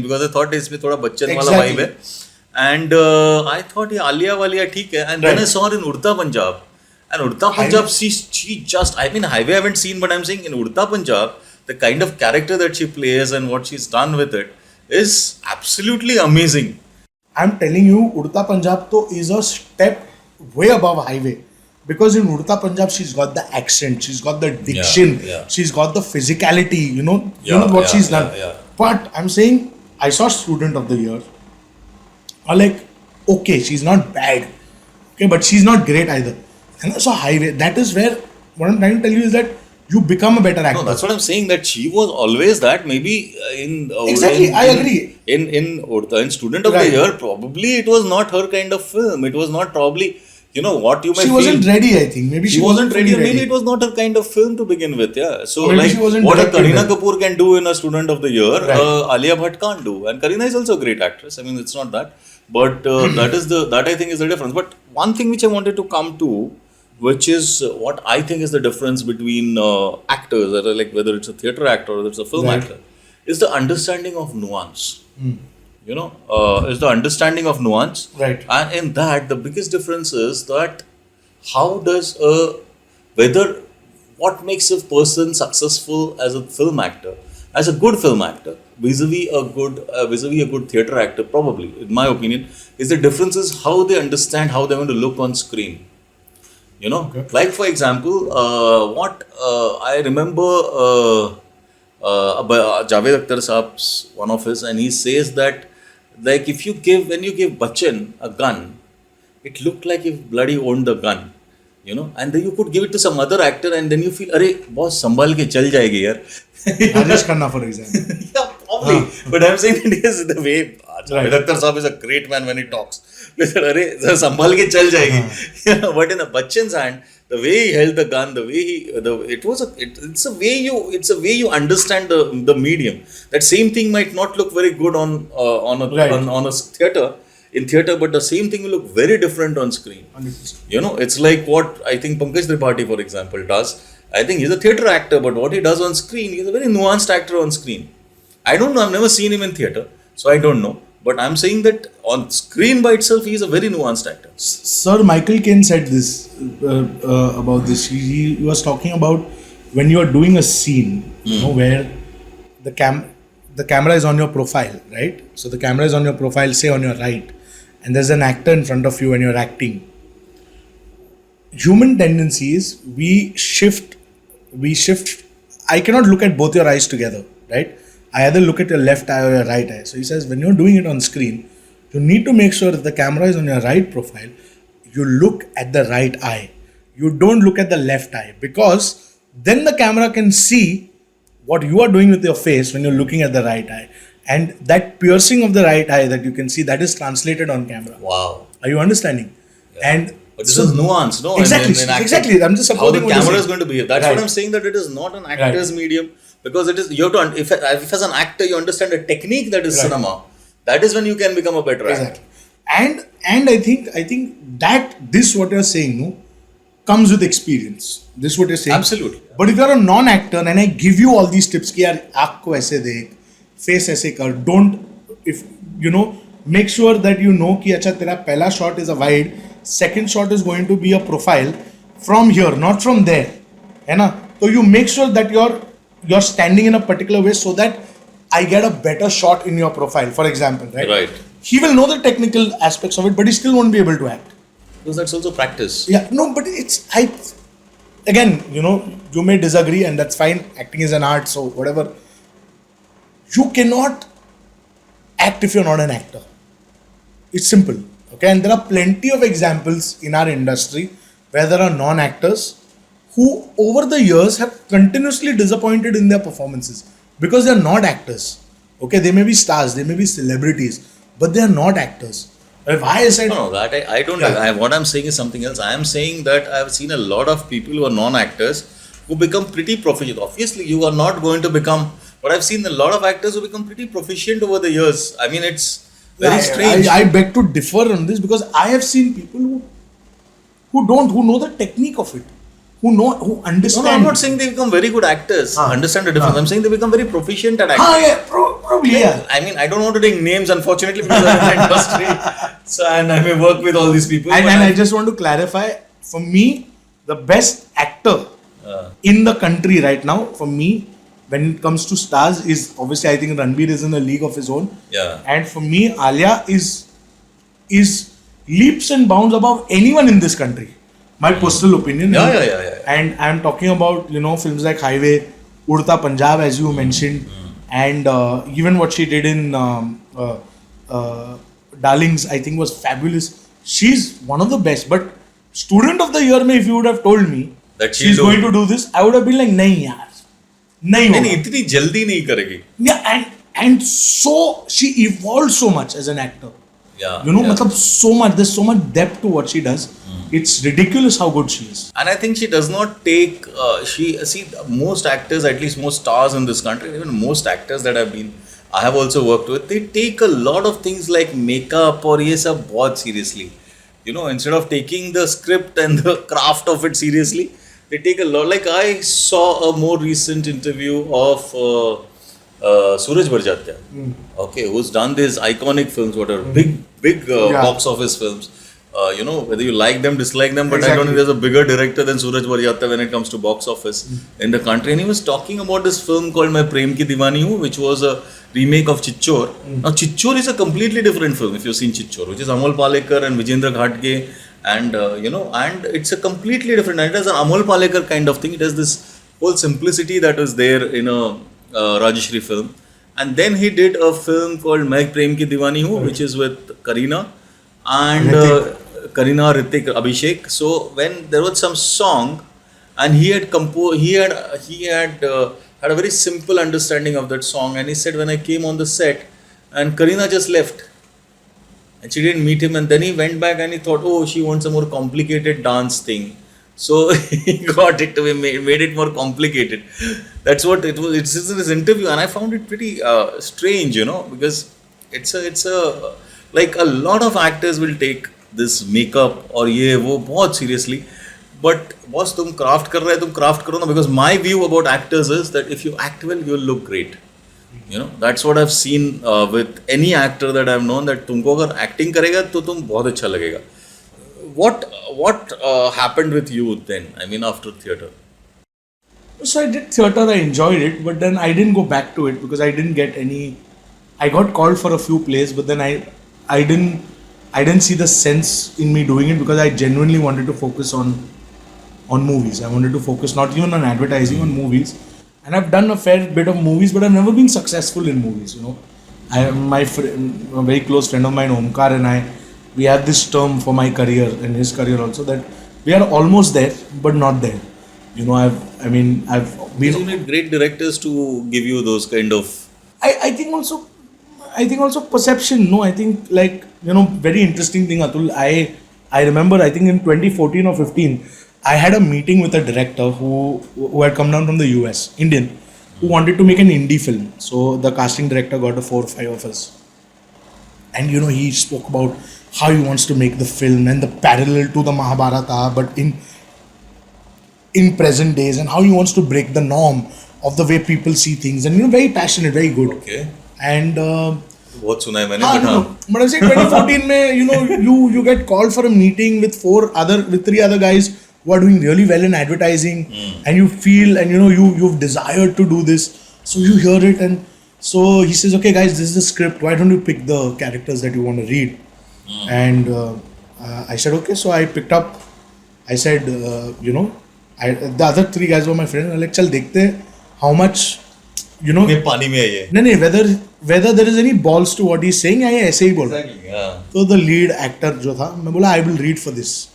Because I thought इसमें थोड़ा बच्चन वाला Exactly. vibe है. And I thought ये Alia Walia ठीक है. And then I saw her in Urta Punjab. And Urta Punjab, she just, Highway I haven't seen, but I'm saying in Urta Punjab, the kind of character that she plays and what she's done with it is absolutely amazing. I'm telling you, Urta Punjab to is a step way above Highway. Because in Urta Punjab, she's got the accent, she's got the diction, Yeah. she's got the physicality, you know Yeah, what yeah, she's done. yeah. But I'm saying, I saw Student of the Year. I'm like, okay, she's not bad. Okay, but she's not great either. And I saw Highway. That is where, what I'm trying to tell you is that you become a better actor. No, that's what I'm saying, that she was always that. Maybe Exactly, I agree. In Student of Right. the Year, probably it was not her kind of film. It was not probably, what you may She feel. wasn't ready, I think. Maybe She wasn't ready, or fully maybe it was not her kind of film to begin with, yeah. So, Or maybe like, she wasn't what a directed Kareena well. Kapoor can do in a Student of the Year, Right. Alia Bhatt can't do. And Kareena is also a great actress. It's not that. But that I think is the difference. But one thing which I wanted to come to, which is what I think is the difference between actors, whether it's a theatre actor or it's a film Right. actor, is the understanding of nuance. Is the understanding of nuance. Right. And in that, the biggest difference is that what makes a person successful as a film actor, as a good film actor, vis-a-vis a good theatre actor, probably, in my opinion, is the difference is how they understand how they're going to look on screen. Okay. Like for example, I remember Javed Akhtar Saab's one of his, and he says that when you give Bachchan a gun, it looked like if bloody owned the gun, and then you could give it to some other actor, and then you feel, "Arey, boss, संभाल के चल जाएगी यार." Rajesh Khanna, for example. Yeah, probably. But I'm saying it is the way Javed Akhtar Saab is a great man when he talks. He said, "Arey, संभाल के चल जाएगी." But in a Bachchan's hand, the way he held the gun, the way it's a way you understand the medium. That same thing might not look very good on a theater, but the same thing will look very different on screen. 100%. It's like what I think Pankaj Tripathi, for example, does. I think he's a theatre actor, but what he does on screen, he's a very nuanced actor on screen. I don't know, I've never seen him in theatre, so I don't know. But I'm saying that on screen by itself, he's a very nuanced actor. Sir Michael Caine said this about this. He was talking about when you are doing a scene, where the camera is on your profile, right? So the camera is on your profile, say on your right, and there's an actor in front of you and you're acting. Human tendencies, we shift. I cannot look at both your eyes together, right? I either look at your left eye or your right eye. So he says, when you're doing it on screen, you need to make sure if the camera is on your right profile, you look at the right eye. You don't look at the left eye, because then the camera can see what you are doing with your face when you're looking at the right eye. And that piercing of the right eye that you can see, that is translated on camera. Wow. Are you understanding? And But this is nuance, no? Exactly, In acting, exactly. I'm just how supporting the what you're camera is saying. going to behave. That's Right. what I'm saying, that it is not an actor's medium, because it is, you have to, if as an actor you understand the technique that is Right. cinema, that is when you can become a better actor. Exactly. And I think that this what you're saying, no, comes with experience. This what you're saying. Absolutely. But if you're a non-actor and I give you all these tips, कि यार आँख को ऐसे देख, face ऐसे कर, make sure that you know कि अच्छा तेरा पहला shot is a wide, second shot is going to be a profile from here, not from there, है ना? So you make sure that you're standing in a particular way so that I get a better shot in your profile, for example, right? Right. He will know the technical aspects of it, but he still won't be able to act. Because that's also practice. Yeah, no, but again, you may disagree and that's fine. Acting is an art, so whatever. You cannot act if you're not an actor. It's simple, okay? And there are plenty of examples in our industry where there are non-actors who over the years have continuously disappointed in their performances because they're not actors. Okay, they may be stars, they may be celebrities, but they are not actors. If I said, No, that I don't. Yeah. What I'm saying is something else. I am saying that I've seen a lot of people who are non-actors who become pretty proficient. Obviously, you are not going to become. But I've seen a lot of actors who become pretty proficient over the years. I mean, it's very strange. I beg to differ on this because I have seen people who know the technique of it, who understand. No, I'm not saying they become very good actors. Understand the difference. I'm saying they become very proficient at acting. Yeah, probably, yeah. I mean, I don't want to take names, unfortunately, because I'm in the industry. So, and I may work with all these people. And I just want to clarify, for me, the best actor in the country right now, for me, when it comes to stars, is obviously I think Ranbir is in a league of his own. Yeah. And for me, Alia is leaps and bounds above anyone in this country. My personal opinion. Yeah. And I'm talking about, films like Highway, Udta Punjab, as you mentioned, and even what she did in Darlings, I think was fabulous. She's one of the best. But Student of the Year, if you would have told me that she's going to do this, I would have been like, nahi yaar. नहीं इतनी जल्दी नहीं करेगी. Yeah, and so she evolved so much as an actor. Yeah. matlab so much. There's so much depth to what she does. It's ridiculous how good she is. And I think she does not take. Most actors, at least most stars in this country, even most actors that I have also worked with, they take a lot of things like makeup or ये सब बहुत seriously. Instead of taking the script and the craft of it seriously, they take a lot. Like I saw a more recent interview of Suraj Barjatya, okay, who's done these iconic films, what are big box office films. Whether you like them, dislike them, but Exactly. I don't think there's a bigger director than Suraj Barjatya when it comes to box office in the country. And he was talking about this film called Main Prem Ki Diwani Hu, which was a remake of Chichor. Now, Chichor is a completely different film if you've seen Chichor, which is Amol Palekar and Vijendra Ghatge, and and it's a completely different. And it has an Amol Palekar kind of thing. It has this whole simplicity that was there in a Rajashri film. And then he did a film called Main Prem Ki Diwani Hu, which is with Kareena and Kareena, Hrithik, Abhishek. So when there was some song, and he had had a very simple understanding of that song, and he said, when I came on the set, and Kareena just left, and she didn't meet him, and then he went back and he thought, oh, she wants a more complicated dance thing. So he got it to be made it more complicated. That's what it was. It's in this interview, and I found it pretty strange, because it's a like a lot of actors will take this makeup or ये वो बहुत seriously. But boss, तुम craft कर रहे हो, तुम craft करो ना. Because my view about actors is that if you act well, you'll look great. That's what I've seen with any actor that I've known, that तुमको अगर acting करेगा तो तुम बहुत अच्छा लगेगा. What happened with you then? I mean, after theatre. So I did theatre, I enjoyed it, but then I didn't go back to it because I didn't get any. I got called for a few plays, but then I didn't see the sense in me doing it because I genuinely wanted to focus on movies. I wanted to focus not even on advertising, on movies. And I've done a fair bit of movies, but I've never been successful in movies. A very close friend of mine, Omkar, and we have this term for my career and his career also, that we are almost there, but not there. I've been. You need great directors to give you those kind of. I think also perception. No, I think very interesting thing, Atul. I remember, I think in 2014 or 15, I had a meeting with a director who had come down from the US, Indian, who wanted to make an indie film. So the casting director got 4 or 5 of us. And he spoke about how he wants to make the film and the parallel to the Mahabharata, but in present days, and how he wants to break the norm of the way people see things. And very passionate, very good. Okay. And बहुत सुना है मैंने. But I'm saying 2014 mein, you get called for a meeting with 3 other guys who are doing really well in advertising, and you feel, and you've desired to do this, so you hear it, and so he says, okay guys, this is the script, why don't you pick the characters that you want to read? And I said okay. So I picked up, I said the other 3 guys were my friends. I like, चल देखते हैं how much पानी में है ये. नहीं, whether there is any balls to what he's saying, या ये ऐसे ही बोल रहा है. Exactly. Yeah. So the lead actor जो था, मैं बोला I will read for this.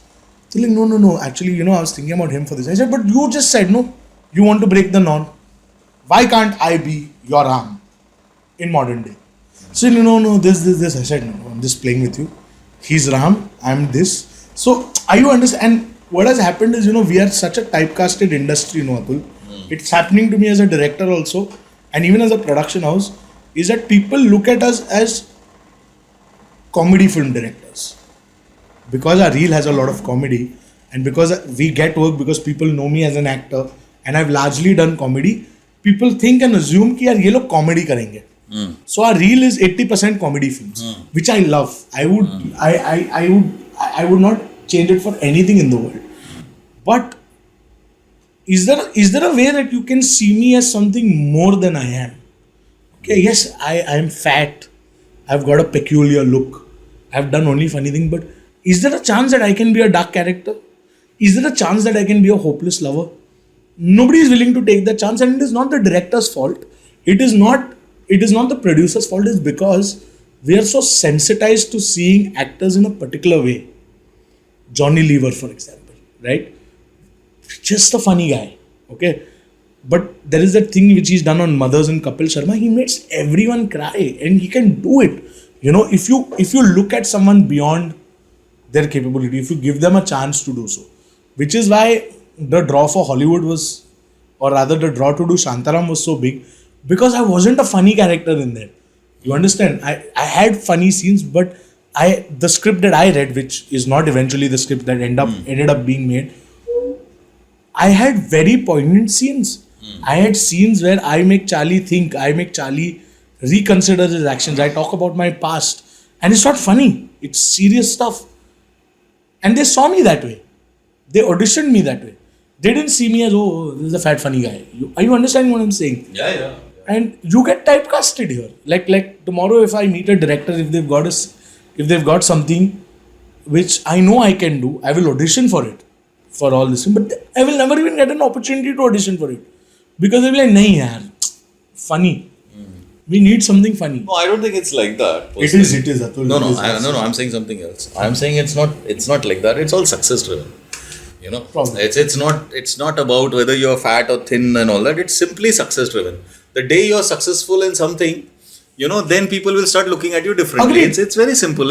So like no, actually I was thinking about him for this. I said, but you just said no, you want to break the norm. Why can't I be your arm in modern day? So, no, this. I said, no, I'm just playing with you. He's Ram, I'm this. So, are you understand? And what has happened is, we are such a typecasted industry, Atul. It's happening to me as a director also, and even as a production house, is that people look at us as comedy film directors. Because our reel has a lot of comedy, and because we get work because people know me as an actor, and I've largely done comedy, people think and assume कि यार ये लोग comedy करेंगे. So our reel is 80% comedy films, which I love. I would not change it for anything in the world. But is there a way that you can see me as something more than I am? Okay, yes, I am fat. I've got a peculiar look. I've done only funny thing, but is there a chance that I can be a dark character? Is there a chance that I can be a hopeless lover? Nobody is willing to take that chance, and it is not the director's fault. It is not the producer's fault. It's because we are so sensitized to seeing actors in a particular way. Johnny Lever, for example, right? Just a funny guy, okay? But there is that thing which he's done on Mothers and Kapil Sharma. He makes everyone cry, and he can do it. If you look at someone beyond their capability, if you give them a chance to do so, which is why the draw for Hollywood was, or rather the draw to do Shantaram was so big, because I wasn't a funny character in there. You understand? I had funny scenes, but the script that I read, which is not eventually the script that ended up being made, I had very poignant scenes. I had scenes where I make Charlie think, I make Charlie reconsider his actions. I talk about my past, and it's not funny. It's serious stuff. And they saw me that way. They auditioned me that way. They didn't see me as, oh, this is a fat funny guy. Are you understanding what I'm saying? Yeah. And you get typecasted here. Like tomorrow, if I meet a director, if they've got something which I know I can do, I will audition for it, for all this. But I will never even get an opportunity to audition for it, because they'll be like, nahi yaar, funny. We need something funny. No, I don't think it's like that. It is, Atul. No, I'm saying something else. I'm saying it's not like that. It's all success driven. Probably. It's not about whether you're fat or thin and all that. It's simply success driven. The day you're successful in something, then people will start looking at you differently. Agreed. It's very simple.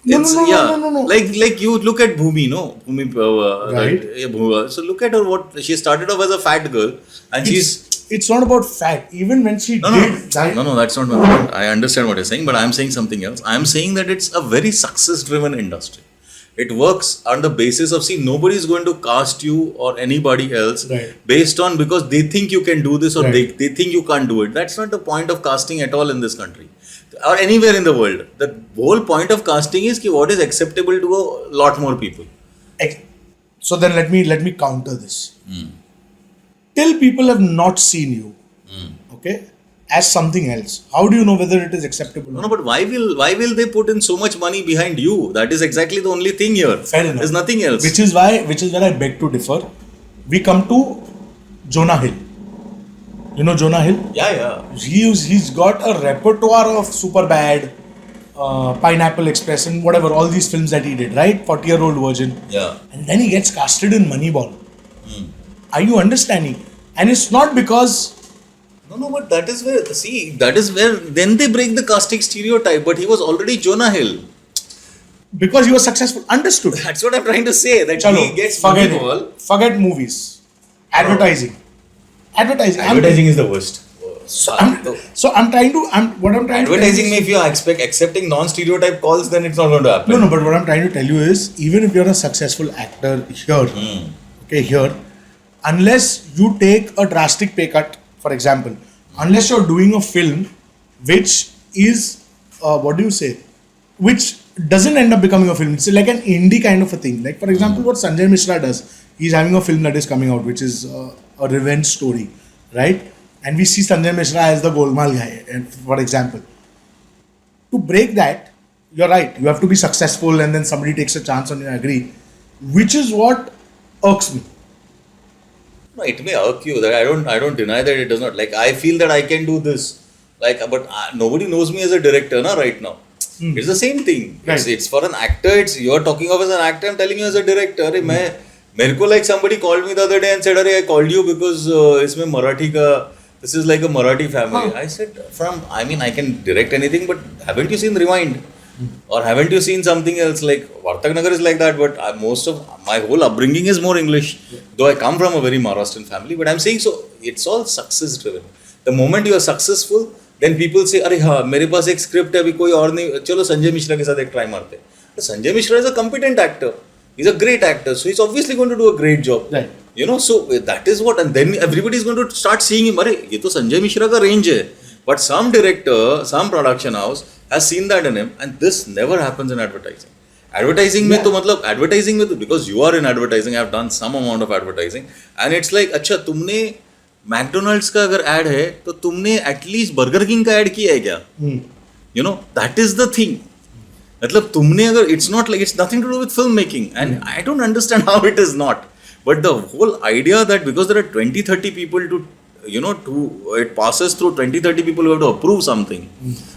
No. Like you look at Bhumi, no? Bhumi, Right. Yeah, Bhumi. So look at her. What she started off as a fat girl, and It's not about fat. Even when she No, that's not my point. I understand what you're saying, but I'm saying something else. I'm saying that it's a very success-driven industry. It works on the basis of, nobody is going to cast you or anybody else based on because they think you can do this or they think you can't do it. That's not the point of casting at all in this country or anywhere in the world. The whole point of casting is what is acceptable to a lot more people. So then let me counter this. Till people have not seen you, okay, as something else, how do you know whether it is acceptable? No, but why will they put in so much money behind you? That is exactly the only thing here. Fair enough. There's nothing else. Which is where I beg to differ. We come to Jonah Hill. You know Jonah Hill? Yeah. He's got a repertoire of Superbad, Pineapple Express, and whatever, all these films that he did, right? 40-year-old virgin. Yeah. And then he gets casted in Moneyball. Are you understanding? And it's not because... No, but that is where then they break the casting stereotype, but he was already Jonah Hill. Because he was successful. Understood. That's what I'm trying to say, that he gets forget movies. Advertising. Advertising is the worst. Advertising, if you are accepting non-stereotype calls, then it's not going to happen. No, but what I'm trying to tell you is, even if you're a successful actor here, unless you take a drastic pay cut, for example, unless you're doing a film which is, which doesn't end up becoming a film, it's like an indie kind of a thing. Like, for example, what Sanjay Mishra does, he's having a film that is coming out, which is a revenge story, right? And we see Sanjay Mishra as the Golmaal guy, and for example. To break that, you're right, you have to be successful, and then somebody takes a chance on you, I agree, which is what irks me. No, it may irk you. That I don't deny that it does not. Like, I feel that I can do this. Like, but nobody knows me as a director, right now. It's the same thing. Right. It's for an actor. You're talking of as an actor. I'm telling you as a director. Like somebody called me the other day and said, "Arey, I called you because इसमें मराठी का this is like a Marathi family. I said, I can direct anything, but haven't you seen Rewind? Or haven't you seen something else? Like Vartak Nagar is like that, but most of my whole upbringing is more English. Though I come from a very Maharashtrian family, but I'm saying so it's all success driven. The moment you are successful, then people say, "Arey ha, मेरे पास एक script है, अभी कोई और नहीं, चलो संजय मिश्रा के साथ एक try मारते हैं." Sanjay Mishra is a competent actor. He's a great actor, so he's obviously going to do a great job. Right. You know, so that is what, and then everybody is going to start seeing him. अरे ये तो संजय मिश्रा का range है. But some director, some production house has seen that in him, and this never happens in advertising. Advertising में तो मतलब advertising में तो because you are in advertising, I have done some amount of advertising, and it's like अच्छा तुमने McDonald's का अगर ad है तो तुमने एटलीस्ट बर्गर किंग का ad किया है क्या? You know, that is the thing. मतलब तुमने अगर it's not like it's nothing to do with filmmaking, and I don't understand how it is not. But the whole idea that because there are 20-30 people to it passes through 20-30 people who have to approve something.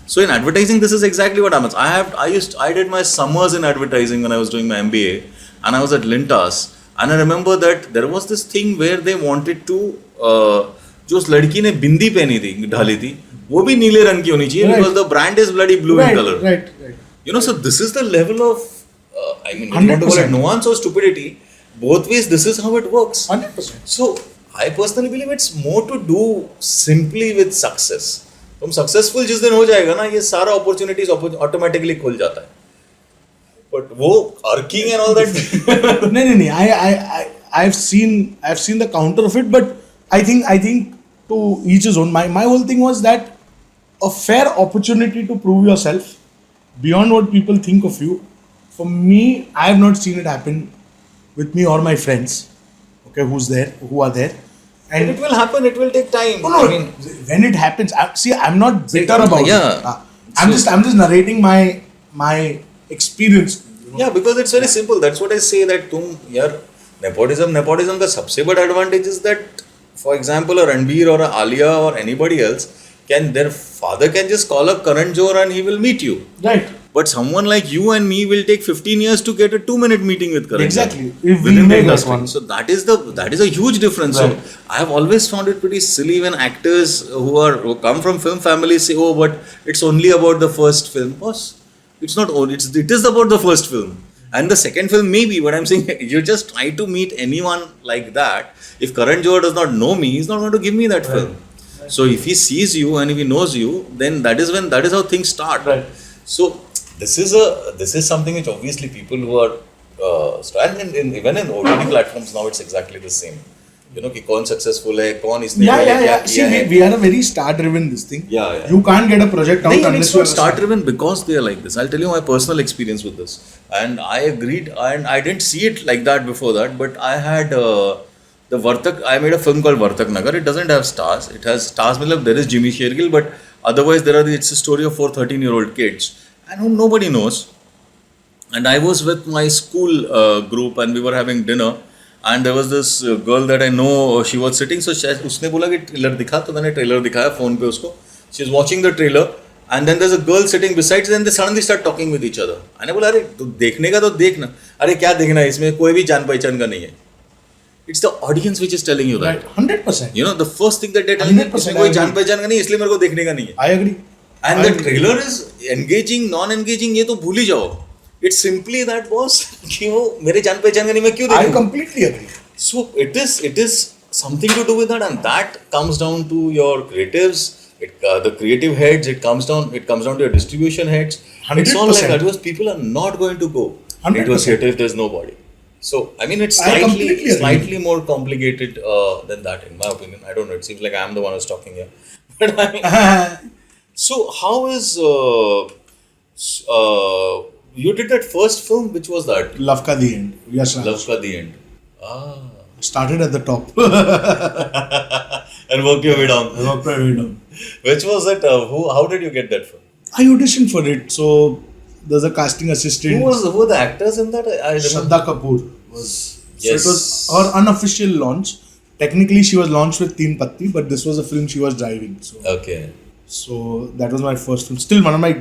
So in advertising, this is exactly what happens. I did my summers in advertising when I was doing my MBA, and I was at Lintas, and I remember that there was this thing where they wanted to जो उस लड़की ने बिंदी पहनी थी ढाली थी वो भी नीले रंग की होनी चाहिए because the brand is bloody blue in color. Right. You know, so this is the level of you don't want to call it nuance or stupidity. Both ways, this is how it works. 100%. So I personally believe it's more to do simply with success. तुम successful जिस दिन हो जाएगा ना, ये सारा opportunities automatically खुल जाता है. But वो arcing and all that. No. I've seen the counter of it, but I think to each his own. My whole thing was that a fair opportunity to prove yourself beyond what people think of you. For me, I have not seen it happen with me or my friends. Okay, who are there. And it will happen. It will take time. No, when it happens, I'm not bitter about it. I'm just narrating my experience. Yeah, because it's very simple. That's what I say that nepotism का सबसे बड़ा advantage is that, for example, a Ranbir or a Alia or anybody else their father can just call up Karan Johar and he will meet you. Right. But someone like you and me will take 15 years to get a 2-minute meeting with Karan. Exactly. If we make that one. So that is a huge difference. Right. So I have always found it pretty silly when actors who come from film families say, "Oh, but it's only about the first film." Boss, it's not only. It is about the first film. And the second film maybe, but I'm saying you just try to meet anyone like that. If Karan Johar does not know me, he's not going to give me that film. Right. So if he sees you and if he knows you, then that is how things start. Right. So this is something which obviously people who are and even in OTT platforms now it's exactly the same. You know, कि कौन successful है, कौन इसने क्या किया है. See, we are a very star-driven this thing. Yeah. You can't get a project out unless it's not star-driven because they are like this. I'll tell you my personal experience with this. And I agreed, and I didn't see it like that before that, but I had I made a film called Vartak Nagar. It doesn't have stars. It has stars, there is Jimmy Shergill, but otherwise it's a story of 4 13-year-old kids and whom nobody knows. And I was with my school group and we were having dinner. And there was this girl that I know, she was sitting, so उसने बोला कि trailer दिखा, तो मैंने trailer दिखाया phone पे उसको. She is watching the trailer and then there's a girl sitting beside and they suddenly start talking with each other. मैंने बोला अरे तू देखने का तो देखना. अरे क्या देखना है, इसमें कोई भी जान पहचान का नहीं है. It's the audience which is telling you that. Right, 100%. You know, the first thing that they tell me, इसमें कोई जान पहचान का नहीं है, इसलिए मेरे को देखने का नहीं है. I agree. And the trailer is engaging, non-engaging, ये तो भूल ही जाओ. It's simply that boss कि वो मेरे जान पहचान का नहीं, मैं क्यों देखूं? I completely agree. So it is something to do with that, and that comes down to your creatives, the creative heads. It comes down to your distribution heads. 100%. It's all like that because people are not going to go 100%. into a theater if there's nobody. So I mean, it's slightly more complicated than that, in my opinion. I don't know. It seems like I'm the one who's talking here. But so how is you did that first film? Which was that? Love Ka The End. Yes, Love Ka The End. Started at the top. And worked your way down. Which was it? How did you get that film? I auditioned for it. So there's a casting assistant. Who were the actors in that? Shraddha Kapoor was. Yes. So it was her unofficial launch. Technically, she was launched with Teen Patti, but this was a film she was driving. So, okay. So that was my first film. Still one of my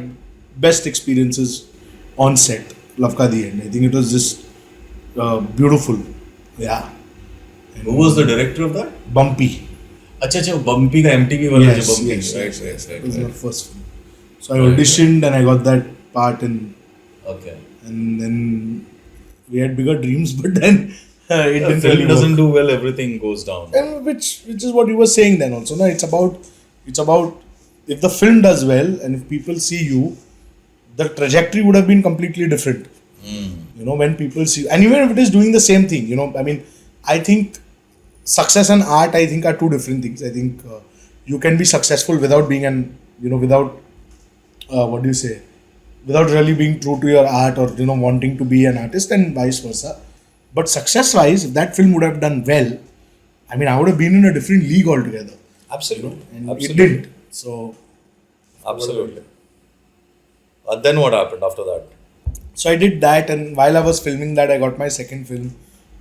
best experiences on set. Love Ka The End. I think it was just beautiful. Yeah. Who was the director of that? Bumpy. अच्छा अच्छा bumpy का MTV वाला जो Yes, bumpy yes, right yes, right yes. Right It was my right first film. So I auditioned and I got that part, okay and then we had bigger dreams, but then it didn't film really doesn't work. do well, everything goes down. And which is what you were saying then also. No, it's about if the film does well and if people see you, the trajectory would have been completely different. You know, when people see, and even if it is doing the same thing, you know, I mean, I think success and art, I think, are two different things. I think you can be successful without being without what do you say, without really being true to your art, or wanting to be an artist, and vice versa. But success wise, if that film would have done well, I mean, I would have been in a different league altogether. Absolutely. And Absolutely. it didn't. So Absolutely. Then what happened after that? I did that, and while I was filming that, I got my second film,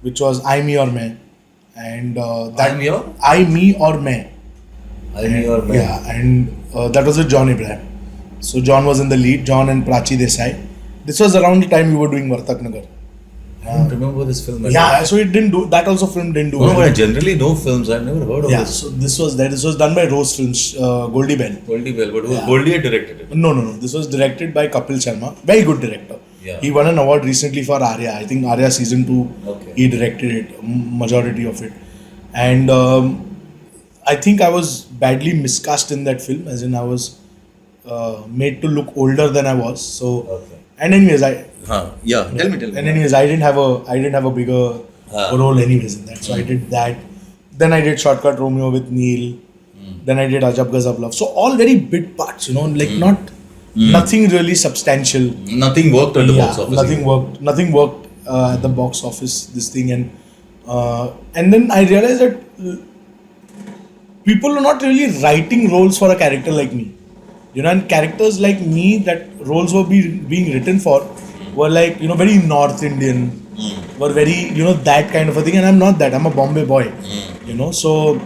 which was I Me or Main, and that I'm Your? I Me or Main. I'm Your Man. Yeah, and that was with John Abraham. So John was in the lead, John and Prachi Desai. This was around the time we were doing Vartak Nagar. I don't remember this film. at all. Yeah, so it didn't do that. Also, film didn't do No, well. but I generally know films. I've never heard of Yeah, this. so this was done by Rose Films, Goldie Bell. Goldie Bell, but Yeah. Goldie had directed it. No. This was directed by Kapil Sharma. Very good director. Yeah. He won an award recently for Arya. I think Arya season 2. Okay. He directed it, majority of it, and I think I was badly miscast in that film. As in, I was made to look older than I was. So, Okay. and anyways, Yeah. Tell me. and anyways, I didn't have a bigger role anyways in that. So I did that. Then I did Shortcut Romeo with Neil. Then I did Ajab Gazab Love. So all very bit parts, like not nothing really substantial. Nothing worked at the box office. Nothing worked at the box office. This thing, and then I realized that people are not really writing roles for a character like me. And characters like me that roles were being written for were like, very North Indian, were very, that kind of a thing. And I'm not that. I'm a Bombay boy, So,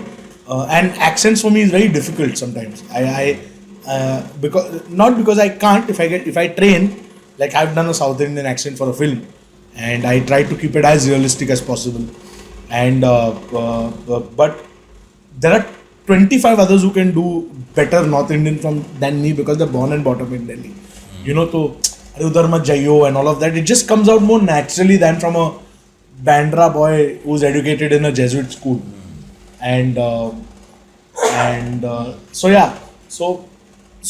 and accents for me is very difficult sometimes. Because I can't. If I train, like I've done a South Indian accent for a film, and I try to keep it as realistic as possible. And but there are 25 others who can do better North Indian than me because they're born and brought up in Delhi. So Udhar mat jaiyo and all of that. It just comes out more naturally than from a Bandra boy who's educated in a Jesuit school. And so yeah, so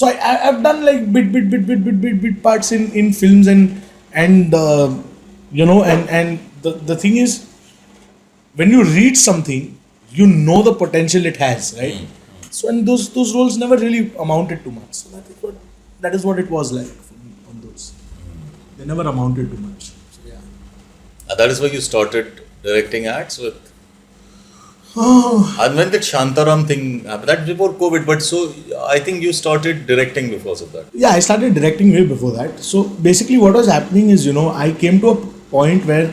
I've done like bit parts in films and the thing is, when you read something, you know the potential it has, right? So, and those roles never really amounted to much. So that is what it was like for me on those. They never amounted to much. So yeah. That is why you started directing ads with. And when that Shantaram thing happened, that's before COVID, but so I think you started directing because of that. Yeah, I started directing way before that. So basically, what was happening is, I came to a point where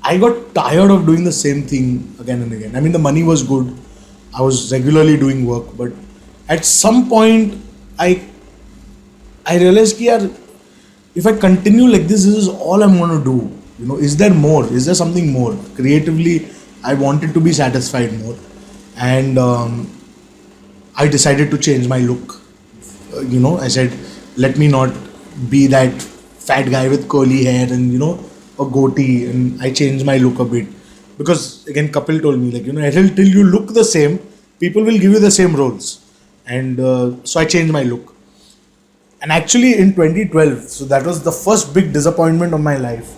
I got tired of doing the same thing again and again. I mean, the money was good. I was regularly doing work, but at some point, I realized that if I continue like this is all I'm going to do. Is there more? Is there something more? Creatively, I wanted to be satisfied more. And I decided to change my look. I said, let me not be that fat guy with curly hair and, a goatee. And I changed my look a bit. Because, again, Kapil told me, Errol, till you look the same, people will give you the same roles. And so I changed my look. And actually, in 2012, so that was the first big disappointment of my life,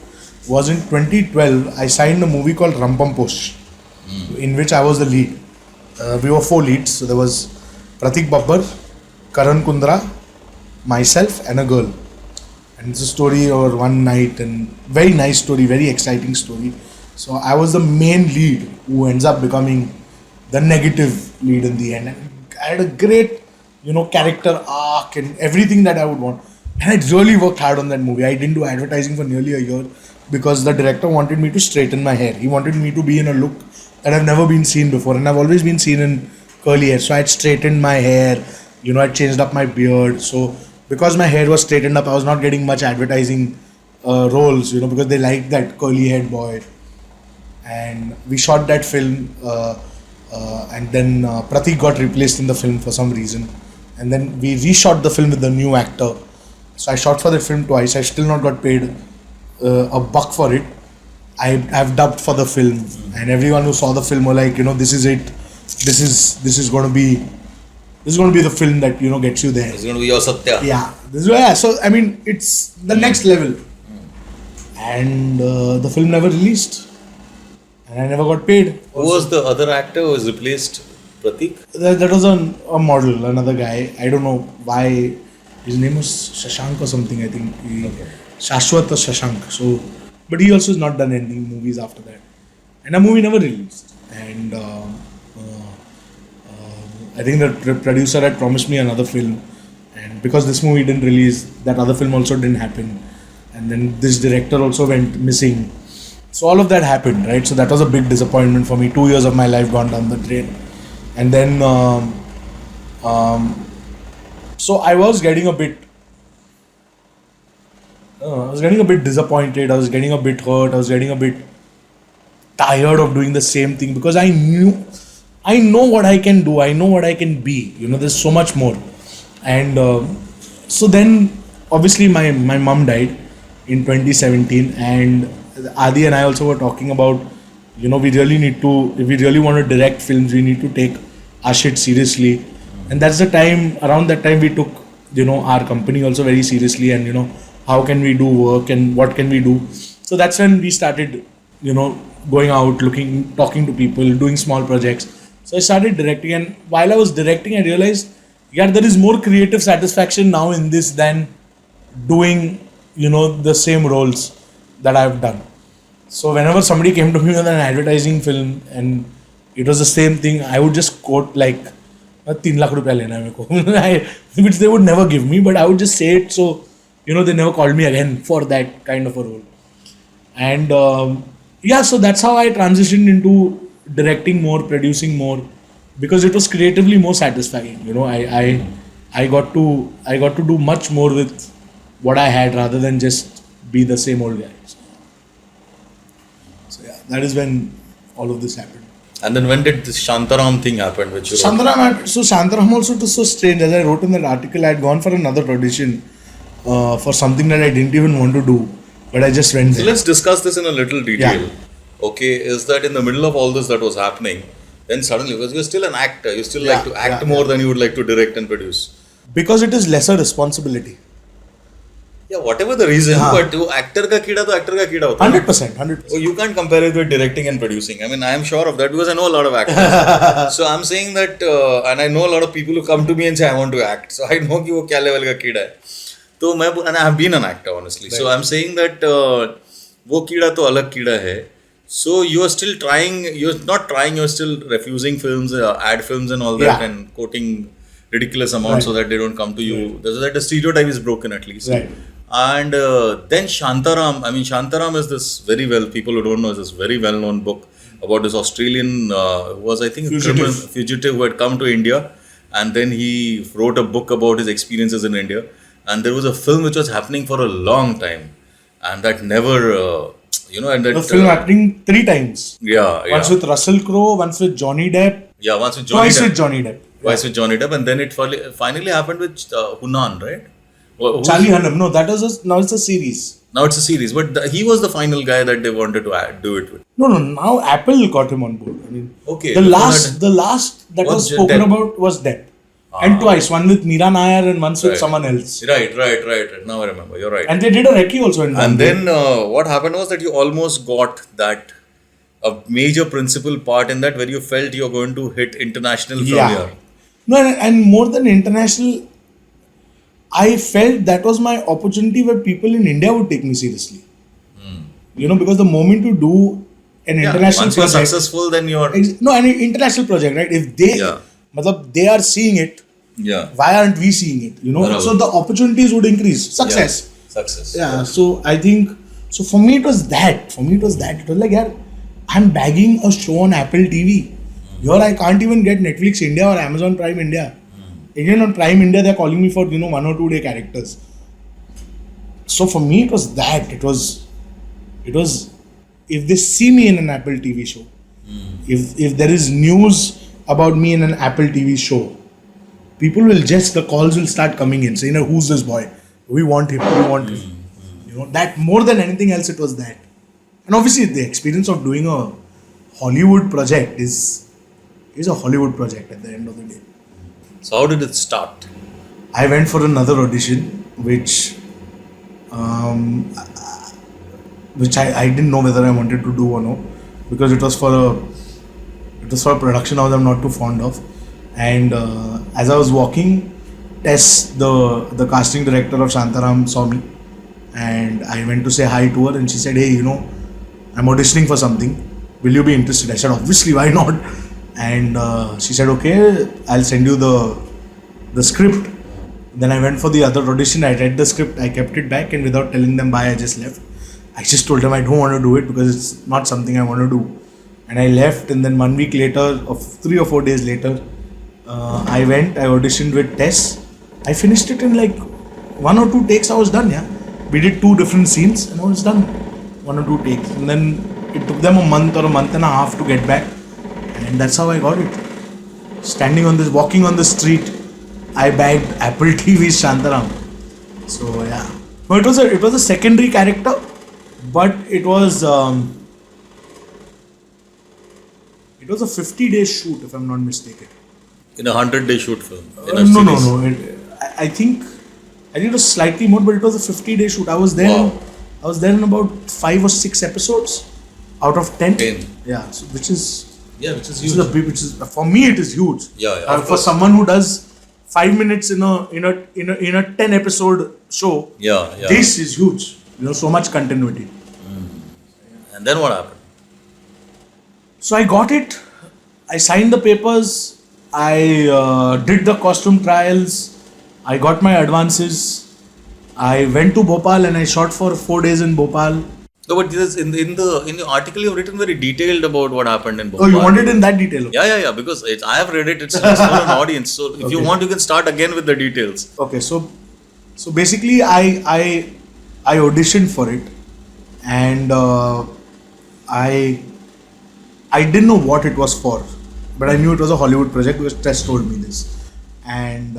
was in 2012, I signed a movie called Rampam Posh, in which I was the lead. We were 4 leads. So there was Pratik Babbar, Karan Kundra, myself, and a girl. And it's a story over one night, and very nice story, very exciting story. So I was the main lead who ends up becoming the negative lead in the end. And I had a great, character arc and everything that I would want. And I really worked hard on that movie. I didn't do advertising for nearly a year because the director wanted me to straighten my hair. He wanted me to be in a look that I've never been seen before. And I've always been seen in curly hair. So I had straightened my hair, I changed up my beard. So because my hair was straightened up, I was not getting much advertising roles, because they liked that curly haired boy. and we shot that film, and then Pratik got replaced in the film for some reason, and then we reshot the film with the new actor. So I shot for the film twice. I still not got paid a buck for it. I've dubbed for the film, and everyone who saw the film were like, this is it. This is going to be the film that gets you there. It's going to be your Satya. Yeah. So I mean, it's the next level. And the film never released, and I never got paid. Who was the other actor who was replaced Pratik? That was a model, another guy. I don't know why. His name was Shashank or something, I think. Shashwat or Shashank. So, but he also has not done any movies after that. And a movie never released. And I think the producer had promised me another film. And because this movie didn't release, that other film also didn't happen. And then this director also went missing. So all of that happened, right? So that was a big disappointment for me. 2 years of my life gone down the drain. And then so I was getting a bit disappointed. I was getting a bit hurt. I was getting a bit tired of doing the same thing, because I know what I can do. I know what I can be. There's so much more. And so then obviously my mom died in 2017, and Adi and I also were talking about, we really need to, if we really want to direct films, we need to take our shit seriously. And that's the time, around that time, we took, our company also very seriously, and, how can we do work and what can we do. So that's when we started, going out, talking to people, doing small projects. So I started directing, and while I was directing, I realized, there is more creative satisfaction now in this than doing, the same roles that I've done. So whenever somebody came to me with an advertising film and it was the same thing, I would just quote like, 3 lakh rupiya lena hai mere ko, which they would never give me, but I would just say it so, they never called me again for that kind of a role. And so that's how I transitioned into directing more, producing more, because it was creatively more satisfying. I got to do much more with what I had rather than just be the same old guy. So that is when all of this happened. And then when did this Shantaram thing happen? Shantaram also was so strange. As I wrote in that article, I had gone for another audition for something that I didn't even want to do, but I just went there. So let's discuss this in a little detail. Yeah. Okay, is that in the middle of all this that was happening, then suddenly, because you're still an actor, you still like to act more than you would like to direct and produce. Because it is lesser responsibility. Yeah, whatever the reason, but actor ka kida to actor ka kida hota hai. 100%. Oh, you can't compare it with directing and producing. I mean, I am sure of that because I know a lot of actors. So I'm saying that, and I know a lot of people who come to me and say, I want to act. So I know ki wo kya level ka kida hai. So and I have been an actor, honestly. Right. So I'm saying that wo kida to alag kida hai. So you are still trying, you're not trying, you're still refusing films, ad films and all that, and quoting ridiculous amounts so that they don't come to you. So that the stereotype is broken at least. Right. And then Shantaram, Shantaram is this people who don't know, is this very well-known book about this Australian, who was, I think, fugitive who had come to India, and then he wrote a book about his experiences in India. And there was a film which was happening for a long time, and that never, and that... The film happening 3 times. Yeah. Once with Russell Crowe, once with Johnny Depp. Yeah, once with Johnny Depp. Twice with Johnny Depp. Twice with Johnny Depp, and then it finally happened with Hunan, right? Charlie Hunnam. No, now it's a series. Now it's a series, but he was the final guy that they wanted to do it with. No. Now Apple got him on board. Okay. The last that was spoken about was Depp. And twice, one with Meera Nair and once with someone else. Right. Now I remember. You're right. And they did a recce also. And then what happened was that you almost got that a major principal part in that where you felt you're going to hit international from here. No, and more than international, I felt that was my opportunity where people in India would take me seriously. Because the moment you do an international once project... Once you're successful, then you're... No, an international project, right? If they are seeing it, why aren't we seeing it? So the opportunities would increase. Success. Yeah, so I think... So for me it was that. It was like, I'm bagging a show on Apple TV. Here I can't even get Netflix India or Amazon Prime India. Again on Prime India they're calling me for 1 or 2 day characters. So for me it was that. It was if they see me in an Apple TV show, if there is news about me in an Apple TV show, people will the calls will start coming in saying, who's this boy? We want him. You know, that more than anything else, it was that. And obviously, the experience of doing a Hollywood project is a Hollywood project at the end of the day. So how did it start? I went for another audition, which I didn't know whether I wanted to do or no, because it was for a production house I'm not too fond of. And as I was walking, Tess, the casting director of Shantaram, saw me, and I went to say hi to her, and she said, hey, I'm auditioning for something. Will you be interested? I said, obviously, why not? And she said, okay, I'll send you the script. Then I went for the other audition. I read the script, I kept it back, and without telling them bye, I just left. I just told them I don't want to do it because it's not something I want to do. And I left, and then 1 week later, or 3 or 4 days later, I auditioned with Tess. I finished it in like 1 or 2 takes. I was done, yeah. We did 2 different scenes and I was done. 1 or 2 takes. And then it took them a month or a month and a half to get back. And that's how I got it. Walking on the street, I bagged Apple TV's Shantaram. So yeah. No, it was a secondary character, but it was a 50-day shoot, if I'm not mistaken. In a 100-day shoot film? No. I think it was slightly more, but it was a 50-day shoot. I was there. Wow. I was there in about 5 or 6 episodes out of 10. 10. Yeah, so which is huge. For me it is huge. Yeah. For someone who does 5 minutes in a 10 episode show, Yeah. this is huge. So much continuity. And then what happened? So I got it. I signed the papers. I did the costume trials. I got my advances. I went to Bhopal and I shot for 4 days in Bhopal. No, but this in the article you've written very detailed about what happened in Bhopal. Oh, you want it in that detail? Okay. Yeah. Because I have read it. It's for an audience. So if you want, you can start again with the details. Okay. So basically, I auditioned for it, and I didn't know what it was for, but I knew it was a Hollywood project because Tess told me this, and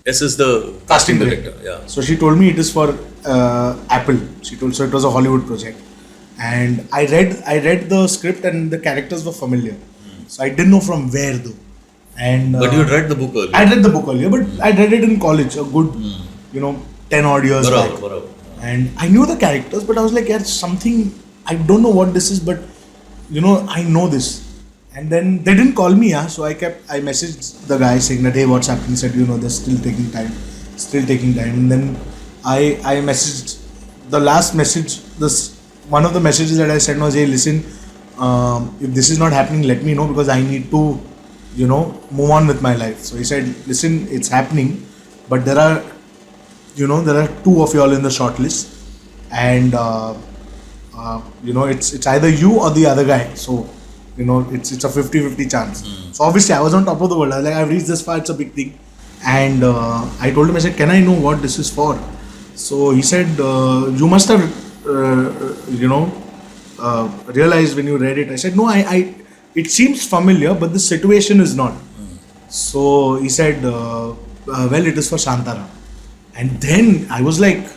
This is the casting director. Yeah. So she told me it is for Apple. So it was a Hollywood project, and I read the script and the characters were familiar, so I didn't know from where though. And But you had read the book earlier. I read the book earlier, but I read it in college, a good 10 odd years back. Barabar. And I knew the characters, but I was like, yeah, something, I don't know what this is, but I know this. And then they didn't call me, so I messaged the guy saying that, hey, what's happening? He said, they're still taking time. And then I messaged the last message. One of the messages that I sent was, hey, listen, if this is not happening, let me know because I need to, move on with my life. So he said, listen, it's happening, but there are 2 of y'all in the shortlist, and it's either you or the other guy. So it's a 50-50 chance. So obviously I was on top of the world. I was like, I've reached this far, it's a big thing. And I told him, I said, can I know what this is for? So he said, you must have realized when you read it. I said, no, it seems familiar, but the situation is not. So he said, well, it is for Shantaram. And then I was like,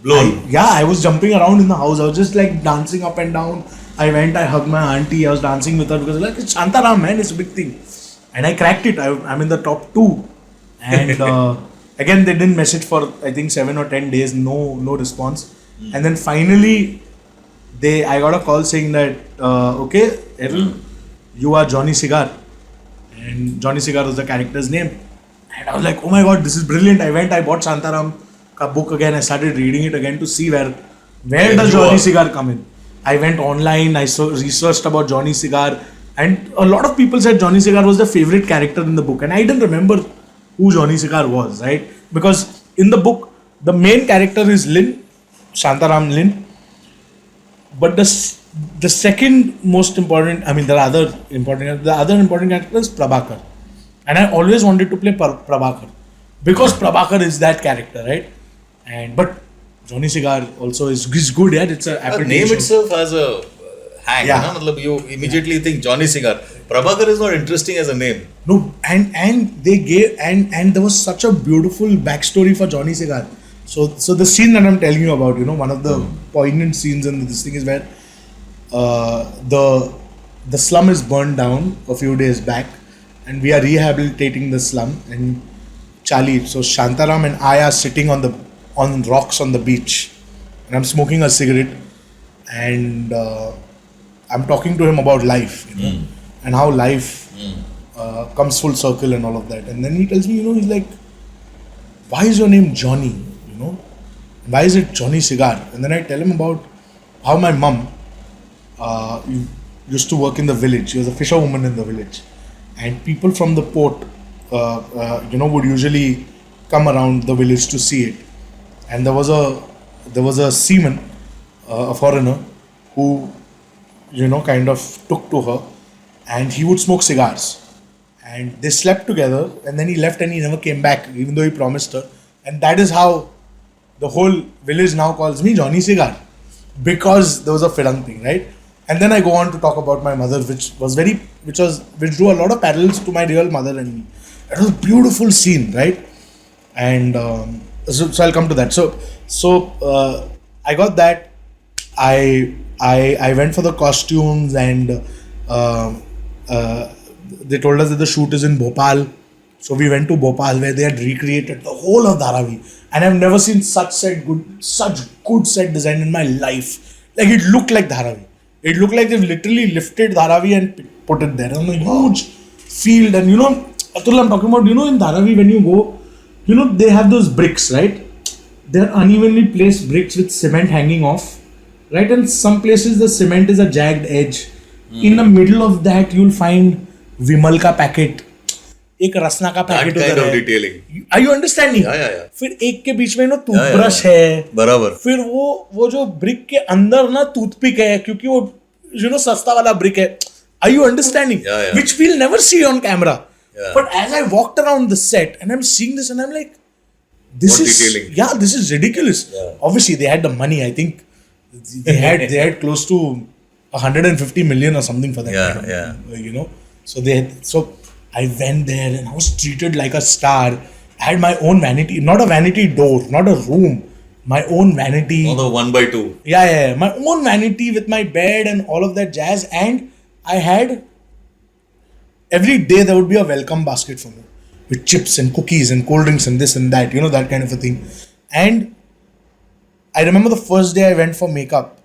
blown. I was jumping around in the house. I was just like dancing up and down. I hugged my auntie. I was dancing with her because like, it's Shantaram, man, it's a big thing. And I cracked it. I'm in the top 2. And again, they didn't message for I think 7 or 10 days. No response. And then finally, I got a call saying that, okay, Errol, you are Johnny Cigar. And Johnny Cigar was the character's name. And I was like, oh my god, this is brilliant. I bought Shantaram ka book again. I started reading it again to see where does Johnny Cigar come in. I went online, I researched about Johnny Cigar, and a lot of people said Johnny Cigar was the favorite character in the book. And I didn't remember who Johnny Cigar was, right? Because in the book, the main character is Lin, Shantaram Lin. But the second most important, the other important character is Prabhakar. And I always wanted to play Prabhakar because Prabhakar is that character, right? But Johnny Cigar also is good, yeah. It's a Apple name show. itself hang. Yeah. Na? Matlab you immediately think Johnny Cigar. Prabhakar is not interesting as a name. No, and they gave and there was such a beautiful backstory for Johnny Cigar. So the scene that I'm telling you about, one of the poignant scenes in this thing is where the slum is burned down a few days back, and we are rehabilitating the slum. And Charlie, so Shantaram and I are sitting on rocks on the beach, and I'm smoking a cigarette, and I'm talking to him about life, and how life comes full circle and all of that. And then he tells me, he's like, "Why is your name Johnny? Why is it Johnny Cigar?" And then I tell him about how my mum used to work in the village. She was a fisherwoman in the village, and people from the port, would usually come around the village to see it. And there was a seaman, a foreigner, who kind of took to her, and he would smoke cigars. And they slept together, and then he left and he never came back, even though he promised her. And that is how the whole village now calls me Johnny Cigar, because there was a Firang thing, right? And then I go on to talk about my mother, which drew a lot of parallels to my real mother and me. It was a beautiful scene, right? And so I'll come to that. So I got that. I went for the costumes, and they told us that the shoot is in Bhopal. So we went to Bhopal, where they had recreated the whole of Dharavi, and I've never seen such good set design in my life. Like, it looked like Dharavi. It looked like they've literally lifted Dharavi and put it there on a huge field. And Atul, I'm talking about, in Dharavi, when you go, they have those bricks, right? They're unevenly placed bricks with cement hanging off, right? And some places the cement is a jagged edge. In the middle of that, you'll find Vimal ka packet. एक रसना का packet That kind उधर of है. detailing. Are you understanding? Yeah. फिर एक के बीच में toothbrush है. बराबर. फिर वो जो ब्रिक के अंदर ना टूथपिक है, क्योंकि वो सस्ता वाला ब्रिक है. Are you understanding? Yeah. Which we'll never see on camera. Yeah. But as I walked around the set and I'm seeing this and I'm like, this What is detailing. this is ridiculous. Yeah. Obviously they had the money. I think they had close to 150 million or something for that. Yeah. So I went there and I was treated like a star. I had my own vanity, not a vanity door, not a room, my own vanity. All the 1x2. Yeah, my own vanity with my bed and all of that jazz. And I had, every day there would be a welcome basket for me with chips and cookies and cold drinks and this and that, that kind of a thing. And I remember the first day I went for makeup.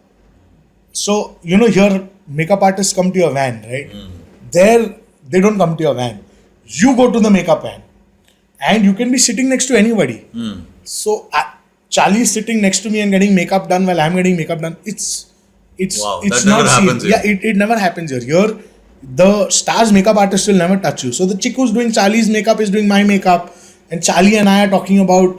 So, here makeup artists come to your van, right? There, they don't come to your van. You go to the makeup van, and you can be sitting next to anybody. So Charlie is sitting next to me and getting makeup done while I'm getting makeup done. It's Wow, it's that not never seen. happens here. Yeah, it never happens here. Here, the star's makeup artist will never touch you. So the chick who's doing Charlie's makeup is doing my makeup, and Charlie and I are talking about,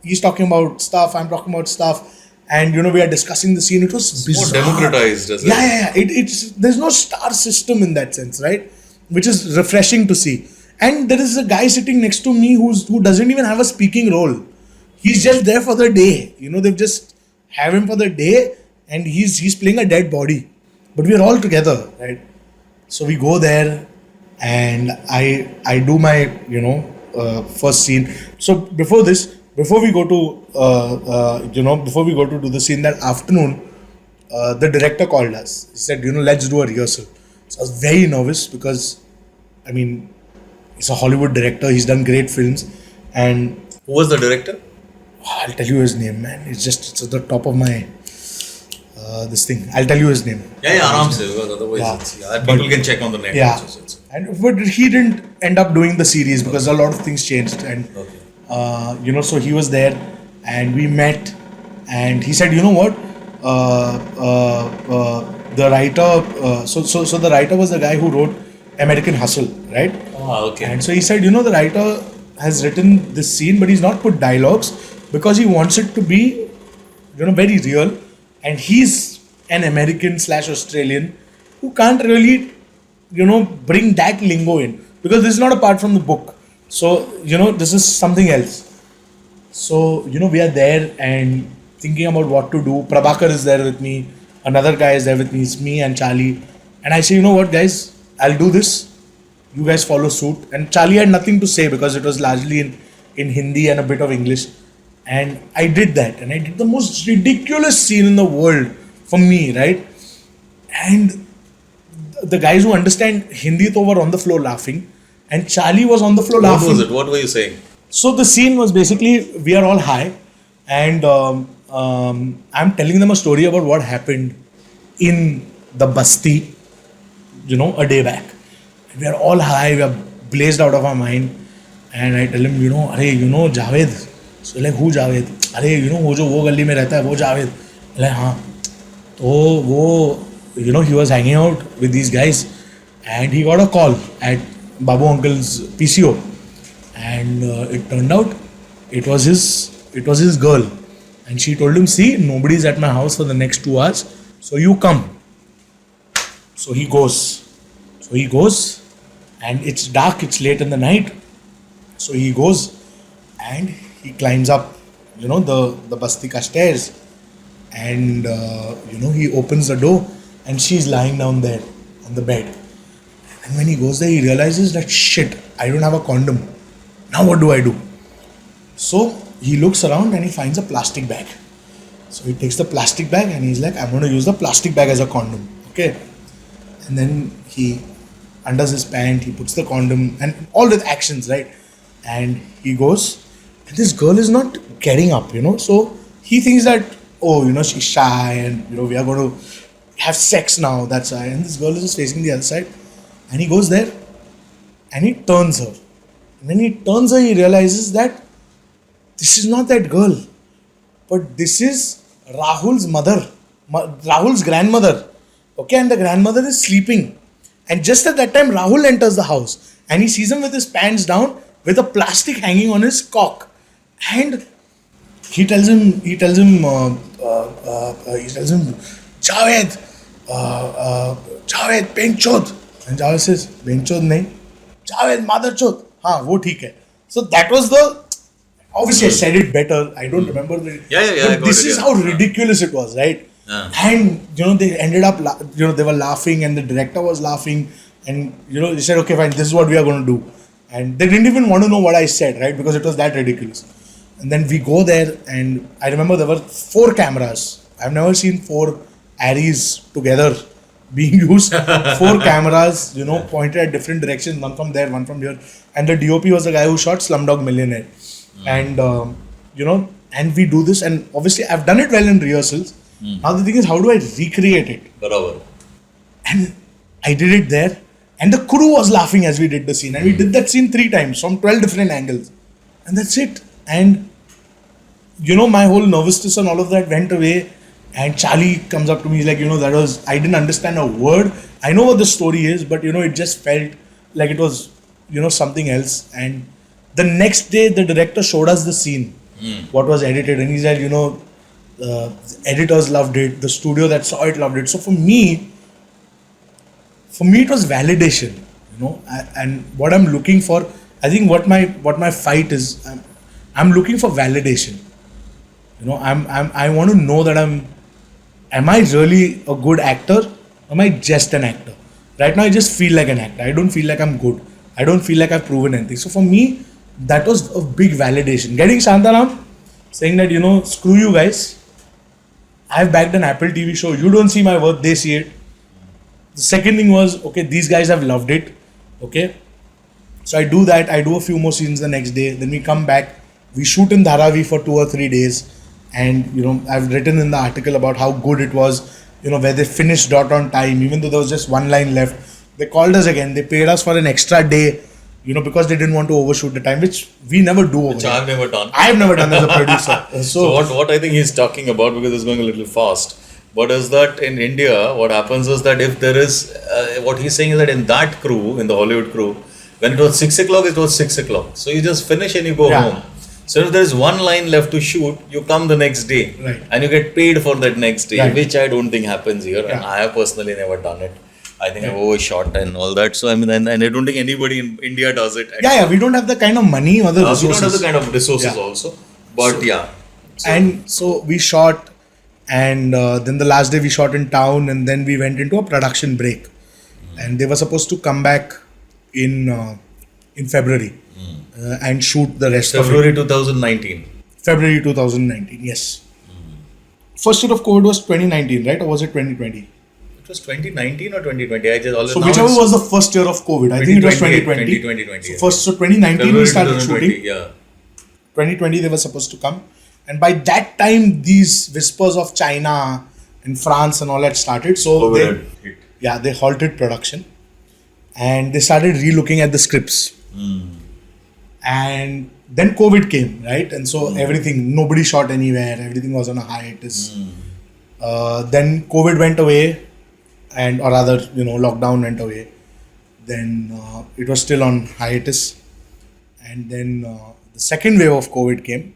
he's talking about stuff, I'm talking about stuff. And we are discussing the scene. It was bizarre. More democratized, as well. Yeah. It's there's no star system in that sense, right? Which is refreshing to see. And there is a guy sitting next to me who doesn't even have a speaking role. He's just there for the day. They've just have him for the day, and he's playing a dead body. But we are all together, right? So we go there, and I do my first scene. So before we go to do the scene that afternoon, the director called us. He said, let's do a rehearsal. So I was very nervous because, he's a Hollywood director. He's done great films. And Who was the director? I'll tell you his name, man. It's at the top of my this thing. I'll tell you his name. Yeah, aram se, because otherwise people can check on the net. Yeah. Also, so. But he didn't end up doing the series because a lot of things changed. And Okay. so he was there, and we met, and he said, what? The writer. So the writer was the guy who wrote American Hustle, right? Okay. And so he said, the writer has written this scene, but he's not put dialogues because he wants it to be, very real. And he's an American / Australian who can't really, bring that lingo in because this is not a part from the book. So, this is something else. So, we are there and thinking about what to do. Prabhakar is there with me. Another guy is there with me. It's me and Charlie. And I say, you know what, guys, I'll do this. You guys follow suit. And Charlie had nothing to say because it was largely in Hindi and a bit of English. And I did that. And I did the most ridiculous scene in the world for me, right? And the guys who understand Hindi were on the floor laughing. And Charlie was on the floor laughing. What was it? What were you saying? So the scene was basically, we are all high. And I'm telling them a story about what happened in the Basti, a day back. We are all high, we are blazed out of our mind. And I tell him, Javed. So like, who Javed? वो जो वो गली में रहता है, वो Javed. Like, हाँ. तो वो, he was hanging out with these guys. And he got a call at Babu Uncle's PCO. And it turned out, it was his girl. And she told him, see, nobody's at my house for the next 2 hours. So you come. So he goes. And it's dark, it's late in the night. So he goes and he climbs up, the Bastika stairs. And, he opens the door and she's lying down there on the bed. And when he goes there, he realizes that shit, I don't have a condom. Now what do I do? So he looks around and he finds a plastic bag. So he takes the plastic bag and he's like, I'm going to use the plastic bag as a condom. Okay. And then he undoes his pant, he puts the condom and all the actions, right? And he goes, and this girl is not getting up, So he thinks that, she's shy and, we are going to have sex now. That's why. And this girl is just facing the other side. And he goes there and he turns her. And when he turns her, he realizes that this is not that girl, but this is Rahul's mother, Rahul's grandmother. Okay, and the grandmother is sleeping. And just at that time, Rahul enters the house and he sees him with his pants down with a plastic hanging on his cock. And he tells him, Javed, Benchod. And Javed says, Benchod nahi. Javed, mother chod. Haan, wo theek hai. So that was obviously I said it better. I don't remember the. Yeah. But this is how ridiculous it was, right? Yeah. And they ended up, they were laughing, and the director was laughing, and they said, okay, fine, this is what we are going to do. And they didn't even want to know what I said, right? Because it was that ridiculous. And then we go there, and I remember there were 4 cameras. I've never seen 4 Aries together being used. 4 cameras, pointed at different directions, one from there, one from here. And the DOP was the guy who shot Slumdog Millionaire. And, and we do this, and obviously I've done it well in rehearsals. Now the thing is, how do I recreate it? Barabar. And I did it there, and the crew was laughing as we did the scene. And we did that scene 3 times from 12 different angles. And that's it. And, my whole nervousness and all of that went away. And Charlie comes up to me, he's like, I didn't understand a word. I know what the story is, but, it just felt like it was, something else. And the next day, the director showed us the scene, what was edited. And he said, the editors loved it, the studio that saw it loved it. So for me it was validation, and what I'm looking for, I think what my fight is, I'm looking for validation. I want to know that am I really a good actor? Am I just an actor? Right now I just feel like an actor. I don't feel like I'm good. I don't feel like I've proven anything. So for me, that was a big validation. Getting Shantaram, saying that, screw you guys. I've backed an Apple TV show. You don't see my work, they see it. The second thing was, okay, these guys have loved it. Okay. So I do that. I do a few more scenes the next day. Then we come back. We shoot in Dharavi for 2 or 3 days. And, I've written in the article about how good it was, where they finished dot on time, even though there was just 1 line left. They called us again. They paid us for an extra day, because they didn't want to overshoot the time, which we never do. Which I've never done. I've never done as a producer. So what I think he's talking about, because it's going a little fast, but is that in India, what happens is that if there is, what he's saying is that in that crew, in the Hollywood crew, when it was 6 o'clock, it was 6 o'clock. So you just finish and you go home. So if there is 1 line left to shoot, you come the next day. Right. And you get paid for that next day, Right. which I don't think happens here. Yeah. And I have personally never done it. I think I've overshot and all that. So and I don't think anybody in India does it. We don't have the kind of money or the resources. We don't have the kind of resources also. But And so we shot, And then the last day we shot in town, and then we went into a production break. And they were supposed to come back in February and shoot the rest of February it. 2019. February 2019, yes. First year of COVID was 2019, right? Or was it 2020? It was 2019 or 2020. I just always. So now whichever it's was the first year of COVID, I think it was 2020. 2020. So 2019 February we started 2020, shooting. Yeah. 2020 they were supposed to come, and by that time these whispers of China and France and all that started. So COVID had hit. they halted production, and they started re-looking at the scripts. And then COVID came, right? And so nobody shot anywhere. Everything was on a hiatus. Then COVID went away, or rather, lockdown went away. Then it was still on hiatus, and then the second wave of COVID came,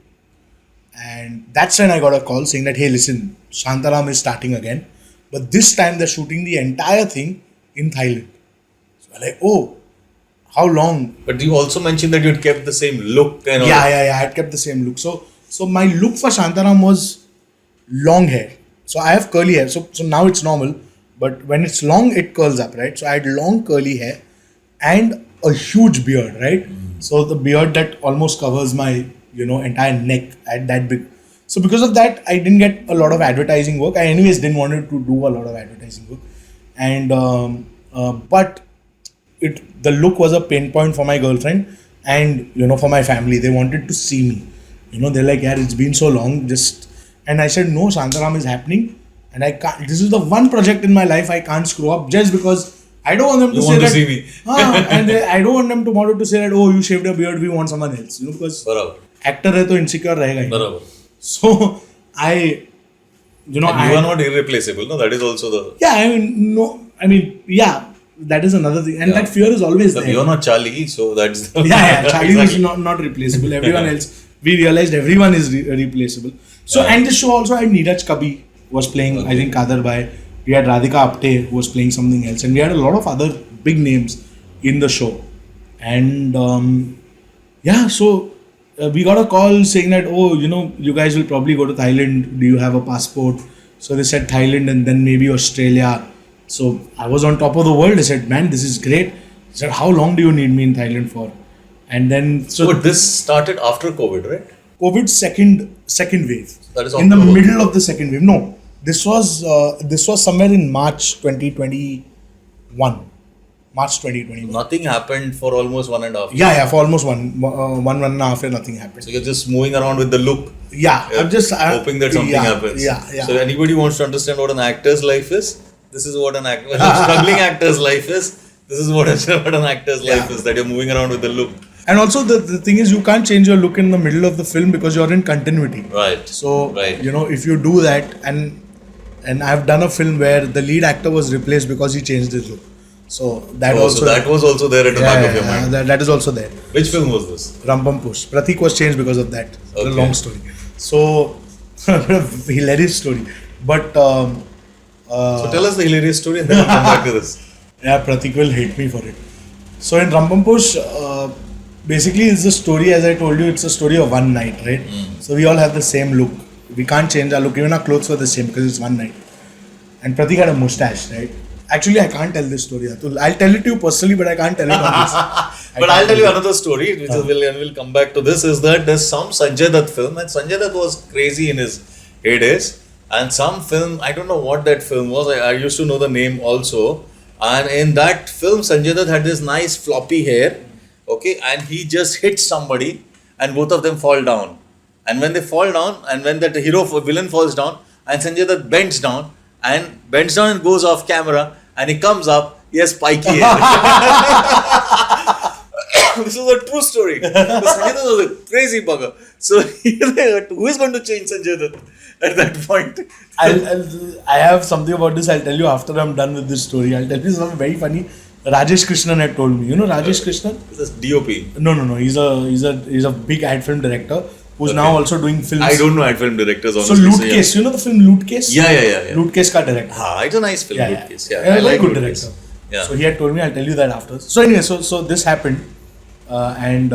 and that's when I got a call saying that, hey, listen, Shantaram is starting again, but this time they're shooting the entire thing in Thailand. So I'm like, oh, how long? But you also mentioned that you'd kept the same look and all. Yeah, I had kept the same look. So my look for Shantaram was long hair. So I have curly hair. So now it's normal, but when it's long, it curls up, right? So I had long curly hair and a huge beard, right? So the beard that almost covers my, entire neck at that big. So because of that, I didn't get a lot of advertising work. I anyways didn't want to do a lot of advertising work. And, but the look was a pain point for my girlfriend and, for my family. They wanted to see me. They're like, yeah, it's been so long. And I said, no, Shantaram is happening. And I can't, this is the one project in my life I can't screw up just because I don't want them to say that. See me. And I don't want them tomorrow to say that, oh, you shaved your beard, we want someone else. Because Barabar. actor hai to insecure rahega hi. Barabar. So I, And you are not irreplaceable, no? That is also the. Yeah, that is another thing. And that fear is always there. You are not Charlie, so that's the. Charlie was not replaceable. Everyone else, we realized everyone is replaceable. So, and this show also had Neeraj Kabi was playing, I think, Kadar Bhai. We had Radhika Apte who was playing something else. And we had a lot of other big names in the show. And so we got a call saying that, oh, you guys will probably go to Thailand. Do you have a passport? So they said Thailand and then maybe Australia. So I was on top of the world. I said, man, this is great. I said, how long do you need me in Thailand for? And then But this started after COVID, right? COVID's second wave. That is in the October. middle of the second wave. No, this was somewhere in March 2021. March 2021. Nothing happened for almost 1.5 years. Yeah, for almost one and a half year, nothing happened. So you're just moving around with the look. Yeah, I'm just hoping that something happens. Yeah. So anybody wants to understand what an actor's life is? This is what an struggling actor's life is. This is what an actor's life is. That you're moving around with the look. And also the thing is, you can't change your look in the middle of the film because you're in continuity. Right. So if you do that, and I've done a film where the lead actor was replaced because he changed his look. So that so that was also there at the back of your mind. That is also there. Which film was this? Rampam Push. Pratik was changed because of that. It's a long story. So hilarious story. But so tell us the hilarious story and then we'll come back to this. Yeah, Pratik will hate me for it. So in Rampam Push, basically it's a story, as I told you, it's a story of one night, right? So we all have the same look. We can't change our look. Even our clothes were the same because it's one night. And Pratik had a mustache, right? Actually, I can't tell this story, Atul. I'll tell it to you personally, but I can't tell it on this. But I'll tell you another story, which we'll come back to this, is that there's some Sanjay Dutt film, and Sanjay Dutt was crazy in his heydays, and some film, I don't know what that film was, I used to know the name also, and in that film, Sanjay Dutt had this nice floppy hair, okay, and he just hits somebody, and both of them fall down. And when they fall down, and when that villain falls down, and Sanjay Dutt bends down and goes off camera, and he comes up, he has spiky hair. This is a true story. Sanjay Dutt was a crazy bugger. So who is going to change Sanjay Dutt at that point? I have something about this. I'll tell you after I'm done with this story. I'll tell you something very funny. Rajesh Krishnan had told me. You know Rajesh Krishnan? This is DOP. No. He's a big ad film director who's now also doing films. I don't know ad film directors honestly. So Loot Case, you know the film Loot Case? Yeah. Loot Case ka director. It's a nice film, Loot Case. Yeah, I like good Loot director. Case. Yeah. So he had told me, I'll tell you that after. So anyway, so this happened, and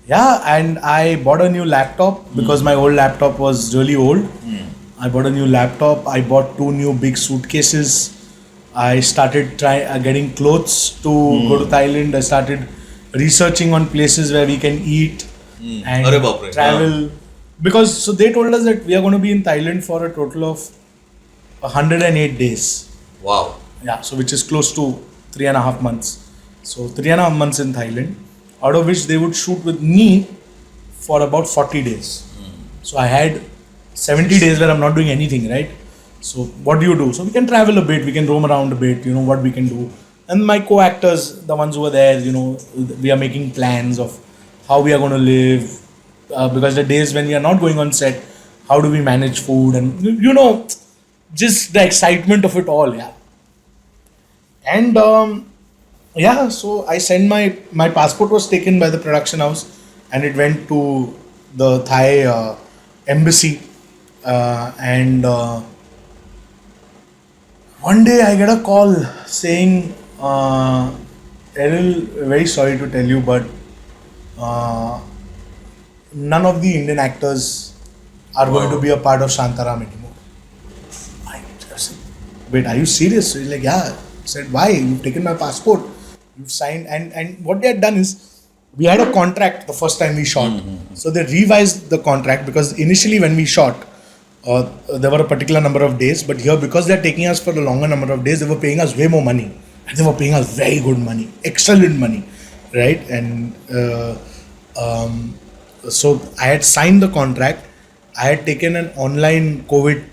I bought a new laptop because my old laptop was really old, I bought a new laptop. I bought 2 new big suitcases. I started getting clothes to go to Thailand. I started researching on places where we can eat and Arre baap re. travel. Because so they told us that we are going to be in Thailand for a total of 108 days. Wow. Yeah, so which is close to 3.5 months. So 3.5 months in Thailand, out of which they would shoot with me for about 40 days. So I had 70 days where I'm not doing anything, right? So what do? So we can travel a bit, we can roam around a bit, what we can do. And my co-actors, the ones who were there, we are making plans of how we are going to live. Because the days when we are not going on set, how do we manage food and, just the excitement of it all, yeah. And so I sent my passport was taken by the production house and it went to the Thai embassy. And one day I get a call saying, Errol, very sorry to tell you, but none of the Indian actors are going to be a part of Shantaram anymore. I said, wait, are you serious? So he's like, yeah. I said, why? You've taken my passport. You've signed. And what they had done is, we had a contract the first time we shot. So they revised the contract because initially when we shot, there were a particular number of days. But here, because they're taking us for a longer number of days, they were paying us way more money. And they were paying us very good money. Excellent money. Right? And so I had signed the contract. I had taken an online COVID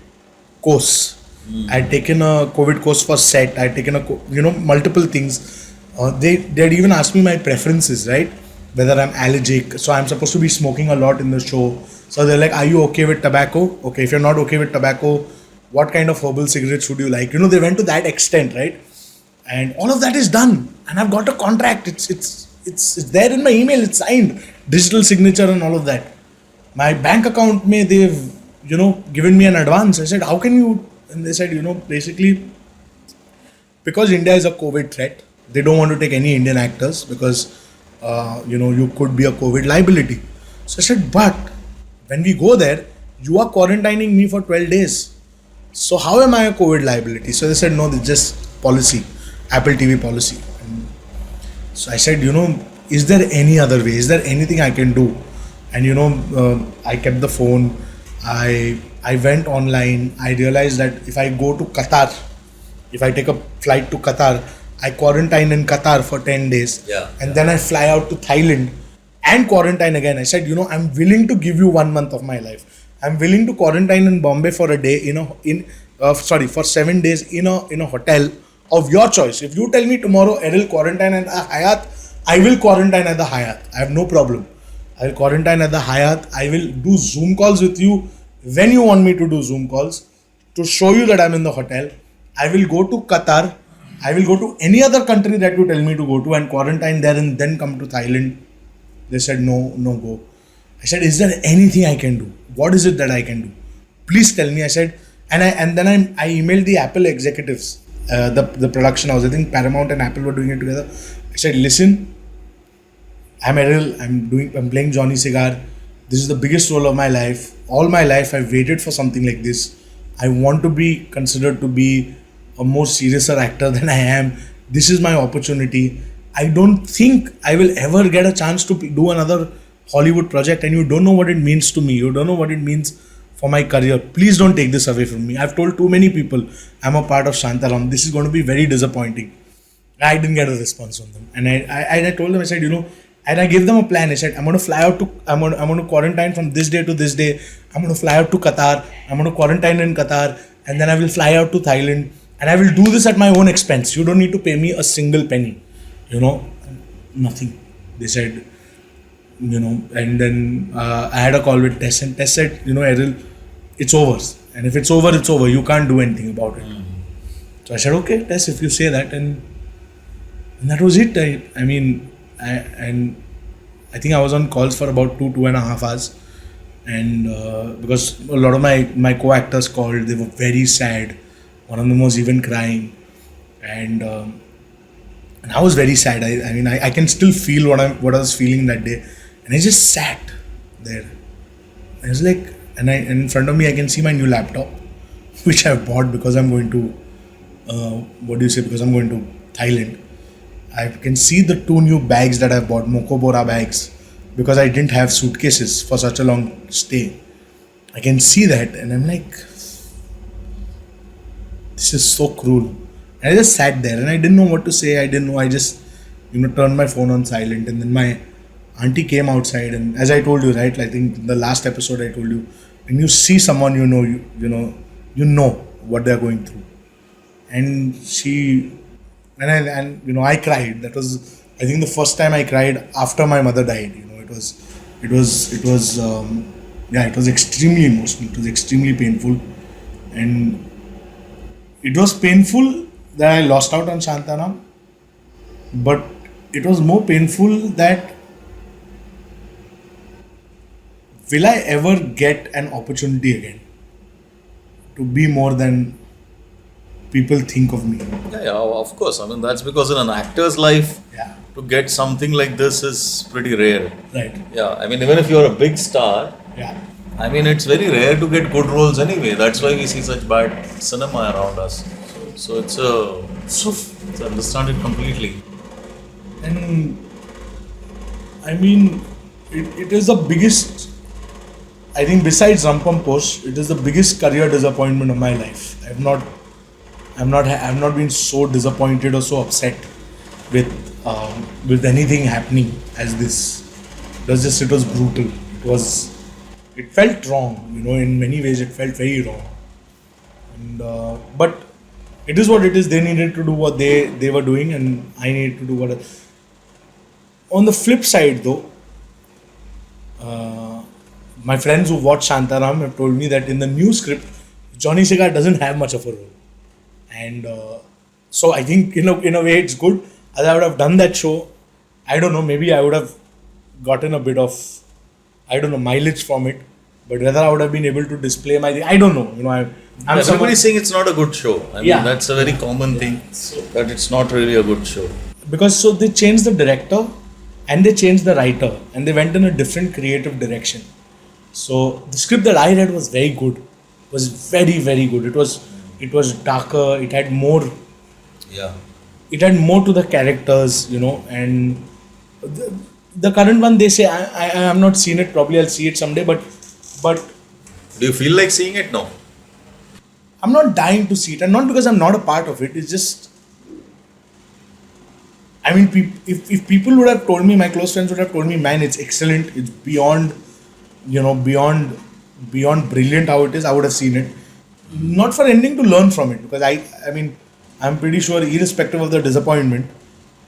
course. I had taken a COVID course for set. I had taken multiple things. They'd even asked me my preferences, right? Whether I'm allergic. So I'm supposed to be smoking a lot in the show. So they're like, are you okay with tobacco? Okay, if you're not okay with tobacco, what kind of herbal cigarettes would you like? They went to that extent, right? And all of that is done. And I've got a contract. It's there in my email. It's signed. Digital signature and all of that. My bank account, they've, given me an advance. I said, how can you? And they said, basically, because India is a COVID threat, they don't want to take any Indian actors because, you could be a COVID liability. So I said, but when we go there, you are quarantining me for 12 days. So how am I a COVID liability? So they said, no, it's just policy, Apple TV policy. And so I said, is there any other way? Is there anything I can do? And, I kept the phone. I went online. I realized that if I go to Qatar, if I take a flight to Qatar, I quarantine in Qatar for 10 days. And then I fly out to Thailand and quarantine again. I said, I'm willing to give you 1 month of my life. I'm willing to quarantine in Bombay for a day, for 7 days in a hotel of your choice. If you tell me tomorrow, Errol, quarantine at the Hyatt, I will quarantine at the Hyatt. I have no problem. I will quarantine at the Hyatt. I will do Zoom calls with you when you want me to do Zoom calls to show you that I'm in the hotel. I will go to Qatar. I will go to any other country that you tell me to go to and quarantine there and then come to Thailand. They said, no go. I said, is there anything I can do? What is it that I can do? Please tell me. I said, and then I emailed the Apple executives, the production house. I think Paramount and Apple were doing it together. I said, listen, I'm Errol. I'm playing Johnny Cigar. This is the biggest role of my life. All my life I've waited for something like this. I want to be considered to be a more seriouser actor than I am. This is my opportunity. I don't think I will ever get a chance to do another Hollywood project, and you don't know what it means to me. You don't know what it means for my career. Please don't take this away from me. I've told too many people I'm a part of Shantaram. This is going to be very disappointing. I didn't get a response from them. And I told them, I said, and I gave them a plan. I said, I'm going to quarantine from this day to this day. I'm going to fly out to Qatar. I'm going to quarantine in Qatar. And then I will fly out to Thailand. And I will do this at my own expense. You don't need to pay me a single penny. Nothing. They said, and then I had a call with Tess. And Tess said, Errol, it's over. And if it's over, it's over. You can't do anything about it. So I said, okay, Tess, if you say that. And that was it. I think I was on calls for about 2.5 hours. And because a lot of my co-actors called, they were very sad. One of them was even crying. And I was very sad. I can still feel what I was feeling that day. And I just sat there. I was like, and in front of me I can see my new laptop. which I've bought because I'm going to, because I'm going to Thailand. I can see the 2 new bags that I've bought, Mokobora bags, because I didn't have suitcases for such a long stay. I can see that, and I'm like, this is so cruel. And I just sat there and I didn't know what to say. I didn't know. I just, turned my phone on silent, and then my auntie came outside, and as I told you, right, I think in the last episode I told you, when you see someone you know what they're going through, and she I cried. That was, I think, the first time I cried after my mother died. It was extremely emotional. It was extremely painful, and it was painful that I lost out on Shantaram, but it was more painful that will I ever get an opportunity again to be more than people think of me? Yeah, of course. I mean, that's because in an actor's life, Yeah. to get something like this is pretty rare. Right. Yeah, I mean, even if you're a big star, Yeah. I mean, it's very rare to get good roles anyway. That's why we see such bad cinema around us. So it's I understand it completely. And I mean, it is the biggest, I think, besides Rampam Post, it is the biggest career disappointment of my life. I've not been so disappointed or so upset with anything happening as this. It was brutal. It felt wrong. In many ways, it felt very wrong. And but it is what it is. They needed to do what they were doing, and I needed to do what. On the flip side, though, my friends who watched Shantaram have told me that in the new script, Johnny Segar doesn't have much of a role, and so I think in a way it's good. As I would have done that show, I don't know. Maybe I would have gotten a bit of, mileage from it, but whether I would have been able to display my, I don't know. Everybody's saying it's not a good show. I mean, Yeah. that's a very common thing, that it's not really a good show. Because so they changed the director and they changed the writer and they went in a different creative direction. So the script that I read was very good, was very, very good. It was darker. It had more. Yeah. It had more to the characters, and the current one, they say, I have not seen it. Probably I'll see it someday, but Do you feel like seeing it now? I'm not dying to see it, and not because I'm not a part of it. It's just, I mean, if people would have told me, my close friends would have told me, man, it's excellent, it's beyond brilliant how it is, I would have seen it. Not for anything to learn from it, because I mean, I'm pretty sure, irrespective of the disappointment,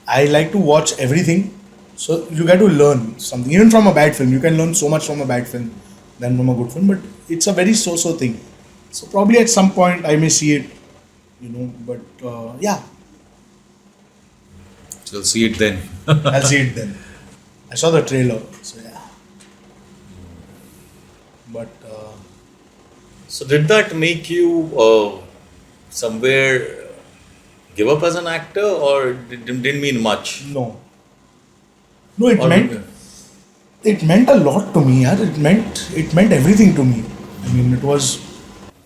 I like to watch everything. So you get to learn something, even from a bad film. You can learn so much from a bad film than from a good film, but it's a very so-so thing. So probably at some point I may see it, but yeah. So you'll see it then. I'll see it then. I saw the trailer, so yeah. But So did that make you somewhere give up as an actor, or it didn't mean much? no, it Or- meant a lot to me. Yeah. It meant everything to me. I mean, it was.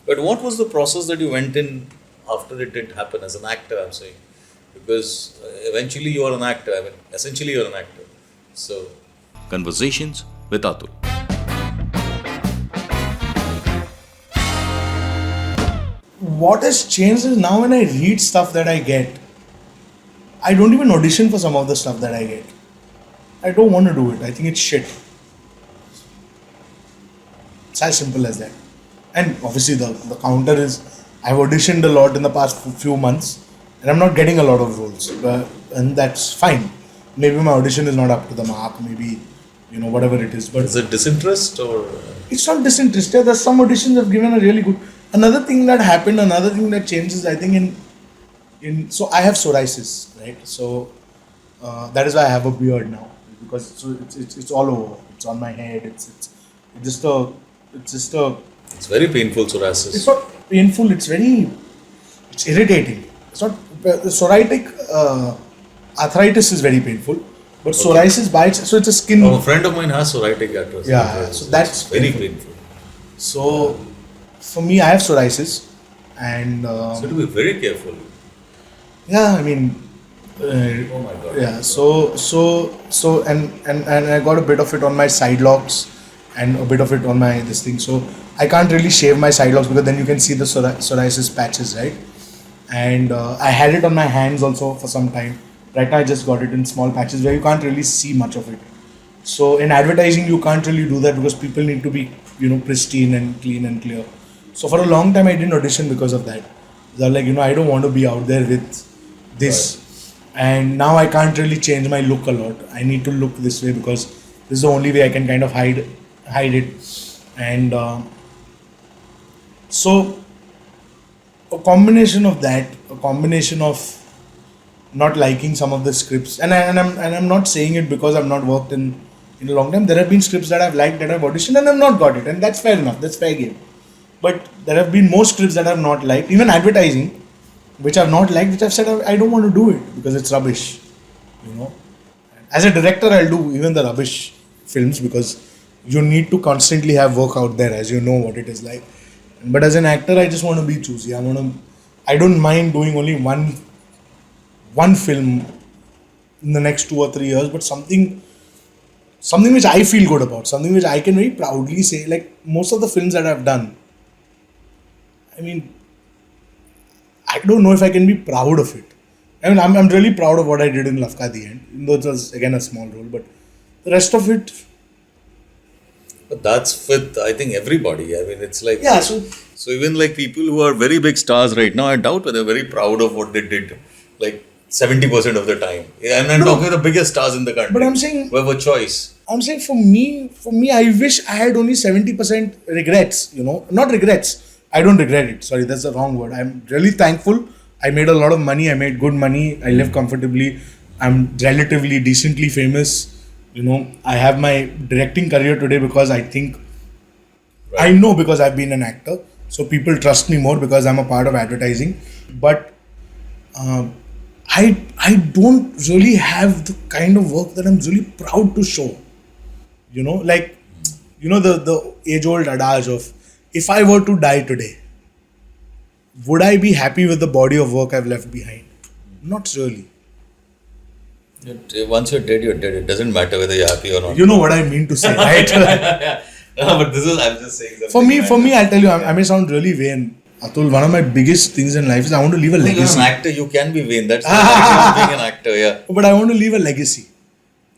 But what was the process that you went in after it did happen as an actor, I'm saying? Because eventually you are an actor. I mean, essentially you're an actor. So, Conversations with Atul. What has changed is now when I read stuff that I get, I don't even audition for some of the stuff that I get. I don't want to do it. I think it's shit. It's as simple as that. And obviously the counter is, I've auditioned a lot in the past few months and I'm not getting a lot of roles. And that's fine. Maybe my audition is not up to the mark. Maybe, whatever it is. But is it disinterest or? it's not disinterested. There's some auditions have given a really good. Another thing that happened, another thing that changes, I think so I have psoriasis, right? So that is why I have a beard now, because it's all over. It's on my head. It's just a. It's very painful, psoriasis. It's not painful. It's irritating. It's not psoriatic. Arthritis is very painful, but psoriasis bites. So it's a skin. A friend of mine has psoriatic arthritis. Yeah, so that's very painful. So, for me, I have psoriasis, and So to be very careful. yeah, I mean, Oh my God. yeah. So and I got a bit of it on my side locks, and a bit of it on my this thing. So I can't really shave my side locks because then you can see the psoriasis patches, right? And I had it on my hands also for some time. Right now I just got it in small patches where you can't really see much of it. So in advertising you can't really do that because people need to be, pristine and clean and clear. So for a long time I didn't audition because of that. They're like, I don't want to be out there with this. And now I can't really change my look a lot. I need to look this way because this is the only way I can kind of hide it. And so a combination of that, a combination of not liking some of the scripts, and I'm not saying it because I've not worked in a long time. There have been scripts that I've liked, that I've auditioned, and I've not got it, and that's fair enough. That's fair game. But there have been more scripts that I've not liked, even advertising, which I've not liked, which I've said I don't want to do it because it's rubbish. As a director, I'll do even the rubbish films because you need to constantly have work out there, as you know what it is like. But as an actor, I just want to be choosy. I don't mind doing only one film in the next 2 or 3 years, but something which I feel good about, something which I can very proudly say. Like most of the films that I've done, I mean, I don't know if I can be proud of it. I mean, I'm really proud of what I did in Love Ka the End, even though it was again a small role, but the rest of it, But that's with, I think, everybody. I mean, it's like. yeah. So even like people who are very big stars right now, I doubt whether they're very proud of what they did. Like 70% of the time. And I'm talking the biggest stars in the country. But I'm saying, who have a choice. I'm saying for me, I wish I had only 70% regrets. Not regrets. I don't regret it. Sorry, that's the wrong word. I'm really thankful. I made a lot of money. I made good money. I live comfortably. I'm relatively decently famous. I have my directing career today because I think I know because I've been an actor. So people trust me more because I'm a part of advertising. But I don't really have the kind of work that I'm really proud to show. The age-old adage of, if I were to die today, would I be happy with the body of work I've left behind? Not really. Once you're dead, you're dead. It doesn't matter whether you're happy or not. You know what I mean to say, right? No, but I'm just saying that. For me, I'll tell you, I may sound really vain. Atul, one of my biggest things in life is I want to leave a You're legacy. an actor, you can be vain. That's the nature of being an actor, yeah. But I want to leave a legacy.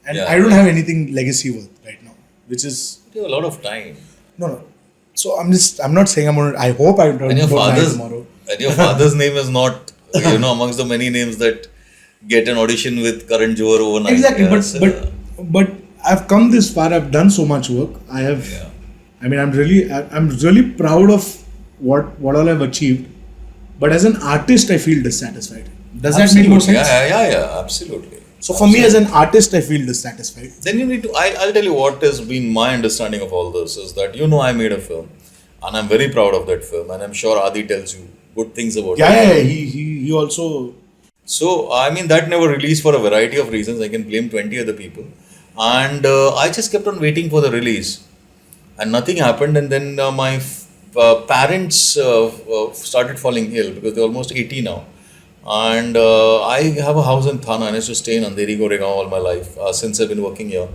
And Yeah, I don't have anything legacy worth right now. Which is, You have a lot of time. no. So I'm not saying I hope I don't And your die father's tomorrow. and your father's name is not, amongst the many names that get an audition with Karan Johar overnight. Exactly, Yeah, but I've come this far. I've done so much work. I have. Yeah. I mean, I'm really proud of what all I've achieved. But as an artist, I feel dissatisfied. Does that make more sense? Yeah, absolutely. So for me, as an artist, I feel dissatisfied. Then you need to. I'll tell you what has been my understanding of all this is that I made a film, and I'm very proud of that film, and I'm sure Adi tells you good things about it. Yeah. He also. So, I mean, that never released for a variety of reasons. I can blame 20 other people. And I just kept on waiting for the release. And nothing happened. And then my parents started falling ill because they're almost 80 now. And I have a house in Thana and I used to stay in Andheri, Goregaon all my life since I've been working here.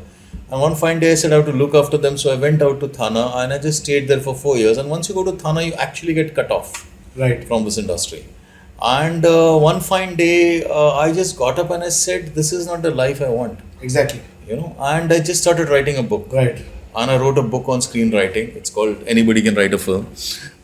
And one fine day I said I have to look after them. So I went out to Thana and I just stayed there for 4 years. And once you go to Thana, you actually get cut off from this industry. And one fine day, I just got up and I said, this is not the life I want. Exactly. And I just started writing a book. Right. And I wrote a book on screenwriting. It's called Anybody Can Write a Film.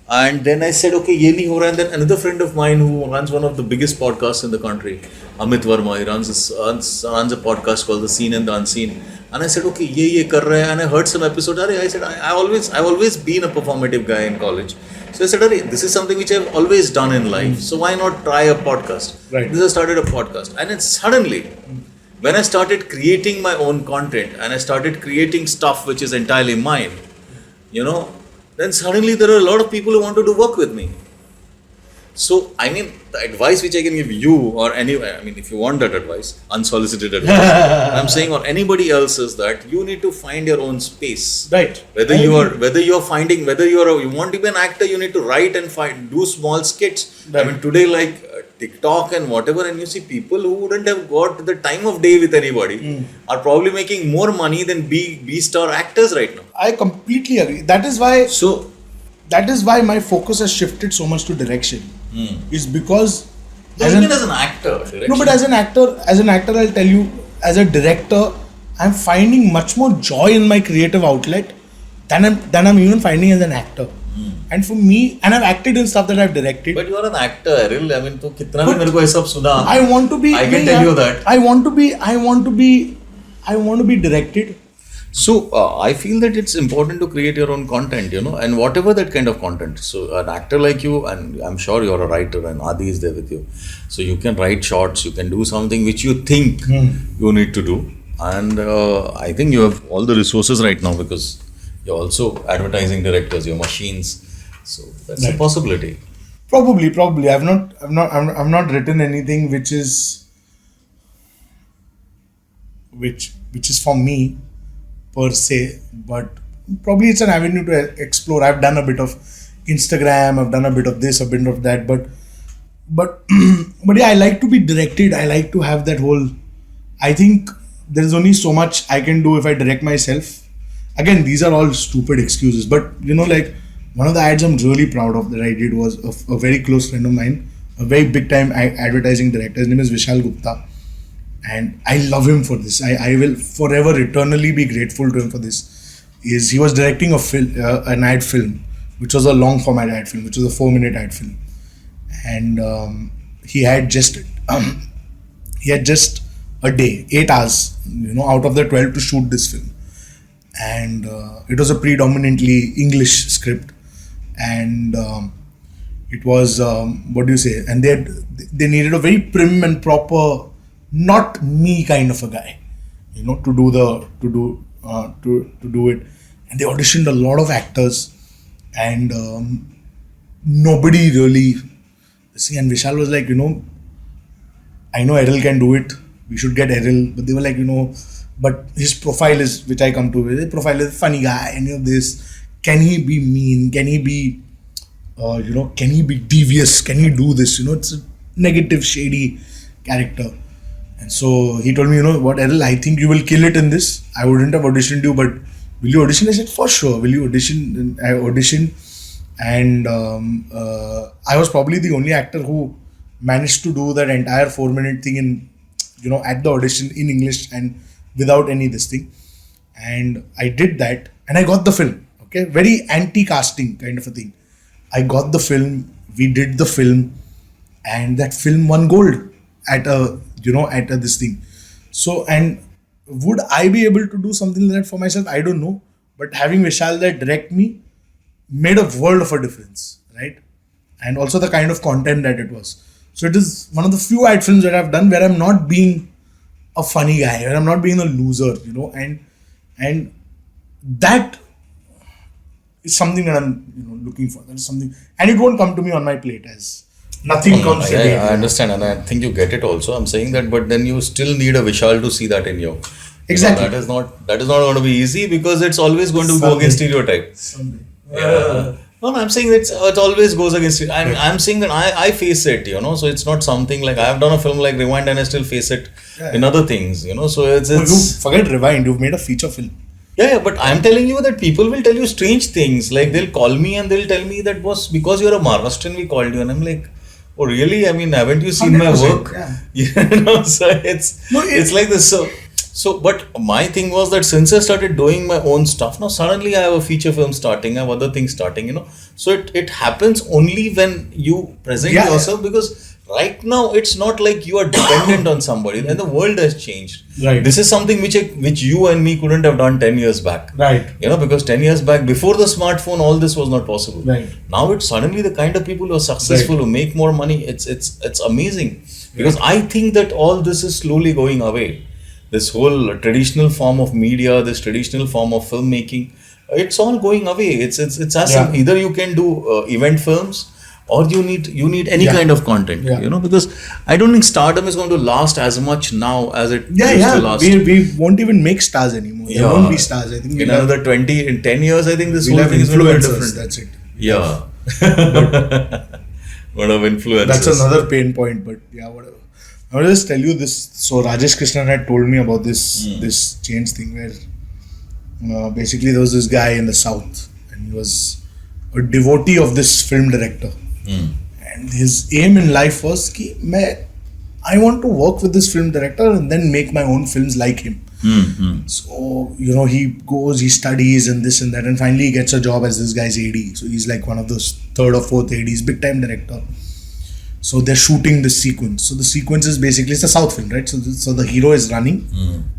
And then I said, okay, ye nahi ho raha. And then another friend of mine who runs one of the biggest podcasts in the country, Amit Verma, he runs a podcast called The Seen and the Unseen. And I said, okay, ye kar raha hai. And I heard some episodes. I said, I've always been a performative guy in college. So I said, this is something which I've always done in life. So why not try a podcast? Right. This I started a podcast. And then suddenly, when I started creating my own content and I started creating stuff which is entirely mine, then suddenly there are a lot of people who want to do work with me. So, I mean, the advice which I can give you or any, I mean, if you want that advice, unsolicited advice, I'm saying, or anybody else is that you need to find your own space. Right. Whether you want to be an actor, you need to write and do small skits. I mean, today, like TikTok and whatever, and you see people who wouldn't have got the time of day with anybody are probably making more money than B-star actors right now. I completely agree. That is why my focus has shifted so much to direction. Is because As an actor, no, but as an actor, I'll tell you, as a director, I'm finding much more joy in my creative outlet than I'm even finding as an actor. And for me, and I've acted in stuff that I've directed. But you are an actor, Errol. I mean, तो कितना भी मेरे को ये सब सुना. I want to be. I can tell you that. I want to be directed. So I feel that it's important to create your own content, you know, and whatever that kind of content. So an actor like you, and I'm sure you're a writer, and Adi is there with you. So you can write shorts, you can do something which you think you need to do, and I think you have all the resources right now because you're also advertising directors, your machines. So that's a possibility. Probably. I've not written anything which is for me per se, but probably it's an avenue to explore. I've done a bit of Instagram, I've done a bit of this, a bit of that, but yeah, I like to be directed. I like to have that whole. I think there's only so much I can do if I direct myself. Again, these are all stupid excuses, but you know, like one of the ads I'm really proud of that I did was a very close friend of mine, a very big time advertising director. His name is Vishal Gupta. And I love him for this. I will forever, eternally be grateful to him for this. He was directing an ad film, which was a long format ad film, which was a 4-minute ad film, and he had just a day, 8 hours, you know, out of the 12 to shoot this film, and it was a predominantly English script, and it was what do you say? And they needed a very prim and proper, not me kind of a guy, you know, to do it, and they auditioned a lot of actors, and nobody really. And Vishal was like, you know, I know Errol can do it. We should get Errol, but they were like, you know, but his profile is, which I come to, his profile is a funny guy. Any of this, can he be mean? Can he be, can he be devious? Can he do this? You know, it's a negative, shady character. And so he told me, you know what, Errol, I think you will kill it in this. I wouldn't have auditioned you, but will you audition? I said, for sure. Will you audition? And I auditioned, and I was probably the only actor who managed to do that entire 4-minute thing in, you know, at the audition in English and without any this thing. And I did that, and I got the film. Okay, very anti-casting kind of a thing. I got the film. We did the film, and that film won gold at this thing. So, and would I be able to do something like that for myself? I don't know. But having Vishal there direct me made a world of a difference, right? And also the kind of content that it was. So it is one of the few ad films that I've done where I'm not being a funny guy, where I'm not being a loser, you know, and that is something that I'm, you know, looking for. That is something, and it won't come to me on my plate as nothing comes. I understand, and I think you get it also. I'm saying that, but then you still need a Vishal to see that in you. Exactly. You know, that is not going to be easy because it's always going to go against stereotype. Yeah. No, I'm saying that it always goes against it. I'm saying that I face it, you know, so it's not something like I've done a film like Rewind and I still face it in other things, you know, so it's you forget Rewind, you've made a feature film. Yeah, but I'm telling you that people will tell you strange things, like they'll call me and they'll tell me that was because you're a Maharashtrian we called you, and I'm like, oh really? I mean, haven't you seen my work? Yeah. You know, so it's like this. So, but my thing was that since I started doing my own stuff, now suddenly I have a feature film starting, I have other things starting, you know. So it happens only when you present yourself, because right now it's not like you are dependent on somebody, and the world has changed. Right. This is something which you and me couldn't have done 10 years back. Right. You know, because 10 years back, before the smartphone, all this was not possible. Right. Now it's suddenly the kind of people who are successful, who make more money. It's amazing. Because I think that all this is slowly going away. This whole traditional form of media, this traditional form of filmmaking, it's all going away. It's as either you can do event films, or you need any Yeah. kind of content, Yeah. you know, because I don't think stardom is going to last as much now as it used to last. We won't even make stars anymore. There Yeah. won't be stars. I think In we'll have- another 20, in 10 years, I think this we'll whole have thing is going to be influencers. different. That's it. Yeah. What of influencers. That's another pain point, but yeah, whatever. I will just tell you this. So Rajesh Krishnan had told me about this change thing where basically there was this guy in the south and he was a devotee of this film director. And his aim in life was कि I want to work with this film director and then make my own films like him. So, you know, he goes, he studies and this and that, and finally he gets a job as this guy's AD. So he's like one of those third or fourth ADs, big time director. So they're shooting this sequence. So the sequence is basically, it's a South film, right? So the hero is running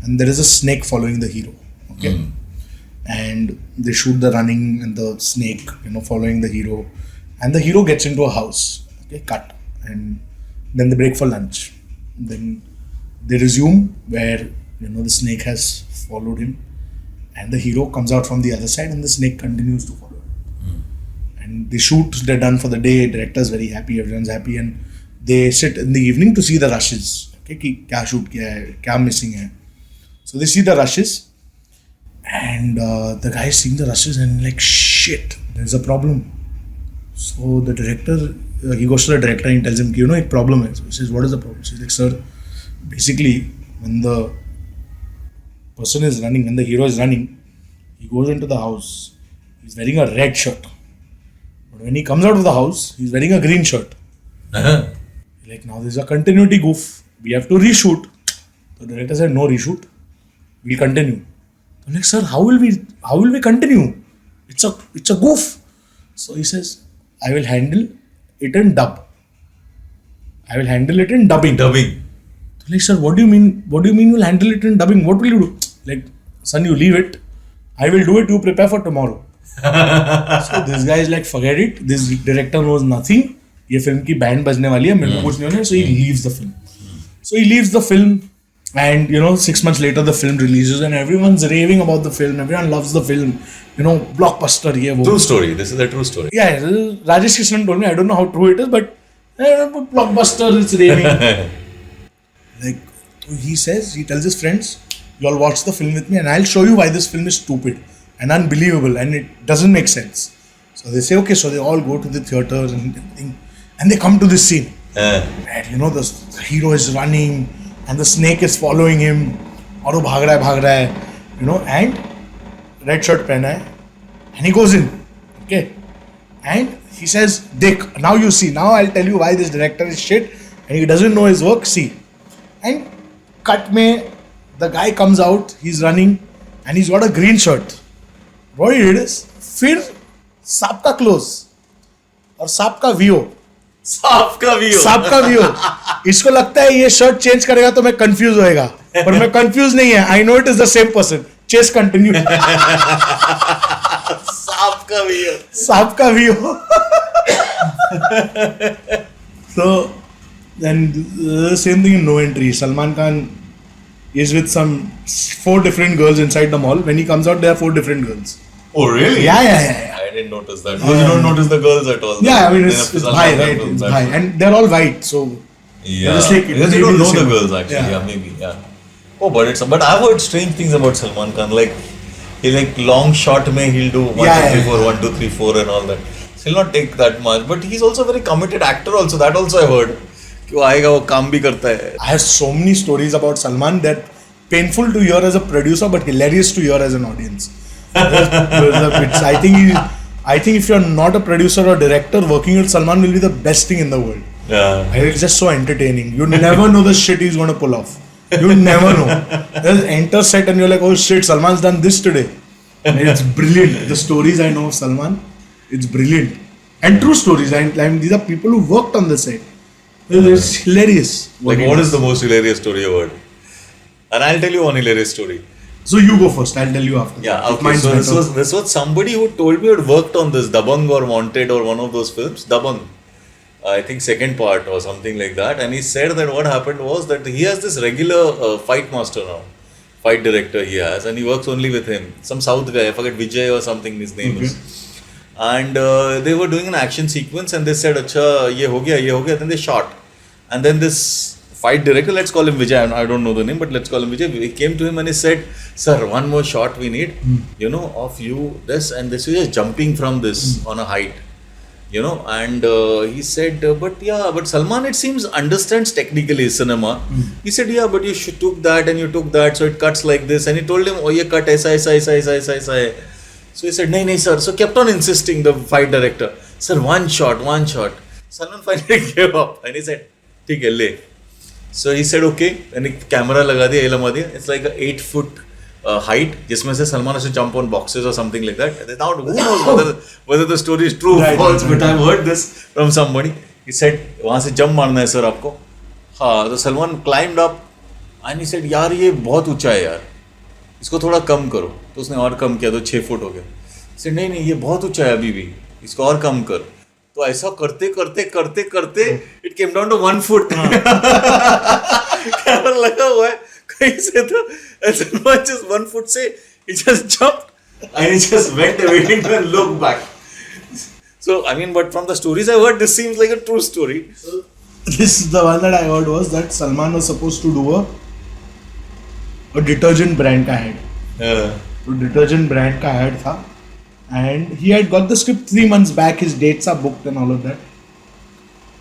and there is a snake following the hero. Okay. And they shoot the running and the snake, you know, following the hero. And the hero gets into a house. Okay, cut. And then they break for lunch. Then they resume where, you know, the snake has followed him. And the hero comes out from the other side and the snake continues to follow him. And they shoot, they're done for the day, director's very happy, everyone's happy, and they sit in the evening to see the rushes. Okay, कि क्या shoot किया है, क्या missing है. So they see the rushes, and the guy is seeing the rushes and like, shit, there's a problem. So the director, he goes to the director and he tells him, you know, a problem hai. So he says, what is the problem? So he's like, sir, basically, when the person is running, when the hero is running, he goes into the house, he's wearing a red shirt. But when he comes out of the house, he's wearing a green shirt. Like, now there's a continuity goof. We have to reshoot. The director said, no reshoot. We'll continue. I'm like, sir, how will we continue? It's a goof. So he says, I will handle it in dub. I will handle it in dubbing. Dubbing. Like, sir, what do you mean? What do you mean you'll handle it in dubbing? What will you do? Like, son, you leave it. I will do it. You prepare for tomorrow. So this guy is like, forget it. This director knows nothing. ये film की band बजने वाली है, मेरे को कुछ नहीं होना है. So he leaves the film. So he leaves the film, and you know, 6 months later the film releases, and everyone's raving about the film. Everyone loves the film. You know, blockbuster. ये वो. True story. This is a true story. Yeah, Rajesh Krishnan told me. I don't know how true it is, but blockbuster. It's raving. Like, he says, he tells his friends, you all watch the film with me and I'll show you why this film is stupid and unbelievable and it doesn't make sense. So they say, okay, so they all go to the theaters and everything, and they come to this scene. And you know, the hero is running and the snake is following him. और वो भाग रहा है, you know, and red shirt पहना है, and he goes in, okay, and he says, Dick, now you see, now I'll tell you why this director is shit and he doesn't know his work, see. And cut में, the guy comes out, he's running and he's got a green shirt. What he did is, फिर सांप का close और सांप का VO. सांप का view. इसको लगता है ये शर्ट चेंज करेगा तो मैं कंफ्यूज होएगा, पर मैं कंफ्यूज नहीं है. I know it is the same person. Chess continue. सांप का view. So then the same thing in No Entry. Salman Khan is with some 4 different girls inside the mall. When he comes out, there are 4 different girls. Oh, really? Yeah. I didn't notice that. Because you don't notice the girls at all. Yeah, I mean, it's high, right? It's high. And they're all white, so... Yeah. Just like, Because you don't know the girls, actually. Yeah. Yeah, maybe. Yeah. Oh, but I've heard strange things about Salman Khan. Like, he like long shot mein he'll do 1, 2, 3, 4, 1, 2, 3, 4 and all that. So he'll not take that much. But he's also a very committed actor also. That also I heard. कि वो आएगा वो काम भी करता है. I have so many stories about Salman that painful to hear as a producer, but hilarious to hear as an audience. I think if you're not a producer or director, working with Salman will be the best thing in the world. Yeah. It's just so entertaining. You never know the shit he's going to pull off. You never know. Just enter set and you're like, oh shit, Salman's done this today. And it's brilliant. The stories I know of Salman, it's brilliant. And true stories. I mean, these are people who worked on the set. It's hilarious. Like, what is the most hilarious story you've heard? And I'll tell you one hilarious story. So you go first. I'll tell you after. Yeah, If okay. mine's So better. this was somebody who told me had worked on this Dabang or Wanted or one of those films. Dabang. I think second part or something like that. And he said that what happened was that he has this regular fight master now. Fight director he has. And he works only with him. Some South guy. I forget Vijay or something his name is. and they were doing an action sequence, and they said, "Acha, ye ho gaya, ye ho gaya." Then they shot, and then this fight director, let's call him Vijay. I don't know the name, but let's call him Vijay. He came to him and he said, "Sir, one more shot we need, of you this and this. You're just jumping from this on a height." And he said, but Salman, it seems, understands technically cinema. He said, yeah, but you took that and you took that, so it cuts like this. And he told him, oh, ye cut aisa. So he said, nahi, sir. So kept on insisting, the fight director, sir, one shot. Salman finally gave up and he said, theek hai, le. So he said, okay. And he camera laga diya, lama diya. It's like a 8-foot height, जिसमें से Salman has to jump on boxes or something like that. And now who knows whether the story is true or false, but I've heard this from somebody. He said, वहाँ से jump मारना है sir आपको. हाँ, तो Salman climbed up and he said, यार ये बहुत ऊंचा है यार, इसको थोड़ा कम करो. तो उसने और कम किया तो 6 फुट हो गया. He said, नहीं ये बहुत ऊंचा है अभी भी, इसको और कम कर. तो ऐसा करते it came down to 1 foot. Camera लगा हुआ है कहीं से, तो Salman just 1 foot से he just jumped and he just went away, didn't even look back. So I mean, but from the stories I heard, this seems like a true story. So, this is the one that I heard was that Salman was supposed to do a detergent brand का head. तो detergent brand का head था, and he had got the script 3 months back. His dates are booked and all of that.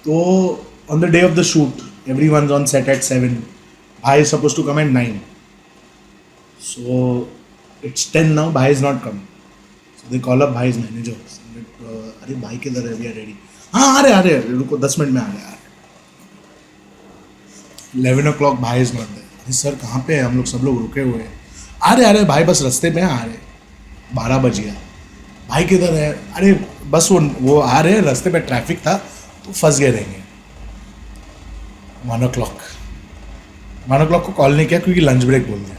So on the day of the shoot, everyone's on set at 7. Bhai is supposed to come at 9. So it's 10 now. Bhai is not coming. So they call up Bhai's manager. अरे भाई किधर है? We are ready. हाँ आ रहे रुको 10 minute में आ रहे. 11 o'clock भाई is not there. अरे सर कहाँ पे है? हम लोग सब लोग रुके हुए हैं. आ रहे भाई बस रास्ते में आ रहे. 12 बज गया. भाई किधर है? अरे बस वो आ रहे हैं, रास्ते पे ट्रैफिक था तो फंस गए रहेंगे. 1 o'clock को कॉल नहीं किया क्योंकि लंच ब्रेक बोल दिया.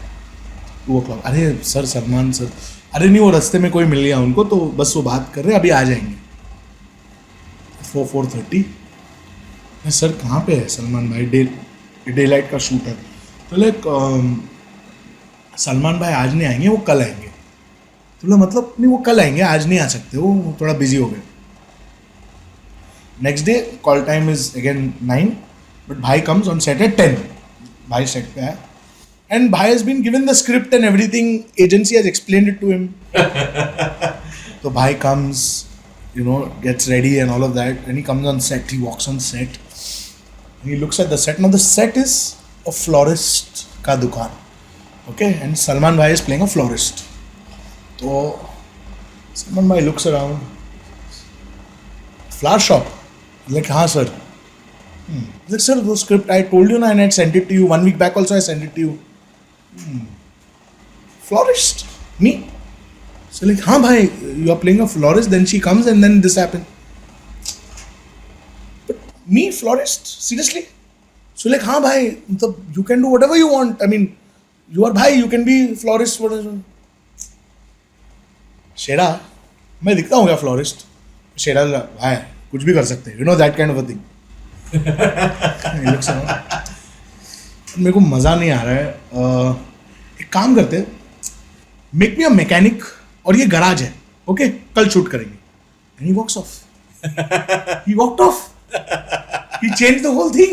2 o'clock, अरे सर सलमान सर, अरे नहीं वो रास्ते में कोई मिल गया उनको तो बस वो बात कर रहे हैं, अभी आ जाएंगे. 4:30. सर कहाँ पे है सलमान भाई? डे लाइट का शूट है. तो लाइक सलमान भाई आज नहीं आएंगे, वो कल आएंगे. तो मतलब नहीं वो कल आएंगे, आज नहीं आ सकते, वो थोड़ा बिजी हो गए. Next day call time is again 9, but भाई कम्स ऑन सेट एट 10. भाई सेट पे है and Bhai has been given the script and everything. Agency has explained it to him. So Bhai comes, gets ready and all of that, and he comes on set. He walks on set. He looks at the set. Now the set is a florist ka dukaan. Okay, and Salman Bhai is playing a florist. So Salman Bhai looks around. Flower shop. He's like, हाँ sir. He's like, sir, the script I told you na, and I sent it to you 1 week back. Also I sent it to you. Florist? Me? So like, हाँ भाई, you are playing a florist. Then she comes and then this happened. But me, florist? Seriously? So like, हाँ भाई, you can do whatever you want. I mean, you are भाई, you can be florist. शेरा, मैं दिखता हूँ क्या florist? शेरा भाई कुछ भी कर सकते हैं. That kind of a thing. मेरे को मज़ा नहीं आ रहा है. एक काम करते हैं, मेक मी अ मैकेनिक और ये गराज है, ओके कल शूट करेंगे. And he walks off. He walked off. He changed the whole thing.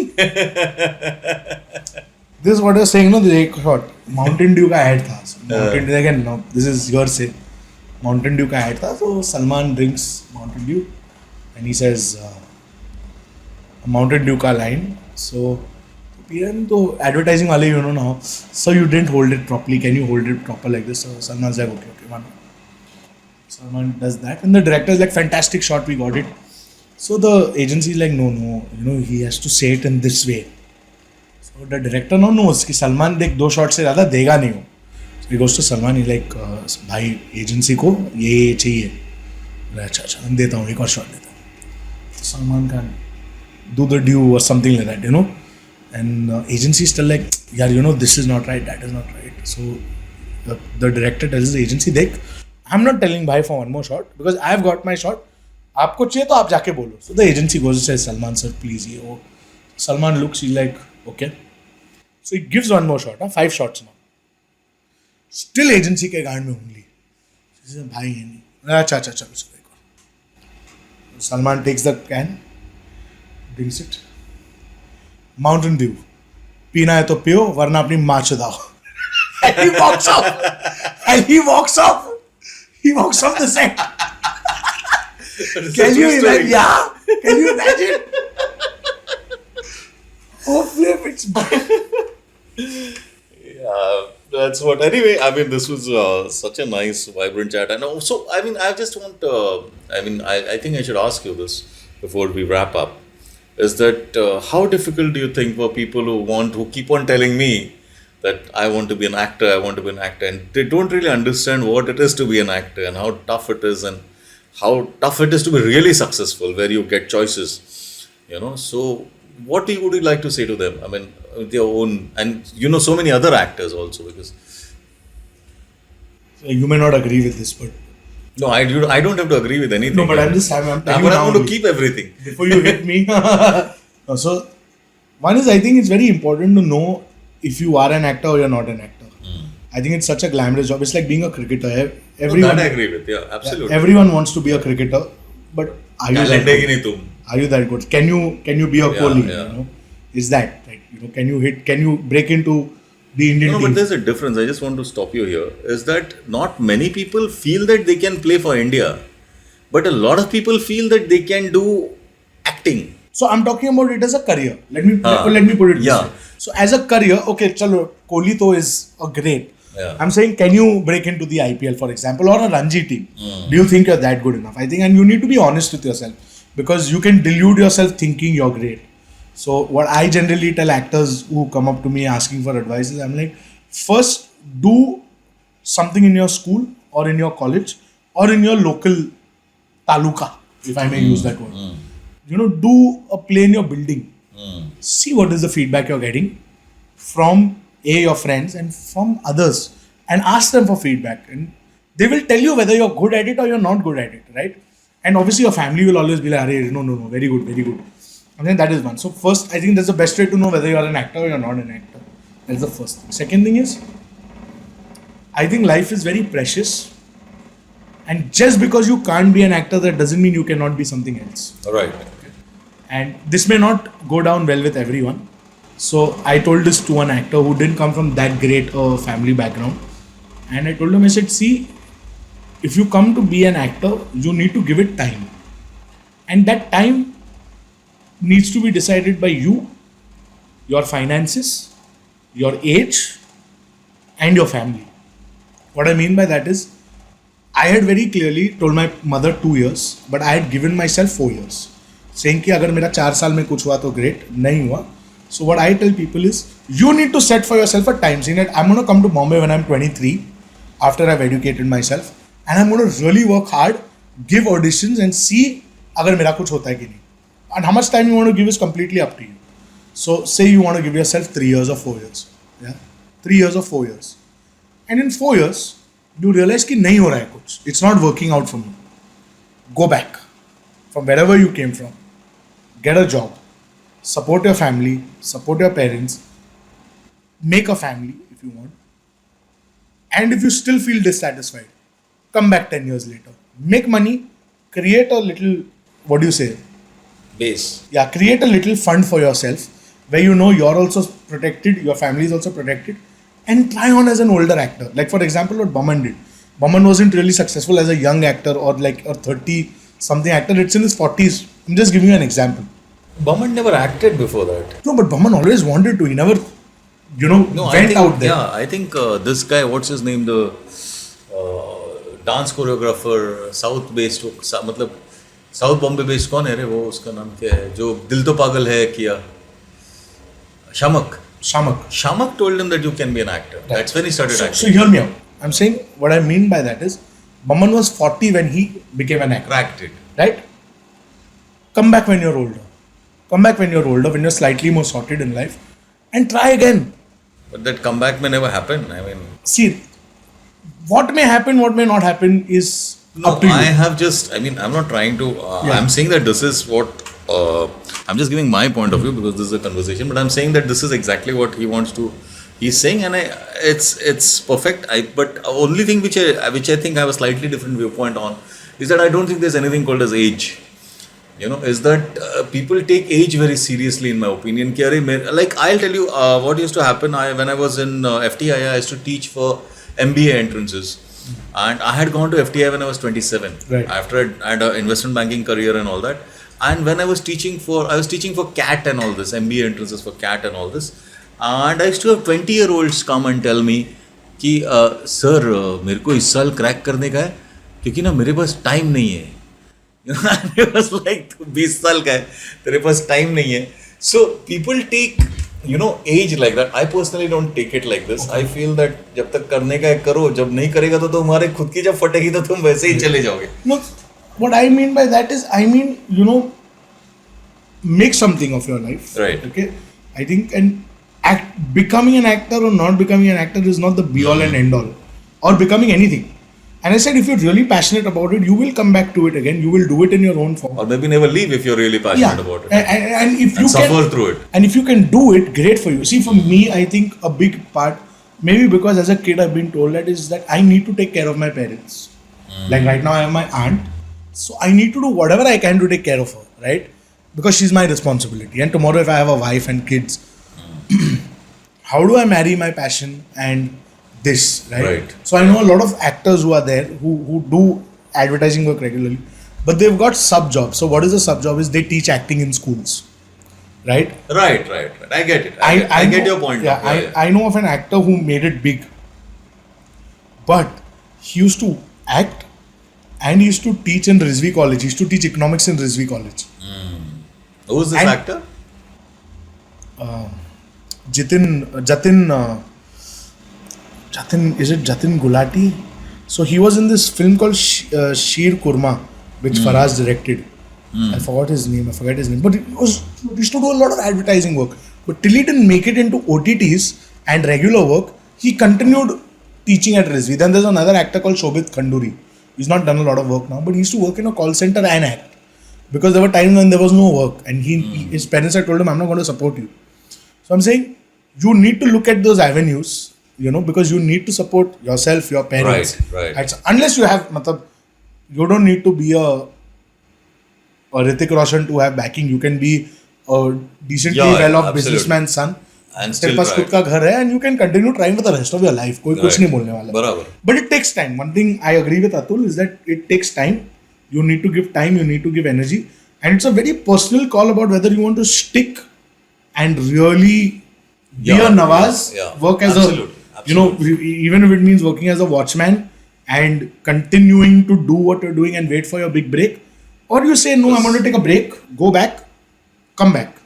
This what I was saying, एक शॉट माउंटेन ड्यू का ऐड था. Mountain Dew again, no this is your say. Mountain Dew का ad था, तो Salman drinks Mountain Dew and he says Mountain Dew का line. So तो advertising वाले now, so you didn't hold it properly, can you hold it proper like this? So Salman's like, okay, one. Salman does that and the director is like, fantastic shot, we got it. So the agency is like, no, he has to say it in this way. So the director now knows कि सलमान देख 2 shot से ज़्यादा देगा नहीं वो. So he goes to Salman, he's like, भाई agency को ये चाहिए. अच्छा मैं देता हूँ, एक और शॉट देता हूँ. Salman Khan do the due or something like that, And agency is still like, yeah, this is not right, that is not right. So the director tells the agency, देख, I'm not telling bhai for one more shot because I've got my shot. आपको चाहिए तो आप जाके बोलो. So the agency goes and says, Salman sir, please, ये वो. Salman looks, he's like, okay. So he gives one more shot, 5 shots now. Still agency के गांड में उंगली. भाई ये नहीं. अच्छा चलो. Salman takes the can, drinks it. Mountain Dew. पीना है तो पियो वरना अपनी माँ चुदाओ. And he walks off. And he walks off. He walks off the set. Can you imagine? Yeah. Can you imagine? Oh flip! It's bad. Yeah, that's what. Anyway, I mean, this was such a nice, vibrant chat. And also, I mean, I just want. I think I should ask you this before we wrap up. Is that how difficult do you think for people who keep on telling me that I want to be an actor, and they don't really understand what it is to be an actor and how tough it is and how tough it is to be really successful, where you get choices, So, what would you like to say to them? I mean, with your own, and so many other actors also, because You may not agree with this, but no, I don't have to agree with anything. no, but I'm telling you But I now want to keep everything. before you hit me. So, one is I think it's very important to know if you are an actor or you're not an actor. I think it's such a glamorous job. It's like being a cricketer. Everyone, That I agree with. Yeah, absolutely. everyone wants to be a cricketer, but are you that good? Are you that good? Can you be a Kohli? yeah. Is that right? Can you hit? Can you break into the Indian No, team? but there's a difference. I just want to stop you here. Is that not many people feel that they can play for India, but a lot of people feel that they can do acting. So I'm talking about it as a career. Let me put it this Yeah. way. So as a career, okay, chalo, Kohli to is a great. Yeah. I'm saying, can you break into the IPL, for example, or a Ranji team? Do you think you're that good enough? I think, and you need to be honest with yourself, because you can delude yourself thinking you're great. So what I generally tell actors who come up to me asking for advice is, I'm like, first do something in your school or in your college or in your local taluka, if I may use that word. Do a play in your building. See what is the feedback you're getting from your friends and from others, and ask them for feedback, and they will tell you whether you're good at it or you're not good at it, right? And obviously your family will always be like, no, very good. And then that is one. So first, I think that's the best way to know whether you're an actor or you're not an actor. That's the first thing. Second thing is, I think life is very precious, and just because you can't be an actor, that doesn't mean you cannot be something else. All right. And this may not go down well with everyone. So I told this to an actor who didn't come from that great family background. And I told him, I said, see, if you come to be an actor, you need to give it time. And that time needs to be decided by you, your finances, your age, and your family. What I mean by that is, I had very clearly told my mother 2 years, but I had given myself 4 years. Saying कि अगर मेरा 4 साल में कुछ हुआ तो great, नहीं हुआ. So what I tell people is, you need to set for yourself a time. Saying that I'm going to come to Bombay when I'm 23, after I've educated myself, and I'm going to really work hard, give auditions and see अगर मेरा कुछ होता है कि नहीं. And how much time you want to give is completely up to you. So say you want to give yourself 3 years or 4 years. Yeah? 3 years or 4 years. And in 4 years, you realize कि नहीं हो रहा है कुछ. It's not working out for me. Go back from wherever you came from. Get a job. Support your family. Support your parents. Make a family if you want. And if you still feel dissatisfied, come back 10 years later. Make money. Create a little, what do you say? Base. Yeah, create a little fund for yourself where you know you're also protected, your family is also protected, and try on as an older actor. Like for example, what Baman did. Baman wasn't really successful as a young actor or like a 30 something actor. It's in his 40s. I'm just giving you an example. Baman never acted before that. No, but Baman always wanted to. He never, went out there. Yeah, I think this guy, what's his name, the dance choreographer, South based, मतलब South Bombay based कौन है रे वो उसका नाम क्या है जो दिल तो पागल है किया Shamak told him that you can be an actor. Right. That's when he started acting. So hear me out. I'm saying what I mean by that is Baman was 40 when he became an actor. Cracked it. Right? Come back when you're older. When you're slightly more sorted in life, and try again. But that comeback may never happen. I mean, see, what may happen, what may not happen is up to you. I'm not trying to, I'm saying that this is what, I'm just giving my point of view because this is a conversation, but I'm saying that this is exactly what he's saying, and it's perfect. But only thing which I think I have a slightly different viewpoint on is that I don't think there's anything called as age. is that people take age very seriously, in my opinion. कि अरे like I'll tell you what used to happen. When I was in FTI, I used to teach for MBA entrances, and I had gone to FTI when I was 27. Right. After I had an investment banking career and all that, and when I was teaching for CAT and all this, MBA entrances for CAT and all this, and I used to have 20-year-olds come and tell me कि sir मेरे को इस साल crack करने का है क्योंकि ना मेरे पास टाइम नहीं है. And it was like 20 साल का है, तेरे पास टाइम नहीं है. So people take age like that. I personally don't take it like this. I feel that जब तक करने का है करो, जब नहीं करेगा तो तुम्हारे खुद की जब फटेगी तो तुम वैसे ही चले जाओगे. Look, what I mean by that is, make something of your life. Right. Okay. I think becoming an actor or not becoming an actor is not the be all and end all, or becoming anything. And I said, if you're really passionate about it, you will come back to it again. You will do it in your own form. Or maybe never leave if you're really passionate about it. And if you suffer can, through it. And if you can do it, great for you. See, for me, I think a big part, maybe because as a kid I've been told that is that I need to take care of my parents. Like right now I have my aunt, so I need to do whatever I can to take care of her, right? Because she's my responsibility. And tomorrow if I have a wife and kids, how do I marry my passion and this, right? So I know a lot of actors who are there who do advertising work regularly, but they've got sub jobs. So what is the sub job is they teach acting in schools, right? Right. I get it. I get your point. I know of an actor who made it big, but he used to act and he used to teach in Rizvi College. He used to teach economics in Rizvi College. Who's this actor? Jatin, is it Jatin Gulati? So he was in this film called Sheer Kurma, which Faraz directed. I forget his name. But he used to do a lot of advertising work. But till he didn't make it into OTTs and regular work, he continued teaching at Rizvi. Then there's another actor called Shobit Khanduri. He's not done a lot of work now, but he used to work in a call center and act. Because there were times when there was no work and his parents had told him, I'm not going to support you. So I'm saying, you need to look at those avenues, because you need to support yourself, your parents. Right. Unless you have, you don't need to be a Hrithik Roshan to have backing. You can be a decently well-off businessman's son. And still पास खुद का घर है, and you can continue trying for the rest of your life. कोई कुछ नहीं बोलने वाला. बराबर. But it takes time. One thing I agree with Atul is that it takes time. You need to give time. You need to give energy, and it's a very personal call about whether you want to stick and really be a Nawaz, work as even if it means working as a watchman and continuing to do what you're doing and wait for your big break, or you say no, I'm going to take a break, go back, come back,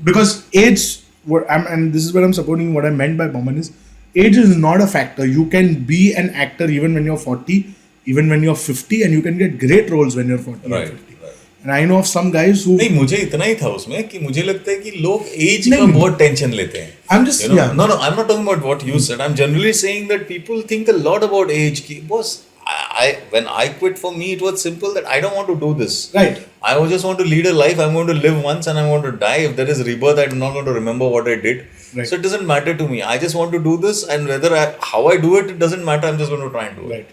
because age. And this is where I'm supporting what I meant by Boman is age is not a factor. You can be an actor even when you're 40, even when you're 50, and you can get great roles when you're 40 or 50. And I know of some guys who नहीं मुझे इतना ही था उसमें कि मुझे लगता है कि लोग एज का बहुत टेंशन लेते हैं. I'm just no, I'm not talking about what you said. I'm generally saying that people think a lot about age. कि boss, when I quit, for me it was simple that I don't want to do this. Right. I just want to lead a life. I'm going to live once and I'm going to die. If there is rebirth, I'm not going to remember what I did. Right. So it doesn't matter to me. I just want to do this, and how I do it, it doesn't matter. I'm just going to try and do it.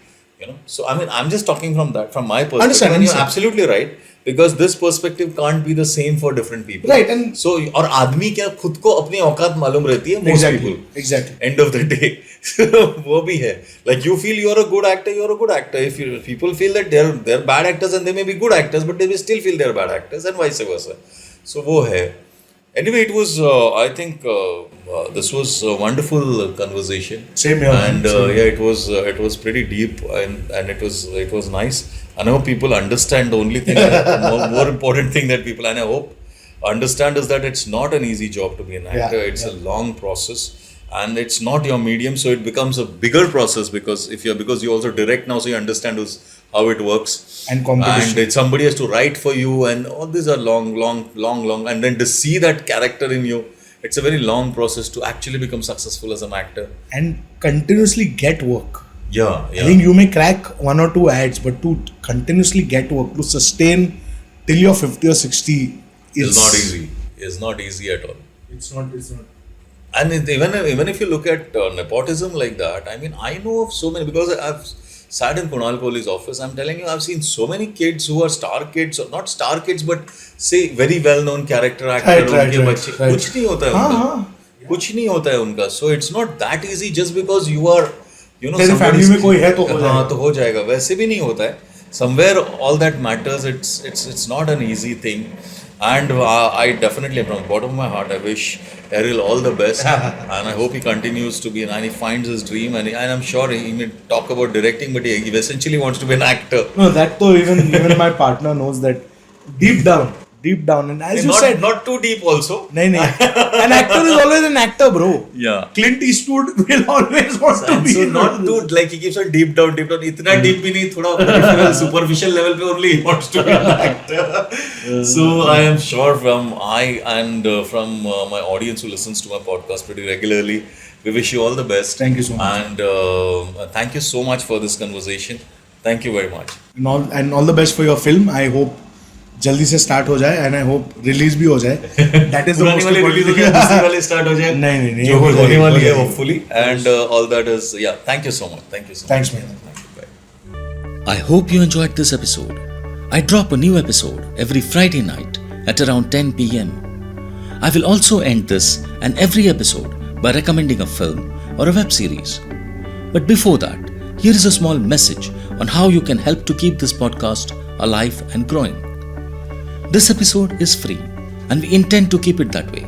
So I mean, I'm just talking from my perspective. And you're absolutely right, because this perspective can't be the same for different people. Right. And so और आदमी क्या खुद को अपनी औकात मालूम रहती है. Most people. Exactly. End of the day. वो भी है. Like you feel you're a good actor, you're a good actor. If people feel that they're bad actors and they may be good actors, but they will still feel they're bad actors, and vice versa. So वो है. Anyway, it was I think this was a wonderful conversation. Same here. And it was pretty deep, and it was nice. I know people understand the only thing, more important thing that people, and I hope understand, is that it's not an easy job to be an actor. It's a long process, and it's not your medium, so it becomes a bigger process because you also direct now, so you understand how it works. And competition. And somebody has to write for you, and all these are long, and then to see that character in you, it's a very long process to actually become successful as an actor. And continuously get work. Yeah. I think you may crack 1 or 2 ads, but to continuously get work, to sustain till you're 50 or 60 is not easy. It's not easy at all. It's not. And even if you look at nepotism like that, I mean, I know of so many, because sat in Kunal Kohli's office. I'm telling you, I've seen so many kids who are star kids, or not star kids, but say very well-known character actor. Right. कुछ नहीं होता है उनका. कुछ नहीं होता है उनका. So it's not that easy just because you are, तेरे family में कोई है तो हो जाएगा. हाँ तो हो जाएगा. वैसे भी नहीं होता है. Somewhere all that matters. It's not an easy thing. And I definitely, from the bottom of my heart, I wish Errol all the best, and I hope he continues to be, and he finds his dream, and I'm sure he may talk about directing, but he essentially wants to be an actor. No, that though even my partner knows that deep down, and as you said, not too deep also. No. An actor is always an actor, bro. Yeah. Clint Eastwood will always want to be. So not too, like he keeps on deep down. इतना deep भी नहीं, थोड़ा peripheral, superficial level पे only he wants to be an actor. So I am sure from from my audience who listens to my podcast pretty regularly, we wish you all the best. Thank you so much. And thank you so much for this conversation. Thank you very much. And all the best for your film. I hope जल्दी से start हो जाए and I hope release भी हो जाए. That is the most release हो जाए, दूसरी वाली स्टार्ट हो जाए. नहीं जो होने वाली है hopefully. And all that is thank you so much. Thanks man. I hope you enjoyed this episode. I drop a new episode every Friday night at around 10 p.m. I will also end this and every episode by recommending a film or a web series. But before that, here is a small message on how you can help to keep this podcast alive and growing. This episode is free and we intend to keep it that way.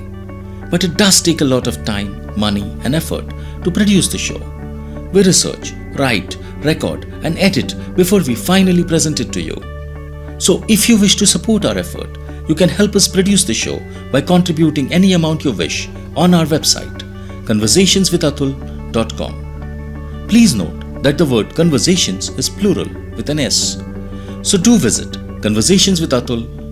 But it does take a lot of time, money and effort to produce the show. We research, write, record and edit before we finally present it to you. So if you wish to support our effort, you can help us produce the show by contributing any amount you wish on our website, conversationswithatul.com. Please note that the word conversations is plural with an S. So do visit conversationswithatul.com.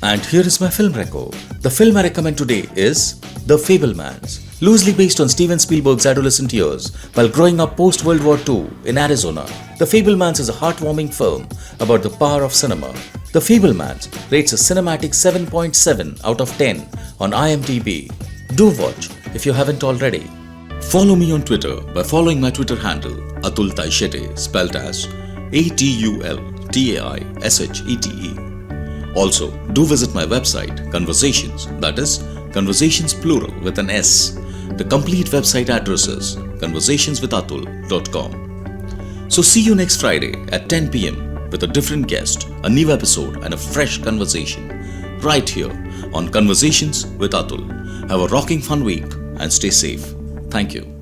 And here is my film record. The film I recommend today is The Fabelmans, loosely based on Steven Spielberg's adolescent years while growing up post-World War II in Arizona. The Fabelmans is a heartwarming film about the power of cinema. The Fabelmans rates a cinematic 7.7 out of 10 on IMDb. Do watch if you haven't already. Follow me on Twitter by following my Twitter handle Atul Taishete, spelled as ATULTAISHETE. Also, do visit my website, Conversations, that is, Conversations plural with an S. The complete website address is conversationswithatul.com. So see you next Friday at 10 p.m. with a different guest, a new episode and a fresh conversation. Right here on Conversations with Atul. Have a rocking fun week and stay safe. Thank you.